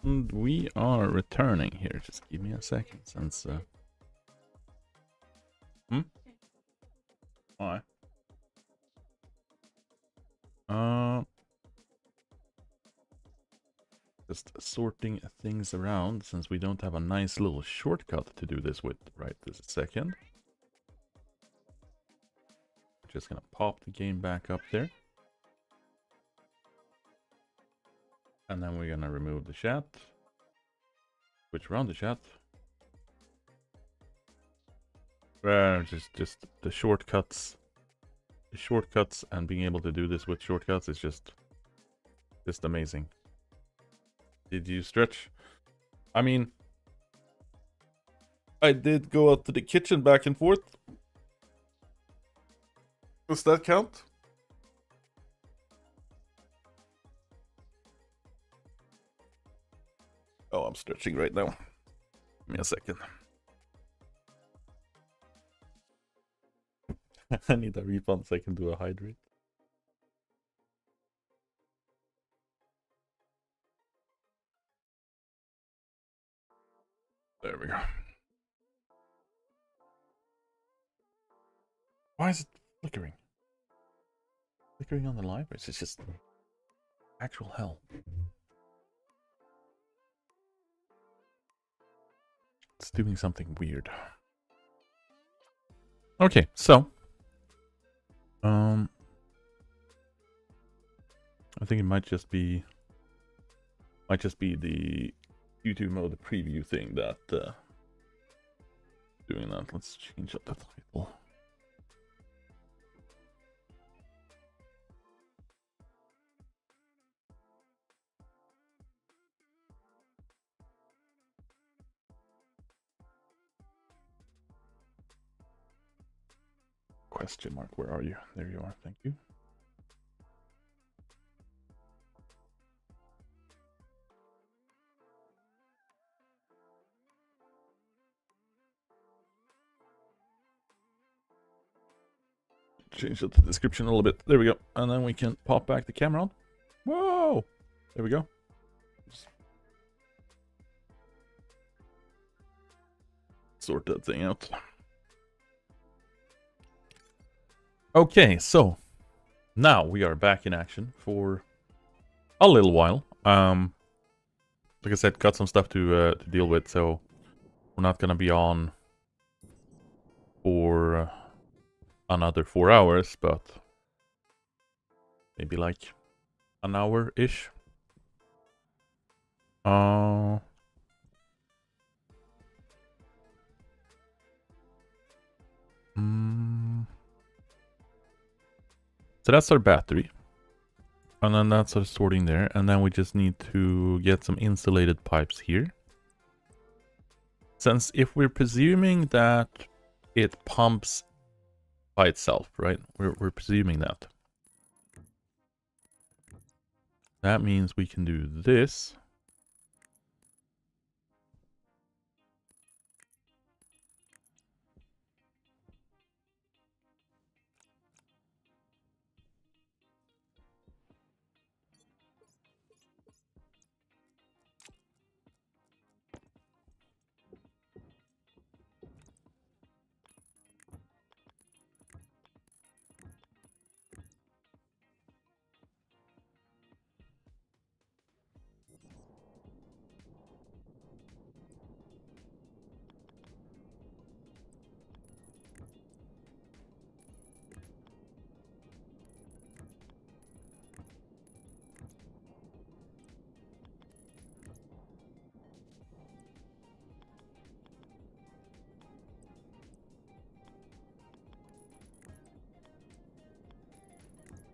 And we are returning here. Just give me a second since... Why? Just sorting things around since we don't have a nice little shortcut to do this with right this second. Just gonna pop the game back up there. And then we're gonna remove the chat. Switch around the chat. Just the shortcuts. The shortcuts and being able to do this with shortcuts is just amazing. Did you stretch? I mean, I did go out to the kitchen back and forth. Does that count? Oh, I'm stretching right now. Give me a second. I need a refund so I can do a hydrate. There we go. Why is it flickering? Flickering on the live? It's just actual hell. It's doing something weird. Okay, so I think it might just be the YouTube mode preview thing that doing that. Let's change up the title. Question mark, where are you? There you are, thank you. Change the description a little bit. There we go. And then we can pop back the camera on. Whoa! There we go. Just sort that thing out. Okay, so now we are back in action for a little while. Like I said, got some stuff to deal with, so we're not gonna be on for another 4 hours, but maybe like an hour-ish. So that's our battery. And then that's our sorting there. And then we just need to get some insulated pipes here. Since if we're presuming that it pumps by itself, right? We're presuming that. That means we can do this.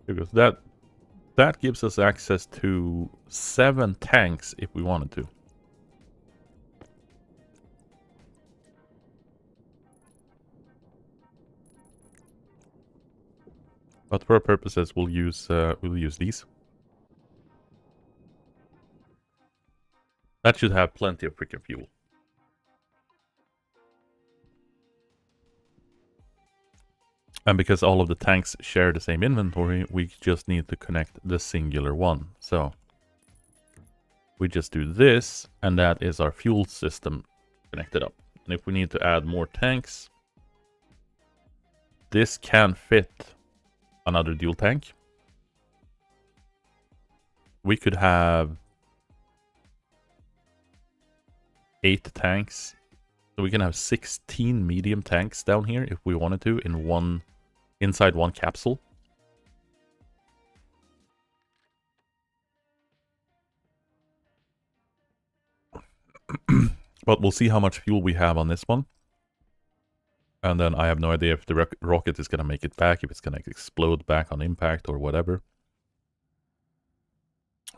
Because that gives us access to 7 tanks if we wanted to. But for our purposes, we'll use these. That should have plenty of freaking fuel. And because all of the tanks share the same inventory, we just need to connect the singular one. So we just do this, and that is our fuel system connected up. And if we need to add more tanks, this can fit another dual tank. We could have 8 tanks. So we can have 16 medium tanks down here if we wanted to inside one capsule. But we'll see how much fuel we have on this one. And then I have no idea if the rocket is going to make it back, if it's going to explode back on impact or whatever.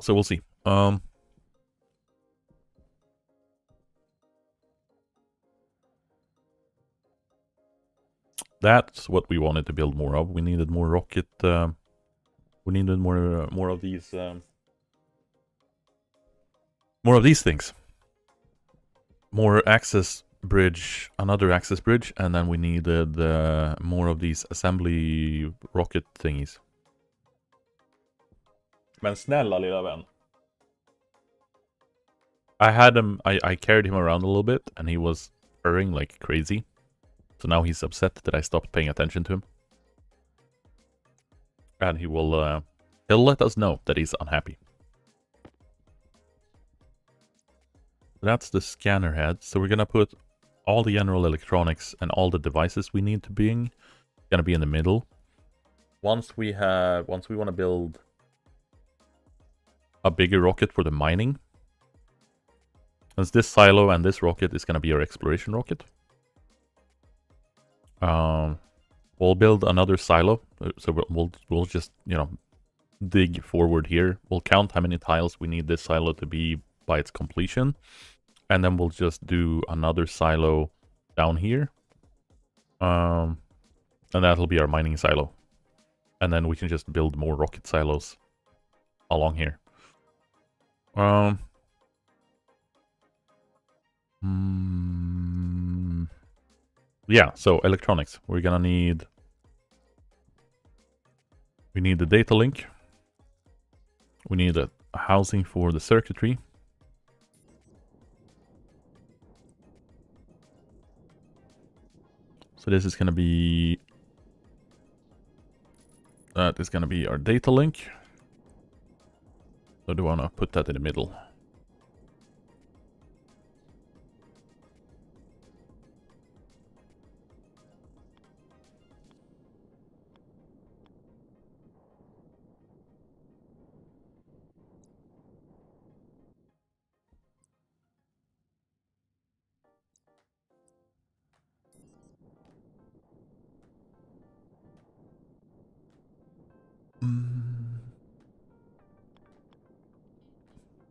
So we'll see. That's what we wanted to build more of. We needed more rocket. We needed more of these. More of these things. More access bridge, another access bridge, and then we needed more of these assembly rocket thingies. Men snälla lilla vän. I had him, I carried him around a little bit, and he was purring like crazy. So now he's upset that I stopped paying attention to him. And he'll let us know that he's unhappy. That's the scanner head. So we're gonna put all the general electronics and all the devices we need to be gonna be in the middle. Once we want to build a bigger rocket for the mining. Since this silo and this rocket is gonna be our exploration rocket. We'll build another silo. So we'll just, you know, dig forward here. We'll count how many tiles we need this silo to be by its completion. And then we'll just do another silo down here. And that'll be our mining silo. And then we can just build more rocket silos along here. Yeah, so electronics. We're gonna need... We need the data link. We need a housing for the circuitry. So this is going to be... That is going to be our data link. So do I want to put that in the middle?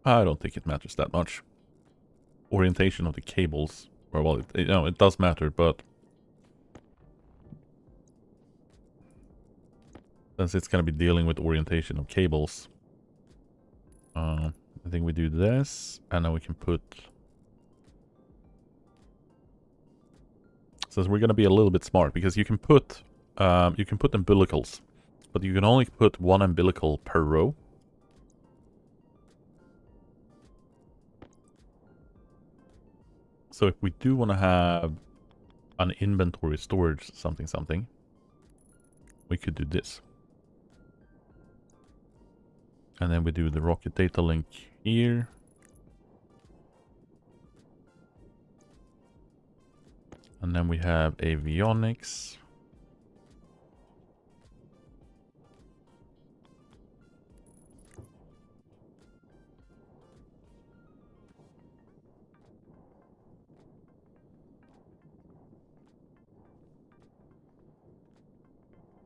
I don't think it matters that much. Orientation of the cables. Well, it does matter, but... Since it's going to be dealing with orientation of cables. I think we do this, and then we can put... Since we're going to be a little bit smart, because you can put umbilicals, but you can only put one umbilical per row. So if we do want to have an inventory storage something, we could do this. And then we do the rocket data link here. And then we have avionics.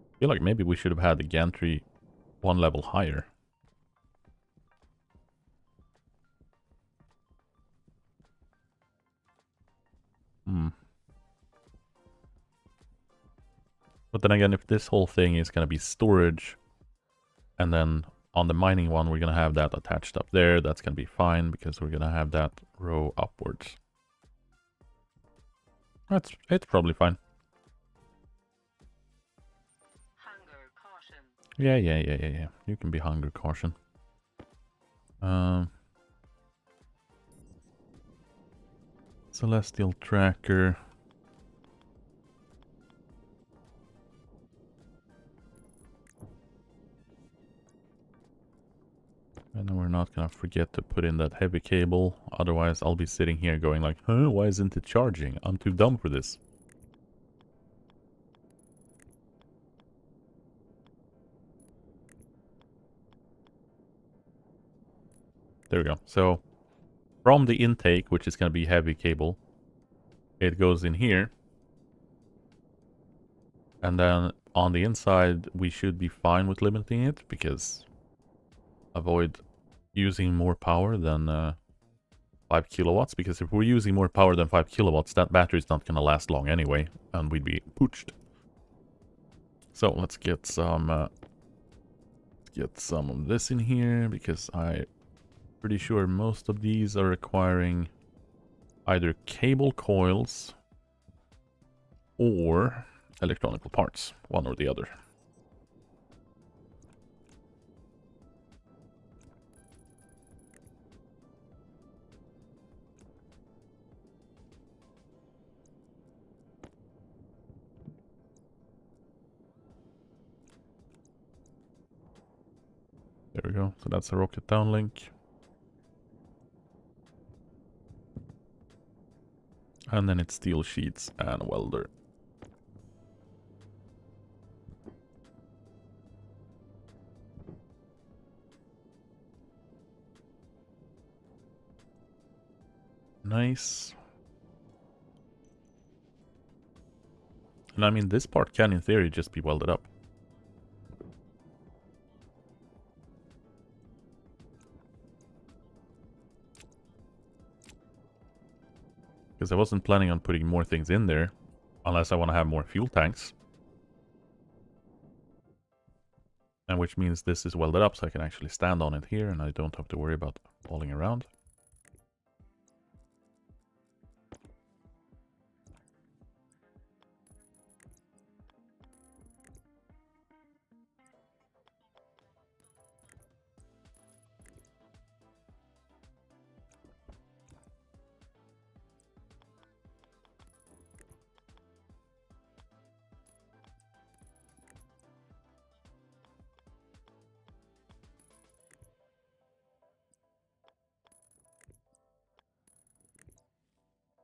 I feel like maybe we should have had the gantry one level higher. But then again, if this whole thing is going to be storage, and then on the mining one, we're going to have that attached up there, that's going to be fine, because we're going to have that row upwards. It's probably fine. Hunger caution. Yeah. You can be hunger caution. Celestial tracker. And then we're not gonna forget to put in that heavy cable. Otherwise, I'll be sitting here going like, huh, why isn't it charging? I'm too dumb for this. There we go. So, from the intake, which is gonna be heavy cable, it goes in here. And then on the inside, we should be fine with limiting it, because avoid using more power than 5 kilowatts, because if we're using more power than 5 kilowatts, that battery's not going to last long anyway, and we'd be pooched. So let's get some of this in here, because I'm pretty sure most of these are requiring either cable coils or electronic parts, one or the other. There we go. So that's a rocket downlink. And then it's steel sheets and welder. Nice. And I mean, this part can in theory just be welded up. Because I wasn't planning on putting more things in there, unless I want to have more fuel tanks. And which means this is welded up, so I can actually stand on it here, and I don't have to worry about falling around.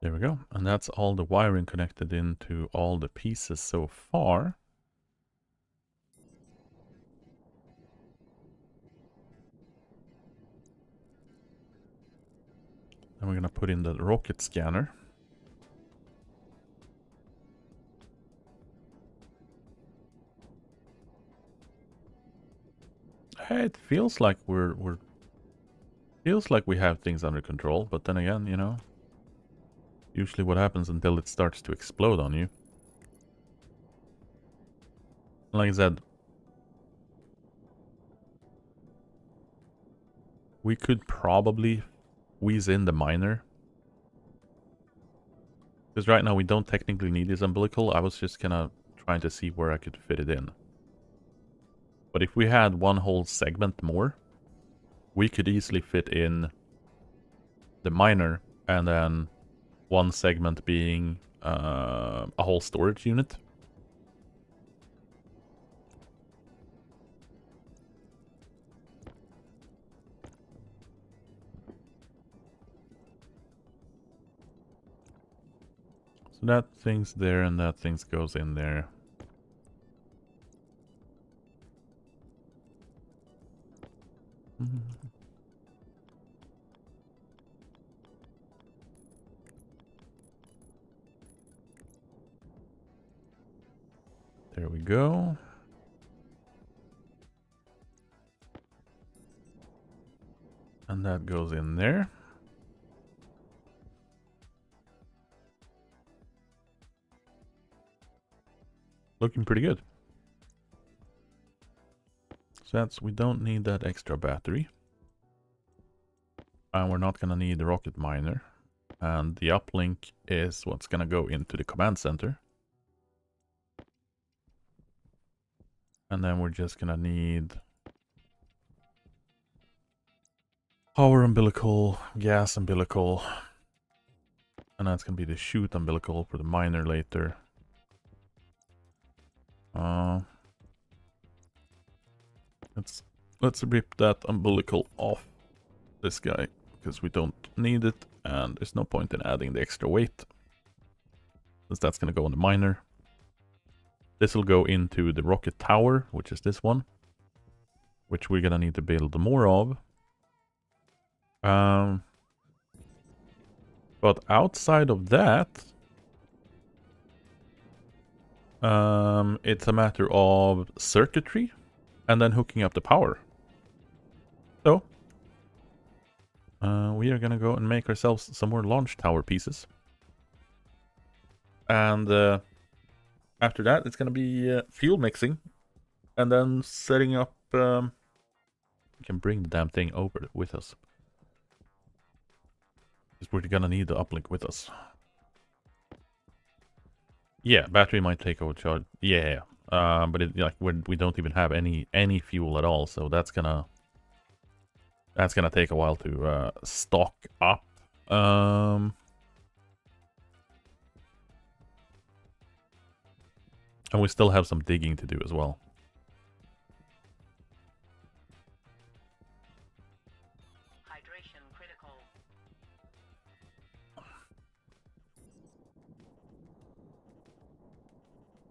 There we go. And that's all the wiring connected into all the pieces so far. Then we're going to put in the rocket scanner. Hey, it feels like feels like we have things under control, but then again, you know, usually what happens until it starts to explode on you. Like I said, we could probably squeeze in the miner. Because right now we don't technically need this umbilical. I was just kind of trying to see where I could fit it in. But if we had one whole segment more, we could easily fit in the miner and then one segment being a whole storage unit. So that thing's there and that thing goes in there. There we go. And that goes in there. Looking pretty good. So that's, we don't need that extra battery. And we're not going to need the rocket miner. And the uplink is what's going to go into the command center. And then we're just going to need power umbilical, gas umbilical. And that's gonna be the chute umbilical for the miner later. Let's rip that umbilical off this guy, because we don't need it, and there's no point in adding the extra weight, since that's gonna go on the miner. This will go into the rocket tower, which is this one, which we're gonna need to build more of. But outside of that, it's a matter of circuitry and then hooking up the power. So, we are gonna go and make ourselves some more launch tower pieces. And after that, it's gonna be fuel mixing. And then setting up... we can bring the damn thing over with us. Because we're gonna need the uplink with us. Yeah, battery might take overcharge. Yeah, but we don't even have any fuel at all, so that's gonna take a while to stock up. And we still have some digging to do as well. Hydration critical.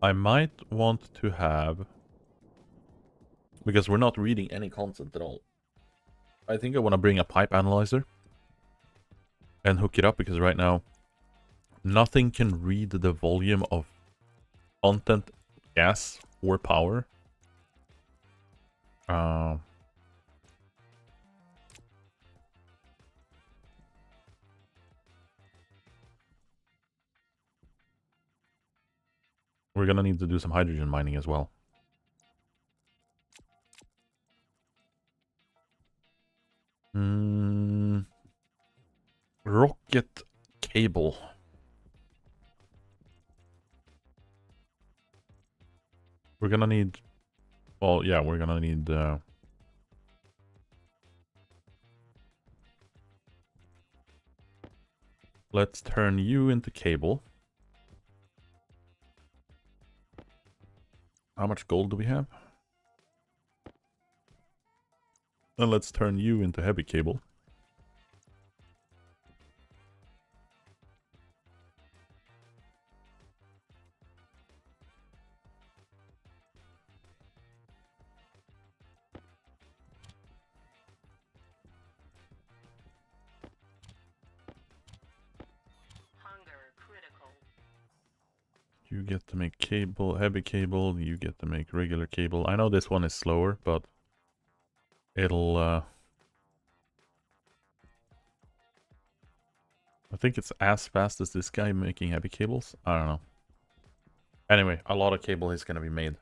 I might want to have, because we're not reading any content at all, I think I want to bring a pipe analyzer and hook it up, because right now nothing can read the volume of content, gas, or power. We're gonna need to do some hydrogen mining as well. Rocket cable. We're gonna need... Well, yeah, we're gonna need... Let's turn you into cable. How much gold do we have? And let's turn you into heavy cable. Hunger critical. You get to make cable, heavy cable. You get to make regular cable. I know this one is slower, but it'll... I think it's as fast as this guy making heavy cables. I don't know. Anyway, a lot of cable is going to be made.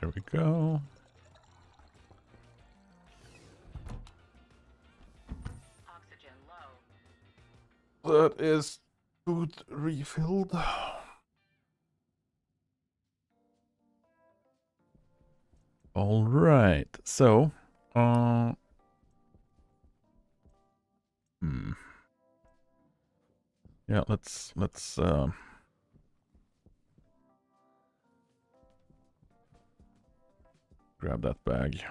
There we go. Oxygen low. That is food refilled. All right. So, yeah, let's grab that bag.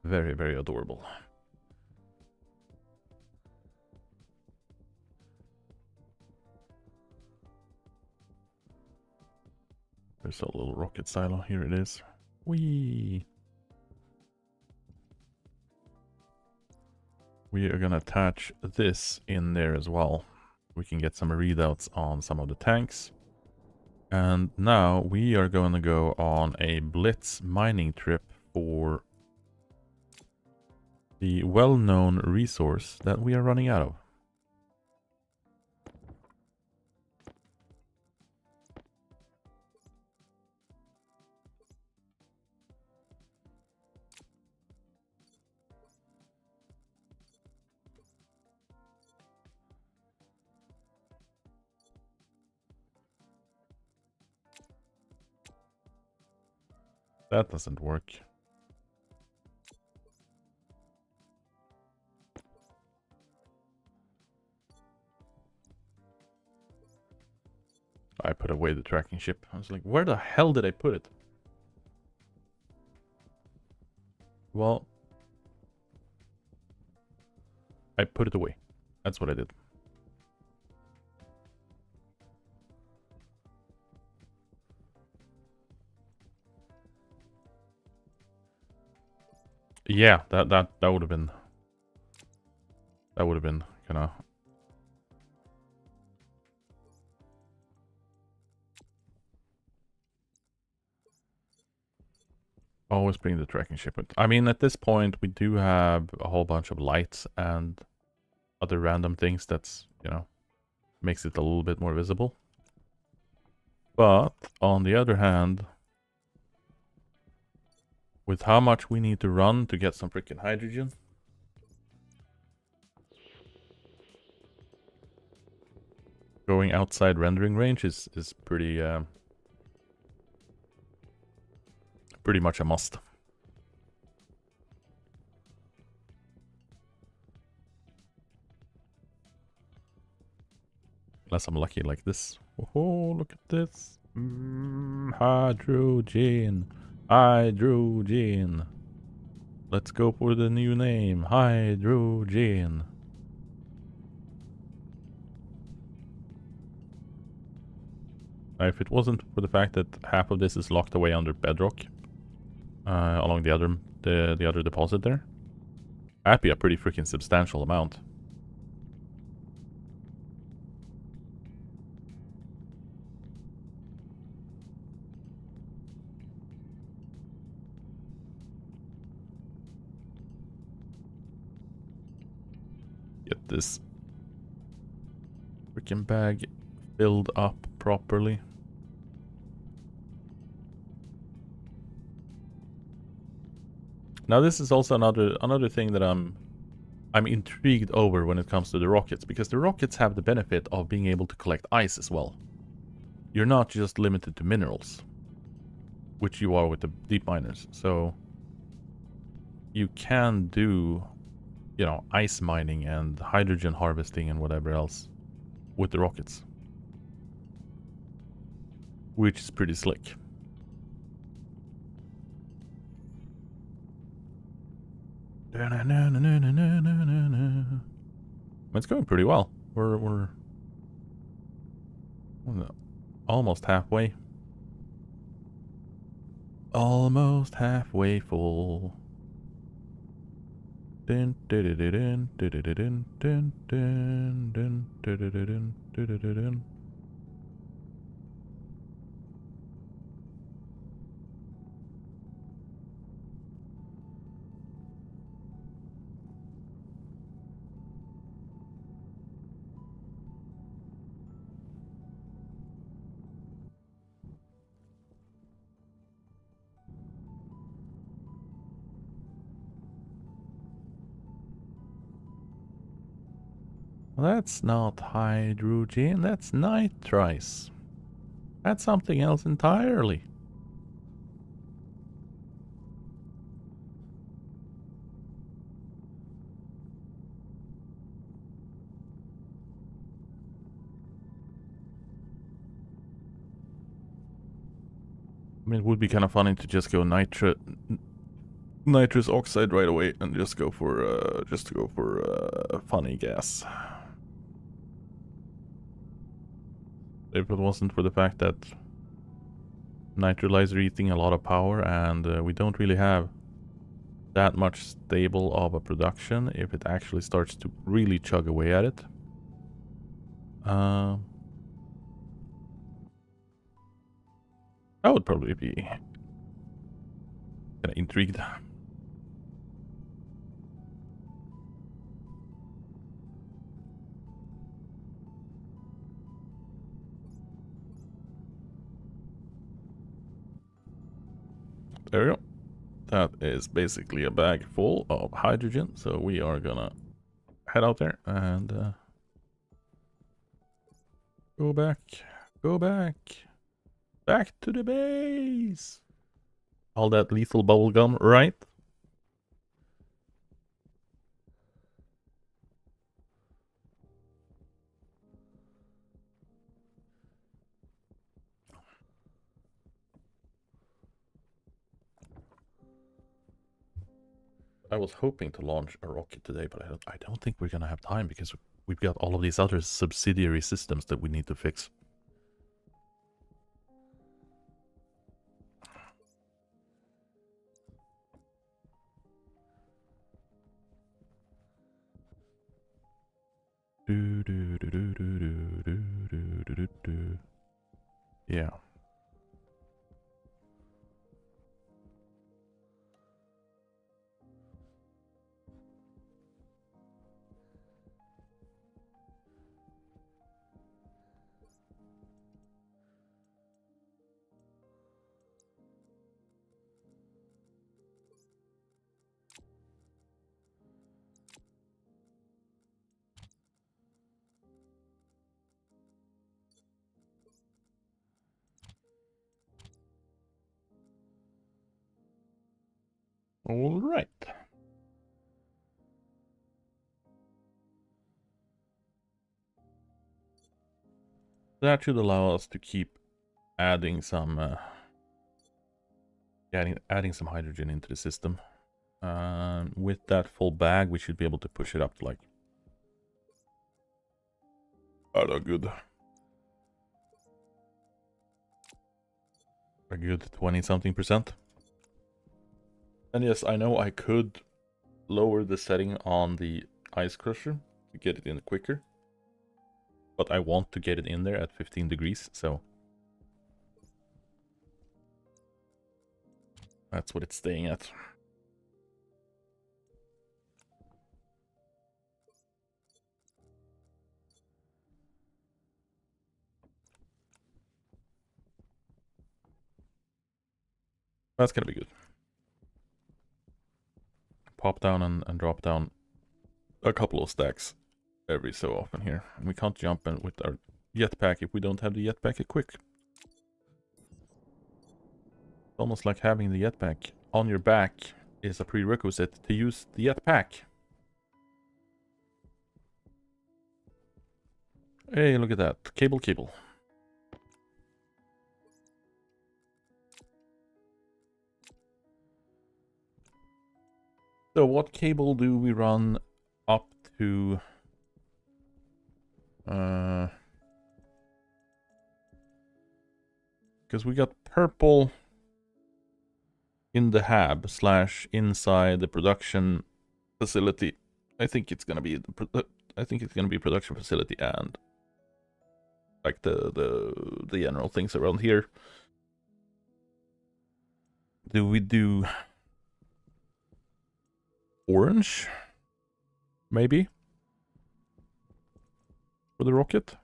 Very, very adorable. There's a little rocket silo. Here it is. Whee! We are gonna attach this in there as well. We can get some readouts on some of the tanks. And now we are going to go on a blitz mining trip for the well-known resource that we are running out of. That doesn't work. I put away the tracking ship. I was like, where the hell did I put it? Well, I put it away. That's what I did. Yeah, that would have been kind of always bring the tracking ship. I mean, at this point, we do have a whole bunch of lights and other random things that's, you know, makes it a little bit more visible. But on the other hand, with how much we need to run to get some freaking hydrogen, going outside rendering range is pretty pretty much a must. Unless I'm lucky like this. Oh, look at this. Hydrogen. Hydrogen. Let's go for the new name. Hydrogen. If it wasn't for the fact that half of this is locked away under bedrock, along the other deposit there, that'd be a pretty freaking substantial amount. Get this freaking bag filled up properly. Now this is also another thing that I'm intrigued over when it comes to the rockets, because the rockets have the benefit of being able to collect ice as well. You're not just limited to minerals, which you are with the deep miners. So you can do, you know, ice mining and hydrogen harvesting and whatever else with the rockets, which is pretty slick. It's going pretty well. We're almost halfway. Almost halfway full. Dun, dun, dun, dun, dun, dun, dun, dun, dun, dun, dun, dun, dun, dun, dun. That's not hydrogen, that's nitrous. That's something else entirely. I mean, it would be kind of funny to just go nitrous oxide right away and just go for funny gas. If it wasn't for the fact that Nitrolyzer eating a lot of power, and we don't really have that much stable of a production if it actually starts to really chug away at it. I would probably be kind of intrigued. There we go. That is basically a bag full of hydrogen, so we are gonna head out there and go back to the base. All that lethal bubble gum, right? I was hoping to launch a rocket today, but I don't think we're gonna have time because we've got all of these other subsidiary systems that we need to fix. Yeah. All right. That should allow us to keep adding some adding some hydrogen into the system. With that full bag, we should be able to push it up to like good. A good 20-something%. And yes, I know I could lower the setting on the ice crusher to get it in quicker. But I want to get it in there at 15 degrees, so that's what it's staying at. That's gonna be good. Pop down and drop down a couple of stacks every so often here. And we can't jump in with our jetpack if we don't have the jetpack equipped. It's almost like having the jetpack on your back is a prerequisite to use the jetpack. Hey, look at that. Cable. So what cable do we run up to? Because we got purple in the hab / inside the production facility. I think it's gonna be production facility and like the general things around here. Do we do orange? Maybe for the rocket.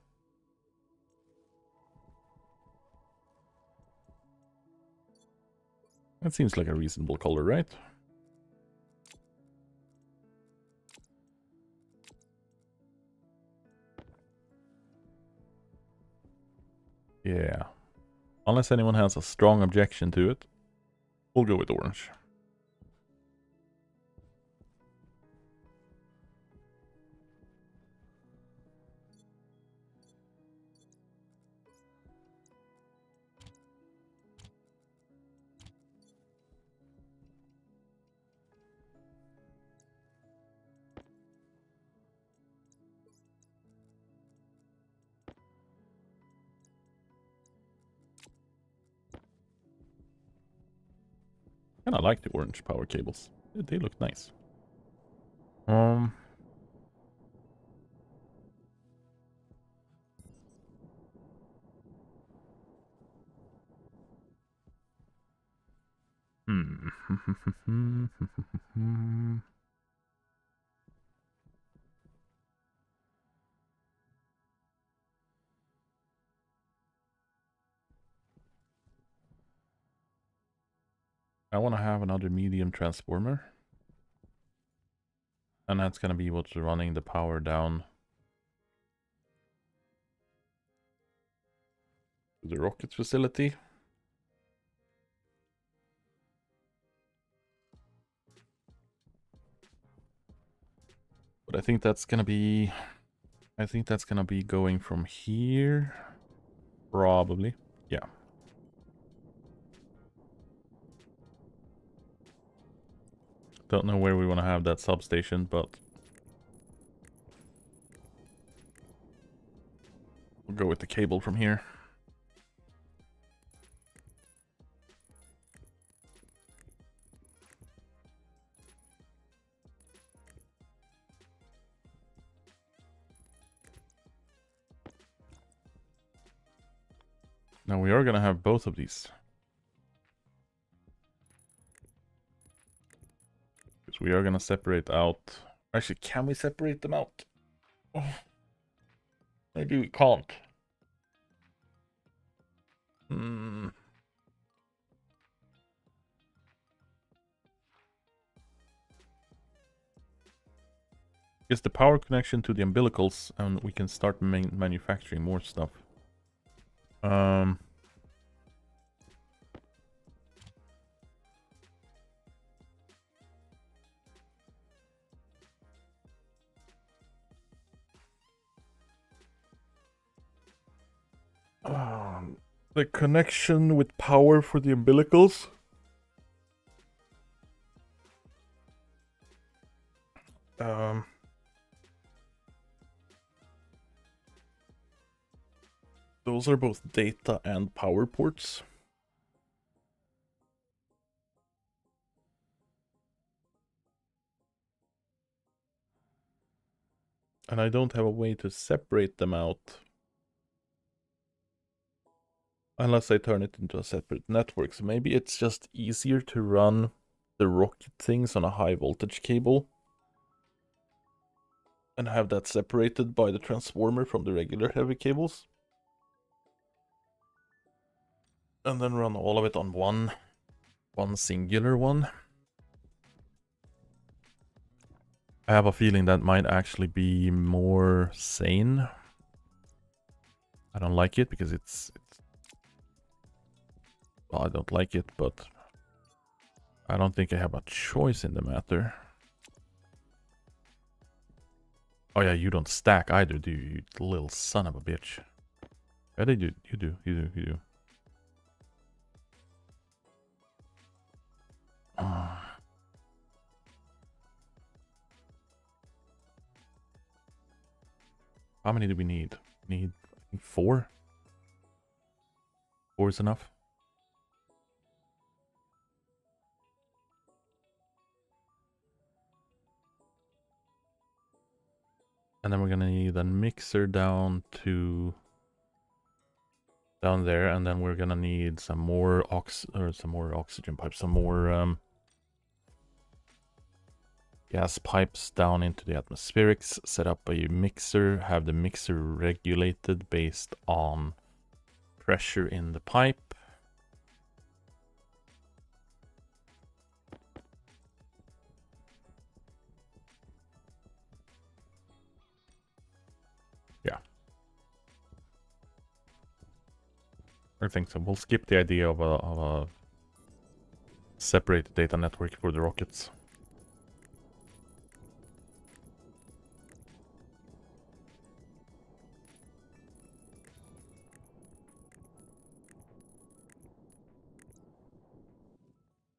That seems like a reasonable color, right? Yeah. Unless anyone has a strong objection to it, we'll go with orange. And I like the orange power cables. They look nice. I want to have another medium transformer. And that's going to be what's running the power down to the rocket facility. But I think that's going to be... going from here. Probably. Yeah. Don't know where we want to have that substation, but... we'll go with the cable from here. Now we are going to have both of these. Because we are going to separate out... Actually, can we separate them out? Oh, maybe we can't. Is the power connection to the umbilicals, and we can start manufacturing more stuff. The connection with power for the umbilicals. Those are both data and power ports. And I don't have a way to separate them out. Unless I turn it into a separate network. So maybe it's just easier to run the rocket things on a high voltage cable. And have that separated by the transformer from the regular heavy cables. And then run all of it on one singular one. I have a feeling that might actually be more sane. I don't like it because it's well, I don't like it, but I don't think I have a choice in the matter. Oh yeah, you don't stack either, do you, you little son of a bitch? Yeah, they do. You do. How many do we need? We need, I think, 4? 4 is enough. And then we're gonna need a mixer down there, and then we're gonna need some more oxygen pipes, some more gas pipes down into the atmospherics, set up a mixer, have the mixer regulated based on pressure in the pipe. Yeah. I think so. We'll skip the idea of a separated data network for the rockets.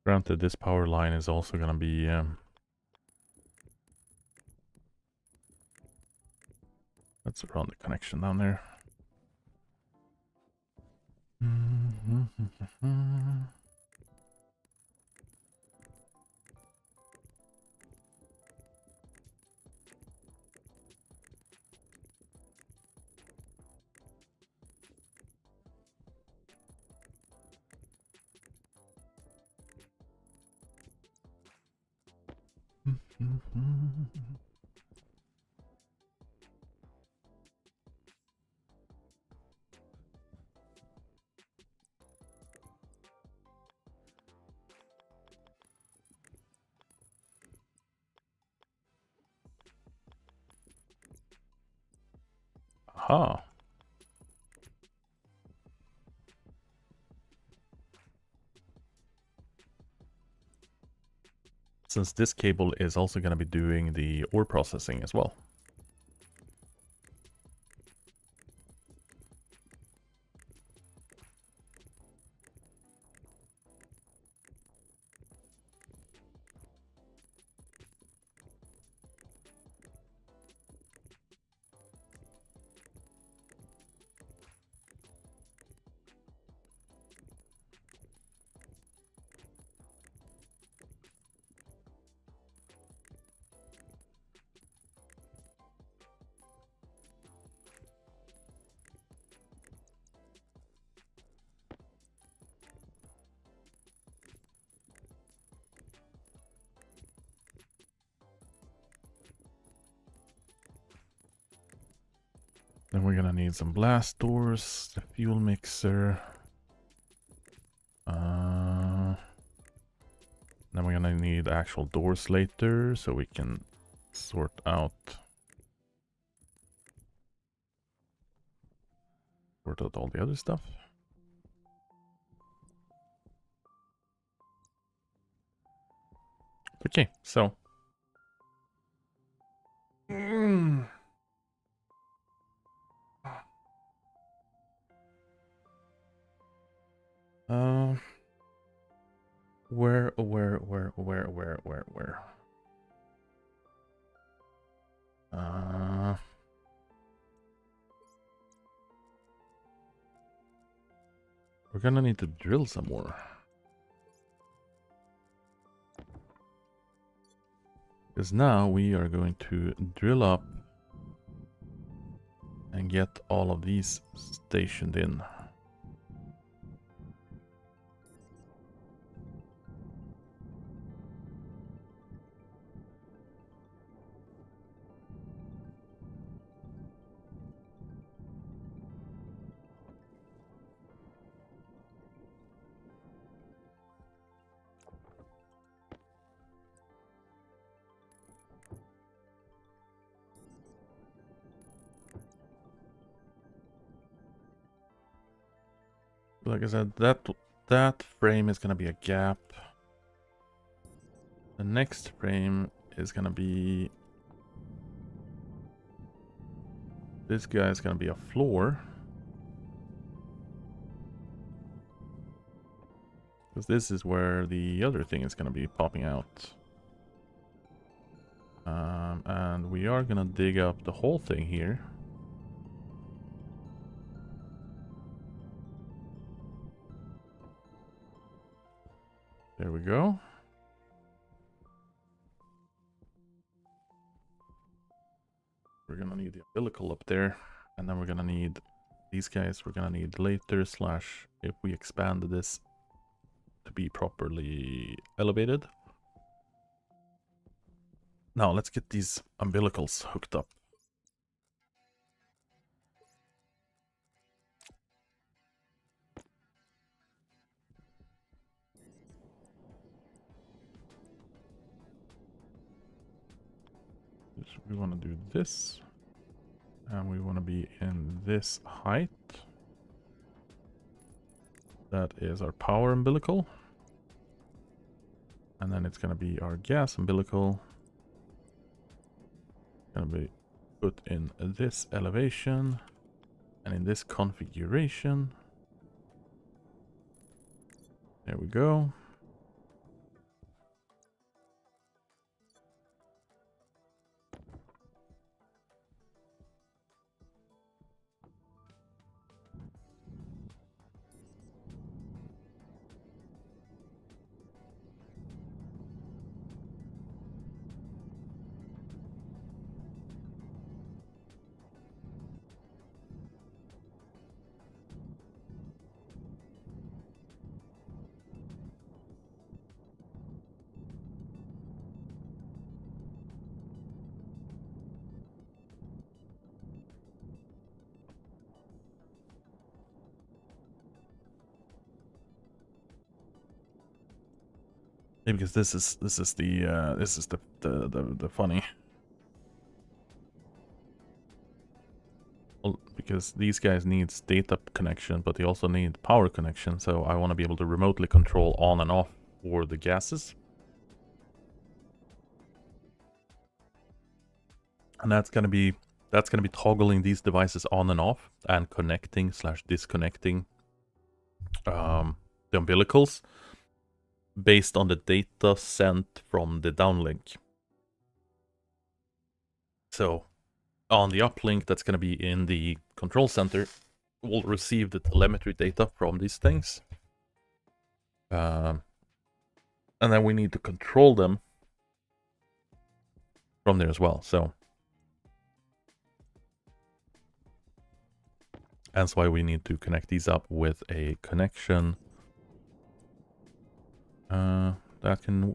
Granted, this power line is also gonna be let's run the connection down there. Aha. Since this cable is also going to be doing the ore processing as well. Then we're gonna need some blast doors, the fuel mixer. Then we're gonna need actual doors later, so we can sort out all the other stuff. Okay, so where? We're gonna need to drill some more. Because now we are going to drill up and get all of these stationed in. Like I said, that frame is gonna be a gap. The next frame is gonna be... This guy is gonna be a floor. Because this is where the other thing is gonna be popping out. And we are gonna dig up the whole thing here. There we go. We're gonna need the umbilical up there, and then we're gonna need these guys. We're gonna need later, slash if we expand this to be properly elevated. Now let's get these umbilicals hooked up. We want to do this, and we want to be in this height. That is our power umbilical, and then it's going to be our gas umbilical. Going to be put in this elevation and in this configuration. There we go. Yeah, because this is the funny. Well, because these guys needs data connection, but they also need power connection, so I want to be able to remotely control on and off for the gases. And that's gonna be toggling these devices on and off and connecting / disconnecting the umbilicals based on the data sent from the downlink. So on the uplink that's going to be in the control center, we'll receive the telemetry data from these things. And then we need to control them from there as well. So that's why we need to connect these up with a connection that can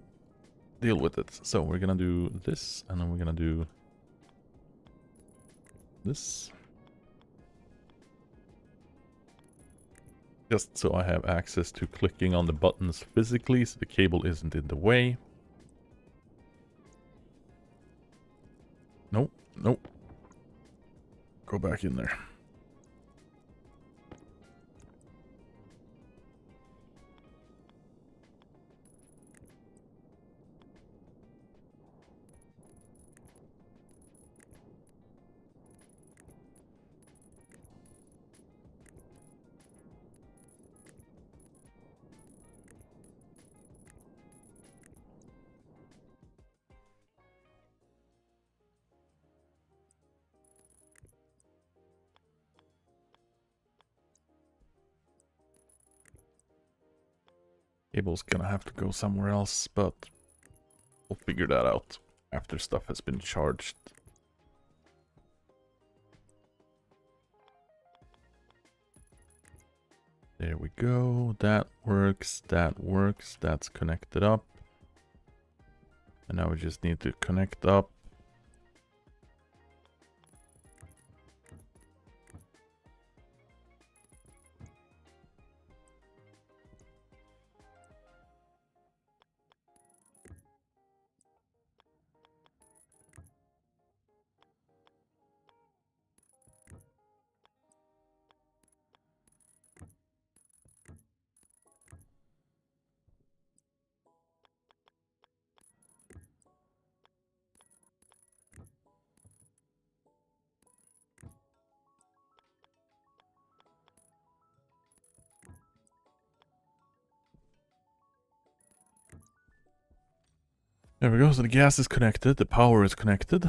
deal with it. So we're going to do this, and then we're going to do this. Just so I have access to clicking on the buttons physically, so the cable isn't in the way. Nope, nope. Go back in there. Cable's gonna have to go somewhere else, but we'll figure that out after stuff has been charged. There we go. That works. That works. That's connected up. And now we just need to connect up. There we go. So the gas is connected. The power is connected.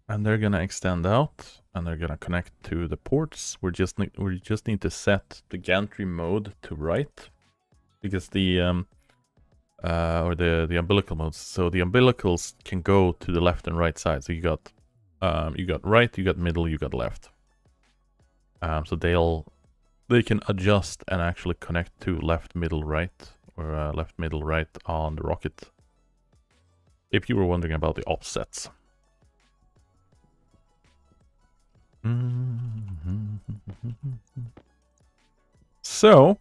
And they're gonna extend out, and they're gonna connect to the ports. We just need to set the gantry mode to right, because the or the umbilical modes. So the umbilicals can go to the left and right side. So you got right, you got middle, you got left. So they can adjust and actually connect to left, middle, right, or left, middle, right on the rocket. If you were wondering about the offsets. So,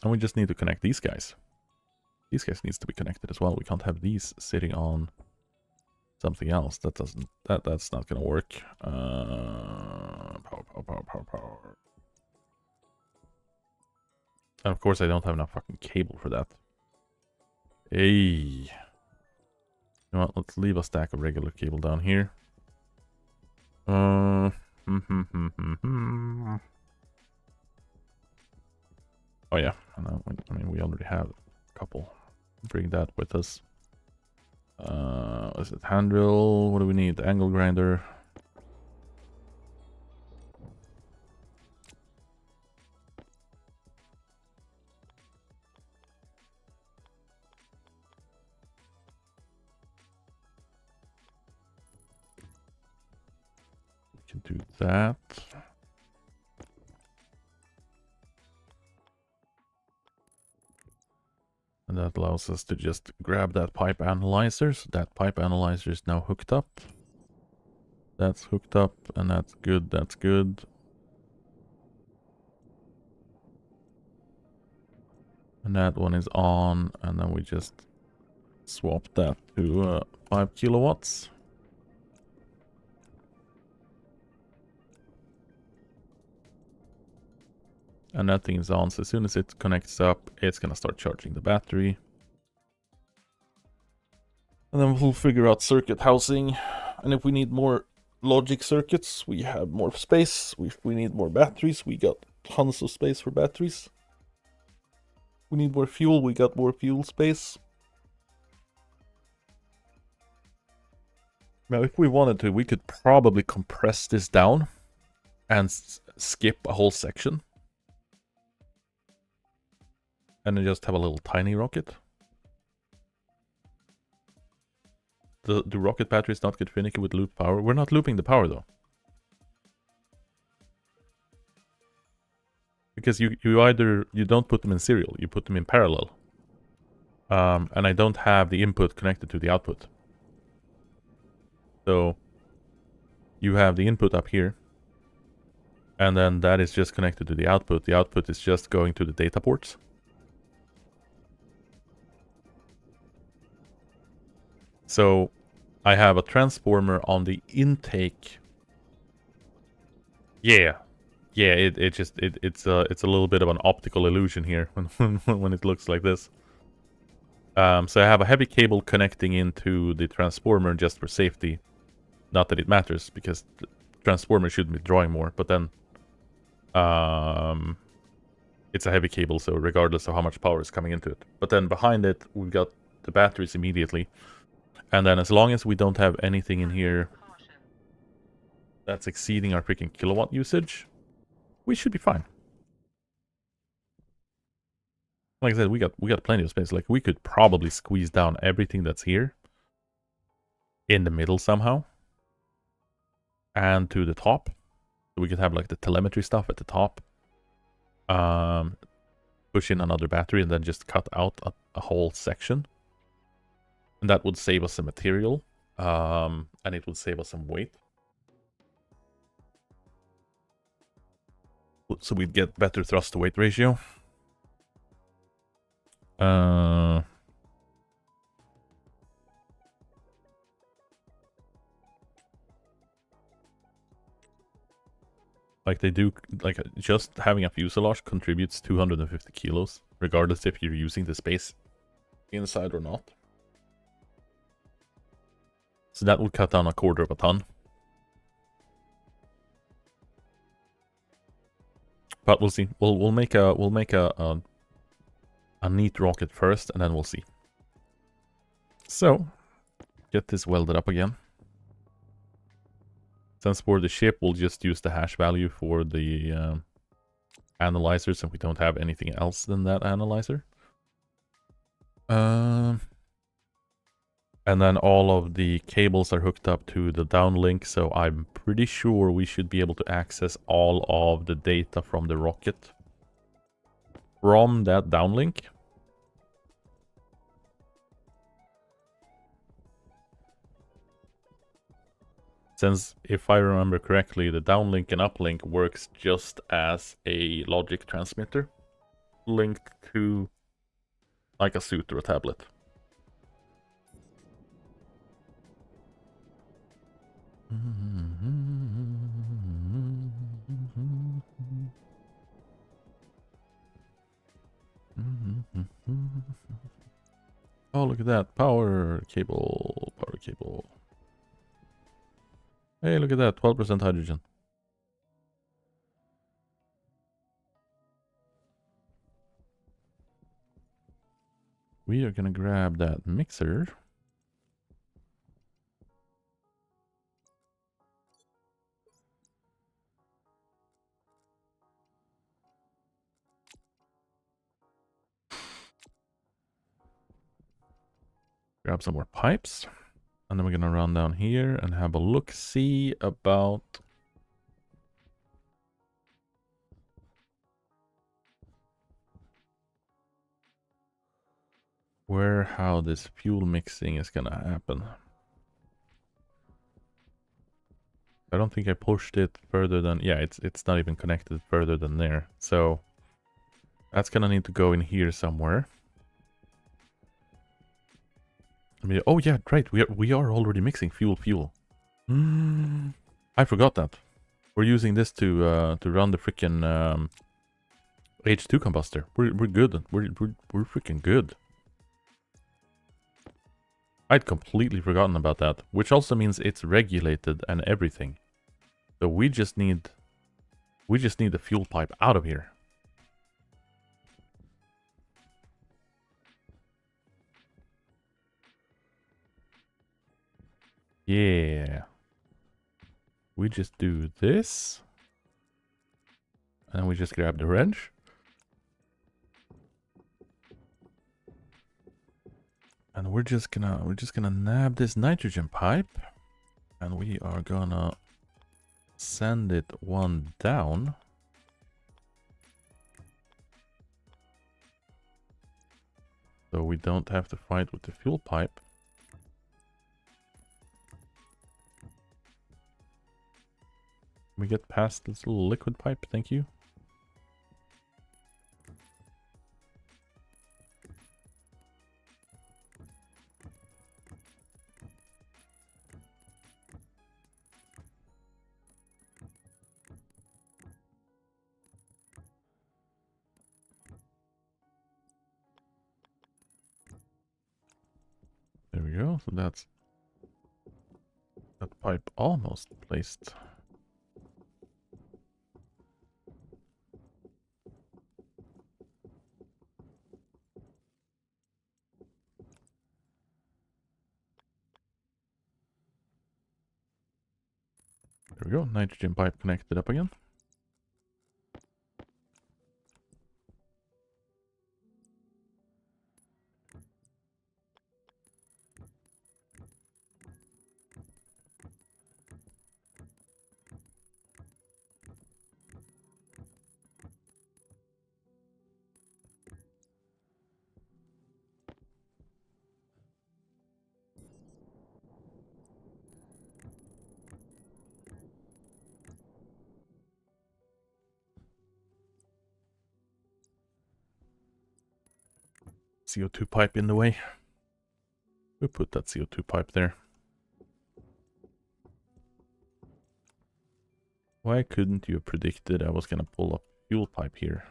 and we just need to connect these guys. These guys needs to be connected as well. We can't have these sitting on something else. That's not gonna work. Power. And of course I don't have enough fucking cable for that. Hey. You know what? Let's leave a stack of regular cable down here. Oh yeah, I mean we already have a couple. Bring that with us. Is it hand drill? What do we need? The angle grinder. We can do that. And that allows us to just grab that pipe analyzer. So that pipe analyzer is now hooked up. That's hooked up, and that's good, that's good. And that one is on, and then we just swap that to 5 kilowatts. And that thing is on, so as soon as it connects up, it's gonna start charging the battery. And then we'll figure out circuit housing. And if we need more logic circuits, we have more space. If we need more batteries, we got tons of space for batteries. We need more fuel, we got more fuel space. Now, if we wanted to, we could probably compress this down and skip a whole section. And then just have a little tiny rocket. Do rocket batteries not get finicky with loop power? We're not looping the power though. Because you don't put them in serial, you put them in parallel. And I don't have the input connected to the output. So you have the input up here. And then that is just connected to the output. The output is just going to the data ports. So I have a transformer on the intake. Yeah. Yeah, it's a little bit of an optical illusion here when it looks like this. So I have a heavy cable connecting into the transformer just for safety. Not that it matters, because the transformer shouldn't be drawing more, but then it's a heavy cable, so regardless of how much power is coming into it. But then behind it, we've got the batteries immediately. And then as long as we don't have anything in here that's exceeding our freaking kilowatt usage, we should be fine. Like I said, we got plenty of space. Like, we could probably squeeze down everything that's here in the middle somehow. And to the top. So we could have like the telemetry stuff at the top. Push in another battery and then just cut out a whole section. And that would save us some material. And it would save us some weight. So we'd get better thrust to weight ratio. Like they do, like just having a fuselage contributes 250 kilos, regardless if you're using the space inside or not. So that would cut down 1/4 of a ton. But we'll see. We'll make a neat rocket first, and then we'll see. So get this welded up again. Since for the ship, we'll just use the hash value for the analyzer, since we don't have anything else than that analyzer. And then all of the cables are hooked up to the downlink, so I'm pretty sure we should be able to access all of the data from the rocket from that downlink. Since, if I remember correctly, the downlink and uplink works just as a logic transmitter linked to like a suit or a tablet. Oh, look at that. Power cable. Power cable. Hey, look at that. 12% hydrogen. We are gonna grab that mixer. Grab some more pipes. And then we're gonna run down here and have a look-see about how this fuel mixing is gonna happen. I don't think I pushed it further than, yeah, it's not even connected further than there. So That's gonna need to go in here somewhere. I mean, oh yeah, right. We are already mixing fuel. I forgot that. We're using this to run the freaking H2 combustor. We're good. We're freaking good. I'd completely forgotten about that, which also means it's regulated and everything. So we just need the fuel pipe out of here. Yeah. We just do this. And we just grab the wrench. And we're just gonna nab this nitrogen pipe. And we are gonna send it one down. So we don't have to fight with the fuel pipe. Can we get past this little liquid pipe? Thank you. There we go. So that's that pipe almost placed. There we go. Nitrogen pipe connected up again. CO2 pipe in the way. We put that CO2 pipe there. Why couldn't you have predicted I was gonna pull up fuel pipe here?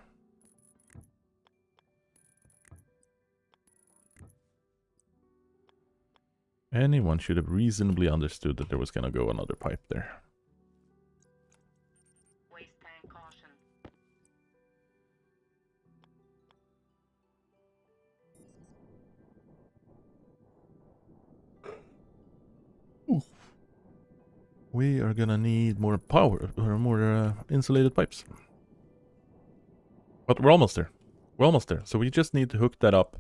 Anyone should have reasonably understood that there was gonna go another pipe there. Waste tank caution. We are gonna need more power, or more insulated pipes. But we're almost there. We're almost there. So we just need to hook that up.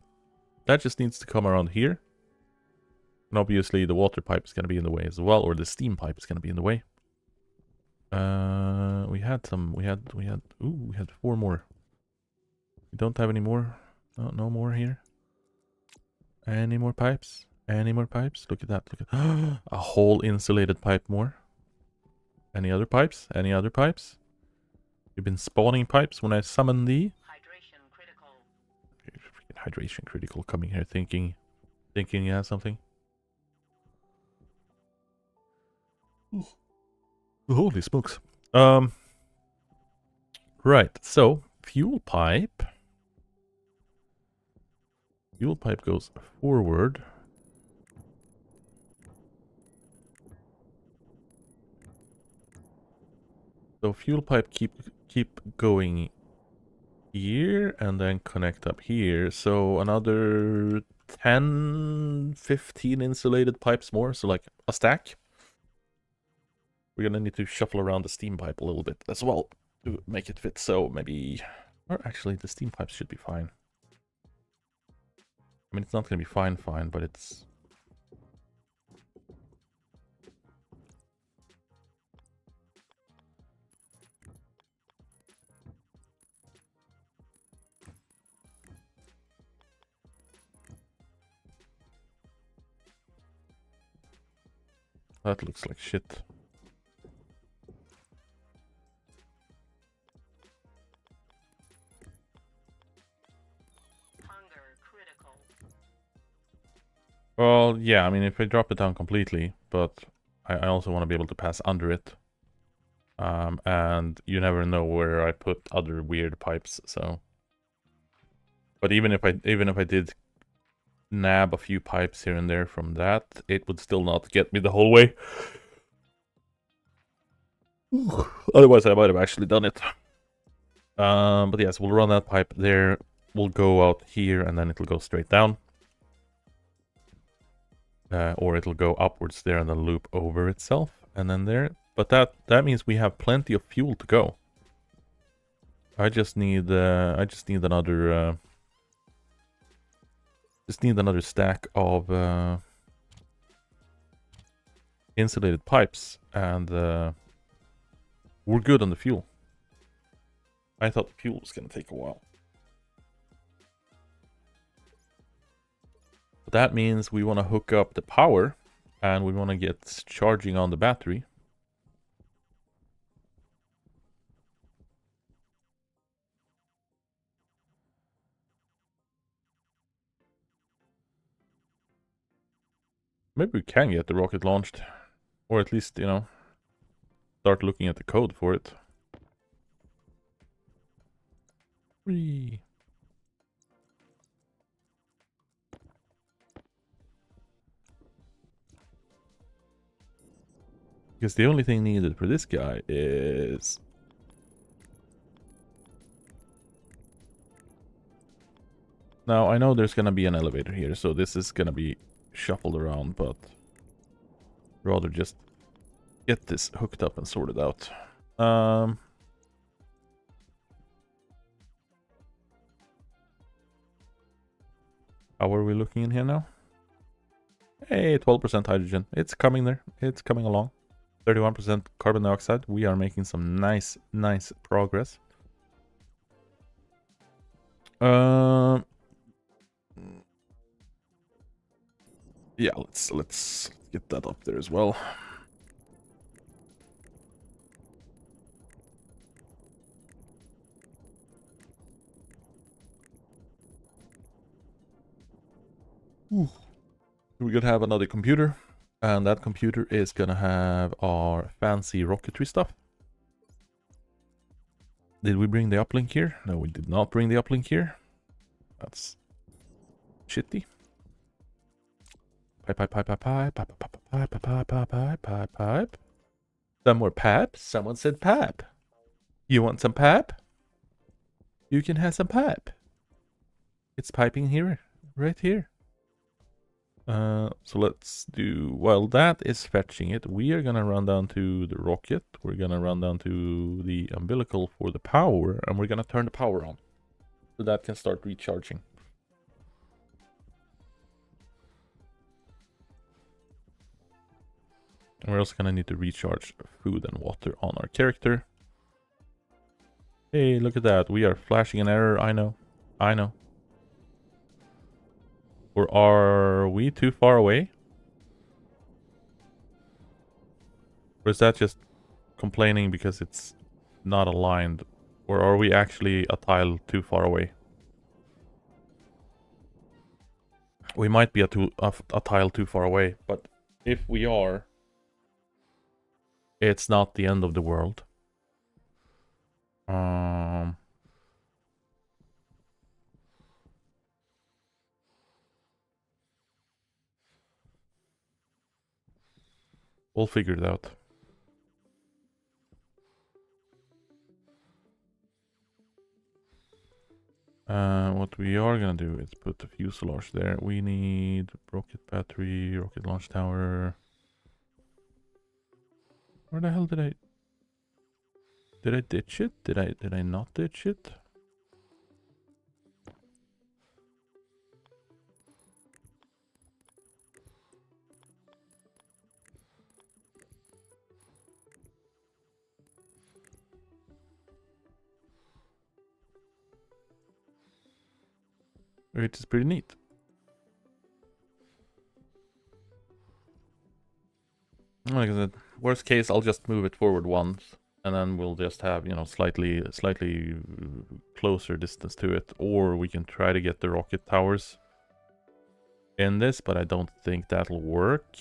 That just needs to come around here. And obviously the water pipe is gonna be in the way as well, or the steam pipe is gonna be in the way. We had 4 more. We don't have any more. No more here. Any more pipes? Any more pipes? Look at that. Look at a whole insulated pipe more. Any other pipes? Any other pipes? You've been spawning pipes when I summon thee. Hydration critical. Freaking hydration critical coming here thinking he has something. Ooh. Holy smokes. Right, so fuel pipe. Fuel pipe goes forward. So fuel pipe keep going here and then connect up here. So another 10, 15 insulated pipes more. So like a stack. We're gonna need to shuffle around the steam pipe a little bit as well to make it fit. So maybe, or actually the steam pipes should be fine. I mean, it's not gonna be fine, but it's... That looks like shit. Well, yeah, I mean, if I drop it down completely, but I also want to be able to pass under it. And you never know where I put other weird pipes, so... But even if I did nab a few pipes here and there from that, it would still not get me the whole way. Otherwise, I might have actually done it. But yes, we'll run that pipe there. We'll go out here, and then it'll go straight down. Or it'll go upwards there and then loop over itself, and then there. But that means we have plenty of fuel to go. I just need another stack of insulated pipes, and we're good on the fuel. I thought the fuel was gonna take a while. But that means we want to hook up the power, and we want to get charging on the battery. Maybe we can get the rocket launched. Or at least, you know, start looking at the code for it. Whee. Because the only thing needed for this guy is... Now, I know there's gonna be an elevator here, so this is gonna be shuffled around, but... rather just get this hooked up and sorted out. How are we looking in here now? Hey, 12% hydrogen. It's coming there. It's coming along. 31% carbon dioxide. We are making some nice progress. Yeah, let's get that up there as well. Ooh. We're gonna have another computer, and that computer is gonna have our fancy rocketry stuff. Did we bring the uplink here? No, we did not bring the uplink here. That's shitty. Pipe. Some more pipe. Someone said pipe. You want some pipe? You can have some pipe. It's piping here, right here. So let's do, while that is fetching it, we are gonna run down to the rocket. We're gonna run down to the umbilical for the power, and we're gonna turn the power on so that can start recharging. And we're also gonna need to recharge food and water on our character. Hey, look at that. We are flashing an error. I know. Or are we too far away? Or is that just complaining because it's not aligned? Or are we actually a tile too far away? We might be a tile too far away, but if we are, it's not the end of the world. We'll figure it out. What we are gonna do is put the fuselage there. We need rocket battery, rocket launch tower. Where the hell did I ditch it? Did I not ditch it? Which is pretty neat. Like I said, worst case, I'll just move it forward once, and then we'll just have, you know, slightly closer distance to it, or we can try to get the rocket towers in this, but I don't think that'll work.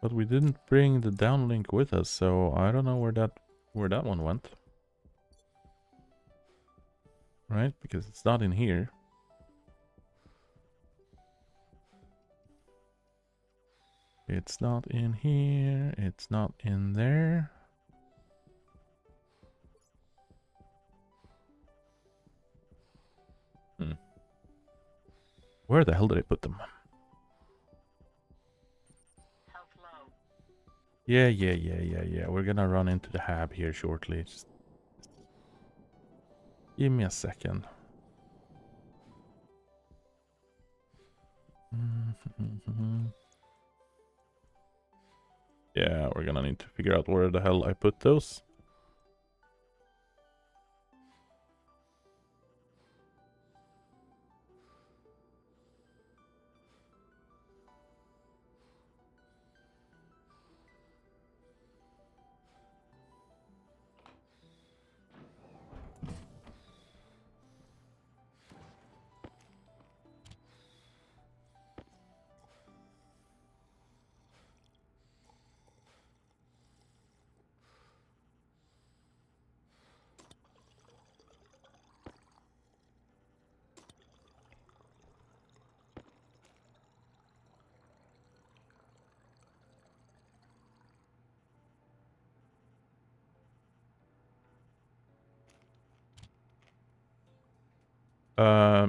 But we didn't bring the downlink with us, so I don't know where that one went. Right? Because it's not in here. It's not in here. It's not in there. Where the hell did I put them? Health low. Yeah. We're gonna run into the hab here shortly. Just give me a second. Yeah, we're gonna need to figure out where the hell I put those.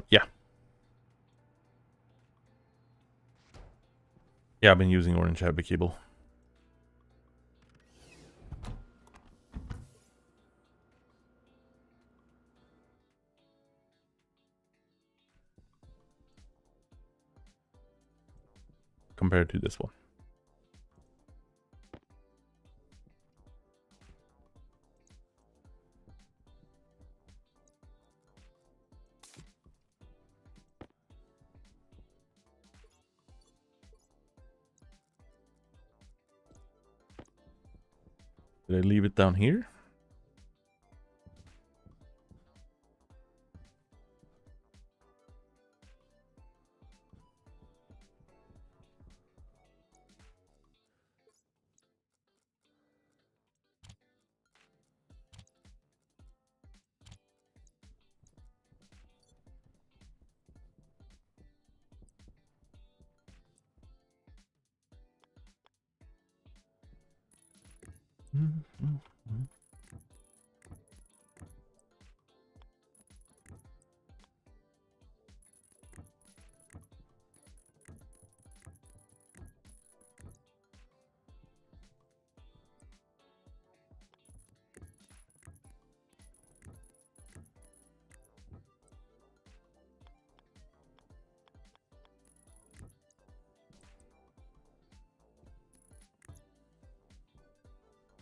Yeah. Yeah, I've been using orange heavy cable. Compared to this one. Did I leave it down here?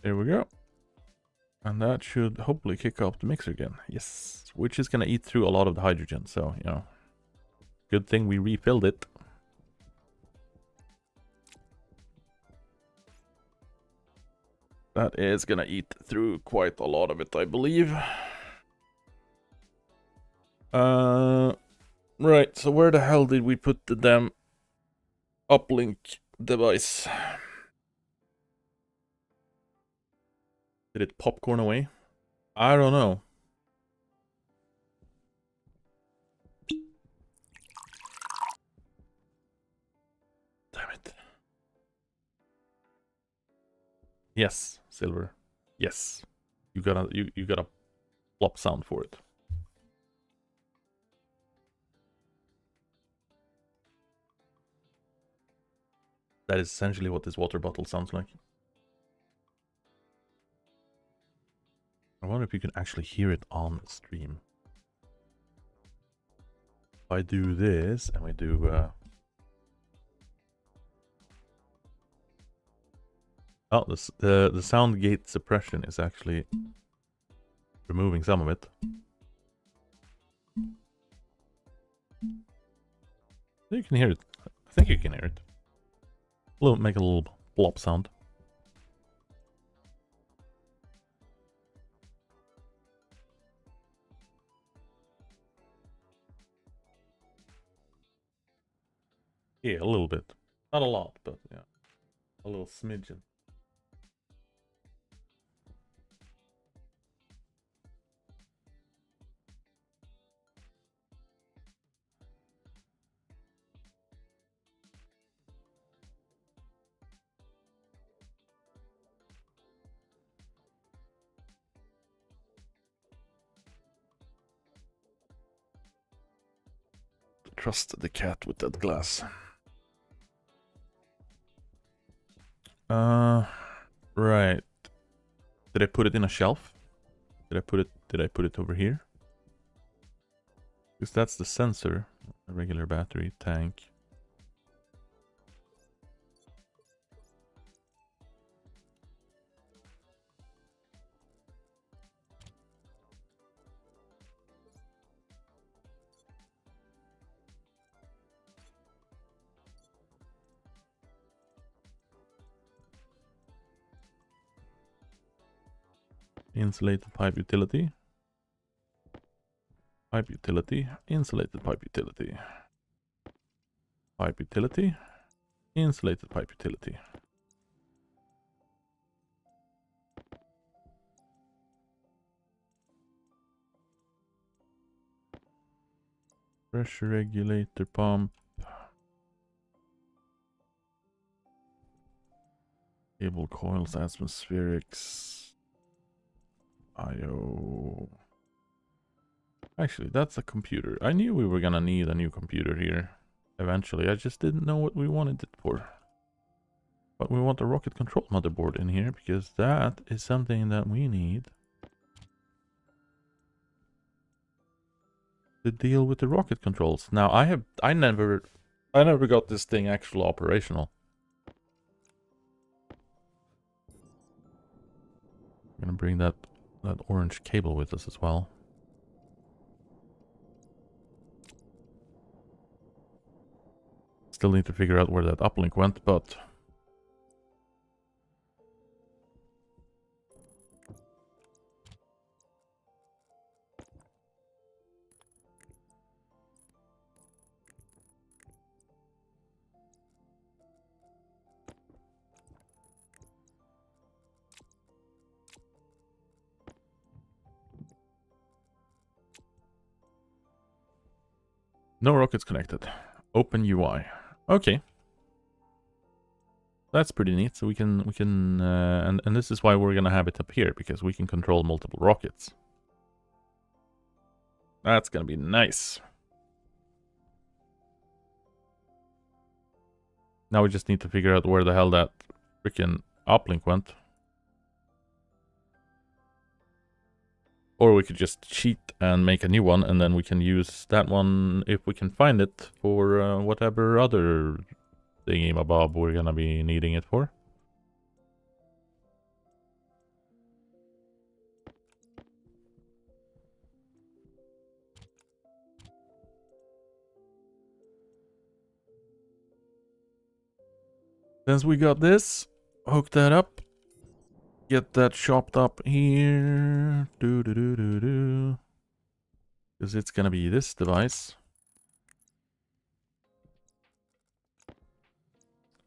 There we go. And that should hopefully kick off the mixer again. Yes. Which is going to eat through a lot of the hydrogen. So, you know, good thing we refilled it. That is going to eat through quite a lot of it, I believe. Right. So where the hell did we put the damn uplink device? Did it popcorn away? I don't know. Damn it. Yes, Silver. Yes. You got a plop sound for it. That is essentially what this water bottle sounds like. I wonder if you can actually hear it on the stream. If I do this and we do oh, the sound gate suppression is actually removing some of it. You can hear it. I think you can hear it. Make a little plop sound. Yeah, a little bit. Not a lot, but yeah, a little smidgen. Trust the cat with that glass. Right. Did I put it in a shelf? Did I put it over here? Because that's the sensor. A regular battery tank. Insulated pipe utility. Pipe utility. Insulated pipe utility. Pipe utility. Insulated pipe utility. Pressure regulator pump. Cable coils, atmospherics. IO. Actually, that's a computer. I knew we were gonna need a new computer here eventually. I just didn't know what we wanted it for. But we want a rocket control motherboard in here because that is something that we need to deal with the rocket controls. Now I never got this thing actually operational. I'm gonna bring that orange cable with us as well. Still need to figure out where that uplink went, but no rockets connected. Open UI. Okay. That's pretty neat. So we can and this is why we're gonna have it up here, because we can control multiple rockets. That's gonna be nice. Now we just need to figure out where the hell that freaking uplink went. Or we could just cheat and make a new one, and then we can use that one, if we can find it, for whatever other thingy-mabob we're gonna be needing it for. Since we got this, hook that up. Get that chopped up here. Because it's gonna be this device.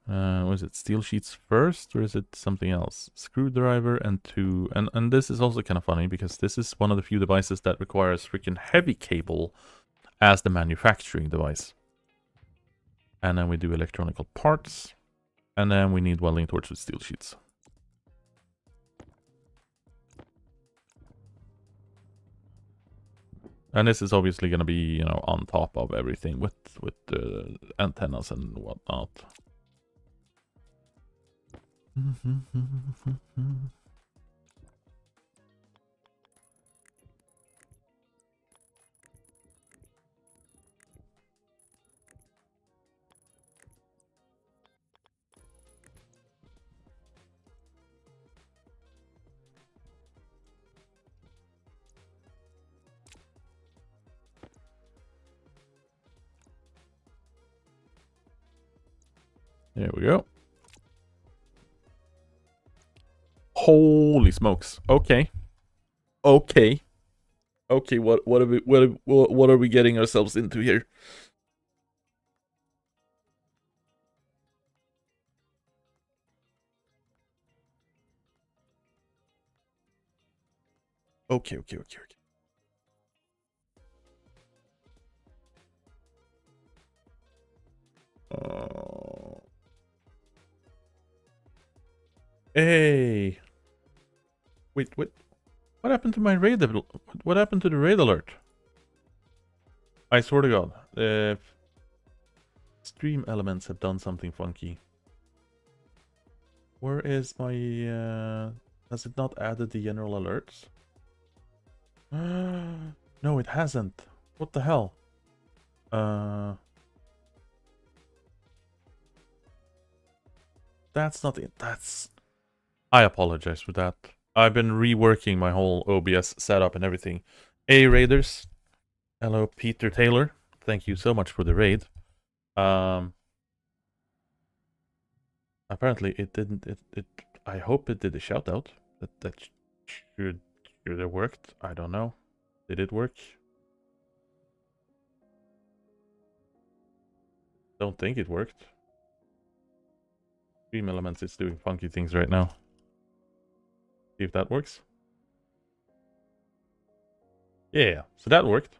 Was it steel sheets first, or is it something else? Screwdriver and two. And this is also kind of funny, because this is one of the few devices that requires freaking heavy cable as the manufacturing device. And then we do electronical parts. And then we need welding torch with steel sheets. And this is obviously going to be, you know, on top of everything with the antennas and whatnot. There we go. Holy smokes. Okay. Okay. Okay, what are we getting ourselves into here? Okay, okay, okay, okay. Hey. Wait, what? What happened to my raid? What happened to the raid alert? I swear to God, stream elements have done something funky. Where is my? Has it not added the general alerts? No, it hasn't. What the hell? That's not it. That's. I apologize for that. I've been reworking my whole OBS setup and everything. Hey, raiders. Hello, Peter Taylor. Thank you so much for the raid. Apparently it didn't. I hope it did a shout out. That should have worked. I don't know. Did it work? Don't think it worked. Stream Elements is doing funky things right now. See if that works. Yeah, so that worked.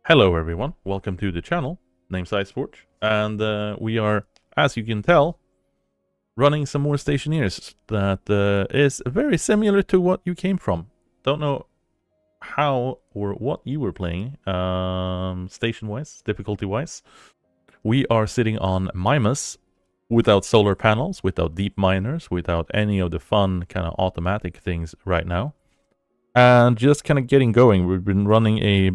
Hello everyone, welcome to the channel. Name's Iceforge, and we are, as you can tell, running some more Stationeers that is very similar to what you came from. Don't know how or what you were playing, station-wise, difficulty-wise. We are sitting on Mimas, without solar panels, without deep miners, without any of the fun kind of automatic things right now. And just kind of getting going. We've been running a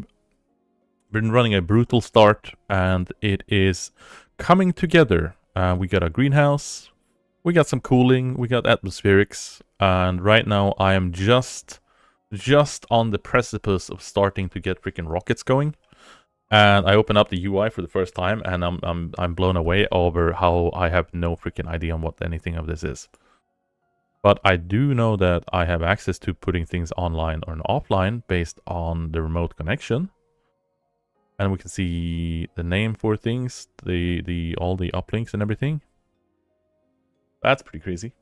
brutal start, and it is coming together. We got a greenhouse, we got some cooling, we got atmospherics, and right now I am just on the precipice of starting to get freaking rockets going. And I open up the UI for the first time, and I'm blown away over how I have no freaking idea on what anything of this is. But I do know that I have access to putting things online or offline based on the remote connection. And we can see the name for things, all the uplinks and everything. That's pretty crazy.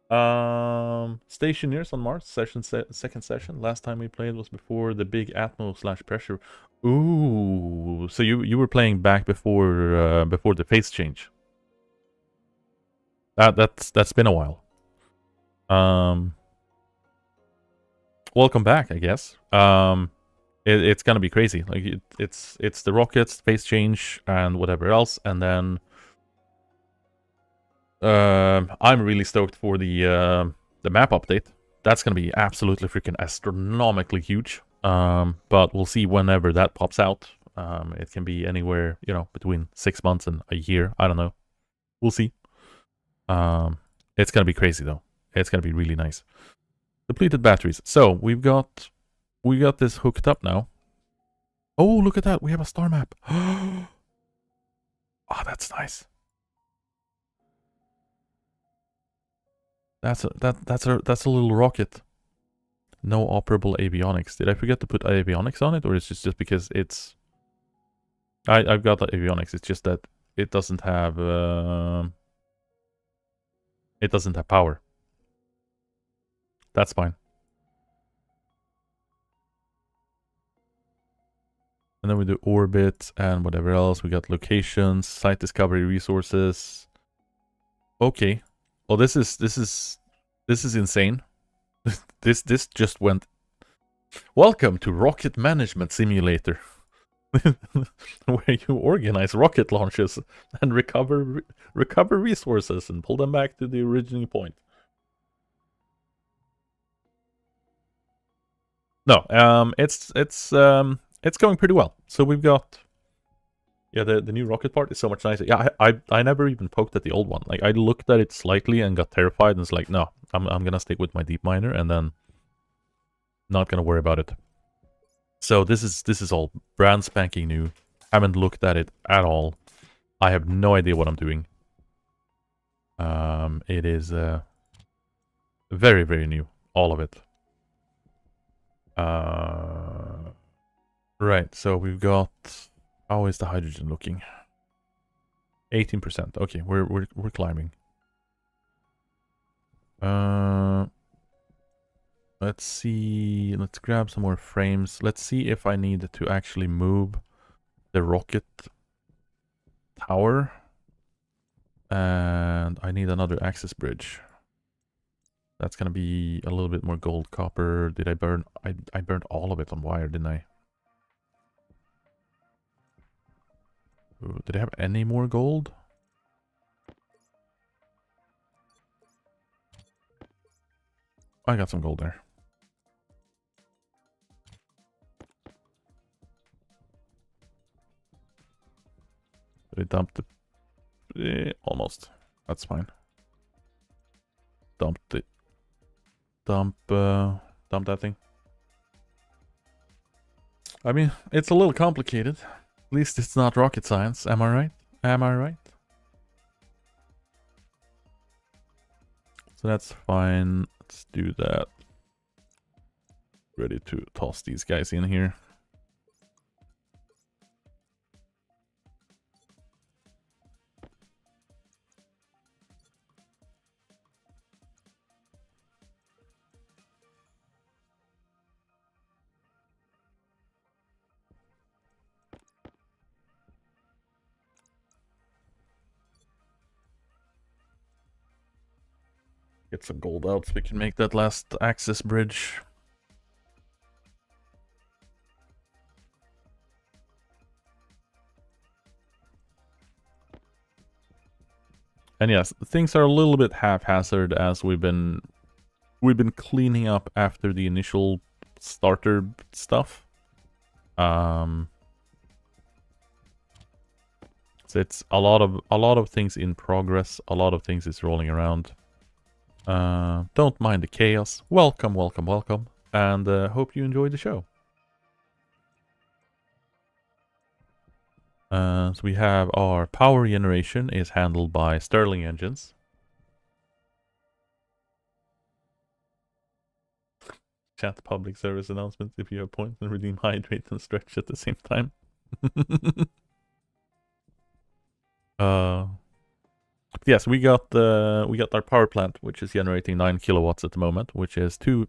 Stationeers on Mars, second session. Last time we played was before the big Atmo/pressure. Ooh, so you were playing back before the phase change. That's been a while. Welcome back, I guess. It's gonna be crazy. Like it's the rockets, phase change, and whatever else, and then I'm really stoked for the map update. That's gonna be absolutely freaking astronomically huge. But we'll see whenever that pops out. It can be anywhere, between 6 months and a year. I don't know. We'll see. It's gonna be crazy though. It's gonna be really nice. Depleted batteries. So we got this hooked up now. Oh, look at that! We have a star map. Oh, that's nice. That's a little rocket. No operable avionics. Did I forget to put avionics on it, or is it just because it's? I've got the avionics. It's just that it doesn't have power. That's fine. And then we do orbit and whatever else. We got locations, site discovery, resources. Okay. Well, this is insane. this just went. Welcome to Rocket Management Simulator, where you organize rocket launches and recover resources and pull them back to the original point. No, it's going pretty well. So we've got, the new rocket part is so much nicer. Yeah, I never even poked at the old one. Like I looked at it slightly and got terrified, and it's like, no, I'm gonna stick with my deep miner and then not gonna worry about it. So this is all brand spanking new. Haven't looked at it at all. I have no idea what I'm doing. It is very, very new, all of it. Right, so we've got, how is the hydrogen looking? 18%. Okay, we're climbing. Let's see. Let's grab some more frames. Let's see if I need to actually move the rocket tower. And I need another access bridge. That's gonna be a little bit more gold, copper. Did I burn? I burned all of it on wire, didn't I? Ooh, did I have any more gold? I got some gold there. Did I dump the... almost. That's fine. Dumped it. Dump that thing. I mean, it's a little complicated. At least it's not rocket science, am I right? Am I right? So that's fine. Let's do that. Ready to toss these guys in here. Get some gold out so we can make that last access bridge. And yes, things are a little bit haphazard as we've been cleaning up after the initial starter stuff. So it's a lot of things in progress, a lot of things is rolling around. Don't mind the chaos. Welcome, welcome, welcome. And hope you enjoyed the show. So we have our power generation is handled by Stirling engines. Chat public service announcements if you have points and redeem hydrate and stretch at the same time. Yes, we got our power plant, which is generating 9 kilowatts at the moment, which is two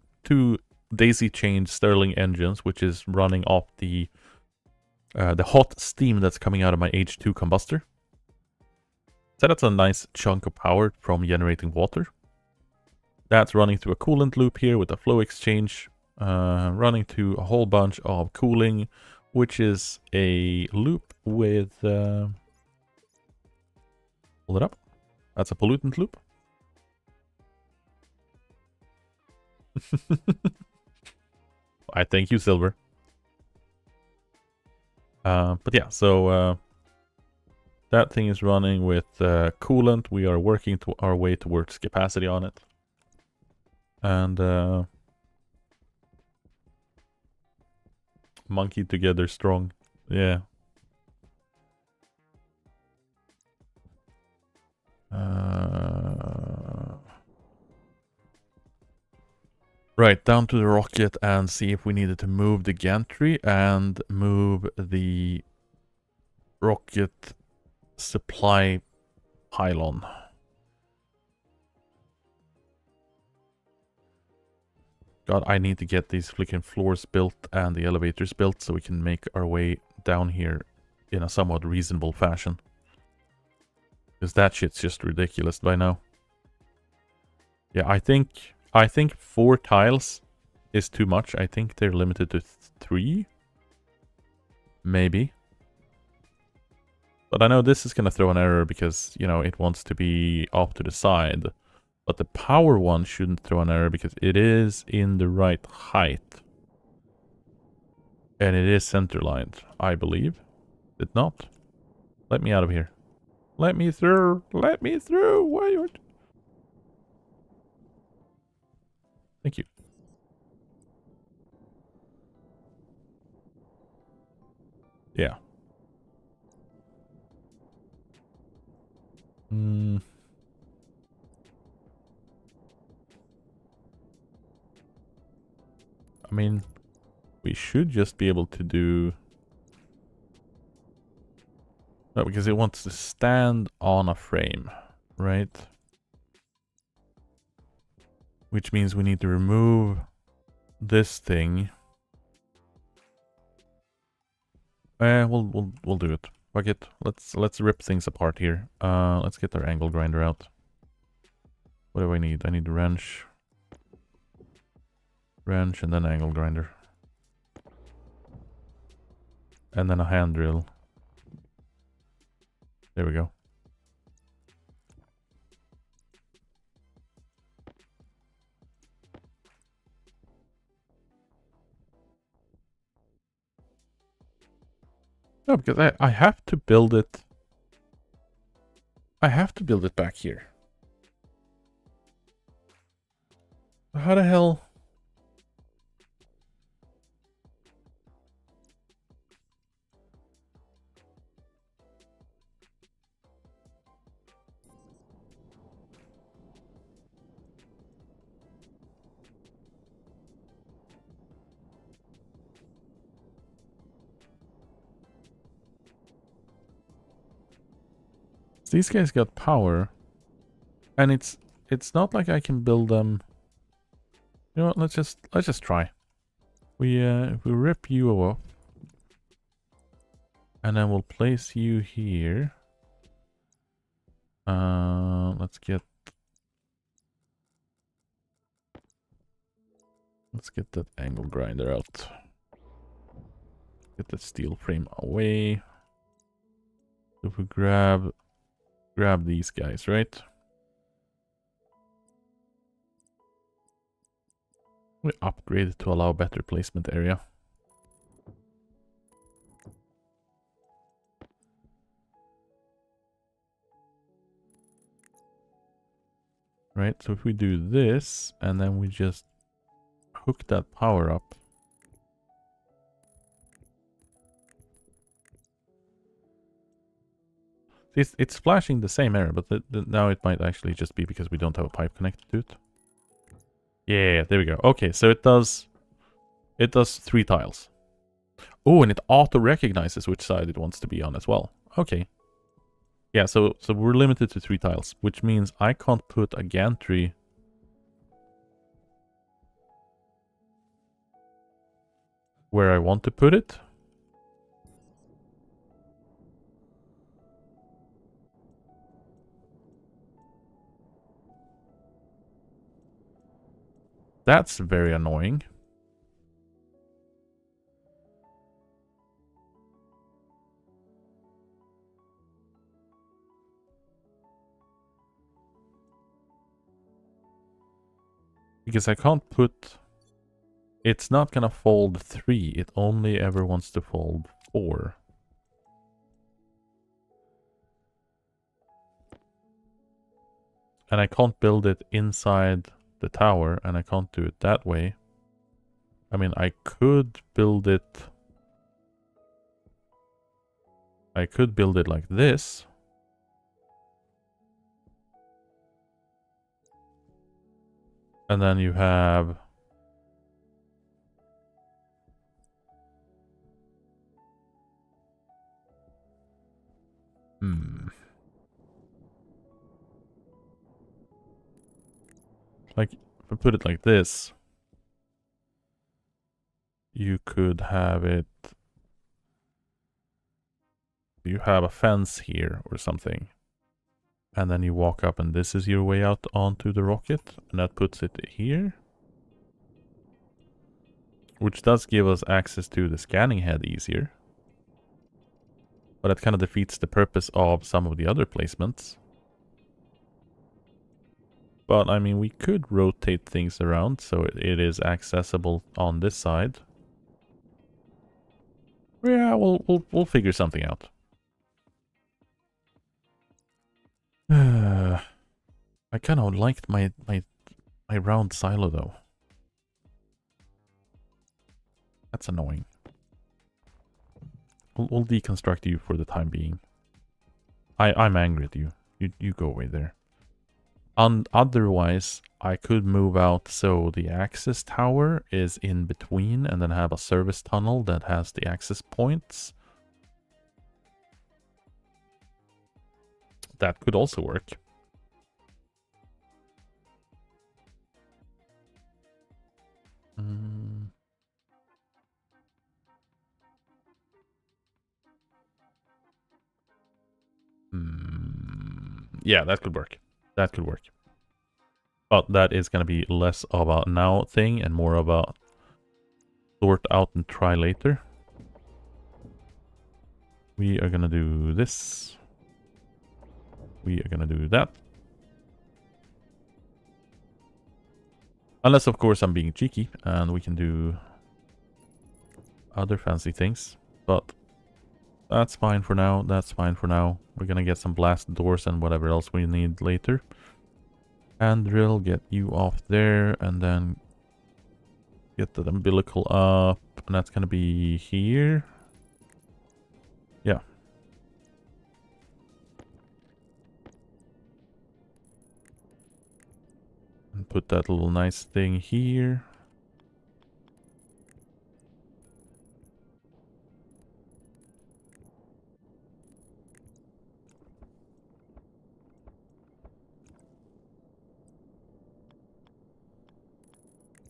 daisy chained Stirling engines, which is running off the hot steam that's coming out of my H2 combustor. So that's a nice chunk of power from generating water. That's running through a coolant loop here with a flow exchange, running to a whole bunch of cooling, which is a loop with... hold it up. That's a pollutant loop. I thank you, Silver. But yeah, so that thing is running with coolant. We are working to our way towards capacity on it. And monkey together strong. Yeah. Right, down to the rocket and see if we needed to move the gantry and move the rocket supply pylon. God, I need to get these flicking floors built and the elevators built so we can make our way down here in a somewhat reasonable fashion. Because that shit's just ridiculous by now. Yeah, I think 4 tiles is too much. I think they're limited to 3. Maybe. But I know this is going to throw an error because, you know, it wants to be off to the side. But the power one shouldn't throw an error because it is in the right height. And it is center-lined, I believe. Did not? Let me out of here. Let me through. Let me through. Why are you... Thank you. Yeah. I mean, we should just be able to do... No, because it wants to stand on a frame, right? Which means we need to remove this thing. We'll do it. Fuck it. Let's rip things apart here. Let's get our angle grinder out. What do I need? I need a wrench. Wrench and then angle grinder. And then a hand drill. There we go. No, because I have to build it. I have to build it back here. How the hell? These guys got power. And it's not like I can build them. You know what? Let's just try. We rip you off. And then we'll place you here. Let's get that angle grinder out. Get the steel frame away. If we grab these guys, right? We upgrade it to allow better placement area. Right, so if we do this, and then we just hook that power up. It's flashing the same error, but now it might actually just be because we don't have a pipe connected to it. Yeah, there we go. Okay, so it does 3 tiles. Oh, and it auto-recognizes which side it wants to be on as well. Okay. Yeah, so we're limited to 3 tiles, which means I can't put a gantry where I want to put it. That's very annoying. Because I can't put... It's not gonna fold 3. It only ever wants to fold 4. And I can't build it inside the tower, and I can't do it that way. I mean, I could build it... I could build it like this. And then you have... Like, if I put it like this, you could have it... You have a fence here or something. And then you walk up and this is your way out onto the rocket. And that puts it here. Which does give us access to the scanning head easier. But that kind of defeats the purpose of some of the other placements. But, I mean, we could rotate things around so it is accessible on this side. Yeah, we'll figure something out. I kind of liked my round silo, though. That's annoying. We'll deconstruct you for the time being. I'm angry at you. You go away there. Otherwise, I could move out so the access tower is in between and then have a service tunnel that has the access points. That could also work. Mm. Yeah, that could work. That could work. But that is going to be less of a now thing and more of a sort out and try later. We are going to do this. We are going to do that. Unless, of course, I'm being cheeky and we can do other fancy things. But that's fine for now. That's fine for now. We're going to get some blast doors and whatever else we need later. And drill, get you off there. And then get the umbilical up. And that's going to be here. Yeah. And put that little nice thing here.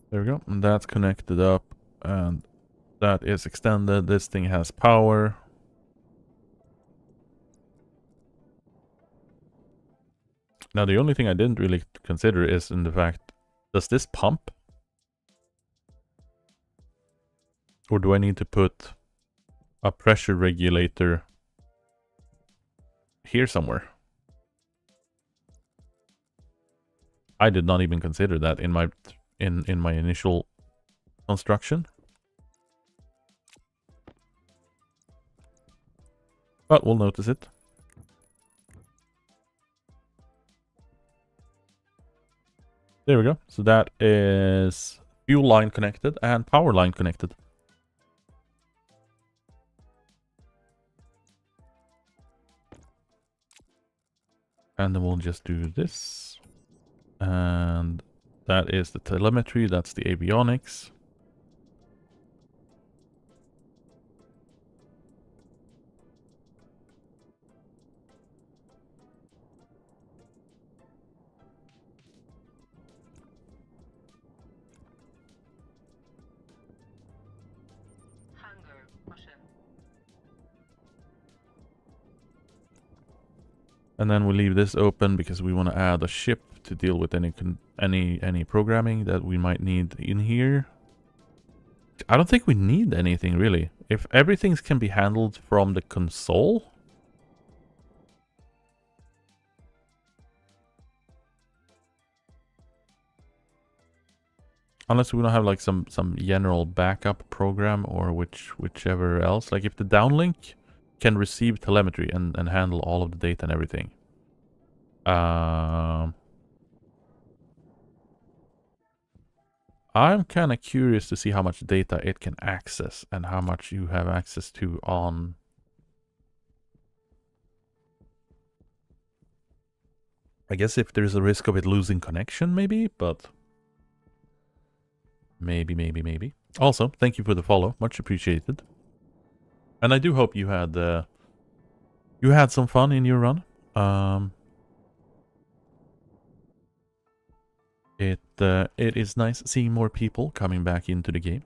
There we go. And that's connected up. And that is extended. This thing has power. Now, the only thing I didn't really consider is in the fact, does this pump? Or do I need to put a pressure regulator here somewhere? I did not even consider that in my initial construction. But we'll notice it. There we go. So that is fuel line connected and power line connected. And then we'll just do this. And that is the telemetry. That's the avionics. Hunger button. And then we leave this open because we want to add a ship to deal with any programming that we might need in here. I don't think we need anything really. If everything can be handled from the console. Unless we don't have like some general backup program or whichever else. Like if the downlink can receive telemetry and handle all of the data and everything. I'm kind of curious to see how much data it can access and how much you have access to on... I guess if there's a risk of it losing connection, maybe, but... Maybe. Also, thank you for the follow. Much appreciated. And I do hope you had some fun in your run. It is nice seeing more people coming back into the game.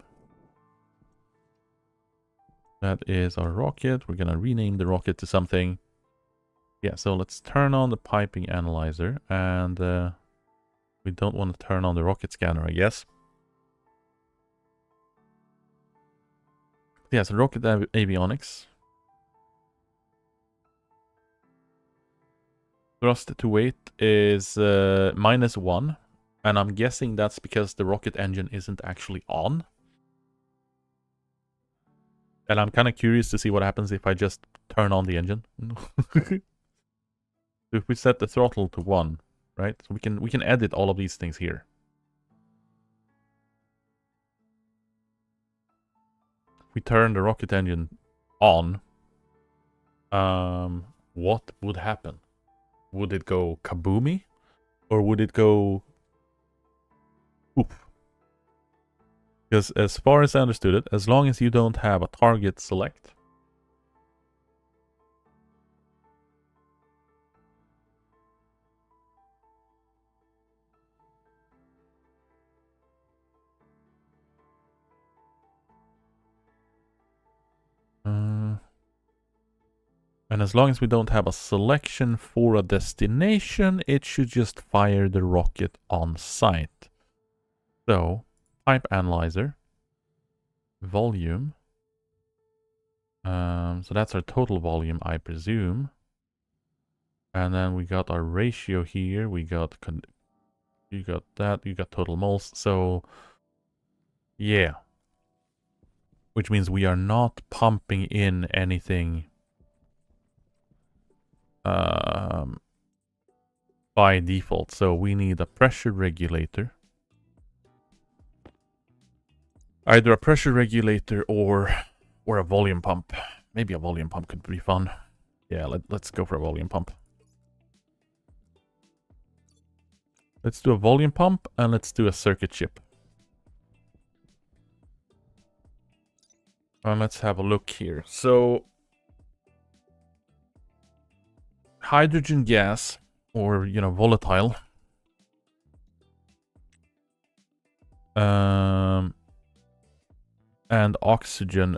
That is our rocket. We're gonna rename the rocket to something. Yeah, so let's turn on the piping analyzer, and we don't want to turn on the rocket scanner, I guess. Yeah, so rocket avionics. Thrust to weight is -1. And I'm guessing that's because the rocket engine isn't actually on. And I'm kind of curious to see what happens if I just turn on the engine. If we set the throttle to 1, right? So we can edit all of these things here. If we turn the rocket engine on, what would happen? Would it go kaboomy? Or would it go... Oof. Because as far as I understood it, as long as you don't have a target select... And as long as we don't have a selection for a destination, it should just fire the rocket on site. So, type analyzer, volume. So that's our total volume, I presume. And then we got our ratio here. We got, you got that, you got total moles. So, yeah. Which means we are not pumping in anything by default. So we need a pressure regulator. Either a pressure regulator or a volume pump. Maybe a volume pump could be fun. Yeah, let's go for a volume pump. Let's do a volume pump and let's do a circuit chip. And let's have a look here. So, hydrogen gas, or, you know, volatile. And oxygen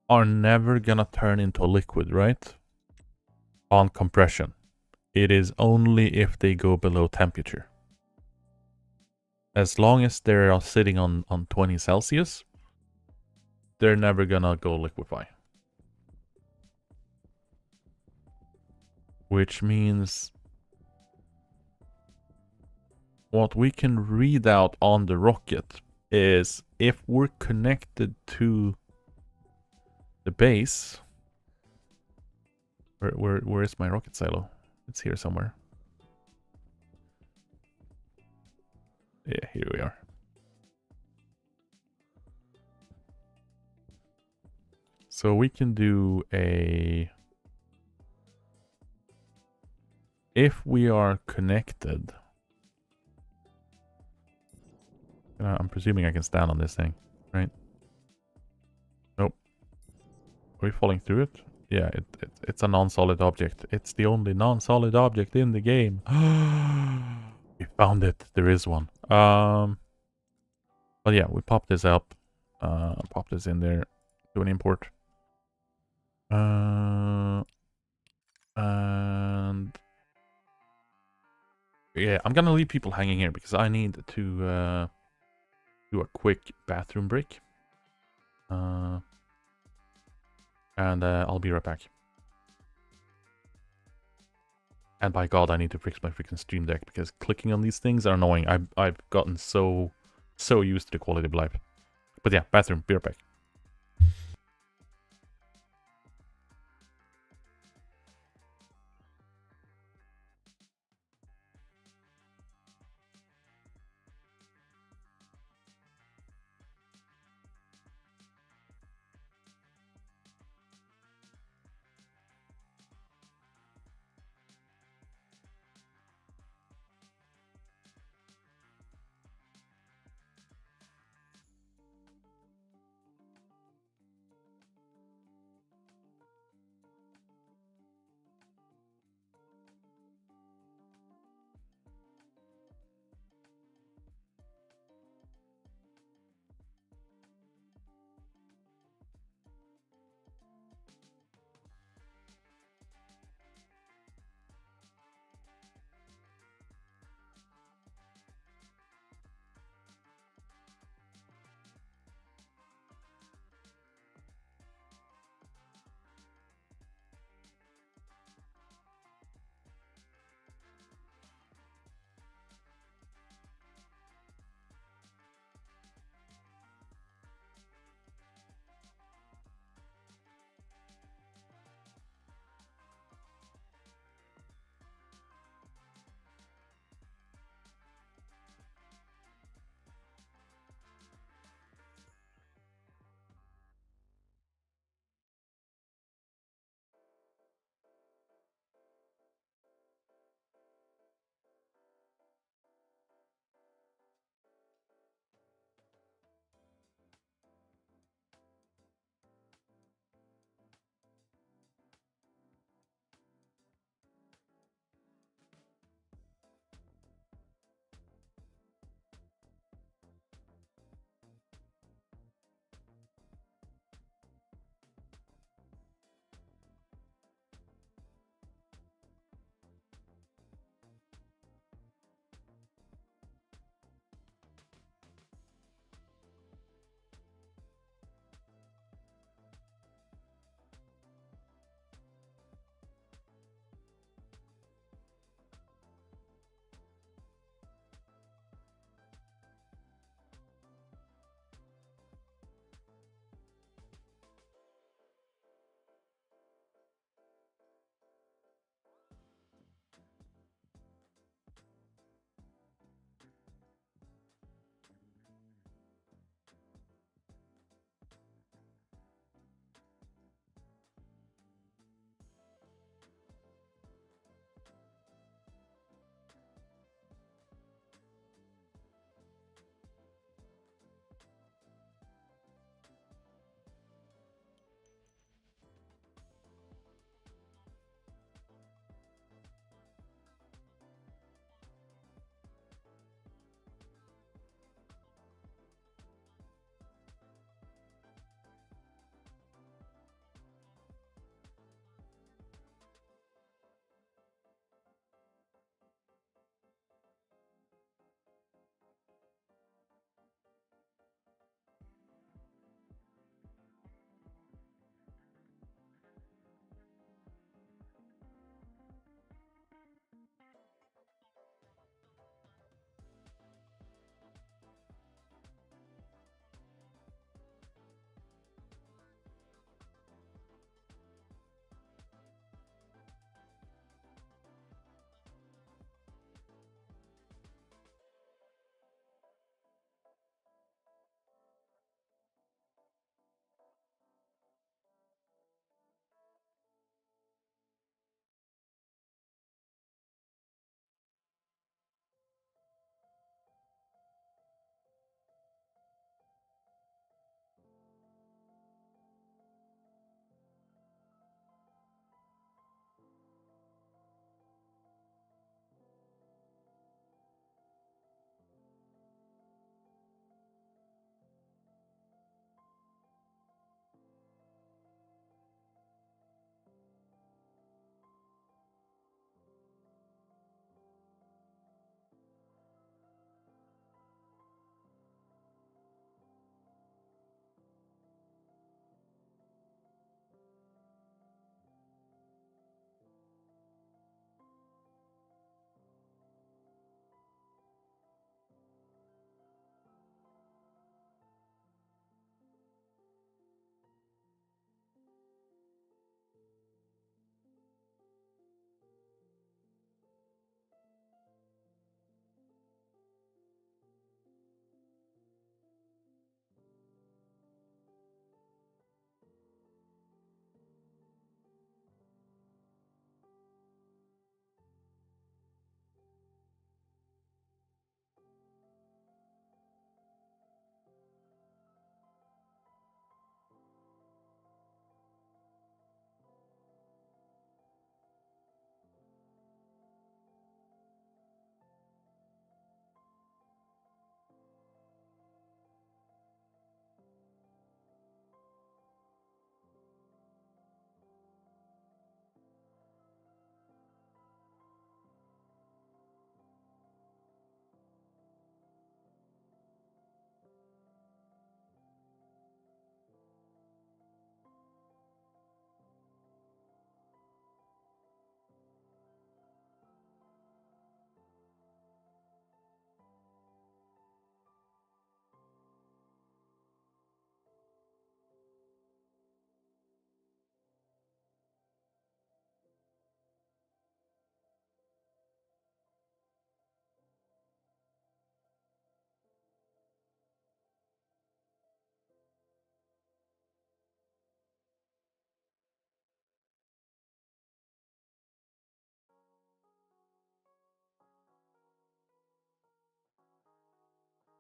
are never gonna turn into a liquid, right? On compression. It is only if they go below temperature. As long as they're sitting on 20 Celsius, they're never gonna go liquefy. Which means what we can read out on the rocket is if we're connected to the base. Where is my rocket silo? It's here somewhere. Yeah, here we are. So we can do a... If we are connected... I'm presuming I can stand on this thing, right? Nope. Are we falling through it? Yeah, it's a non-solid object. It's the only non-solid object in the game. We found it. There is one. But yeah, we pop this up. Pop this in there. Do an import. And yeah, I'm gonna leave people hanging here because I need to do a quick bathroom break. And I'll be right back. And by God, I need to fix my freaking stream deck because clicking on these things are annoying. I've gotten so used to the quality of life. But yeah, bathroom, be right back.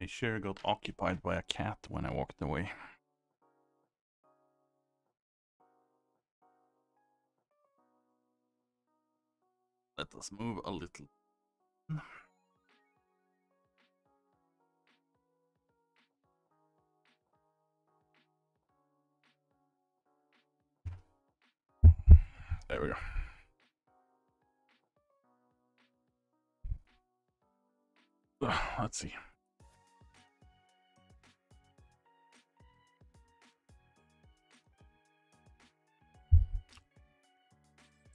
A chair got occupied by a cat when I walked away. Let us move a little. There we go. Let's see.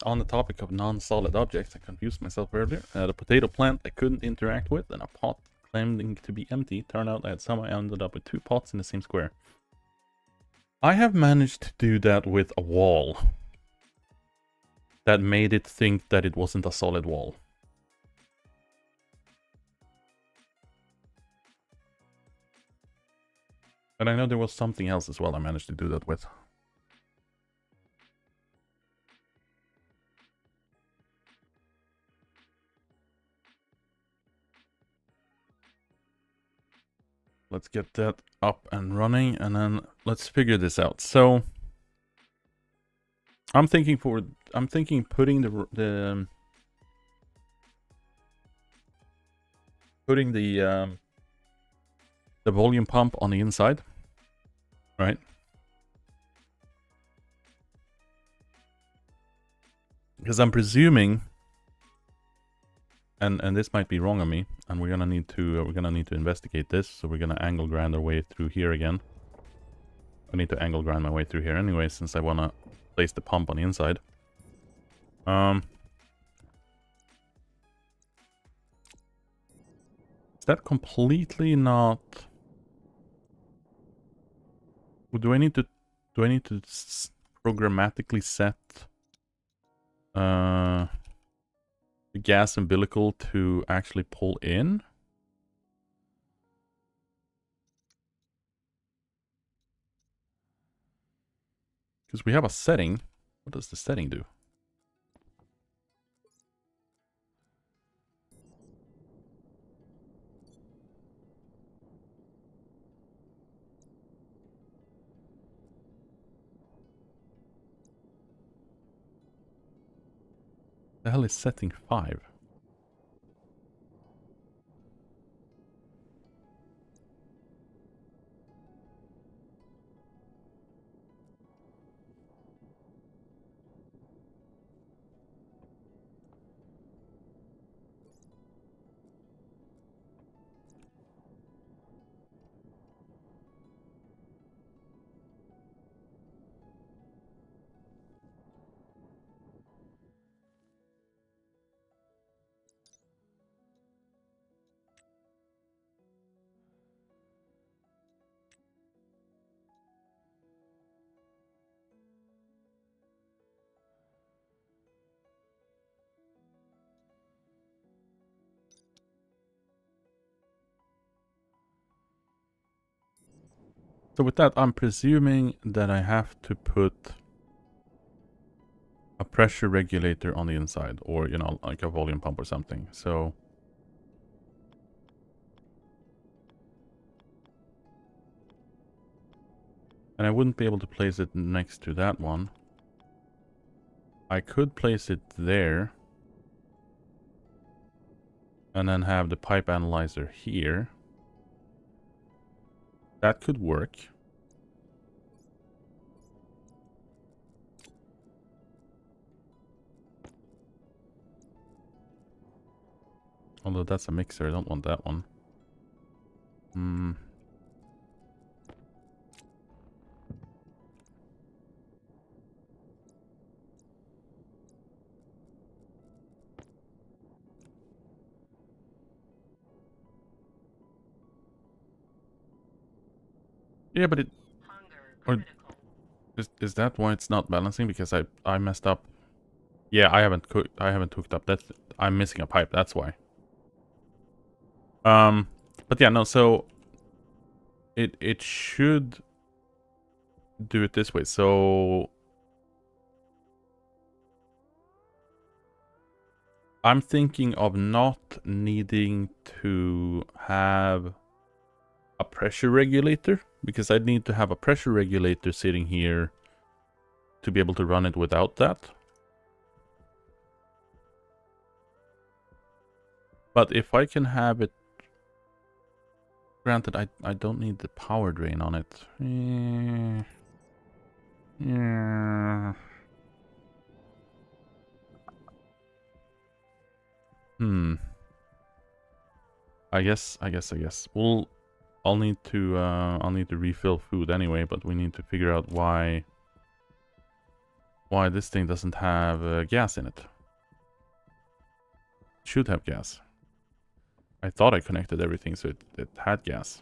On the topic of non-solid objects, I confused myself earlier. I had a potato plant I couldn't interact with, and a pot claiming to be empty. Turned out I had somehow ended up with 2 pots in the same square. I have managed to do that with a wall. That made it think that it wasn't a solid wall. But I know there was something else as well I managed to do that with. Let's get that up and running, and then let's figure this out. So I'm thinking putting the volume pump on the inside, right? Because I'm presuming, and this might be wrong on me, and we're gonna need to investigate this. So we're gonna angle grind our way through here again. I need to angle grind my way through here anyway, since I wanna place the pump on the inside. Is that completely not? Do I need to programmatically set the gas umbilical to actually pull in? Because we have a setting. What does the setting do? The hell is setting 5? So with that, I'm presuming that I have to put a pressure regulator on the inside, or, you know, like a volume pump or something. So and I wouldn't be able to place it next to that one. I could place it there and then have the pipe analyzer here. That could work. Although that's a mixer, I don't want that one. Yeah, but it... Or is that why it's not balancing? Because I messed up. Yeah, I haven't hooked up. That's... I'm missing a pipe, that's why. But yeah, no, so it should do it this way. So I'm thinking of not needing to have a pressure regulator, because I'd need to have a pressure regulator sitting here to be able to run it without that. But if I can have it, granted, I don't need the power drain on it. Yeah. I guess. I'll need to refill food anyway, but we need to figure out why this thing doesn't have gas in it. It should have gas. I thought I connected everything so it had gas.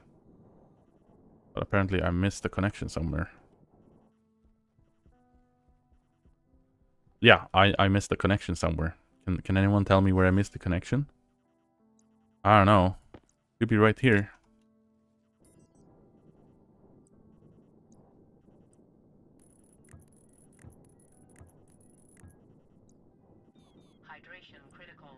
But apparently I missed the connection somewhere. Yeah, I missed the connection somewhere. Can anyone tell me where I missed the connection? I don't know. Could be right here. Hydration critical.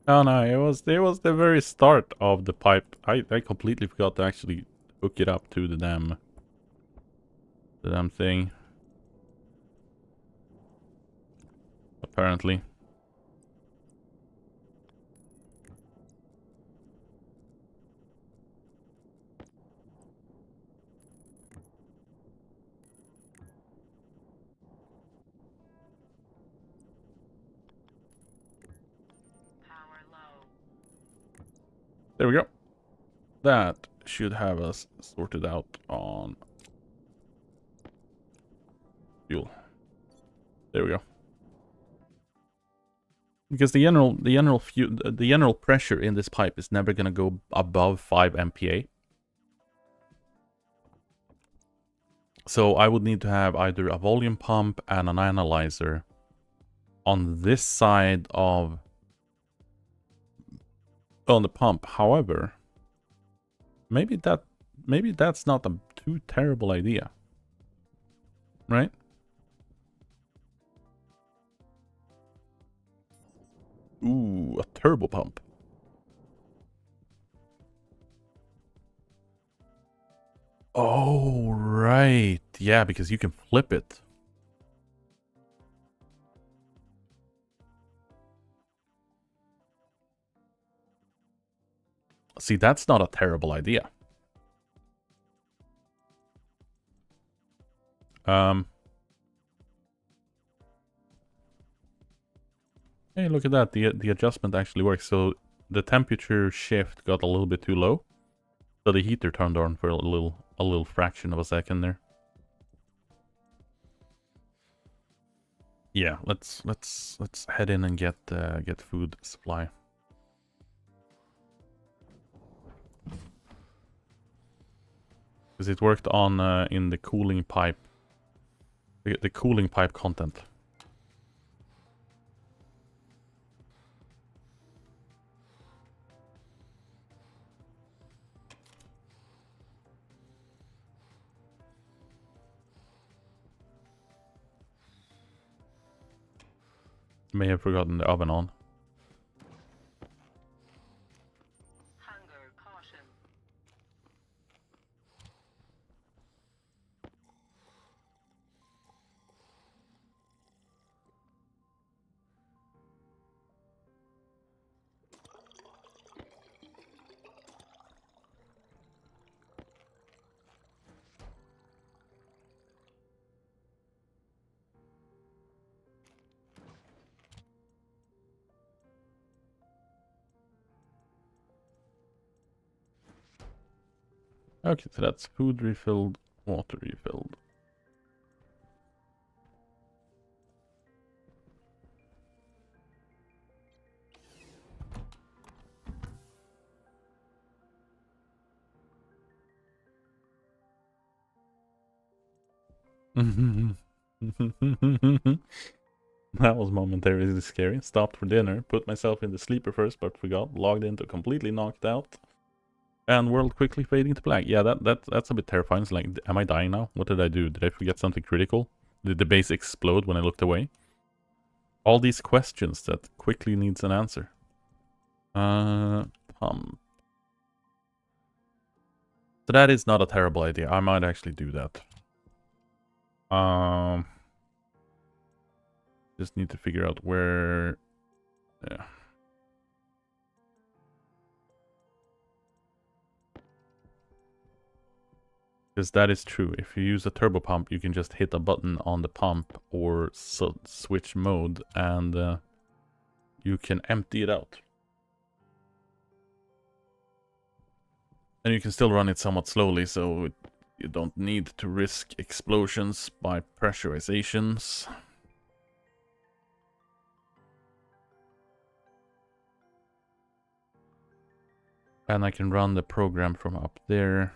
Oh no, it was the very start of the pipe. I completely forgot to actually hook it up to the damn thing. Apparently. Power low. There we go. That should have us sorted out on fuel. There we go. Because the general pressure in this pipe is never gonna go above 5 MPa. So I would need to have either a volume pump and an analyzer on this side of on the pump. However, maybe that's not a too terrible idea, right? Ooh, a turbo pump. Oh, right. Yeah, because you can flip it. See, that's not a terrible idea. Hey, look at that. The adjustment actually works. So the temperature shift got a little bit too low. So the heater turned on for a little fraction of a second there. Yeah, let's head in and get food supply. Because it worked on in the cooling pipe, the cooling pipe content. May have forgotten the oven on. Hunger caution. Okay, so that's food refilled, water refilled. That was momentarily scary. Stopped for dinner, put myself in the sleeper first, but forgot. Logged into completely knocked out. And world quickly fading to black. Yeah, that's a bit terrifying. It's like, am I dying now? What did I do? Did I forget something critical? Did the base explode when I looked away? All these questions that quickly needs an answer. Pump. So that is not a terrible idea. I might actually do that. Just need to figure out where... Yeah. Because that is true. If you use a turbo pump, you can just hit a button on the pump or switch mode and you can empty it out. And you can still run it somewhat slowly, so you don't need to risk explosions by pressurizations. And I can run the program from up there.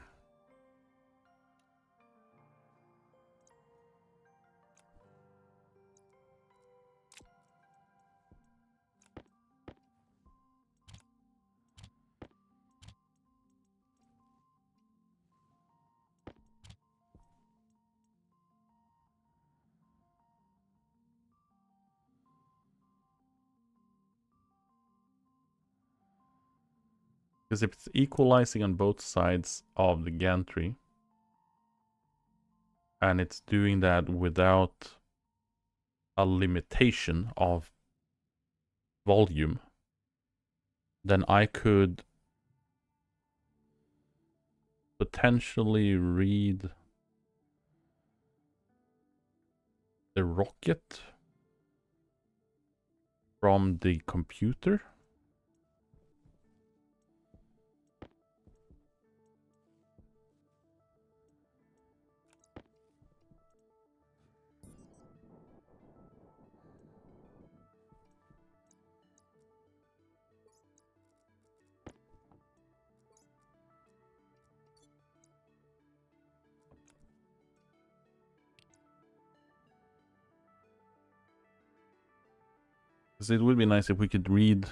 Because if it's equalizing on both sides of the gantry, and it's doing that without a limitation of volume, then I could potentially read the rocket from the computer. Because it would be nice if we could read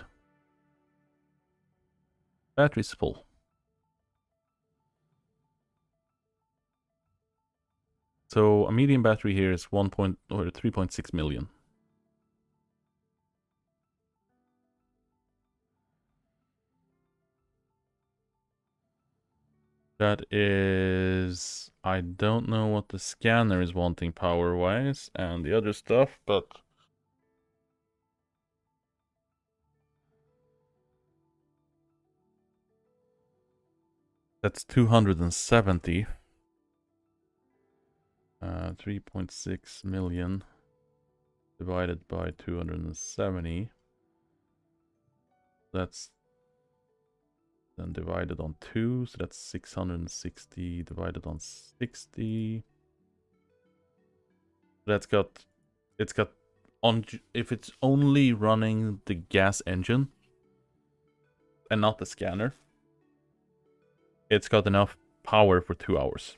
batteries full. So a medium battery here is 3.6 million. That is... I don't know what the scanner is wanting power-wise and the other stuff, but... That's 270. 3.6 million divided by 270. That's then divided on 2, so that's 660 divided on 60. That's got... It's got... If it's only running the gas engine and not the scanner, it's got enough power for 2 hours.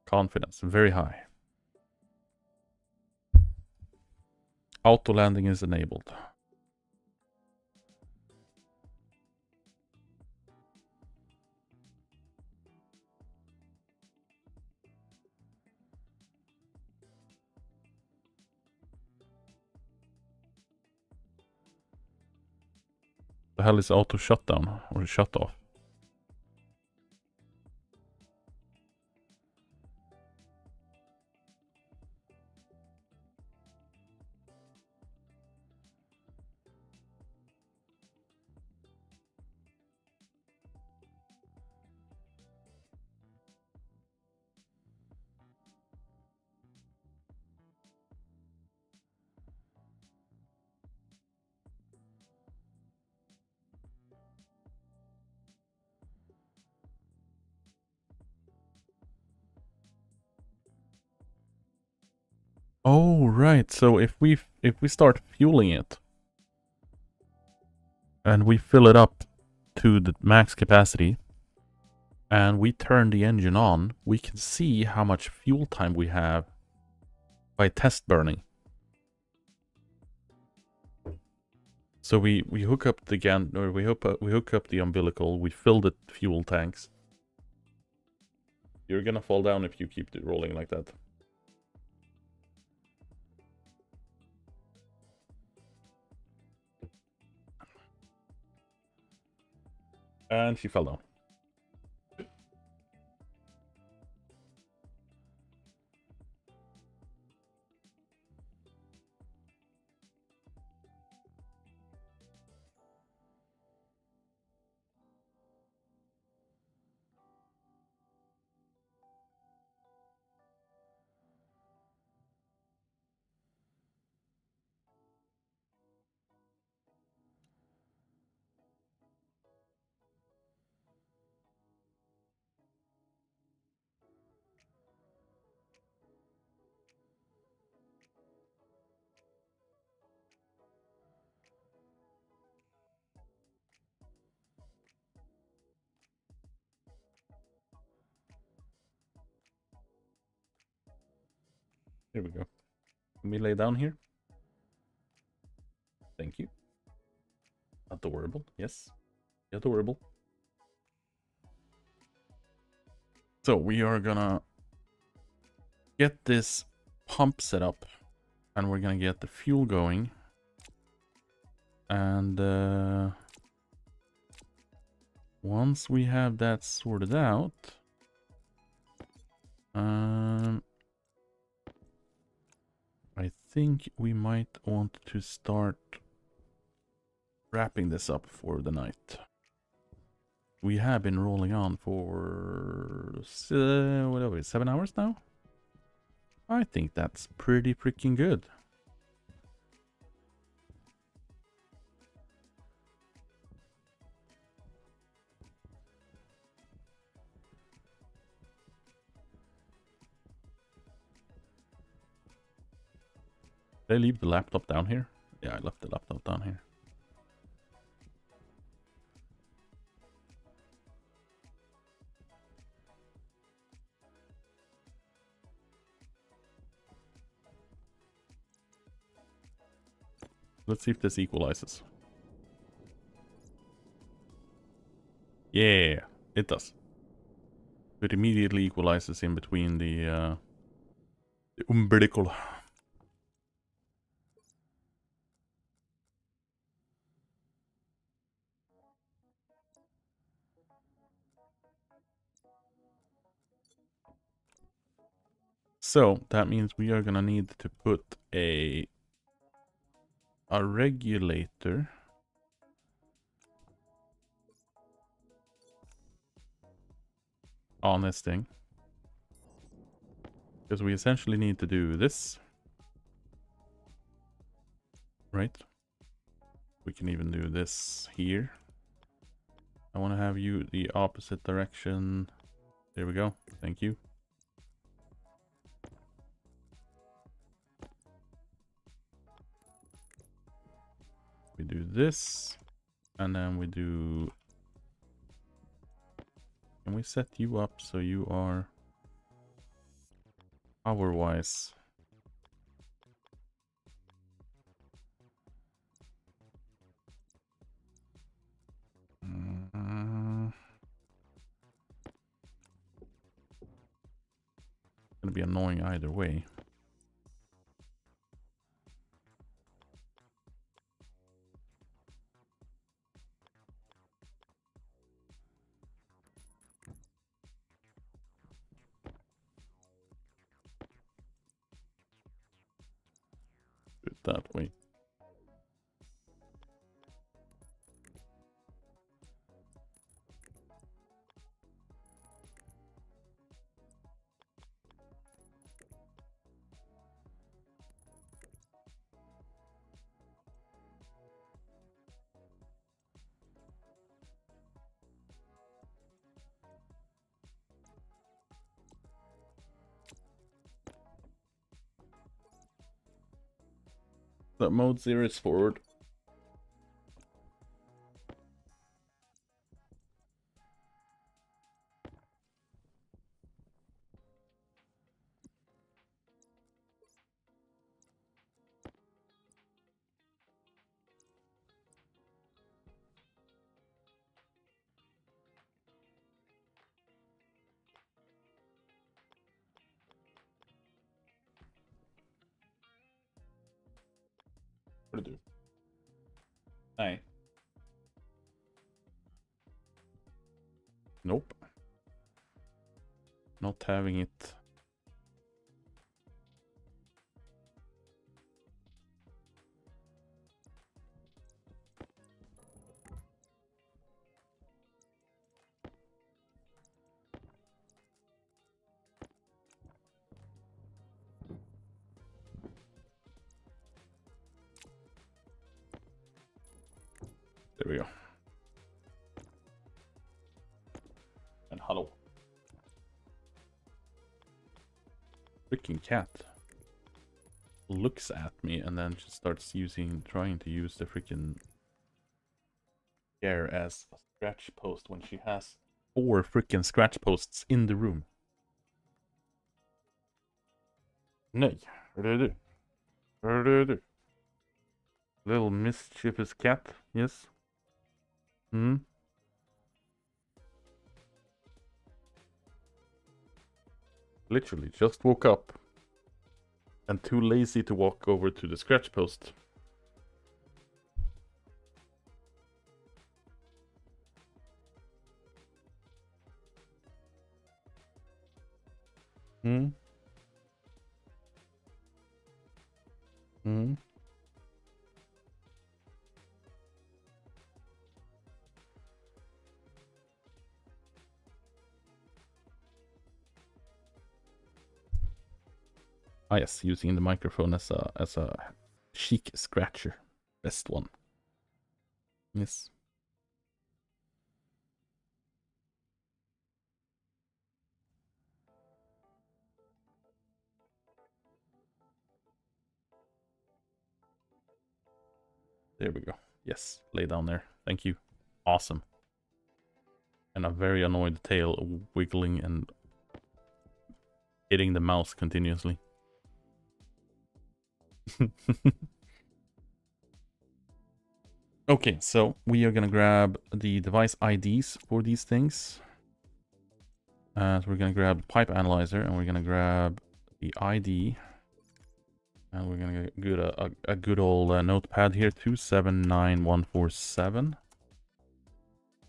Confidence, very high. Auto landing is enabled. The hell is auto shutdown or shut off? Oh, right. So if we start fueling it and we fill it up to the max capacity and we turn the engine on, we can see how much fuel time we have by test burning. So we hook up the we hook up the umbilical, we fill the fuel tanks. You're gonna fall down if you keep it rolling like that. And she fell down. Here we go. Can we lay down here? Thank you. Adorable. Yes. Adorable. So we are gonna get this pump set up and we're gonna get the fuel going. And once we have that sorted out, I think we might want to start wrapping this up for the night. We have been rolling on for what are we, 7 hours now? I think that's pretty freaking good. Did I leave the laptop down here? Yeah, I left the laptop down here. Let's see if this equalizes. Yeah, it does. It immediately equalizes in between the umbilical. So that means we are gonna need to put a regulator on this thing, because we essentially need to do this, right? We can even do this here. I want to have you the opposite direction. There we go. Thank you. We do this, and then we do... Can we set you up so you are power-wise? Gonna be annoying either way. Do it that way. The mode 0 is forward. What do? Hey. Nope. Not having it. There we go. And hello. Freaking cat looks at me and then just starts trying to use the freaking chair as a scratch post when she has 4 freaking scratch posts in the room. Nej, vad är det? Vad är det? Little mischievous cat, yes. Hmm. Literally just woke up and too lazy to walk over to the scratch post. Hmm. Hmm. Ah yes, using the microphone as a chic scratcher. Best one. Yes. There we go. Yes, lay down there. Thank you. Awesome. And a very annoyed tail wiggling and hitting the mouse continuously. Okay, so we are gonna grab the device IDs for these things. So we're gonna grab the pipe analyzer and we're gonna grab the ID. And we're gonna get a good old notepad here, 279147.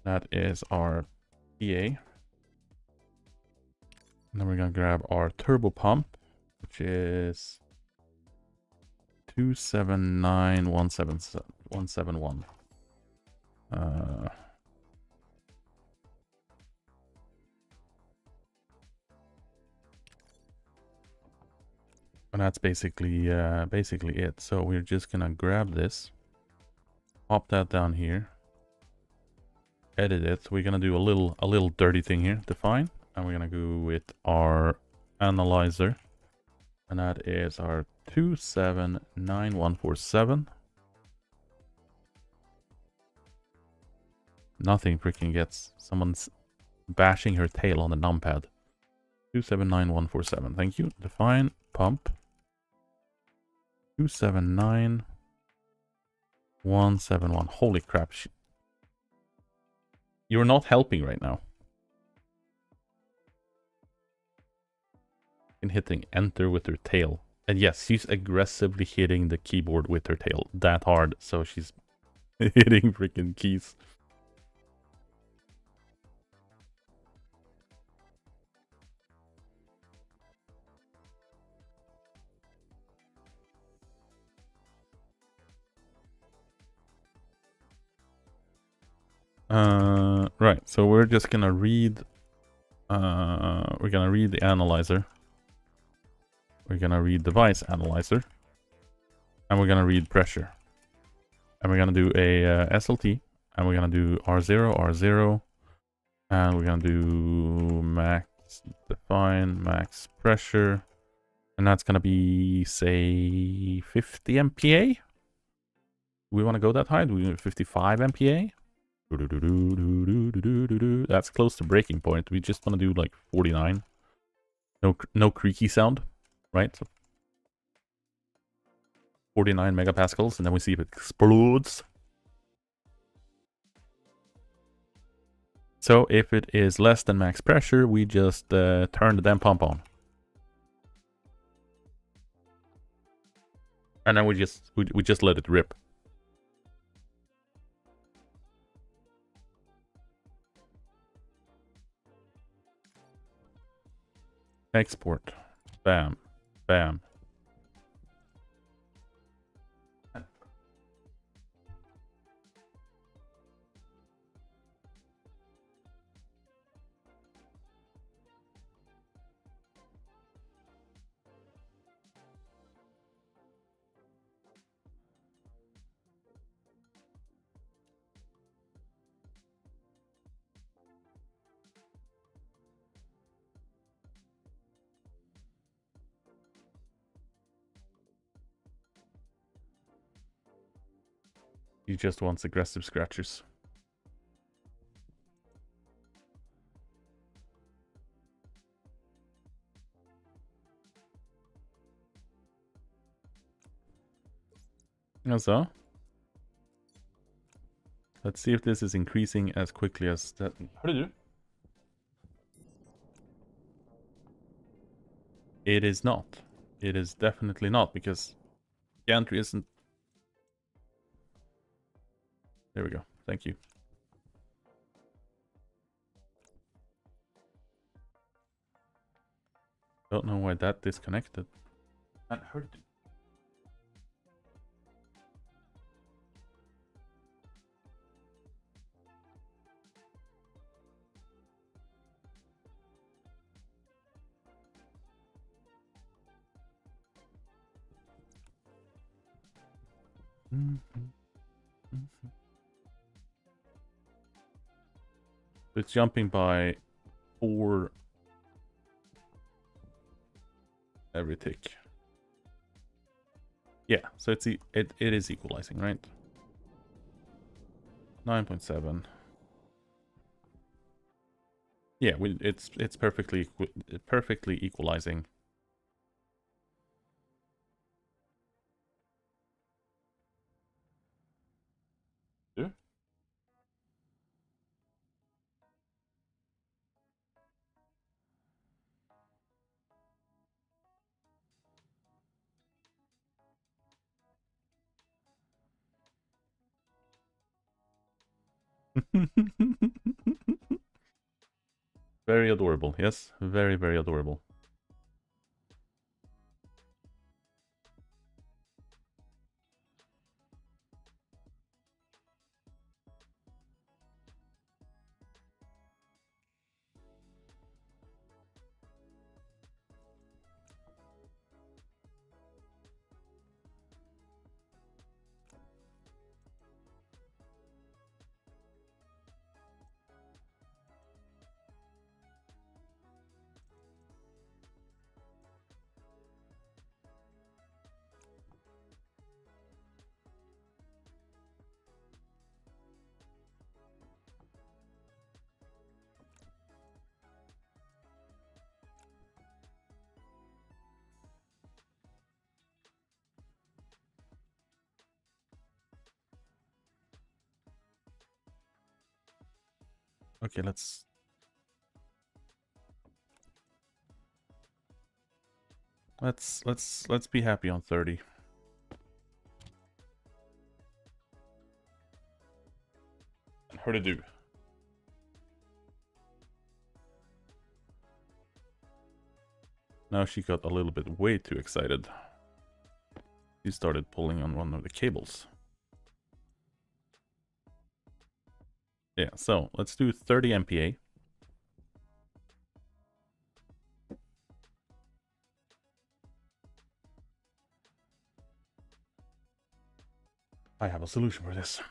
That is our PA. And then we're gonna grab our turbo pump, which is 279171. And that's basically it. So we're just gonna grab this, pop that down here, edit it. We're gonna do a little dirty thing here, define, and we're gonna go with our analyzer, and that is our 279147. Nothing freaking gets. Someone's bashing her tail on the numpad. 279147. Thank you. Define pump. 279171. Holy crap. You're not helping right now. And hitting enter with her tail. And yes, she's aggressively hitting the keyboard with her tail that hard. So she's hitting freaking keys. Right, so we're just gonna read the analyzer. We're gonna read device analyzer. And we're gonna read pressure. And we're gonna do a SLT. And we're gonna do R0, R0. And we're gonna do max define, max pressure. And that's gonna be, say, 50 MPa. we want to go that high? Do we do 55 MPa? That's close to breaking point. We just want to do like 49. No creaky sound, right? So 49 megapascals, and then we see if it explodes. So if it is less than max pressure, we just turn the damn pump on. And then we just let it rip. Export. Bam. Bam. He just wants aggressive scratchers. And so, let's see if this is increasing as quickly as that. How do you do? It is not. It is definitely not, because gantry isn't. There we go. Thank you. Don't know why that disconnected. And how did It's jumping by 4 every tick. Yeah, so it is equalizing, right? 9.7. Yeah, it's perfectly equalizing. Yeah. Very adorable, yes. Very, very adorable. Okay, let's be happy on 30. How to do? Now she got a little bit way too excited. She started pulling on one of the cables. Yeah, so let's do 30 MPa. I have a solution for this.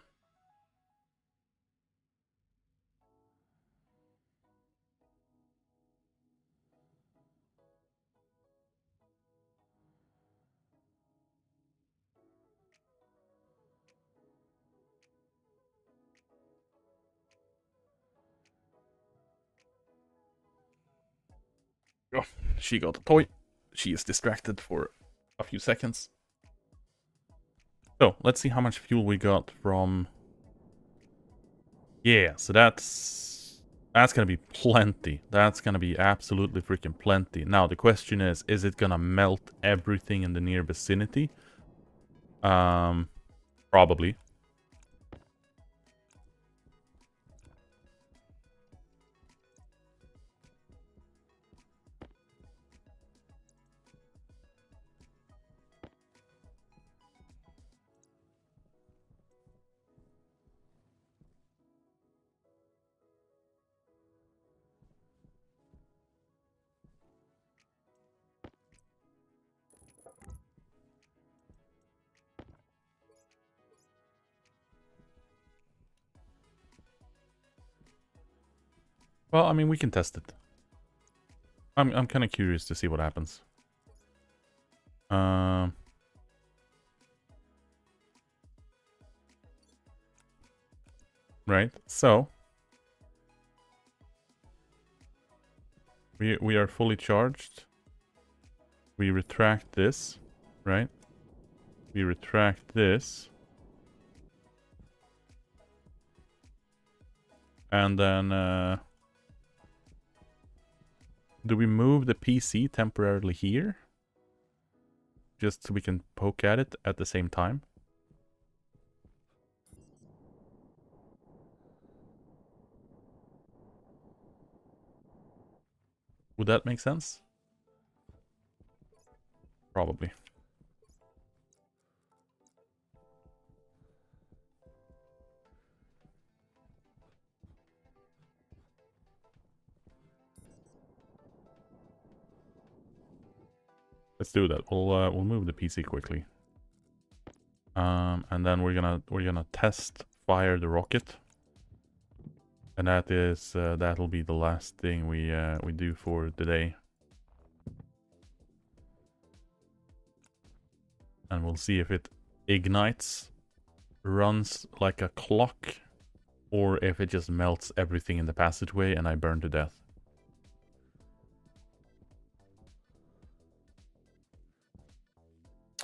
Oh, she got a toy. She is distracted for a few seconds. So, let's see how much fuel we got from... Yeah, so that's gonna be plenty. That's gonna be absolutely freaking plenty. Now, the question is it gonna melt everything in the near vicinity? Probably. Well, I mean, we can test it. I'm kind of curious to see what happens. Right. So we are fully charged. We retract this, right? We retract this. And then do we move the PC temporarily here? Just so we can poke at it at the same time? Would that make sense? Probably. Let's do that. We'll move the PC quickly. And then we're gonna test fire the rocket. And that is that'll be the last thing we do for today. And we'll see if it ignites, runs like a clock, or if it just melts everything in the passageway and I burn to death.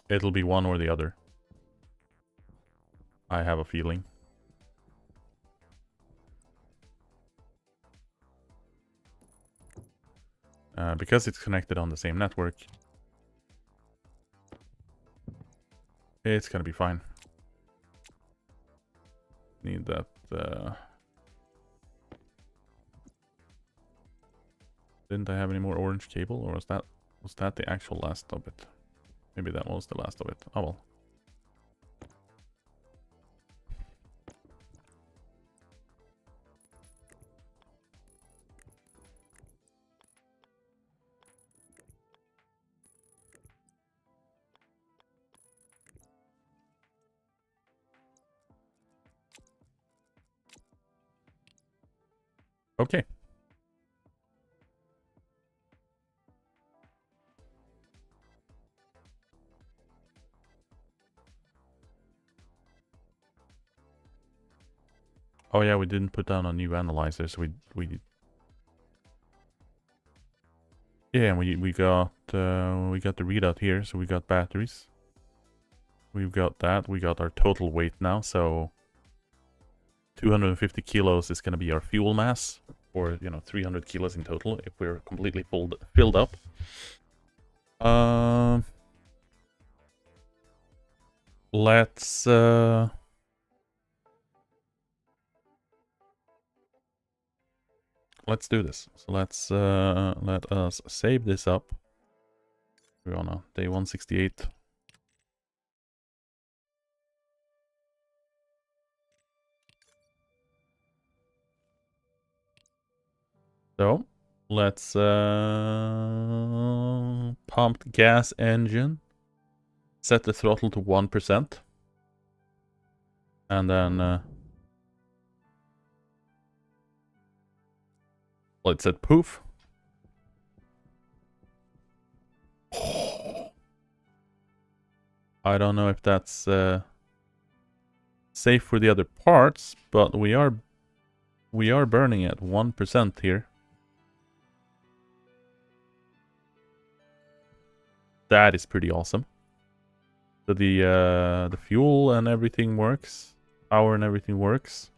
It'll be one or the other. I have a feeling. Because it's connected on the same network, it's gonna be fine. Need that. Didn't I have any more orange cable, or was that the actual last of it? Maybe that was the last of it. Oh well. Okay. Oh yeah, we didn't put down a new analyzer, so we yeah, and we got the readout here, so we got batteries. We've got that. We got our total weight now, so 250 kilos is going to be our fuel mass, or 300 kilos in total if we're completely filled up. Let's do this. So let's let us save this up. We're on a day 168. So let's pumped gas engine. Set the throttle to 1%. And then let's set poof. I don't know if that's safe for the other parts, but we are burning at 1% here. that is pretty awesome. So the fuel and everything works. Power and everything works.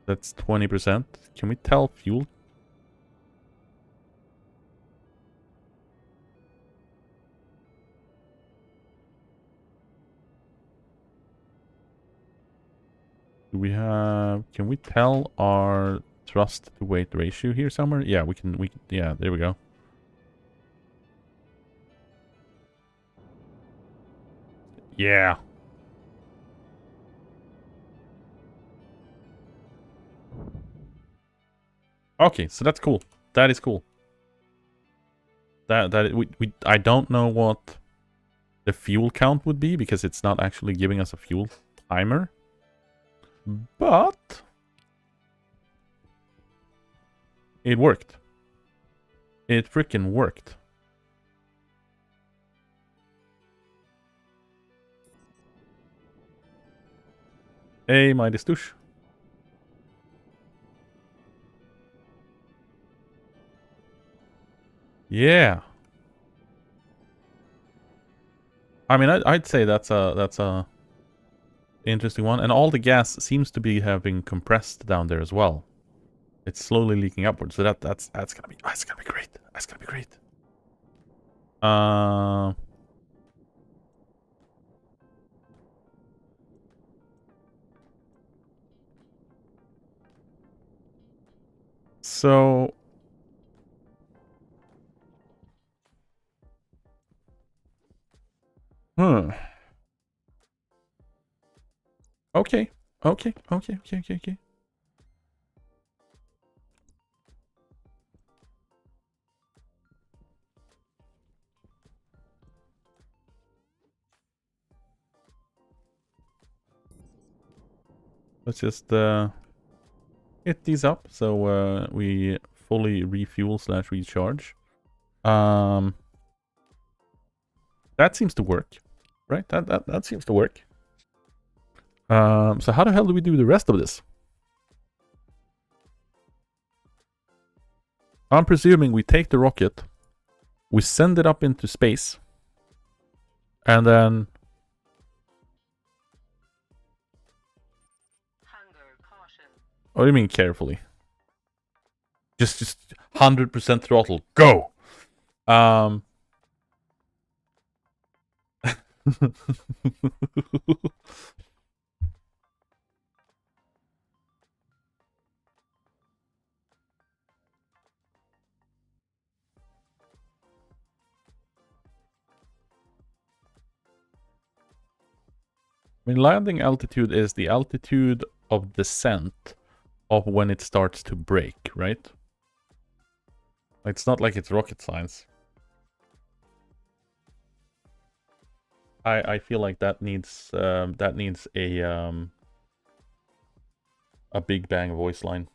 That's 20%. Can we tell fuel? Do we have... Can we tell our thrust to weight ratio here somewhere? Yeah, we can... yeah, there we go. Yeah. Okay, so that's cool. That is cool. I don't know what the fuel count would be because it's not actually giving us a fuel timer. But it worked. It freaking worked. Hey, my Distouche. Yeah. I mean, I'd say that's a interesting one, and all the gas seems to be having compressed down there as well. It's slowly leaking upwards, so that's gonna be great. That's gonna be great. So Okay. Okay. Let's just hit these up so we fully refuel / recharge. That seems to work, right? That seems to work. So how the hell do we do the rest of this? I'm presuming we take the rocket, we send it up into space, and then... Hunger caution. What do you mean carefully? Just 100% throttle, go! I mean, landing altitude is the altitude of descent of when it starts to brake, right? It's not like it's rocket science. I feel like that needs a Big Bang voice line.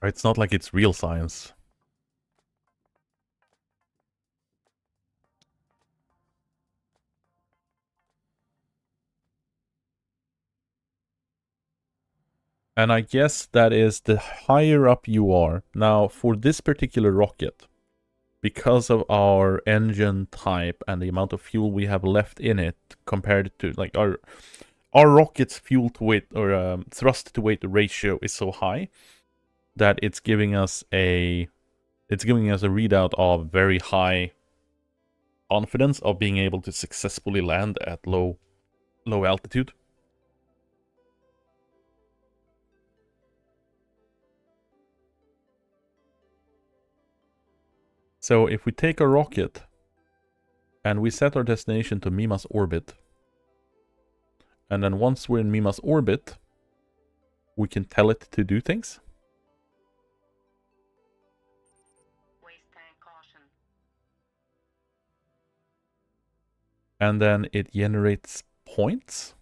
It's not like it's real science. And I guess that is the higher up you are. Now, for this particular rocket, because of our engine type and the amount of fuel we have left in it compared to like our rocket's fuel to weight or thrust to weight ratio is so high that it's giving us a readout of very high confidence of being able to successfully land at low altitude. So if we take a rocket and we set our destination to Mimas orbit, and then once we're in Mimas orbit, we can tell it to do things. Waste tank caution. And then it generates points.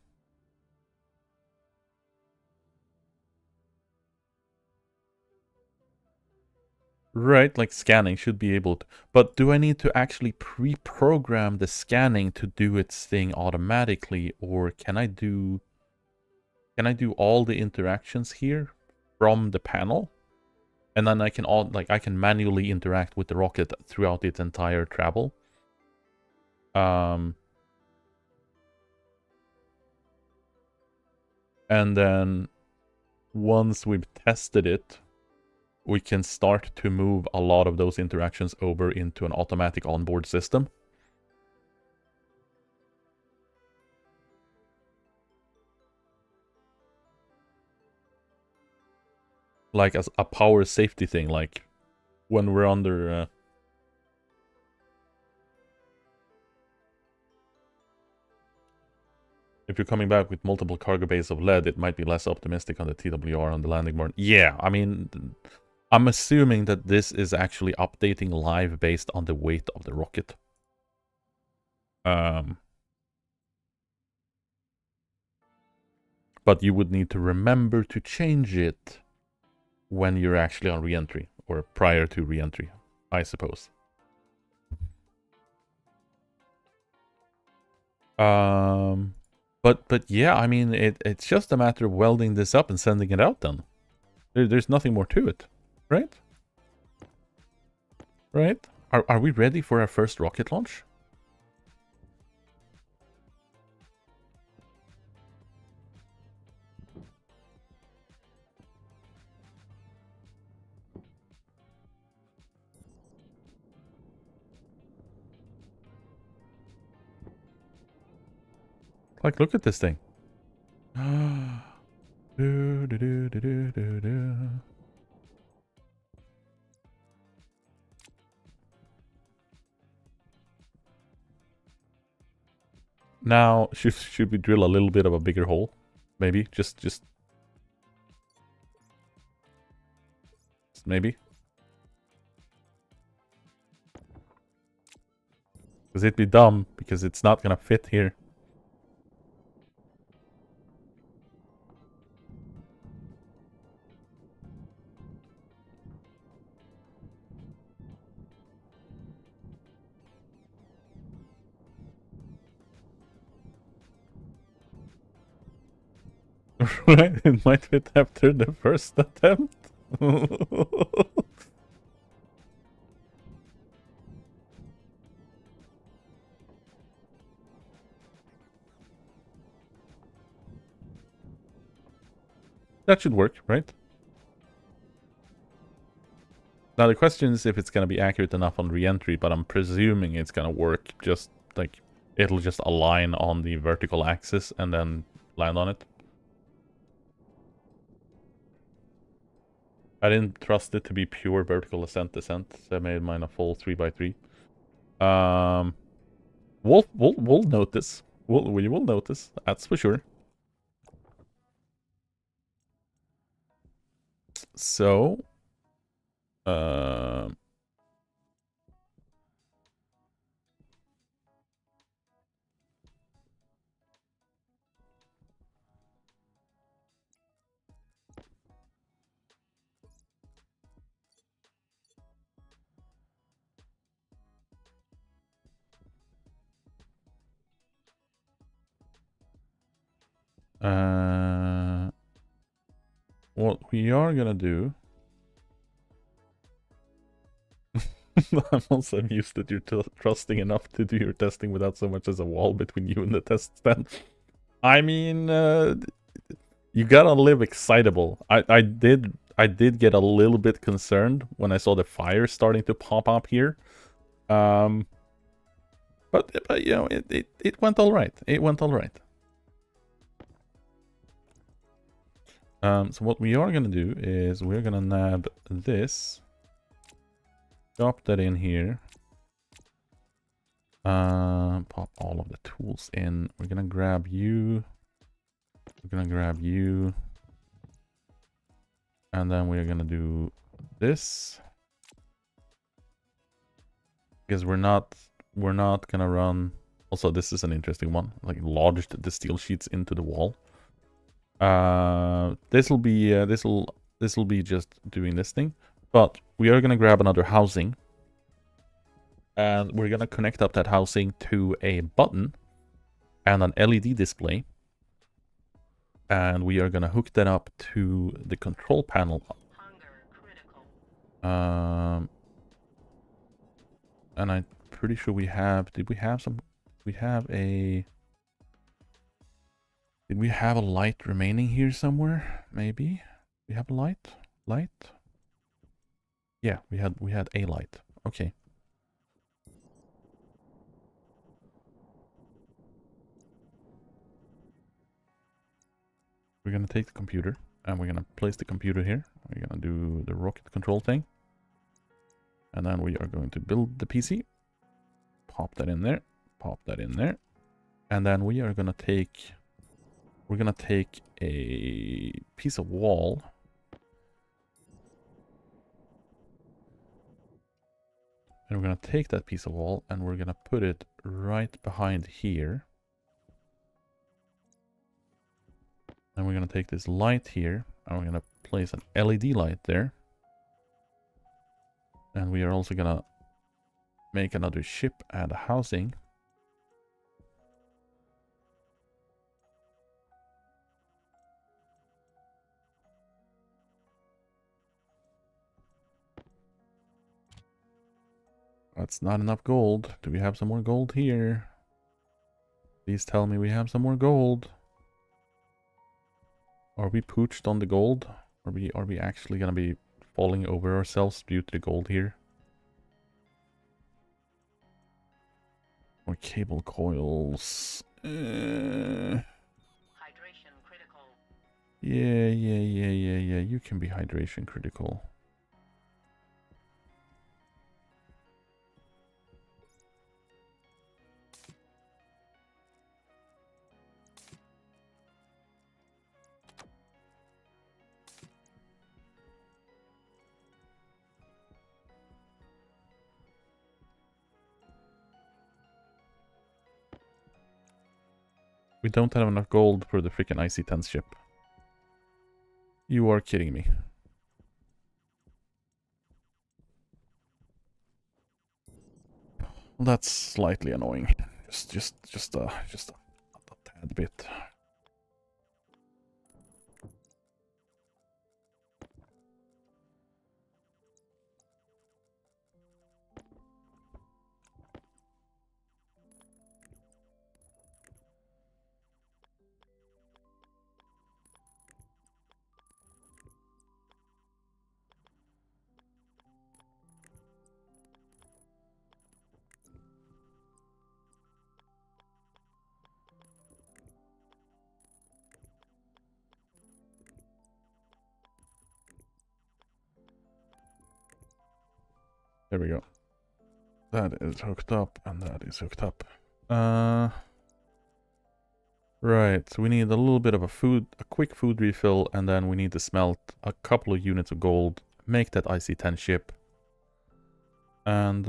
Right, like scanning should be able to. But do I need to actually pre-program the scanning to do its thing automatically, or can I do all the interactions here from the panel? And then I can manually interact with the rocket throughout its entire travel. And then once we've tested it, we can start to move a lot of those interactions over into an automatic onboard system. Like as a power safety thing, like when we're under... if you're coming back with multiple cargo bays of lead, it might be less optimistic on the TWR on the landing board. Yeah, I mean, I'm assuming that this is actually updating live based on the weight of the rocket. But you would need to remember to change it when you're actually on re-entry, or prior to re-entry, I suppose. But yeah, I mean, it's just a matter of welding this up and sending it out then. There's nothing more to it, right? Right? Are we ready for our first rocket launch? Like, look at this thing. Now, should we drill a little bit of a bigger hole? Maybe, just maybe. Because it'd be dumb, because it's not gonna fit here. Right? It might fit after the first attempt. That should work, right? Now the question is if it's going to be accurate enough on re-entry, but I'm presuming it's going to work. Just like it'll just align on the vertical axis and then land on it. I didn't trust it to be pure vertical descent, so I made mine a full 3x3. We'll notice. We will notice. That's for sure. So, what we are gonna do... I'm also amused that you're trusting enough to do your testing without so much as a wall between you and the test stand. I mean, you gotta live excitable. I did get a little bit concerned when I saw the fire starting to pop up here. But you know, it went all right. It went all right. So what we are gonna do is we're gonna nab this, drop that in here, pop all of the tools in. We're gonna grab you. We're gonna grab you, and then we're gonna do this because we're not gonna run. Also, this is an interesting one. Like lodged the steel sheets into the wall. This will be just doing this thing. But we are going to grab another housing. And we're going to connect up that housing to a button and an LED display. And we are going to hook that up to the control panel. Hunger critical. And I'm pretty sure we have... Did we have some... We have a... Did we have a light remaining here somewhere? Maybe. We have a light? Light? Yeah, we had a light. Okay. We're gonna take the computer and we're gonna place the computer here. We're gonna do the rocket control thing. And then we are going to build the PC. Pop that in there. Pop that in there. And then we are gonna take... We're gonna take a piece of wall. And we're gonna take that piece of wall and we're gonna put it right behind here. And we're gonna take this light here and we're gonna place an LED light there. And we are also gonna make another ship and a housing. That's not enough gold. Do we have some more gold here? Please tell me we have some more gold. Are we pooched on the gold? Are we actually gonna be falling over ourselves due to the gold here? More cable coils. Hydration critical. Yeah. You can be hydration critical. We don't have enough gold for the freaking IC-10 ship. You are kidding me. Well, that's slightly annoying. Just a tad bit. There we go. That is hooked up, and that is hooked up. Right, so we need a little bit of a quick food refill, and then we need to smelt a couple of units of gold, make that IC-10 ship. And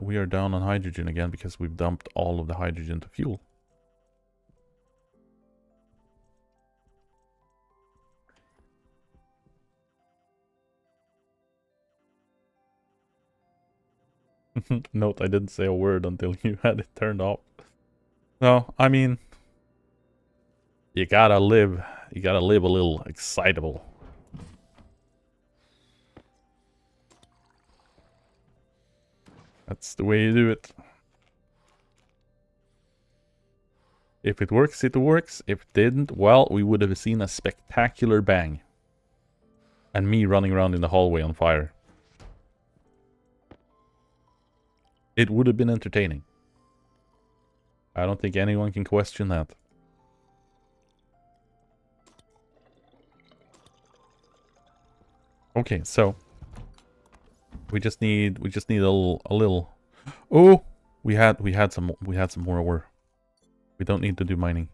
we are down on hydrogen again because we've dumped all of the hydrogen to fuel. Note, I didn't say a word until you had it turned off. No, I mean, you gotta live a little excitable. That's the way you do it. If it works, it works. If it didn't, well, we would have seen a spectacular bang. And me running around in the hallway on fire. It would have been entertaining. I don't think anyone can question that. Okay, so we just need a little. Oh, we had some more ore. We don't need to do mining.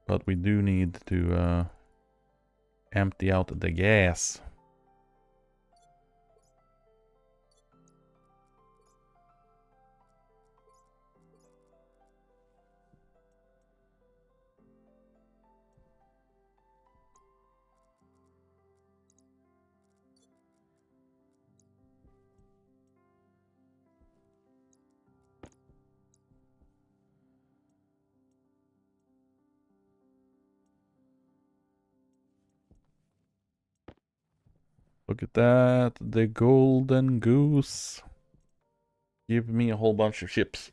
But we do need to empty out the gas. Look at that. The golden goose. Give me a whole bunch of ships.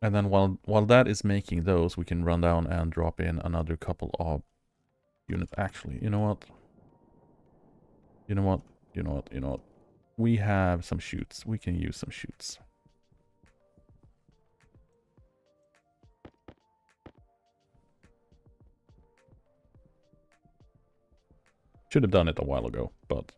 And then while that is making those, we can run down and drop in another couple of units. Actually, you know what? You know what? You know what? You know what? We have some shoots. We can use some shoots. Should have done it a while ago, but...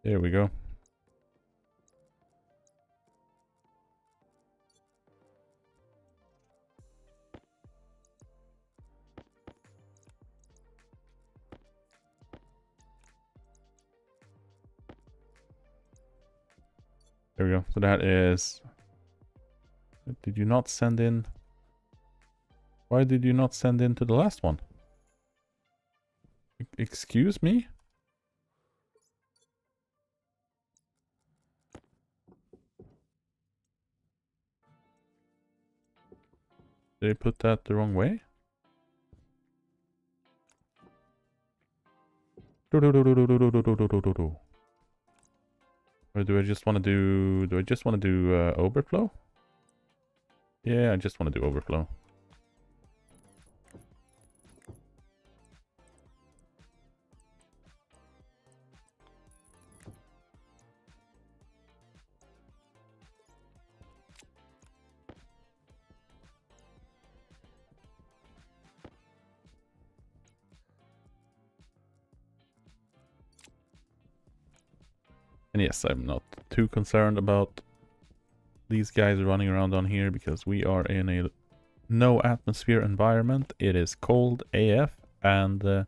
There we go. There we go. So that is... Did you not send in... Why did you not send in to the last one? Excuse me? Did I put that the wrong way? Or do I just want to do... Do I just want to do overflow? Yeah, I just want to do overflow. And yes, I'm not too concerned about these guys running around on here because we are in a no atmosphere environment. It is cold AF and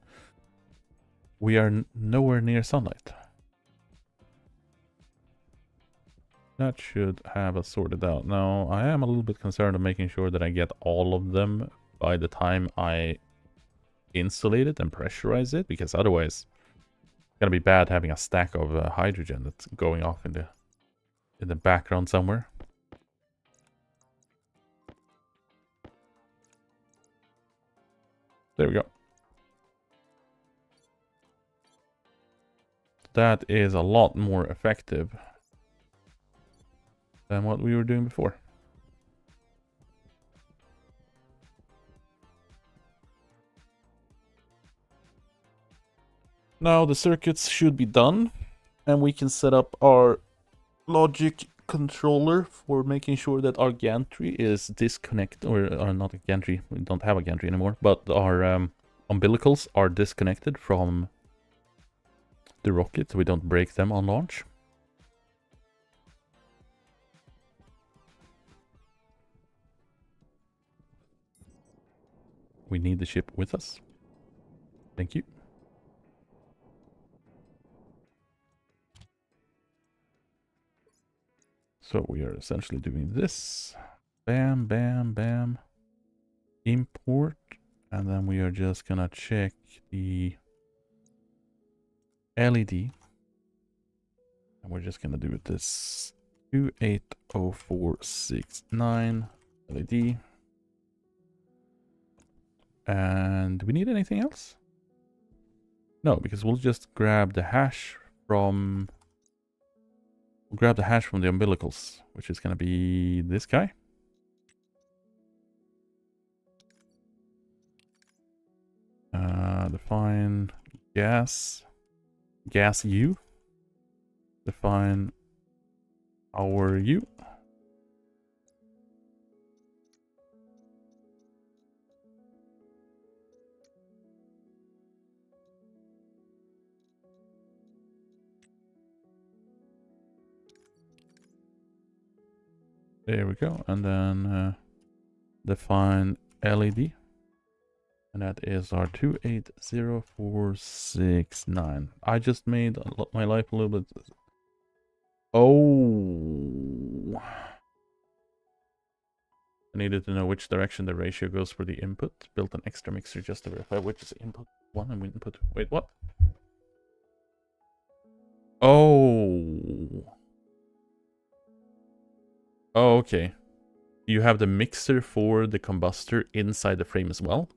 we are nowhere near sunlight. That should have us sorted out. Now, I am a little bit concerned of making sure that I get all of them by the time I insulate it and pressurize it, because otherwise it's gonna be bad having a stack of hydrogen that's going off in the background somewhere. There we go. That is a lot more effective than what we were doing before. Now the circuits should be done, and we can set up our logic controller for making sure that our gantry is disconnected, or not a gantry, we don't have a gantry anymore, but our umbilicals are disconnected from the rocket so we don't break them on launch. We need the ship with us. Thank you. So we are essentially doing this. Bam, bam, bam. Import. And then we are just gonna check the LED. And we're just gonna do this 280469 LED. And do we need anything else? No, because we'll just grab the hash from... We'll grab the hash from the umbilicals, which is going to be this guy. Define gas U. Define our U. There we go. And then define LED. And that is our 280469. I just made my life a little bit... Oh... I needed to know which direction the ratio goes for the input. Built an extra mixer just to verify which is input 1 and input... Wait, what? Oh... Oh, okay. You have the mixer for the combustor inside the frame as well?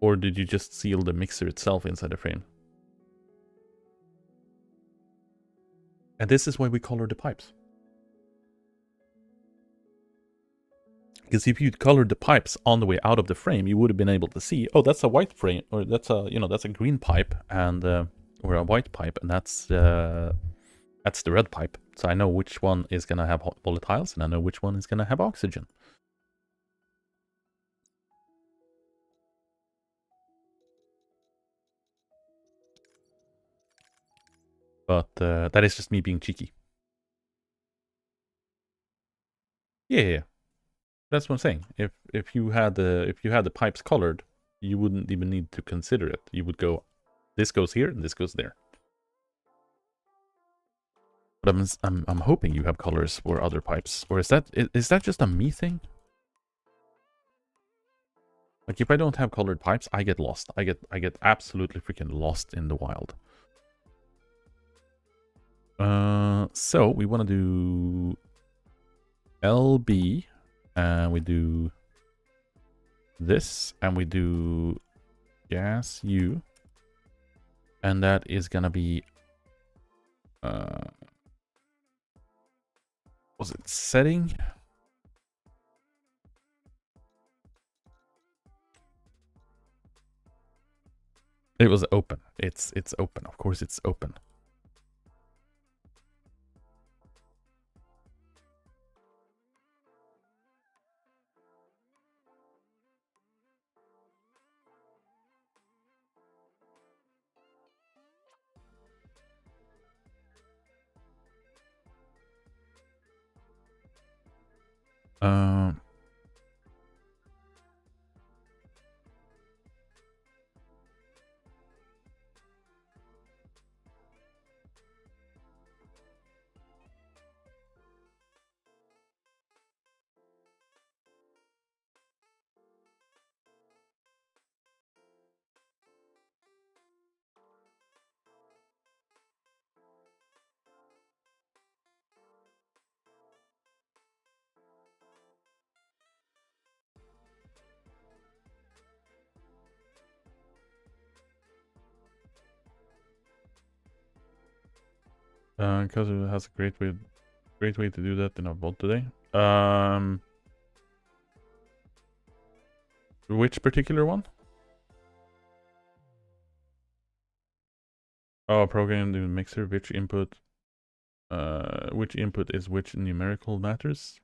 Or did you just seal the mixer itself inside the frame? And this is why we color the pipes. Because if you'd colored the pipes on the way out of the frame, you would have been able to see, oh, that's a white frame, or that's a, that's a green pipe, and or a white pipe, and that's the red pipe. So I know which one is gonna have volatiles, and I know which one is gonna have oxygen. But that is just me being cheeky. Yeah. That's what I'm saying. If you had the pipes colored, you wouldn't even need to consider it. You would go, this goes here and this goes there. But I'm hoping you have colors for other pipes, or is that just a me thing? Like if I don't have colored pipes, I get lost. I get absolutely freaking lost in the wild. So we want to do LB. And we do this, and we do gas U, and that is gonna be was it setting? It was open. It's open. Of course, it's open. Because it has a great way to do that in our vault today. Which particular one? Oh, program the mixer, which input is which numerical matters?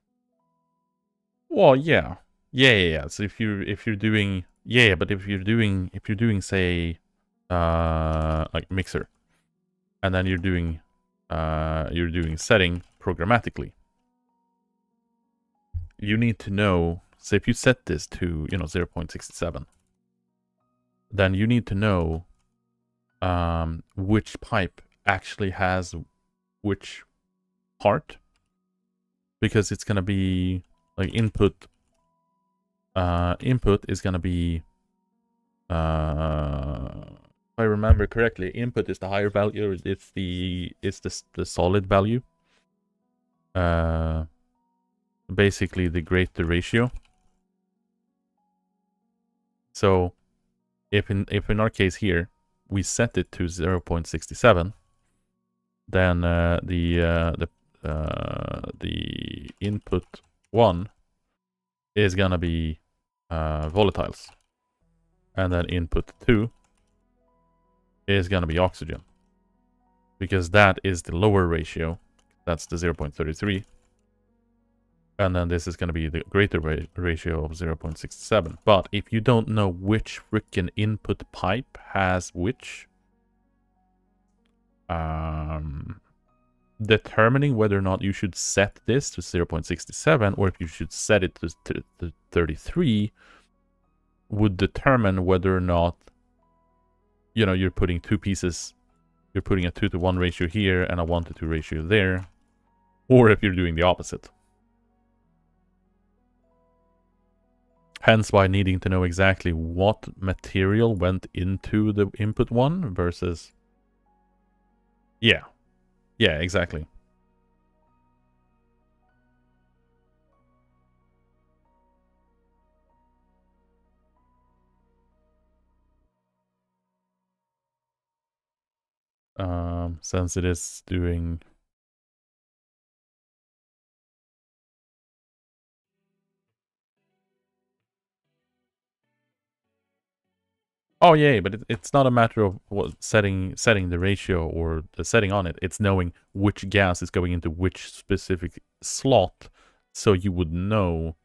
Well, yeah. Yeah. So if you're doing, but if you're doing say like mixer, and then you're doing setting programmatically, you need to know. So if you set this to 0.67, then you need to know which pipe actually has which part, because it's gonna be like input is gonna be if I remember correctly, input is the higher value. It's the solid value. Basically the greater ratio. So if in our case here we set it to 0.67, then the input 1 is gonna be volatiles, and then input 2 is gonna be oxygen, because that is the lower ratio. That's the 0.33. And then this is going to be the greater ratio of 0.67. But if you don't know which freaking input pipe has which, determining whether or not you should set this to 0.67 or if you should set it to 33 would determine whether or not, you know, you're putting two pieces, you're putting a 2-to-1 ratio here and a 1-to-2 ratio there, or if you're doing the opposite. Hence why needing to know exactly what material went into the input one versus... Yeah. Yeah, exactly. Since it is doing... Oh yeah, but it's not a matter of what setting the ratio or the setting on it. It's knowing which gas is going into which specific slot, so you would know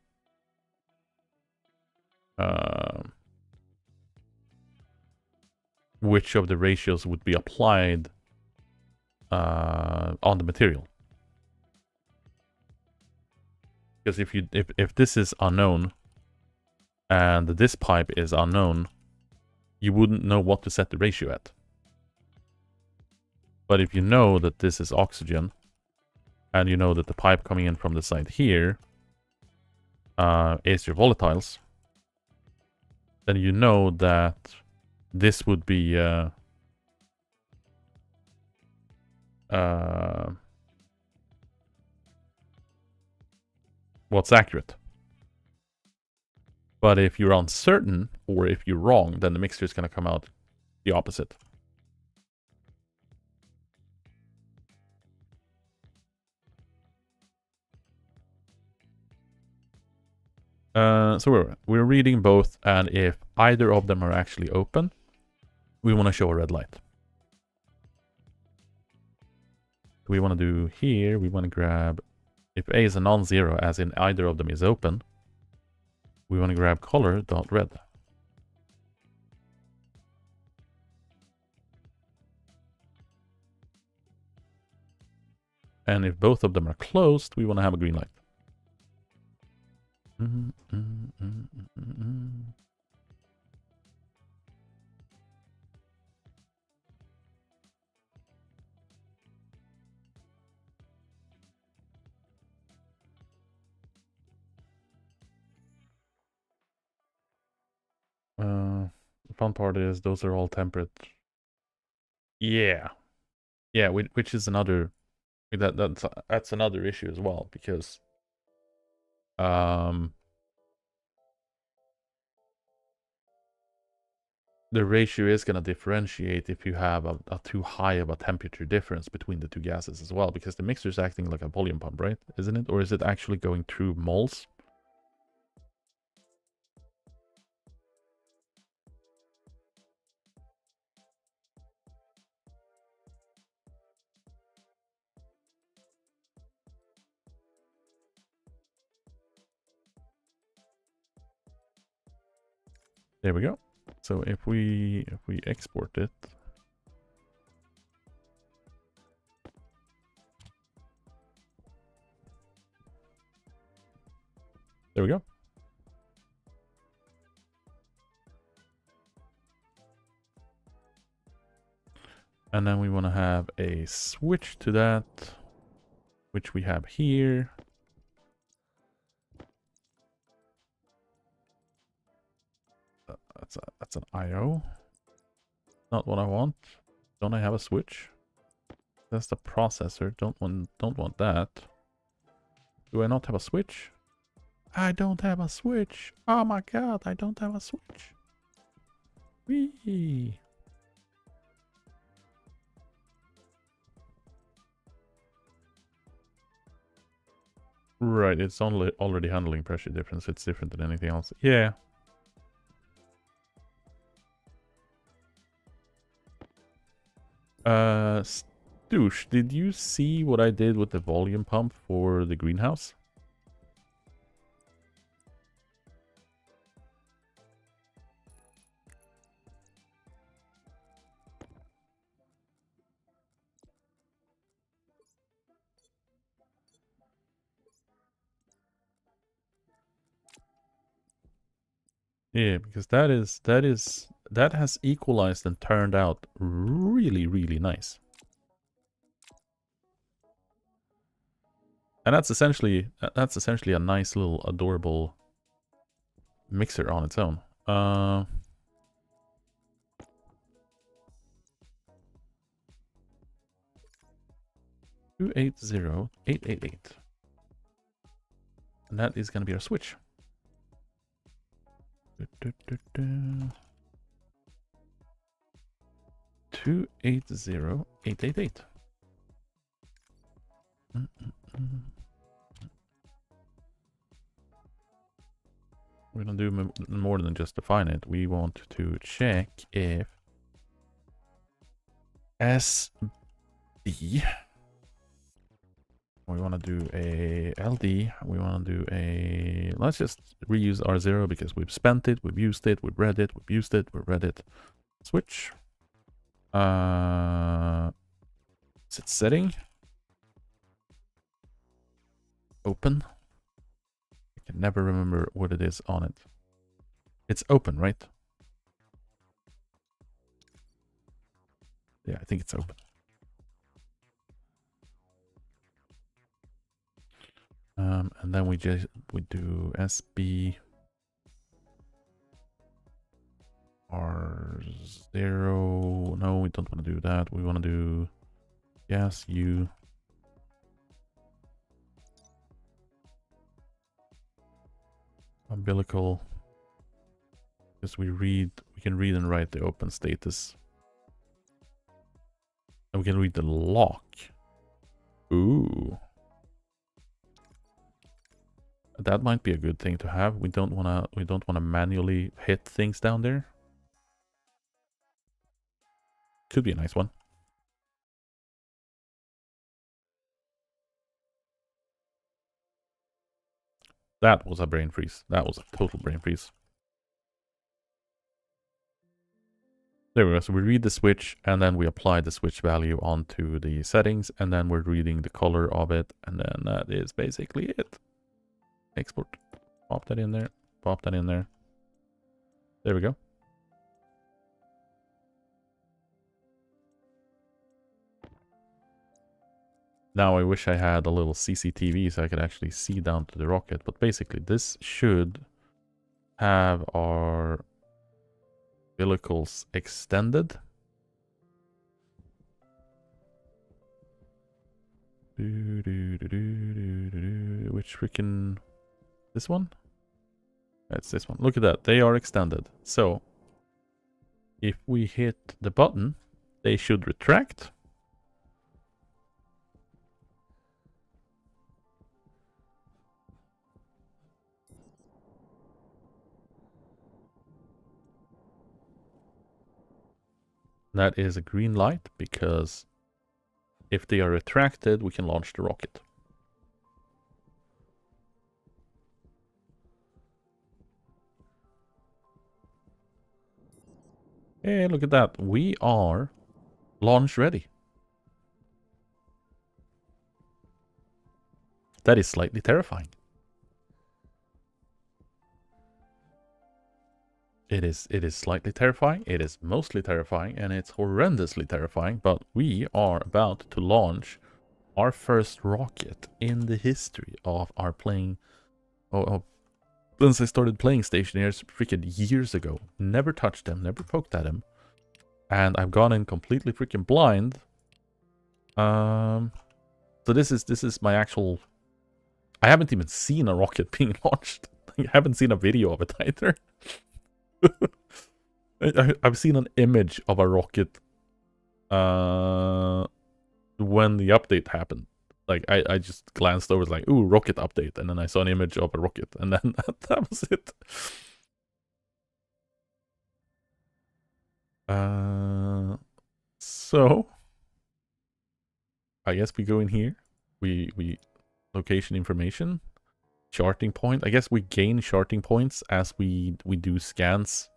which of the ratios would be applied on the material. Because if this is unknown and this pipe is unknown, you wouldn't know what to set the ratio at. But if you know that this is oxygen, and you know that the pipe coming in from the side here is your volatiles, then you know that this would be what's accurate. But if you're uncertain, or if you're wrong, then the mixture is going to come out the opposite. So we're reading both, and if either of them are actually open, we want to show a red light. We want to do here, we want to grab, if A is a non-zero, as in either of them is open, we want to grab color.red. And if both of them are closed, we want to have a green light. The fun part is those are all temperate. Yeah. Yeah, which is another... That's another issue as well, because the ratio is going to differentiate if you have a too high of a temperature difference between the two gases as well, because the mixer is acting like a volume pump, right? Isn't it? Or is it actually going through moles? There we go. So if we export it, there we go. And then we want to have a switch to that, which we have here. That's an IO. Not what I want. Don't I have a switch? That's the processor. Don't want that. Do I not have a switch? I don't have a switch. Oh my god, I don't have a switch. Whee. Right, it's only already handling pressure difference. It's different than anything else. Yeah. Stoosh, did you see what I did with the volume pump for the greenhouse? Yeah, because that has equalized and turned out really, really nice. And that's essentially a nice little adorable mixer on its own. 280888. And that is gonna be our switch. 280888. We don't do more than just define it. We want to check if SB. We want to do a LD. We want to do a... Let's just reuse R0 because we've spent it, we've used it, we've read it, we've used it, we've read it. Switch. Is it setting? Open. I can never remember what it is on it. It's open, right? Yeah, I think it's open. And then we do SB R0. No, we don't want to do that. We want to do gas U. Umbilical. Because we can read and write the open status. And we can read the lock. Ooh. That might be a good thing to have. We don't wanna manually hit things down there. Could be a nice one. That was a brain freeze. That was a total brain freeze. There we go. So we read the switch and then we apply the switch value onto the settings and then we're reading the color of it and then that is basically it. Export. Pop that in there. Pop that in there. There we go. Now I wish I had a little CCTV so I could actually see down to the rocket. But basically this should have our umbilicals extended. Which freaking... This one? It's this one. Look at that. They are extended. So if we hit the button, they should retract. That is a green light because if they are retracted, we can launch the rocket. Hey, look at that. We are launch ready. That is slightly terrifying. It is slightly terrifying, it is mostly terrifying, and it's horrendously terrifying, but we are about to launch our first rocket in the history of our playing... since I started playing Stationeers freaking years ago. Never touched them, never poked at them. And I've gone in completely freaking blind. So this is my actual... I haven't even seen a rocket being launched. I haven't seen a video of it either. I've seen an image of a rocket when the update happened. Like I just glanced over, like, ooh, rocket update, and then I saw an image of a rocket, and then that was it. So I guess we go in here. We location information, charting point. I guess we gain charting points as we do scans.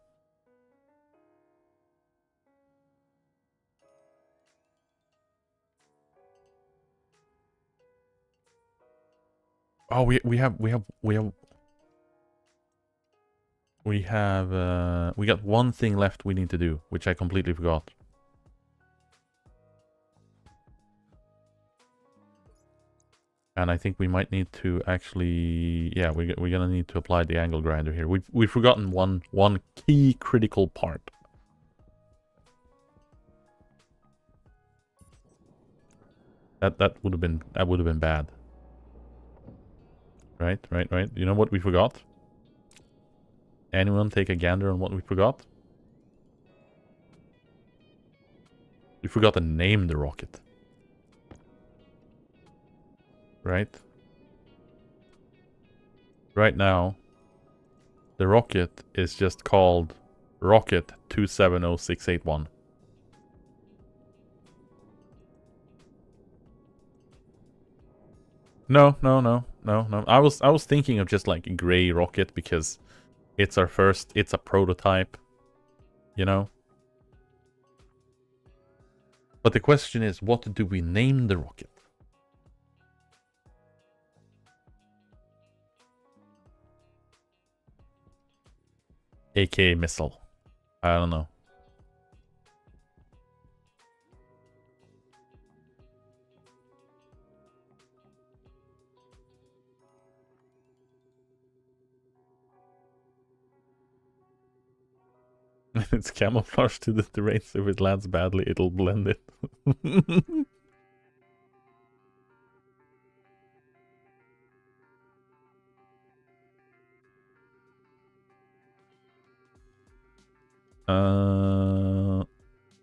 Oh, we have We have, we got one thing left we need to do, which I completely forgot. And I think we might need to actually, yeah, we're gonna need to apply the angle grinder here. We've forgotten one key critical part. That would have been bad. Right. You know what we forgot? Anyone take a gander on what we forgot? We forgot to name the rocket. Right? Right now, the rocket is just called Rocket 270681. No. I was thinking of just like a gray rocket because it's our first, it's a prototype, you know? But the question is, what do we name the rocket? AKA missile. I don't know. It's camouflage to the terrain, so if it lands badly, it'll blend it.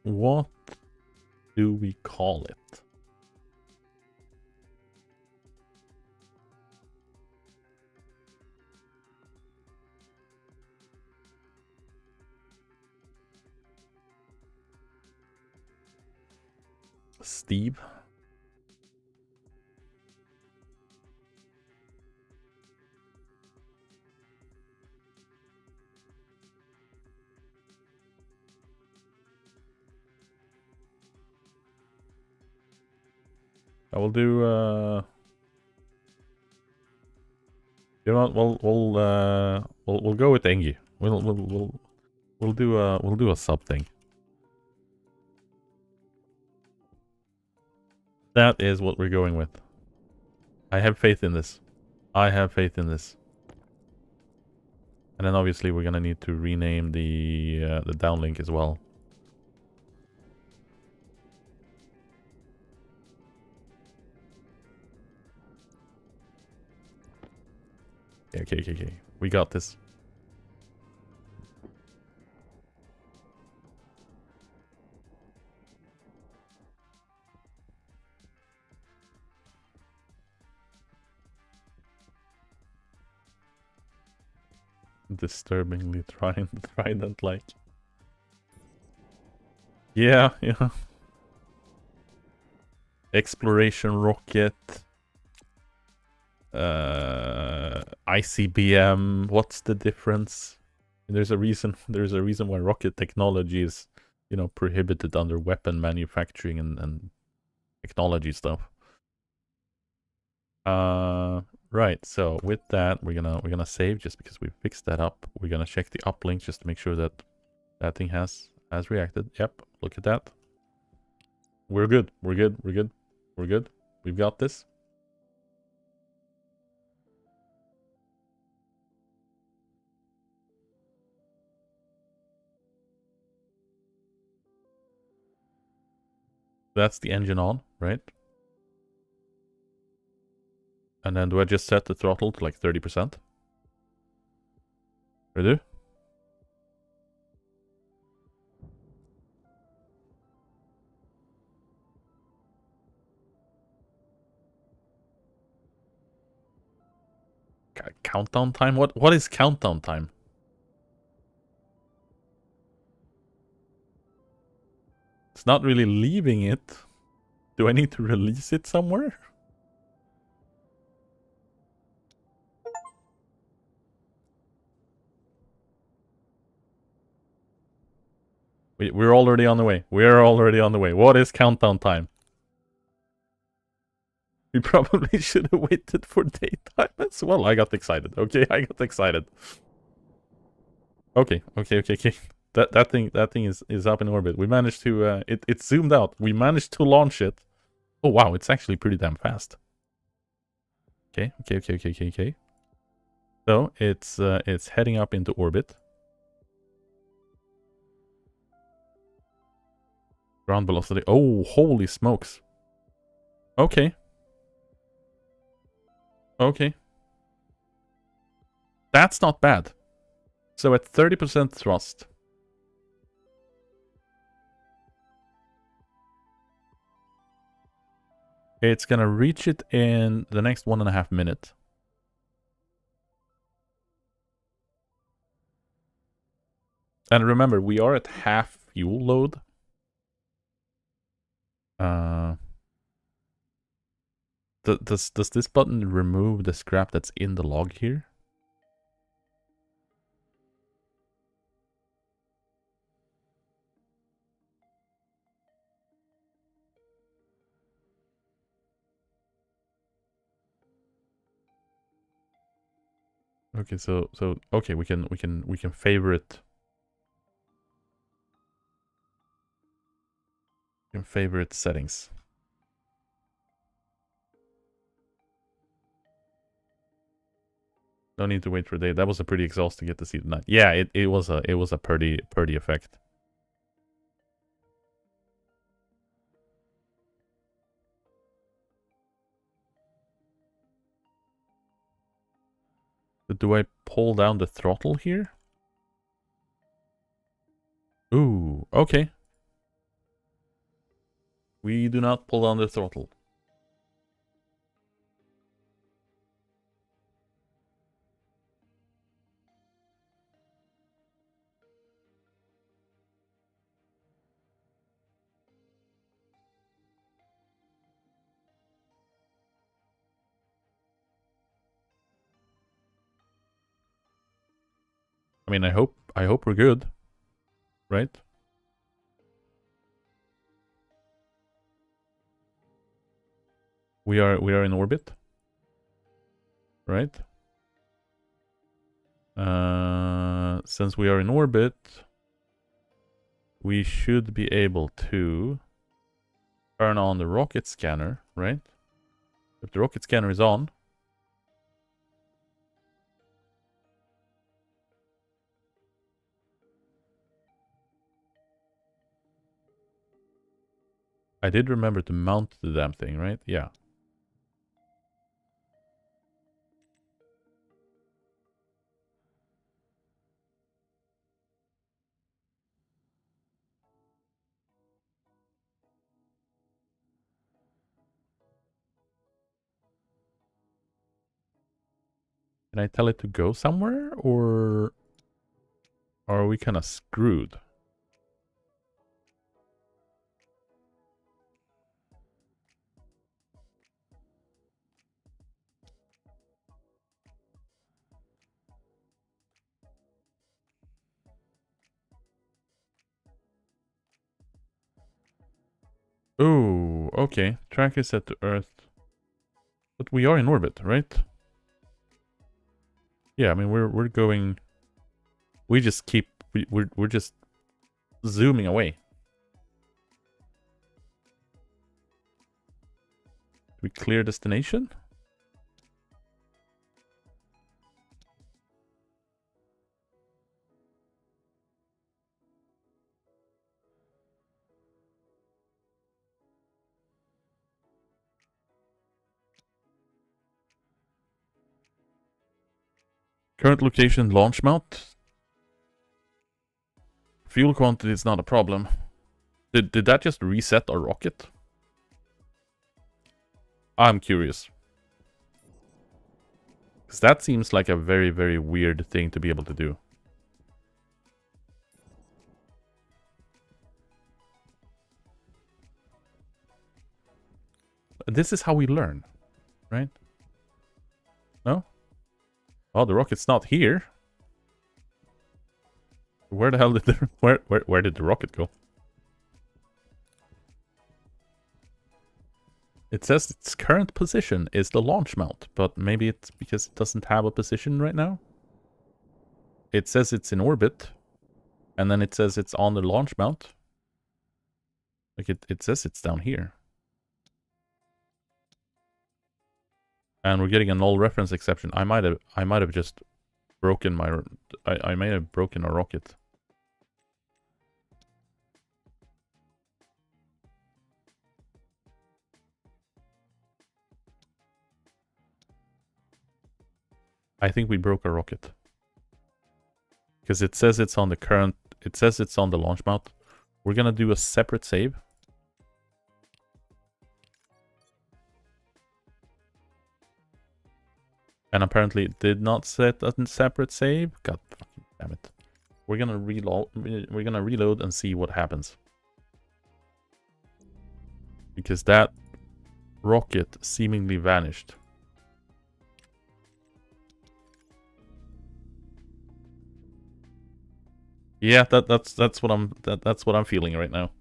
What do we call it? Steve? I will do, you know what, we'll go with ENG. We'll do a sub thing. That is what we're going with. I have faith in this. I have faith in this. And then obviously we're gonna need to rename the downlink as well. Okay. We got this. Disturbingly trident-like. Yeah. Exploration rocket. ICBM. What's the difference? There's a reason why rocket technology is, prohibited under weapon manufacturing and technology stuff. Right, so with that, we're gonna save just because we fixed that up. We're gonna check the uplink just to make sure that that thing has reacted. Yep, look at that. We're good. We've got this. That's the engine on, right? And then do I just set the throttle to like 30%? I do? Countdown time? What is countdown time? It's not really leaving it. Do I need to release it somewhere? We're already on the way. What is countdown time? We probably should have waited for daytime as well. I got excited. Okay, I got excited. Okay. That thing is up in orbit. We managed to it zoomed out. We managed to launch it. Oh wow, it's actually pretty damn fast. Okay. So it's heading up into orbit. Ground velocity. Oh, holy smokes. Okay. That's not bad. So at 30% thrust. It's gonna reach it in the next 1.5 minutes. And remember, we are at half fuel load. Does this button remove the scrap that's in the log here? Okay, so okay, we can favorite. We can favorite settings. No need to wait for a day. That was a pretty exhausting get to see tonight. Yeah, it was a pretty effect. But do I pull down the throttle here? Ooh, okay. We do not pull down the throttle. I mean, I hope we're good, right? We are in orbit, right? Since we are in orbit, we should be able to turn on the rocket scanner, right? If the rocket scanner is on, I did remember to mount the damn thing, right? Yeah. Can I tell it to go somewhere, or are we kind of screwed? Oh, okay. Track is set to Earth. But we are in orbit, right? Yeah, I mean we're going. We just keep we're just zooming away. We clear destination? Current location launch mount. Fuel quantity is not a problem. Did that just reset our rocket? I'm curious. Because that seems like a very weird thing to be able to do. This is how we learn, right? No? Oh, the rocket's not here. Where the hell did the where did the rocket go? It says its current position is the launch mount, but maybe it's because it doesn't have a position right now. it says it's in orbit, and then it says it's on the launch mount. Like it says it's down here. And we're getting a null reference exception. I might have just broken my... I may have broken a rocket. I think we broke a rocket. Because it says it's on the current... It says it's on the launch mount. We're gonna do a separate save. And apparently it did not set a separate save. God fucking damn it. We're gonna reload and see what happens. Because that rocket seemingly vanished. Yeah, that's what I'm feeling right now.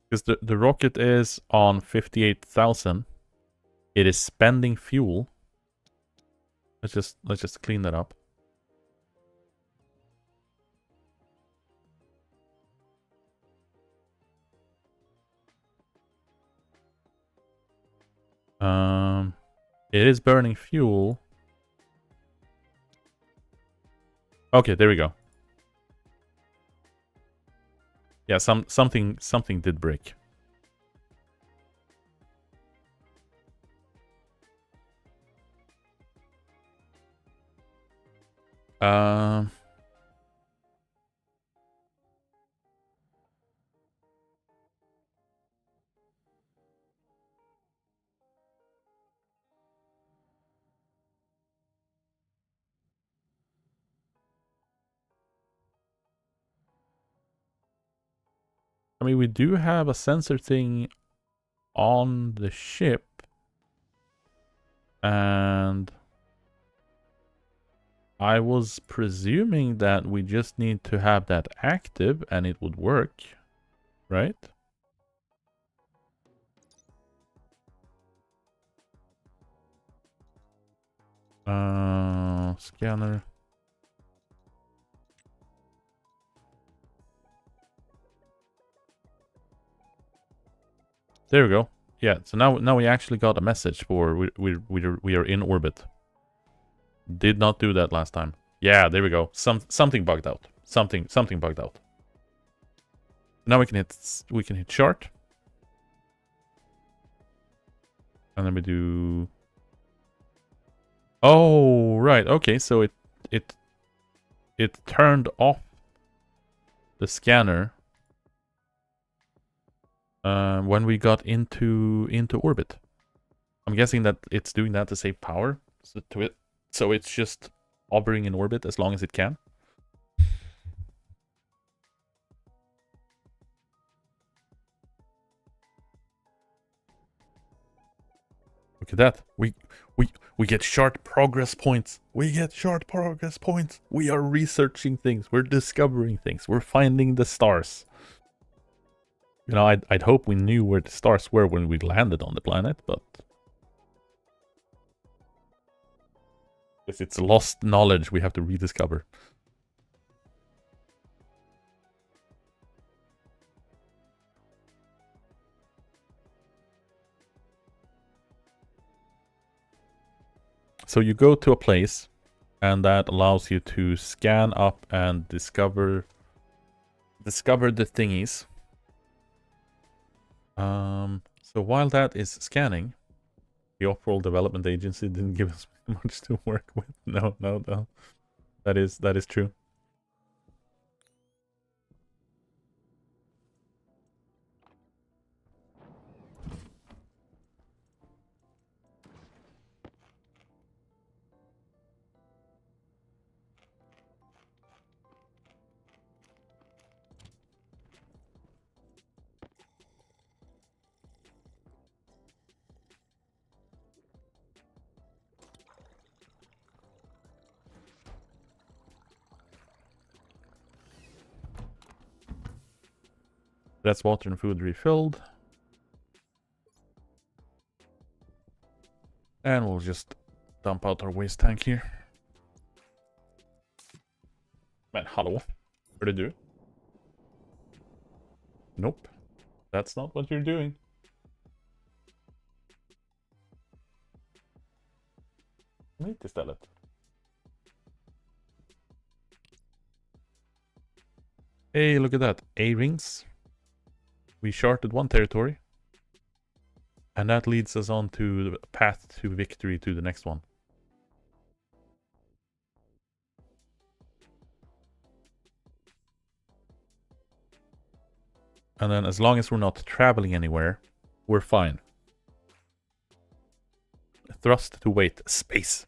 Because the rocket is on 58,000. It is spending fuel. Let's just clean that up. It is burning fuel. Okay, there we go. Yeah, something did break. I mean, we do have a sensor thing on the ship. And I was presuming that we just need to have that active and it would work, right? Scanner. There we go. Yeah, so now we actually got a message for we are in orbit. Did not do that last time. Yeah, there we go. Something bugged out. Something bugged out. Now we can hit chart. And then we do... Oh, right. Okay, so it turned off the scanner when we got into orbit. I'm guessing that it's doing that to save power to it. So it's just hovering in orbit as long as it can. Look at that. We get short progress points. We get short progress points. We are researching things. We're discovering things. We're finding the stars. You know, I'd hope we knew where the stars were when we landed on the planet, but... it's lost knowledge we have to rediscover. So you go to a place, and that allows you to scan up and discover the thingies. So while that is scanning, the Off-World Development Agency didn't give us much to work with. No. That is true. That's water and food refilled. And we'll just dump out our waste tank here. Men hallå? What did you do? Nope. That's not what you're doing. Meet istället. Hey, look at that. A-rings. We charted one territory. And that leads us on to the path to victory to the next one. And then as long as we're not traveling anywhere, we're fine. Thrust to weight. Space.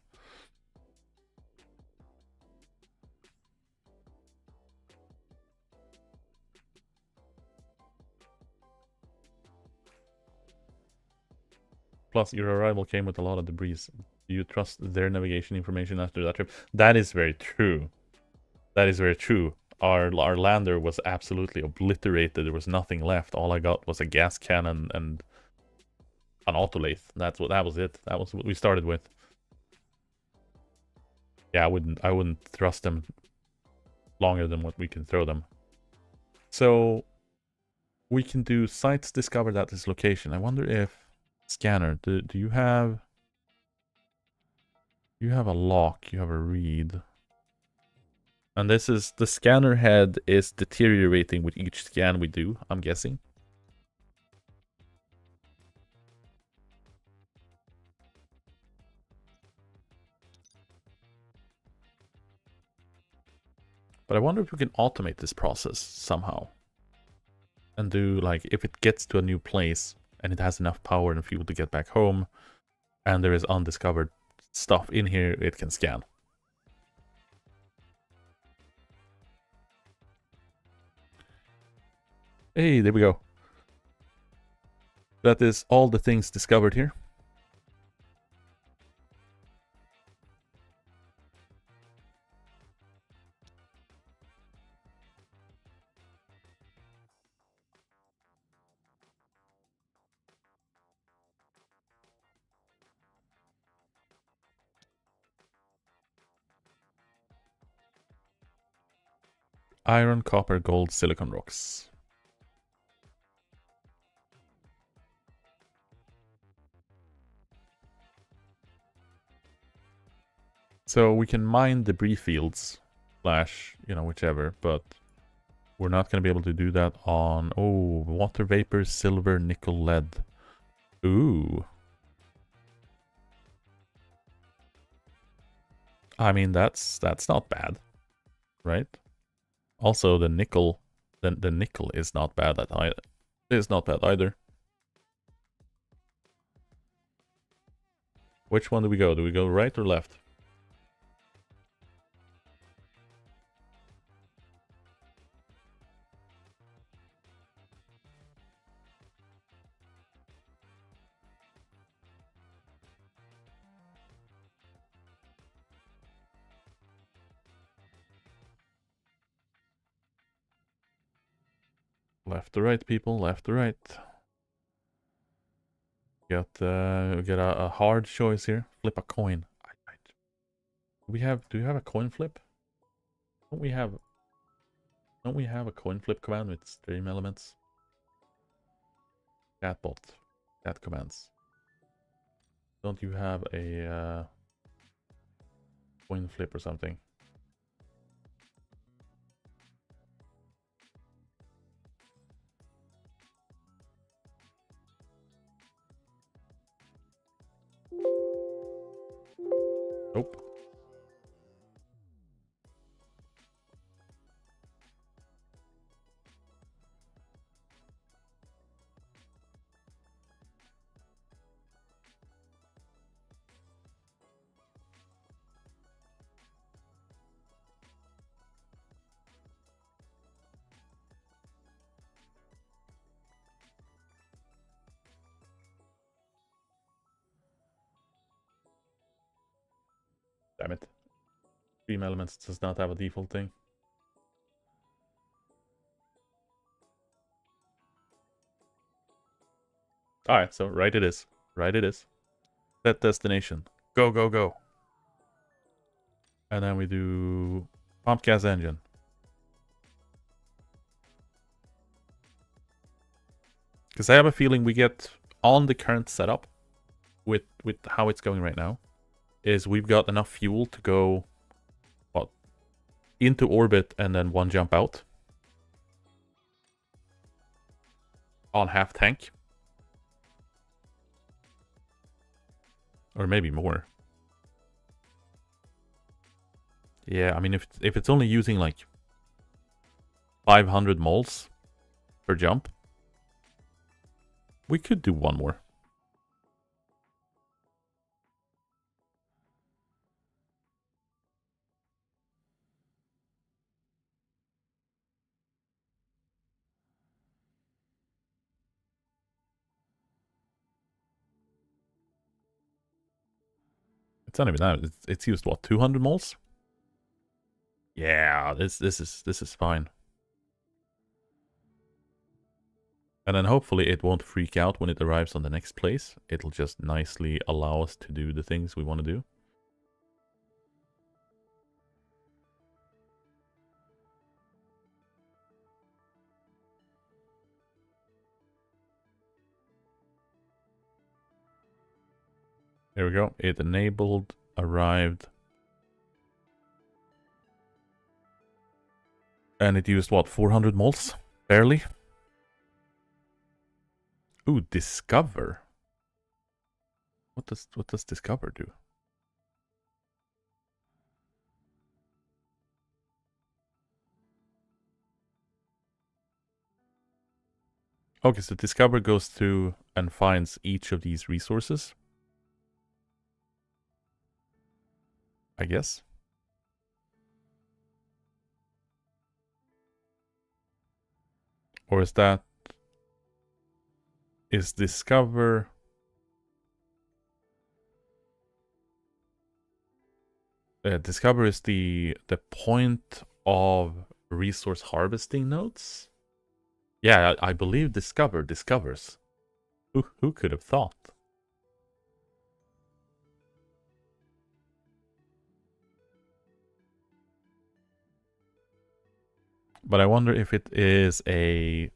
Plus, your arrival came with a lot of debris. Do you trust their navigation information after that trip? That is very true. That is very true. Our lander was absolutely obliterated. There was nothing left. All I got was a gas cannon and an autolathe. That was it. That was what we started with. Yeah, I wouldn't thrust them longer than what we can throw them. So we can do sites discovered at this location. I wonder if scanner, do you have a lock, you have a read. And this is the scanner head is deteriorating with each scan we do, I'm guessing. But I wonder if we can automate this process somehow. And do, like, if it gets to a new place and it has enough power and fuel to get back home, and there is undiscovered stuff in here, it can scan. Hey, there we go. That is all the things discovered here. Iron, copper, gold, silicon rocks. So we can mine debris fields, slash, you know, whichever, but we're not going to be able to do that on, oh, water vapor, silver, nickel, lead. Ooh. I mean, that's not bad, right? Also, the nickel, the nickel is not bad at either. It's not bad either. Which one do we go? Do we go right or left? Left to right, people. Left to right. Get a hard choice here. Flip a coin. Do we have a coin flip? Don't we have a coin flip command with stream elements? Catbot. Cat commands. Don't you have a coin flip or something? Nope. Damn it. Stream elements does not have a default thing. Alright, so right it is. Right it is. Set destination. Go, go, go. And then we do pump gas engine. Because I have a feeling we get on the current setup with how it's going right now is we've got enough fuel to go what, into orbit and then one jump out on half tank. Or maybe more. Yeah, I mean, if it's only using like 500 moles per jump, we could do one more. It's not even that. It's used what, 200 moles? Yeah, this is fine. And then hopefully it won't freak out when it arrives on the next place. It'll just nicely allow us to do the things we want to do. There we go. It enabled, arrived. And it used what, 400 moles? Barely. Ooh, discover. What does discover do? Okay, so discover goes through and finds each of these resources. I guess. Or is that... Is discover... discover is the point of resource harvesting nodes? Yeah, I believe discover discovers. Who could have thought? But I wonder if it is a...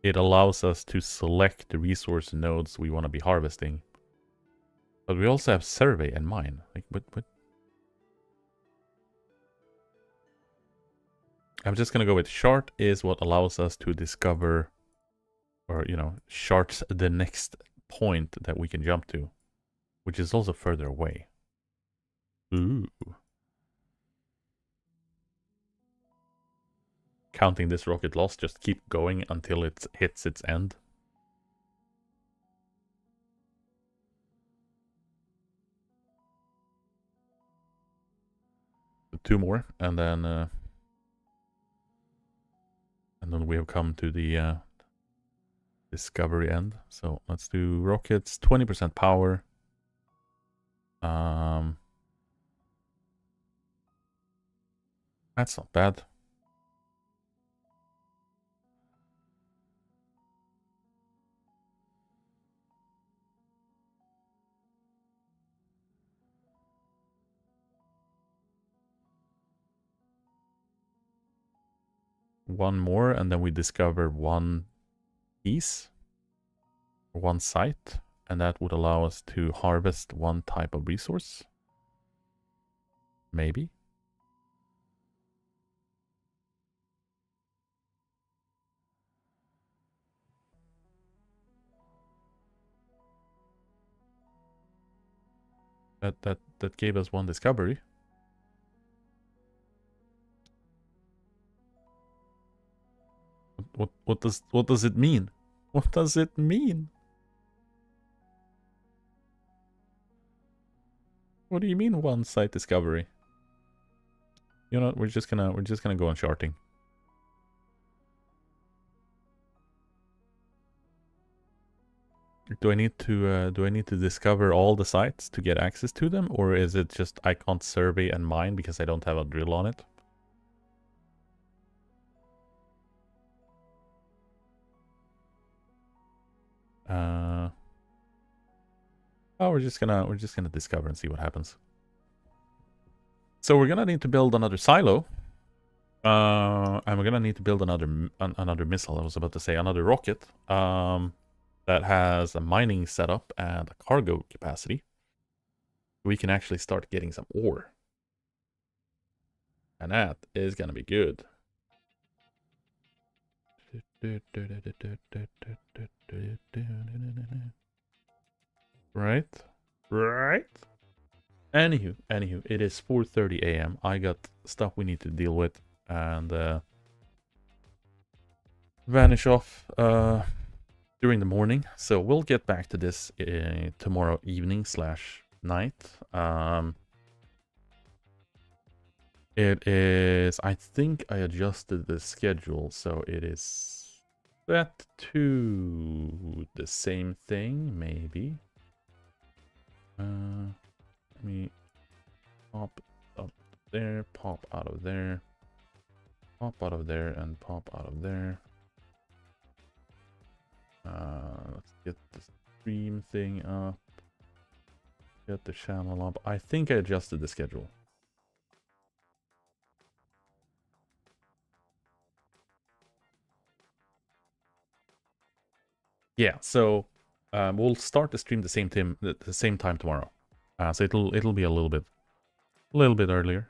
It allows us to select the resource nodes we want to be harvesting. But we also have survey and mine. Like, what? I'm just gonna go with chart is what allows us to discover, or, you know, charts the next point that we can jump to, which is also further away. Ooh. Counting this rocket loss, just keep going until it hits its end. Two more, and then we have come to the discovery end. So let's do rockets, 20% power. That's not bad. One more, and then we discover one piece, one site, and that would allow us to harvest one type of resource. Maybe. That gave us one discovery. What does it mean? What does it mean? What do you mean one site discovery? You know, we're just gonna go on charting. Do I need to discover all the sites to get access to them, or is it just I can't survey and mine because I don't have a drill on it? Oh, we're just gonna discover and see what happens. So we're gonna need to build another silo. And we're gonna need to build another missile. I was about to say another rocket. That has a mining setup and a cargo capacity. We can actually start getting some ore. And that is gonna be good. Right? Right? Anywho, it is 4:30 a.m. I got stuff we need to deal with and vanish off during the morning. So we'll get back to this tomorrow evening / night. It is, I think I adjusted the schedule, so it is set to the same thing, maybe. Let me pop up there, pop out of there, pop out of there, and pop out of there. Let's get the stream thing up. Get the channel up. I think I adjusted the schedule. Yeah, so we'll start the stream the same time tomorrow. So it'll be a little bit earlier.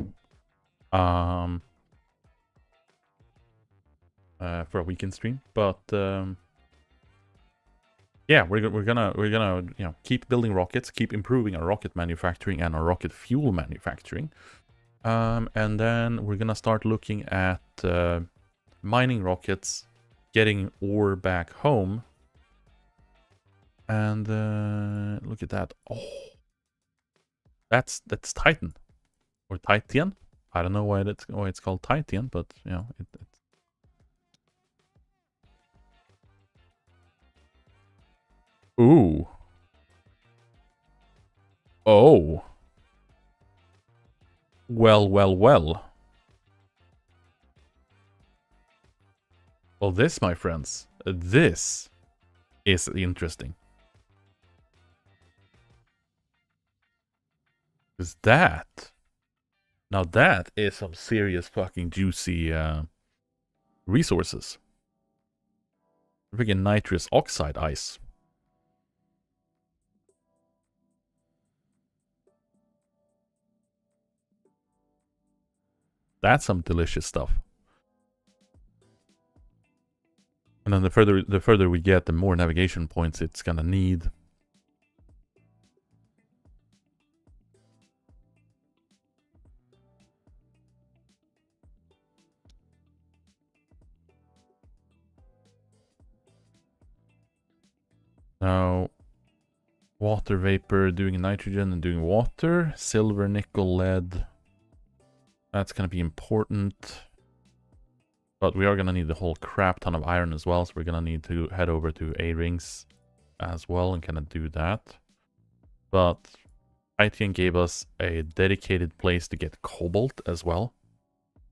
For a weekend stream, but yeah, we're gonna keep building rockets, keep improving our rocket manufacturing and our rocket fuel manufacturing, and then we're gonna start looking at mining rockets, getting ore back home, and look at that. Oh, that's Titan or Titan. I don't know why it's called Titan, but you know it's. Ooh. Oh. Well. Well, this, my friends, this is interesting. Is that? Now that is some serious fucking juicy resources. Freaking nitrous oxide ice. That's some delicious stuff. And then the further we get, the more navigation points it's gonna need. Now, water vapor doing nitrogen and doing water. Silver, nickel, lead. That's gonna be important. But we are gonna need a whole crap ton of iron as well, so we're gonna need to head over to A-rings as well and kind of do that. But ITN gave us a dedicated place to get cobalt as well.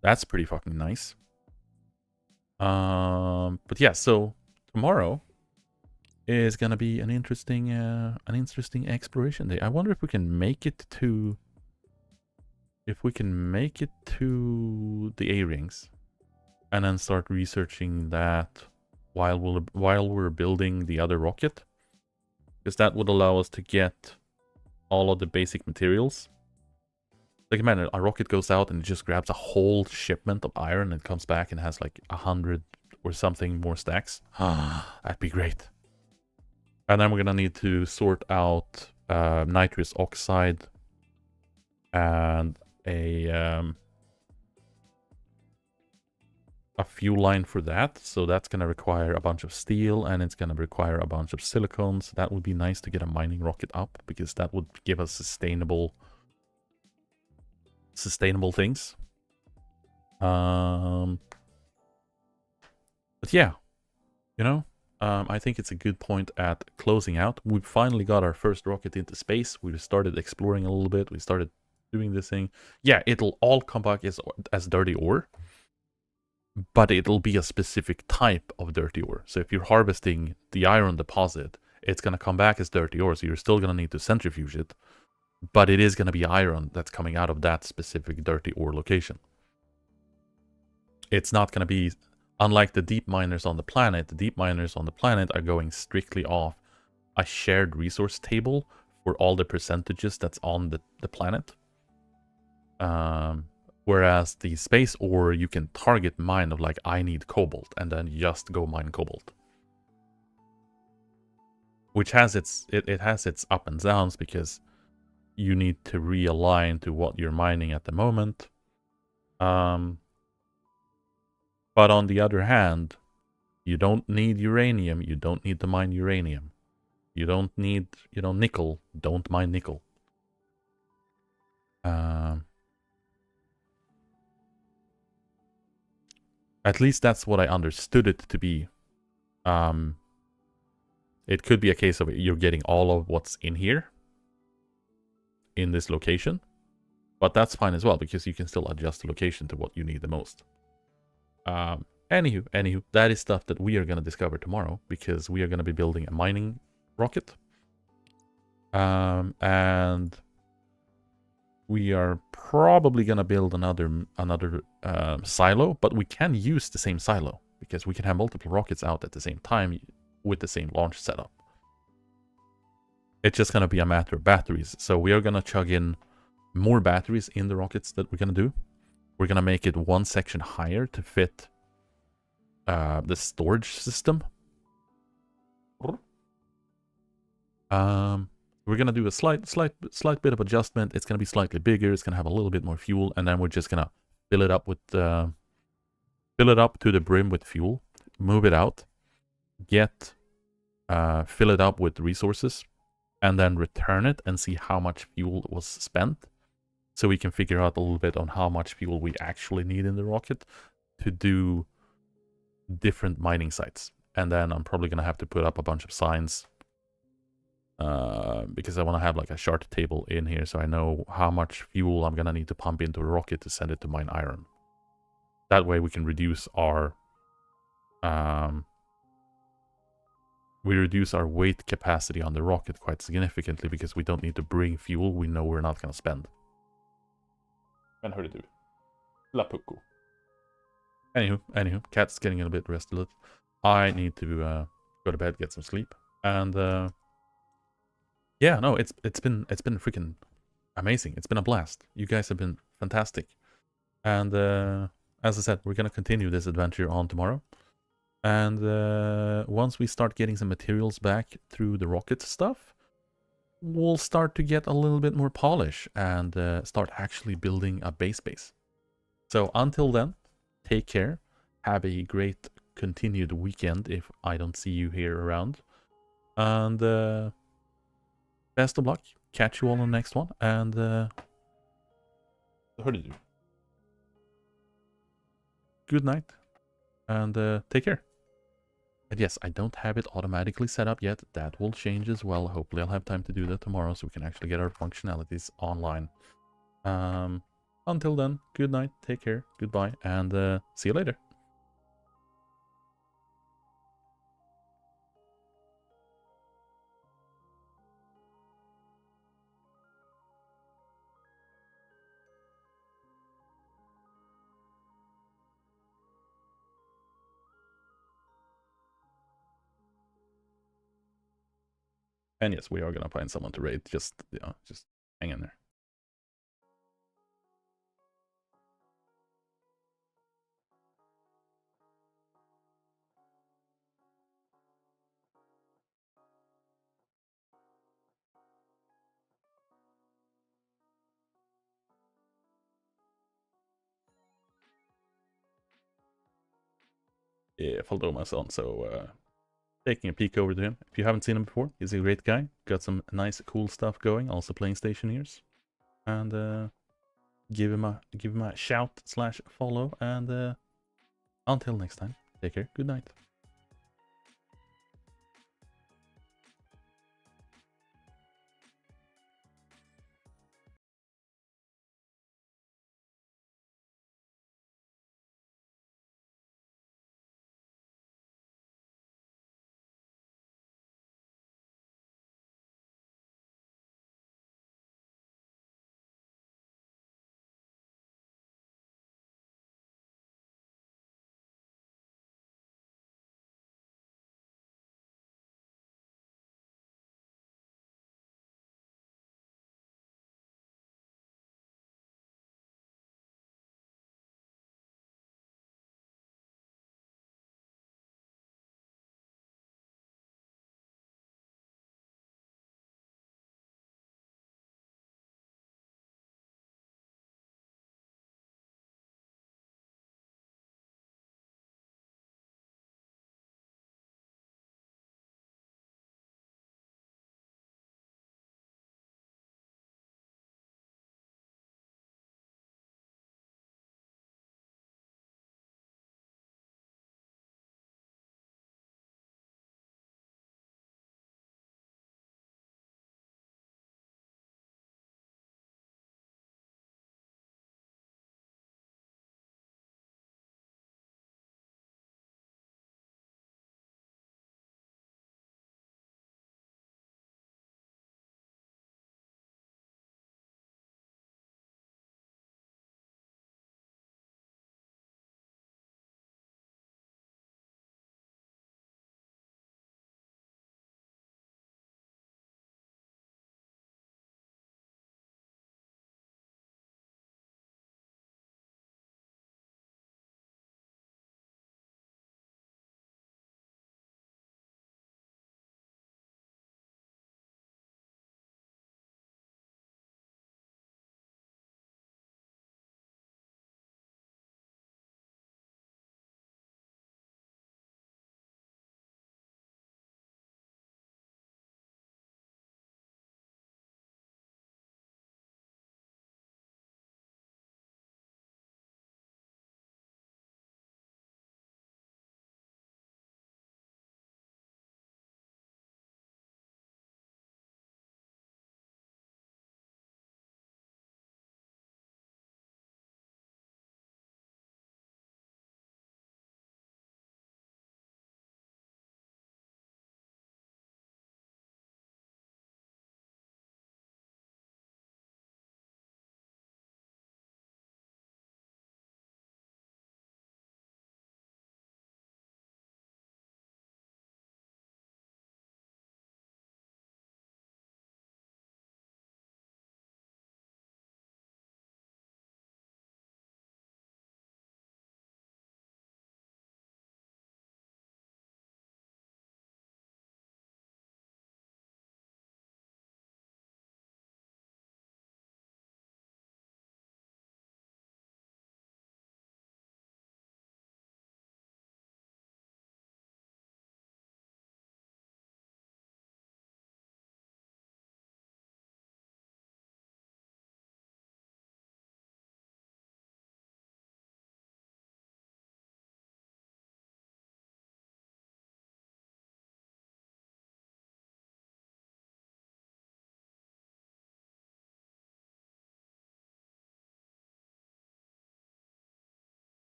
That's pretty fucking nice. But yeah, so tomorrow is gonna be an interesting exploration day. I wonder if we can make it to the A-rings and then start researching that while we're building the other rocket, because that would allow us to get all of the basic materials. Like, imagine a rocket goes out and it just grabs a whole shipment of iron and comes back and has like 100 or something more stacks. That'd be great. And then we're gonna need to sort out nitrous oxide and a fuel line for that. So that's gonna require a bunch of steel and it's gonna require a bunch of silicon. So that would be nice to get a mining rocket up, because that would give us sustainable things. But yeah, you know, I think it's a good point at closing out. We finally got our first rocket into space. We started exploring a little bit. We started doing this thing. Yeah, it'll all come back as dirty ore, but it'll be a specific type of dirty ore. So if you're harvesting the iron deposit, it's going to come back as dirty ore, so you're still going to need to centrifuge it. But it is going to be iron that's coming out of that specific dirty ore location. It's not going to be, unlike the deep miners on the planet, the deep miners on the planet are going strictly off a shared resource table for all the percentages that's on the planet. Whereas the space ore, you can target mine of like, I need cobalt, and then just go mine cobalt. Which has it has its up and downs, because you need to realign to what you're mining at the moment. But on the other hand, you don't need uranium. You don't need to mine uranium. You don't need, nickel. Don't mine nickel. At least that's what I understood it to be. It could be a case of you're getting all of what's in here, in this location. But that's fine as well, because you can still adjust the location to what you need the most. Anywho, that is stuff that we are going to discover tomorrow, because we are going to be building a mining rocket. And we are probably going to build another silo, but we can use the same silo, because we can have multiple rockets out at the same time with the same launch setup. It's just going to be a matter of batteries. So we are going to chug in more batteries in the rockets that we're going to do. We're going to make it one section higher to fit the storage system. We're going to do a slight bit of adjustment. It's going to be slightly bigger. It's going to have a little bit more fuel. And then we're just going to fill it up with fill it up to the brim with fuel. Move it out. Fill it up with resources. And then return it and see how much fuel was spent. So we can figure out a little bit on how much fuel we actually need in the rocket to do different mining sites. And then I'm probably going to have to put up a bunch of signs. Because I want to have like a chart table in here so I know how much fuel I'm going to need to pump into a rocket to send it to mine iron. That way we can reduce our weight capacity on the rocket quite significantly, because we don't need to bring fuel we know we're not going to spend. Men hörde du. La pucko. Anywho, cat's getting a bit restless. I need to go to bed, get some sleep. And yeah, no, it's been freaking amazing. It's been a blast. You guys have been fantastic. And as I said, we're going to continue this adventure on tomorrow. And once we start getting some materials back through the rocket stuff, we'll start to get a little bit more polish and start actually building a base. So until then, take care. Have a great continued weekend if I don't see you here around. And best of luck. Catch you all on the next one. And good night. And take care. And yes, I don't have it automatically set up yet. That will change as well. Hopefully I'll have time to do that tomorrow so we can actually get our functionalities online. Until then, good night, take care, goodbye, and see you later. And yes, we are gonna find someone to raid. Just hang in there. Yeah, follow my son. So taking a peek over to him. If you haven't seen him before, he's a great guy. Got some nice, cool stuff going. Also playing Stationeers. And give him a shout / follow. And until next time, take care. Good night.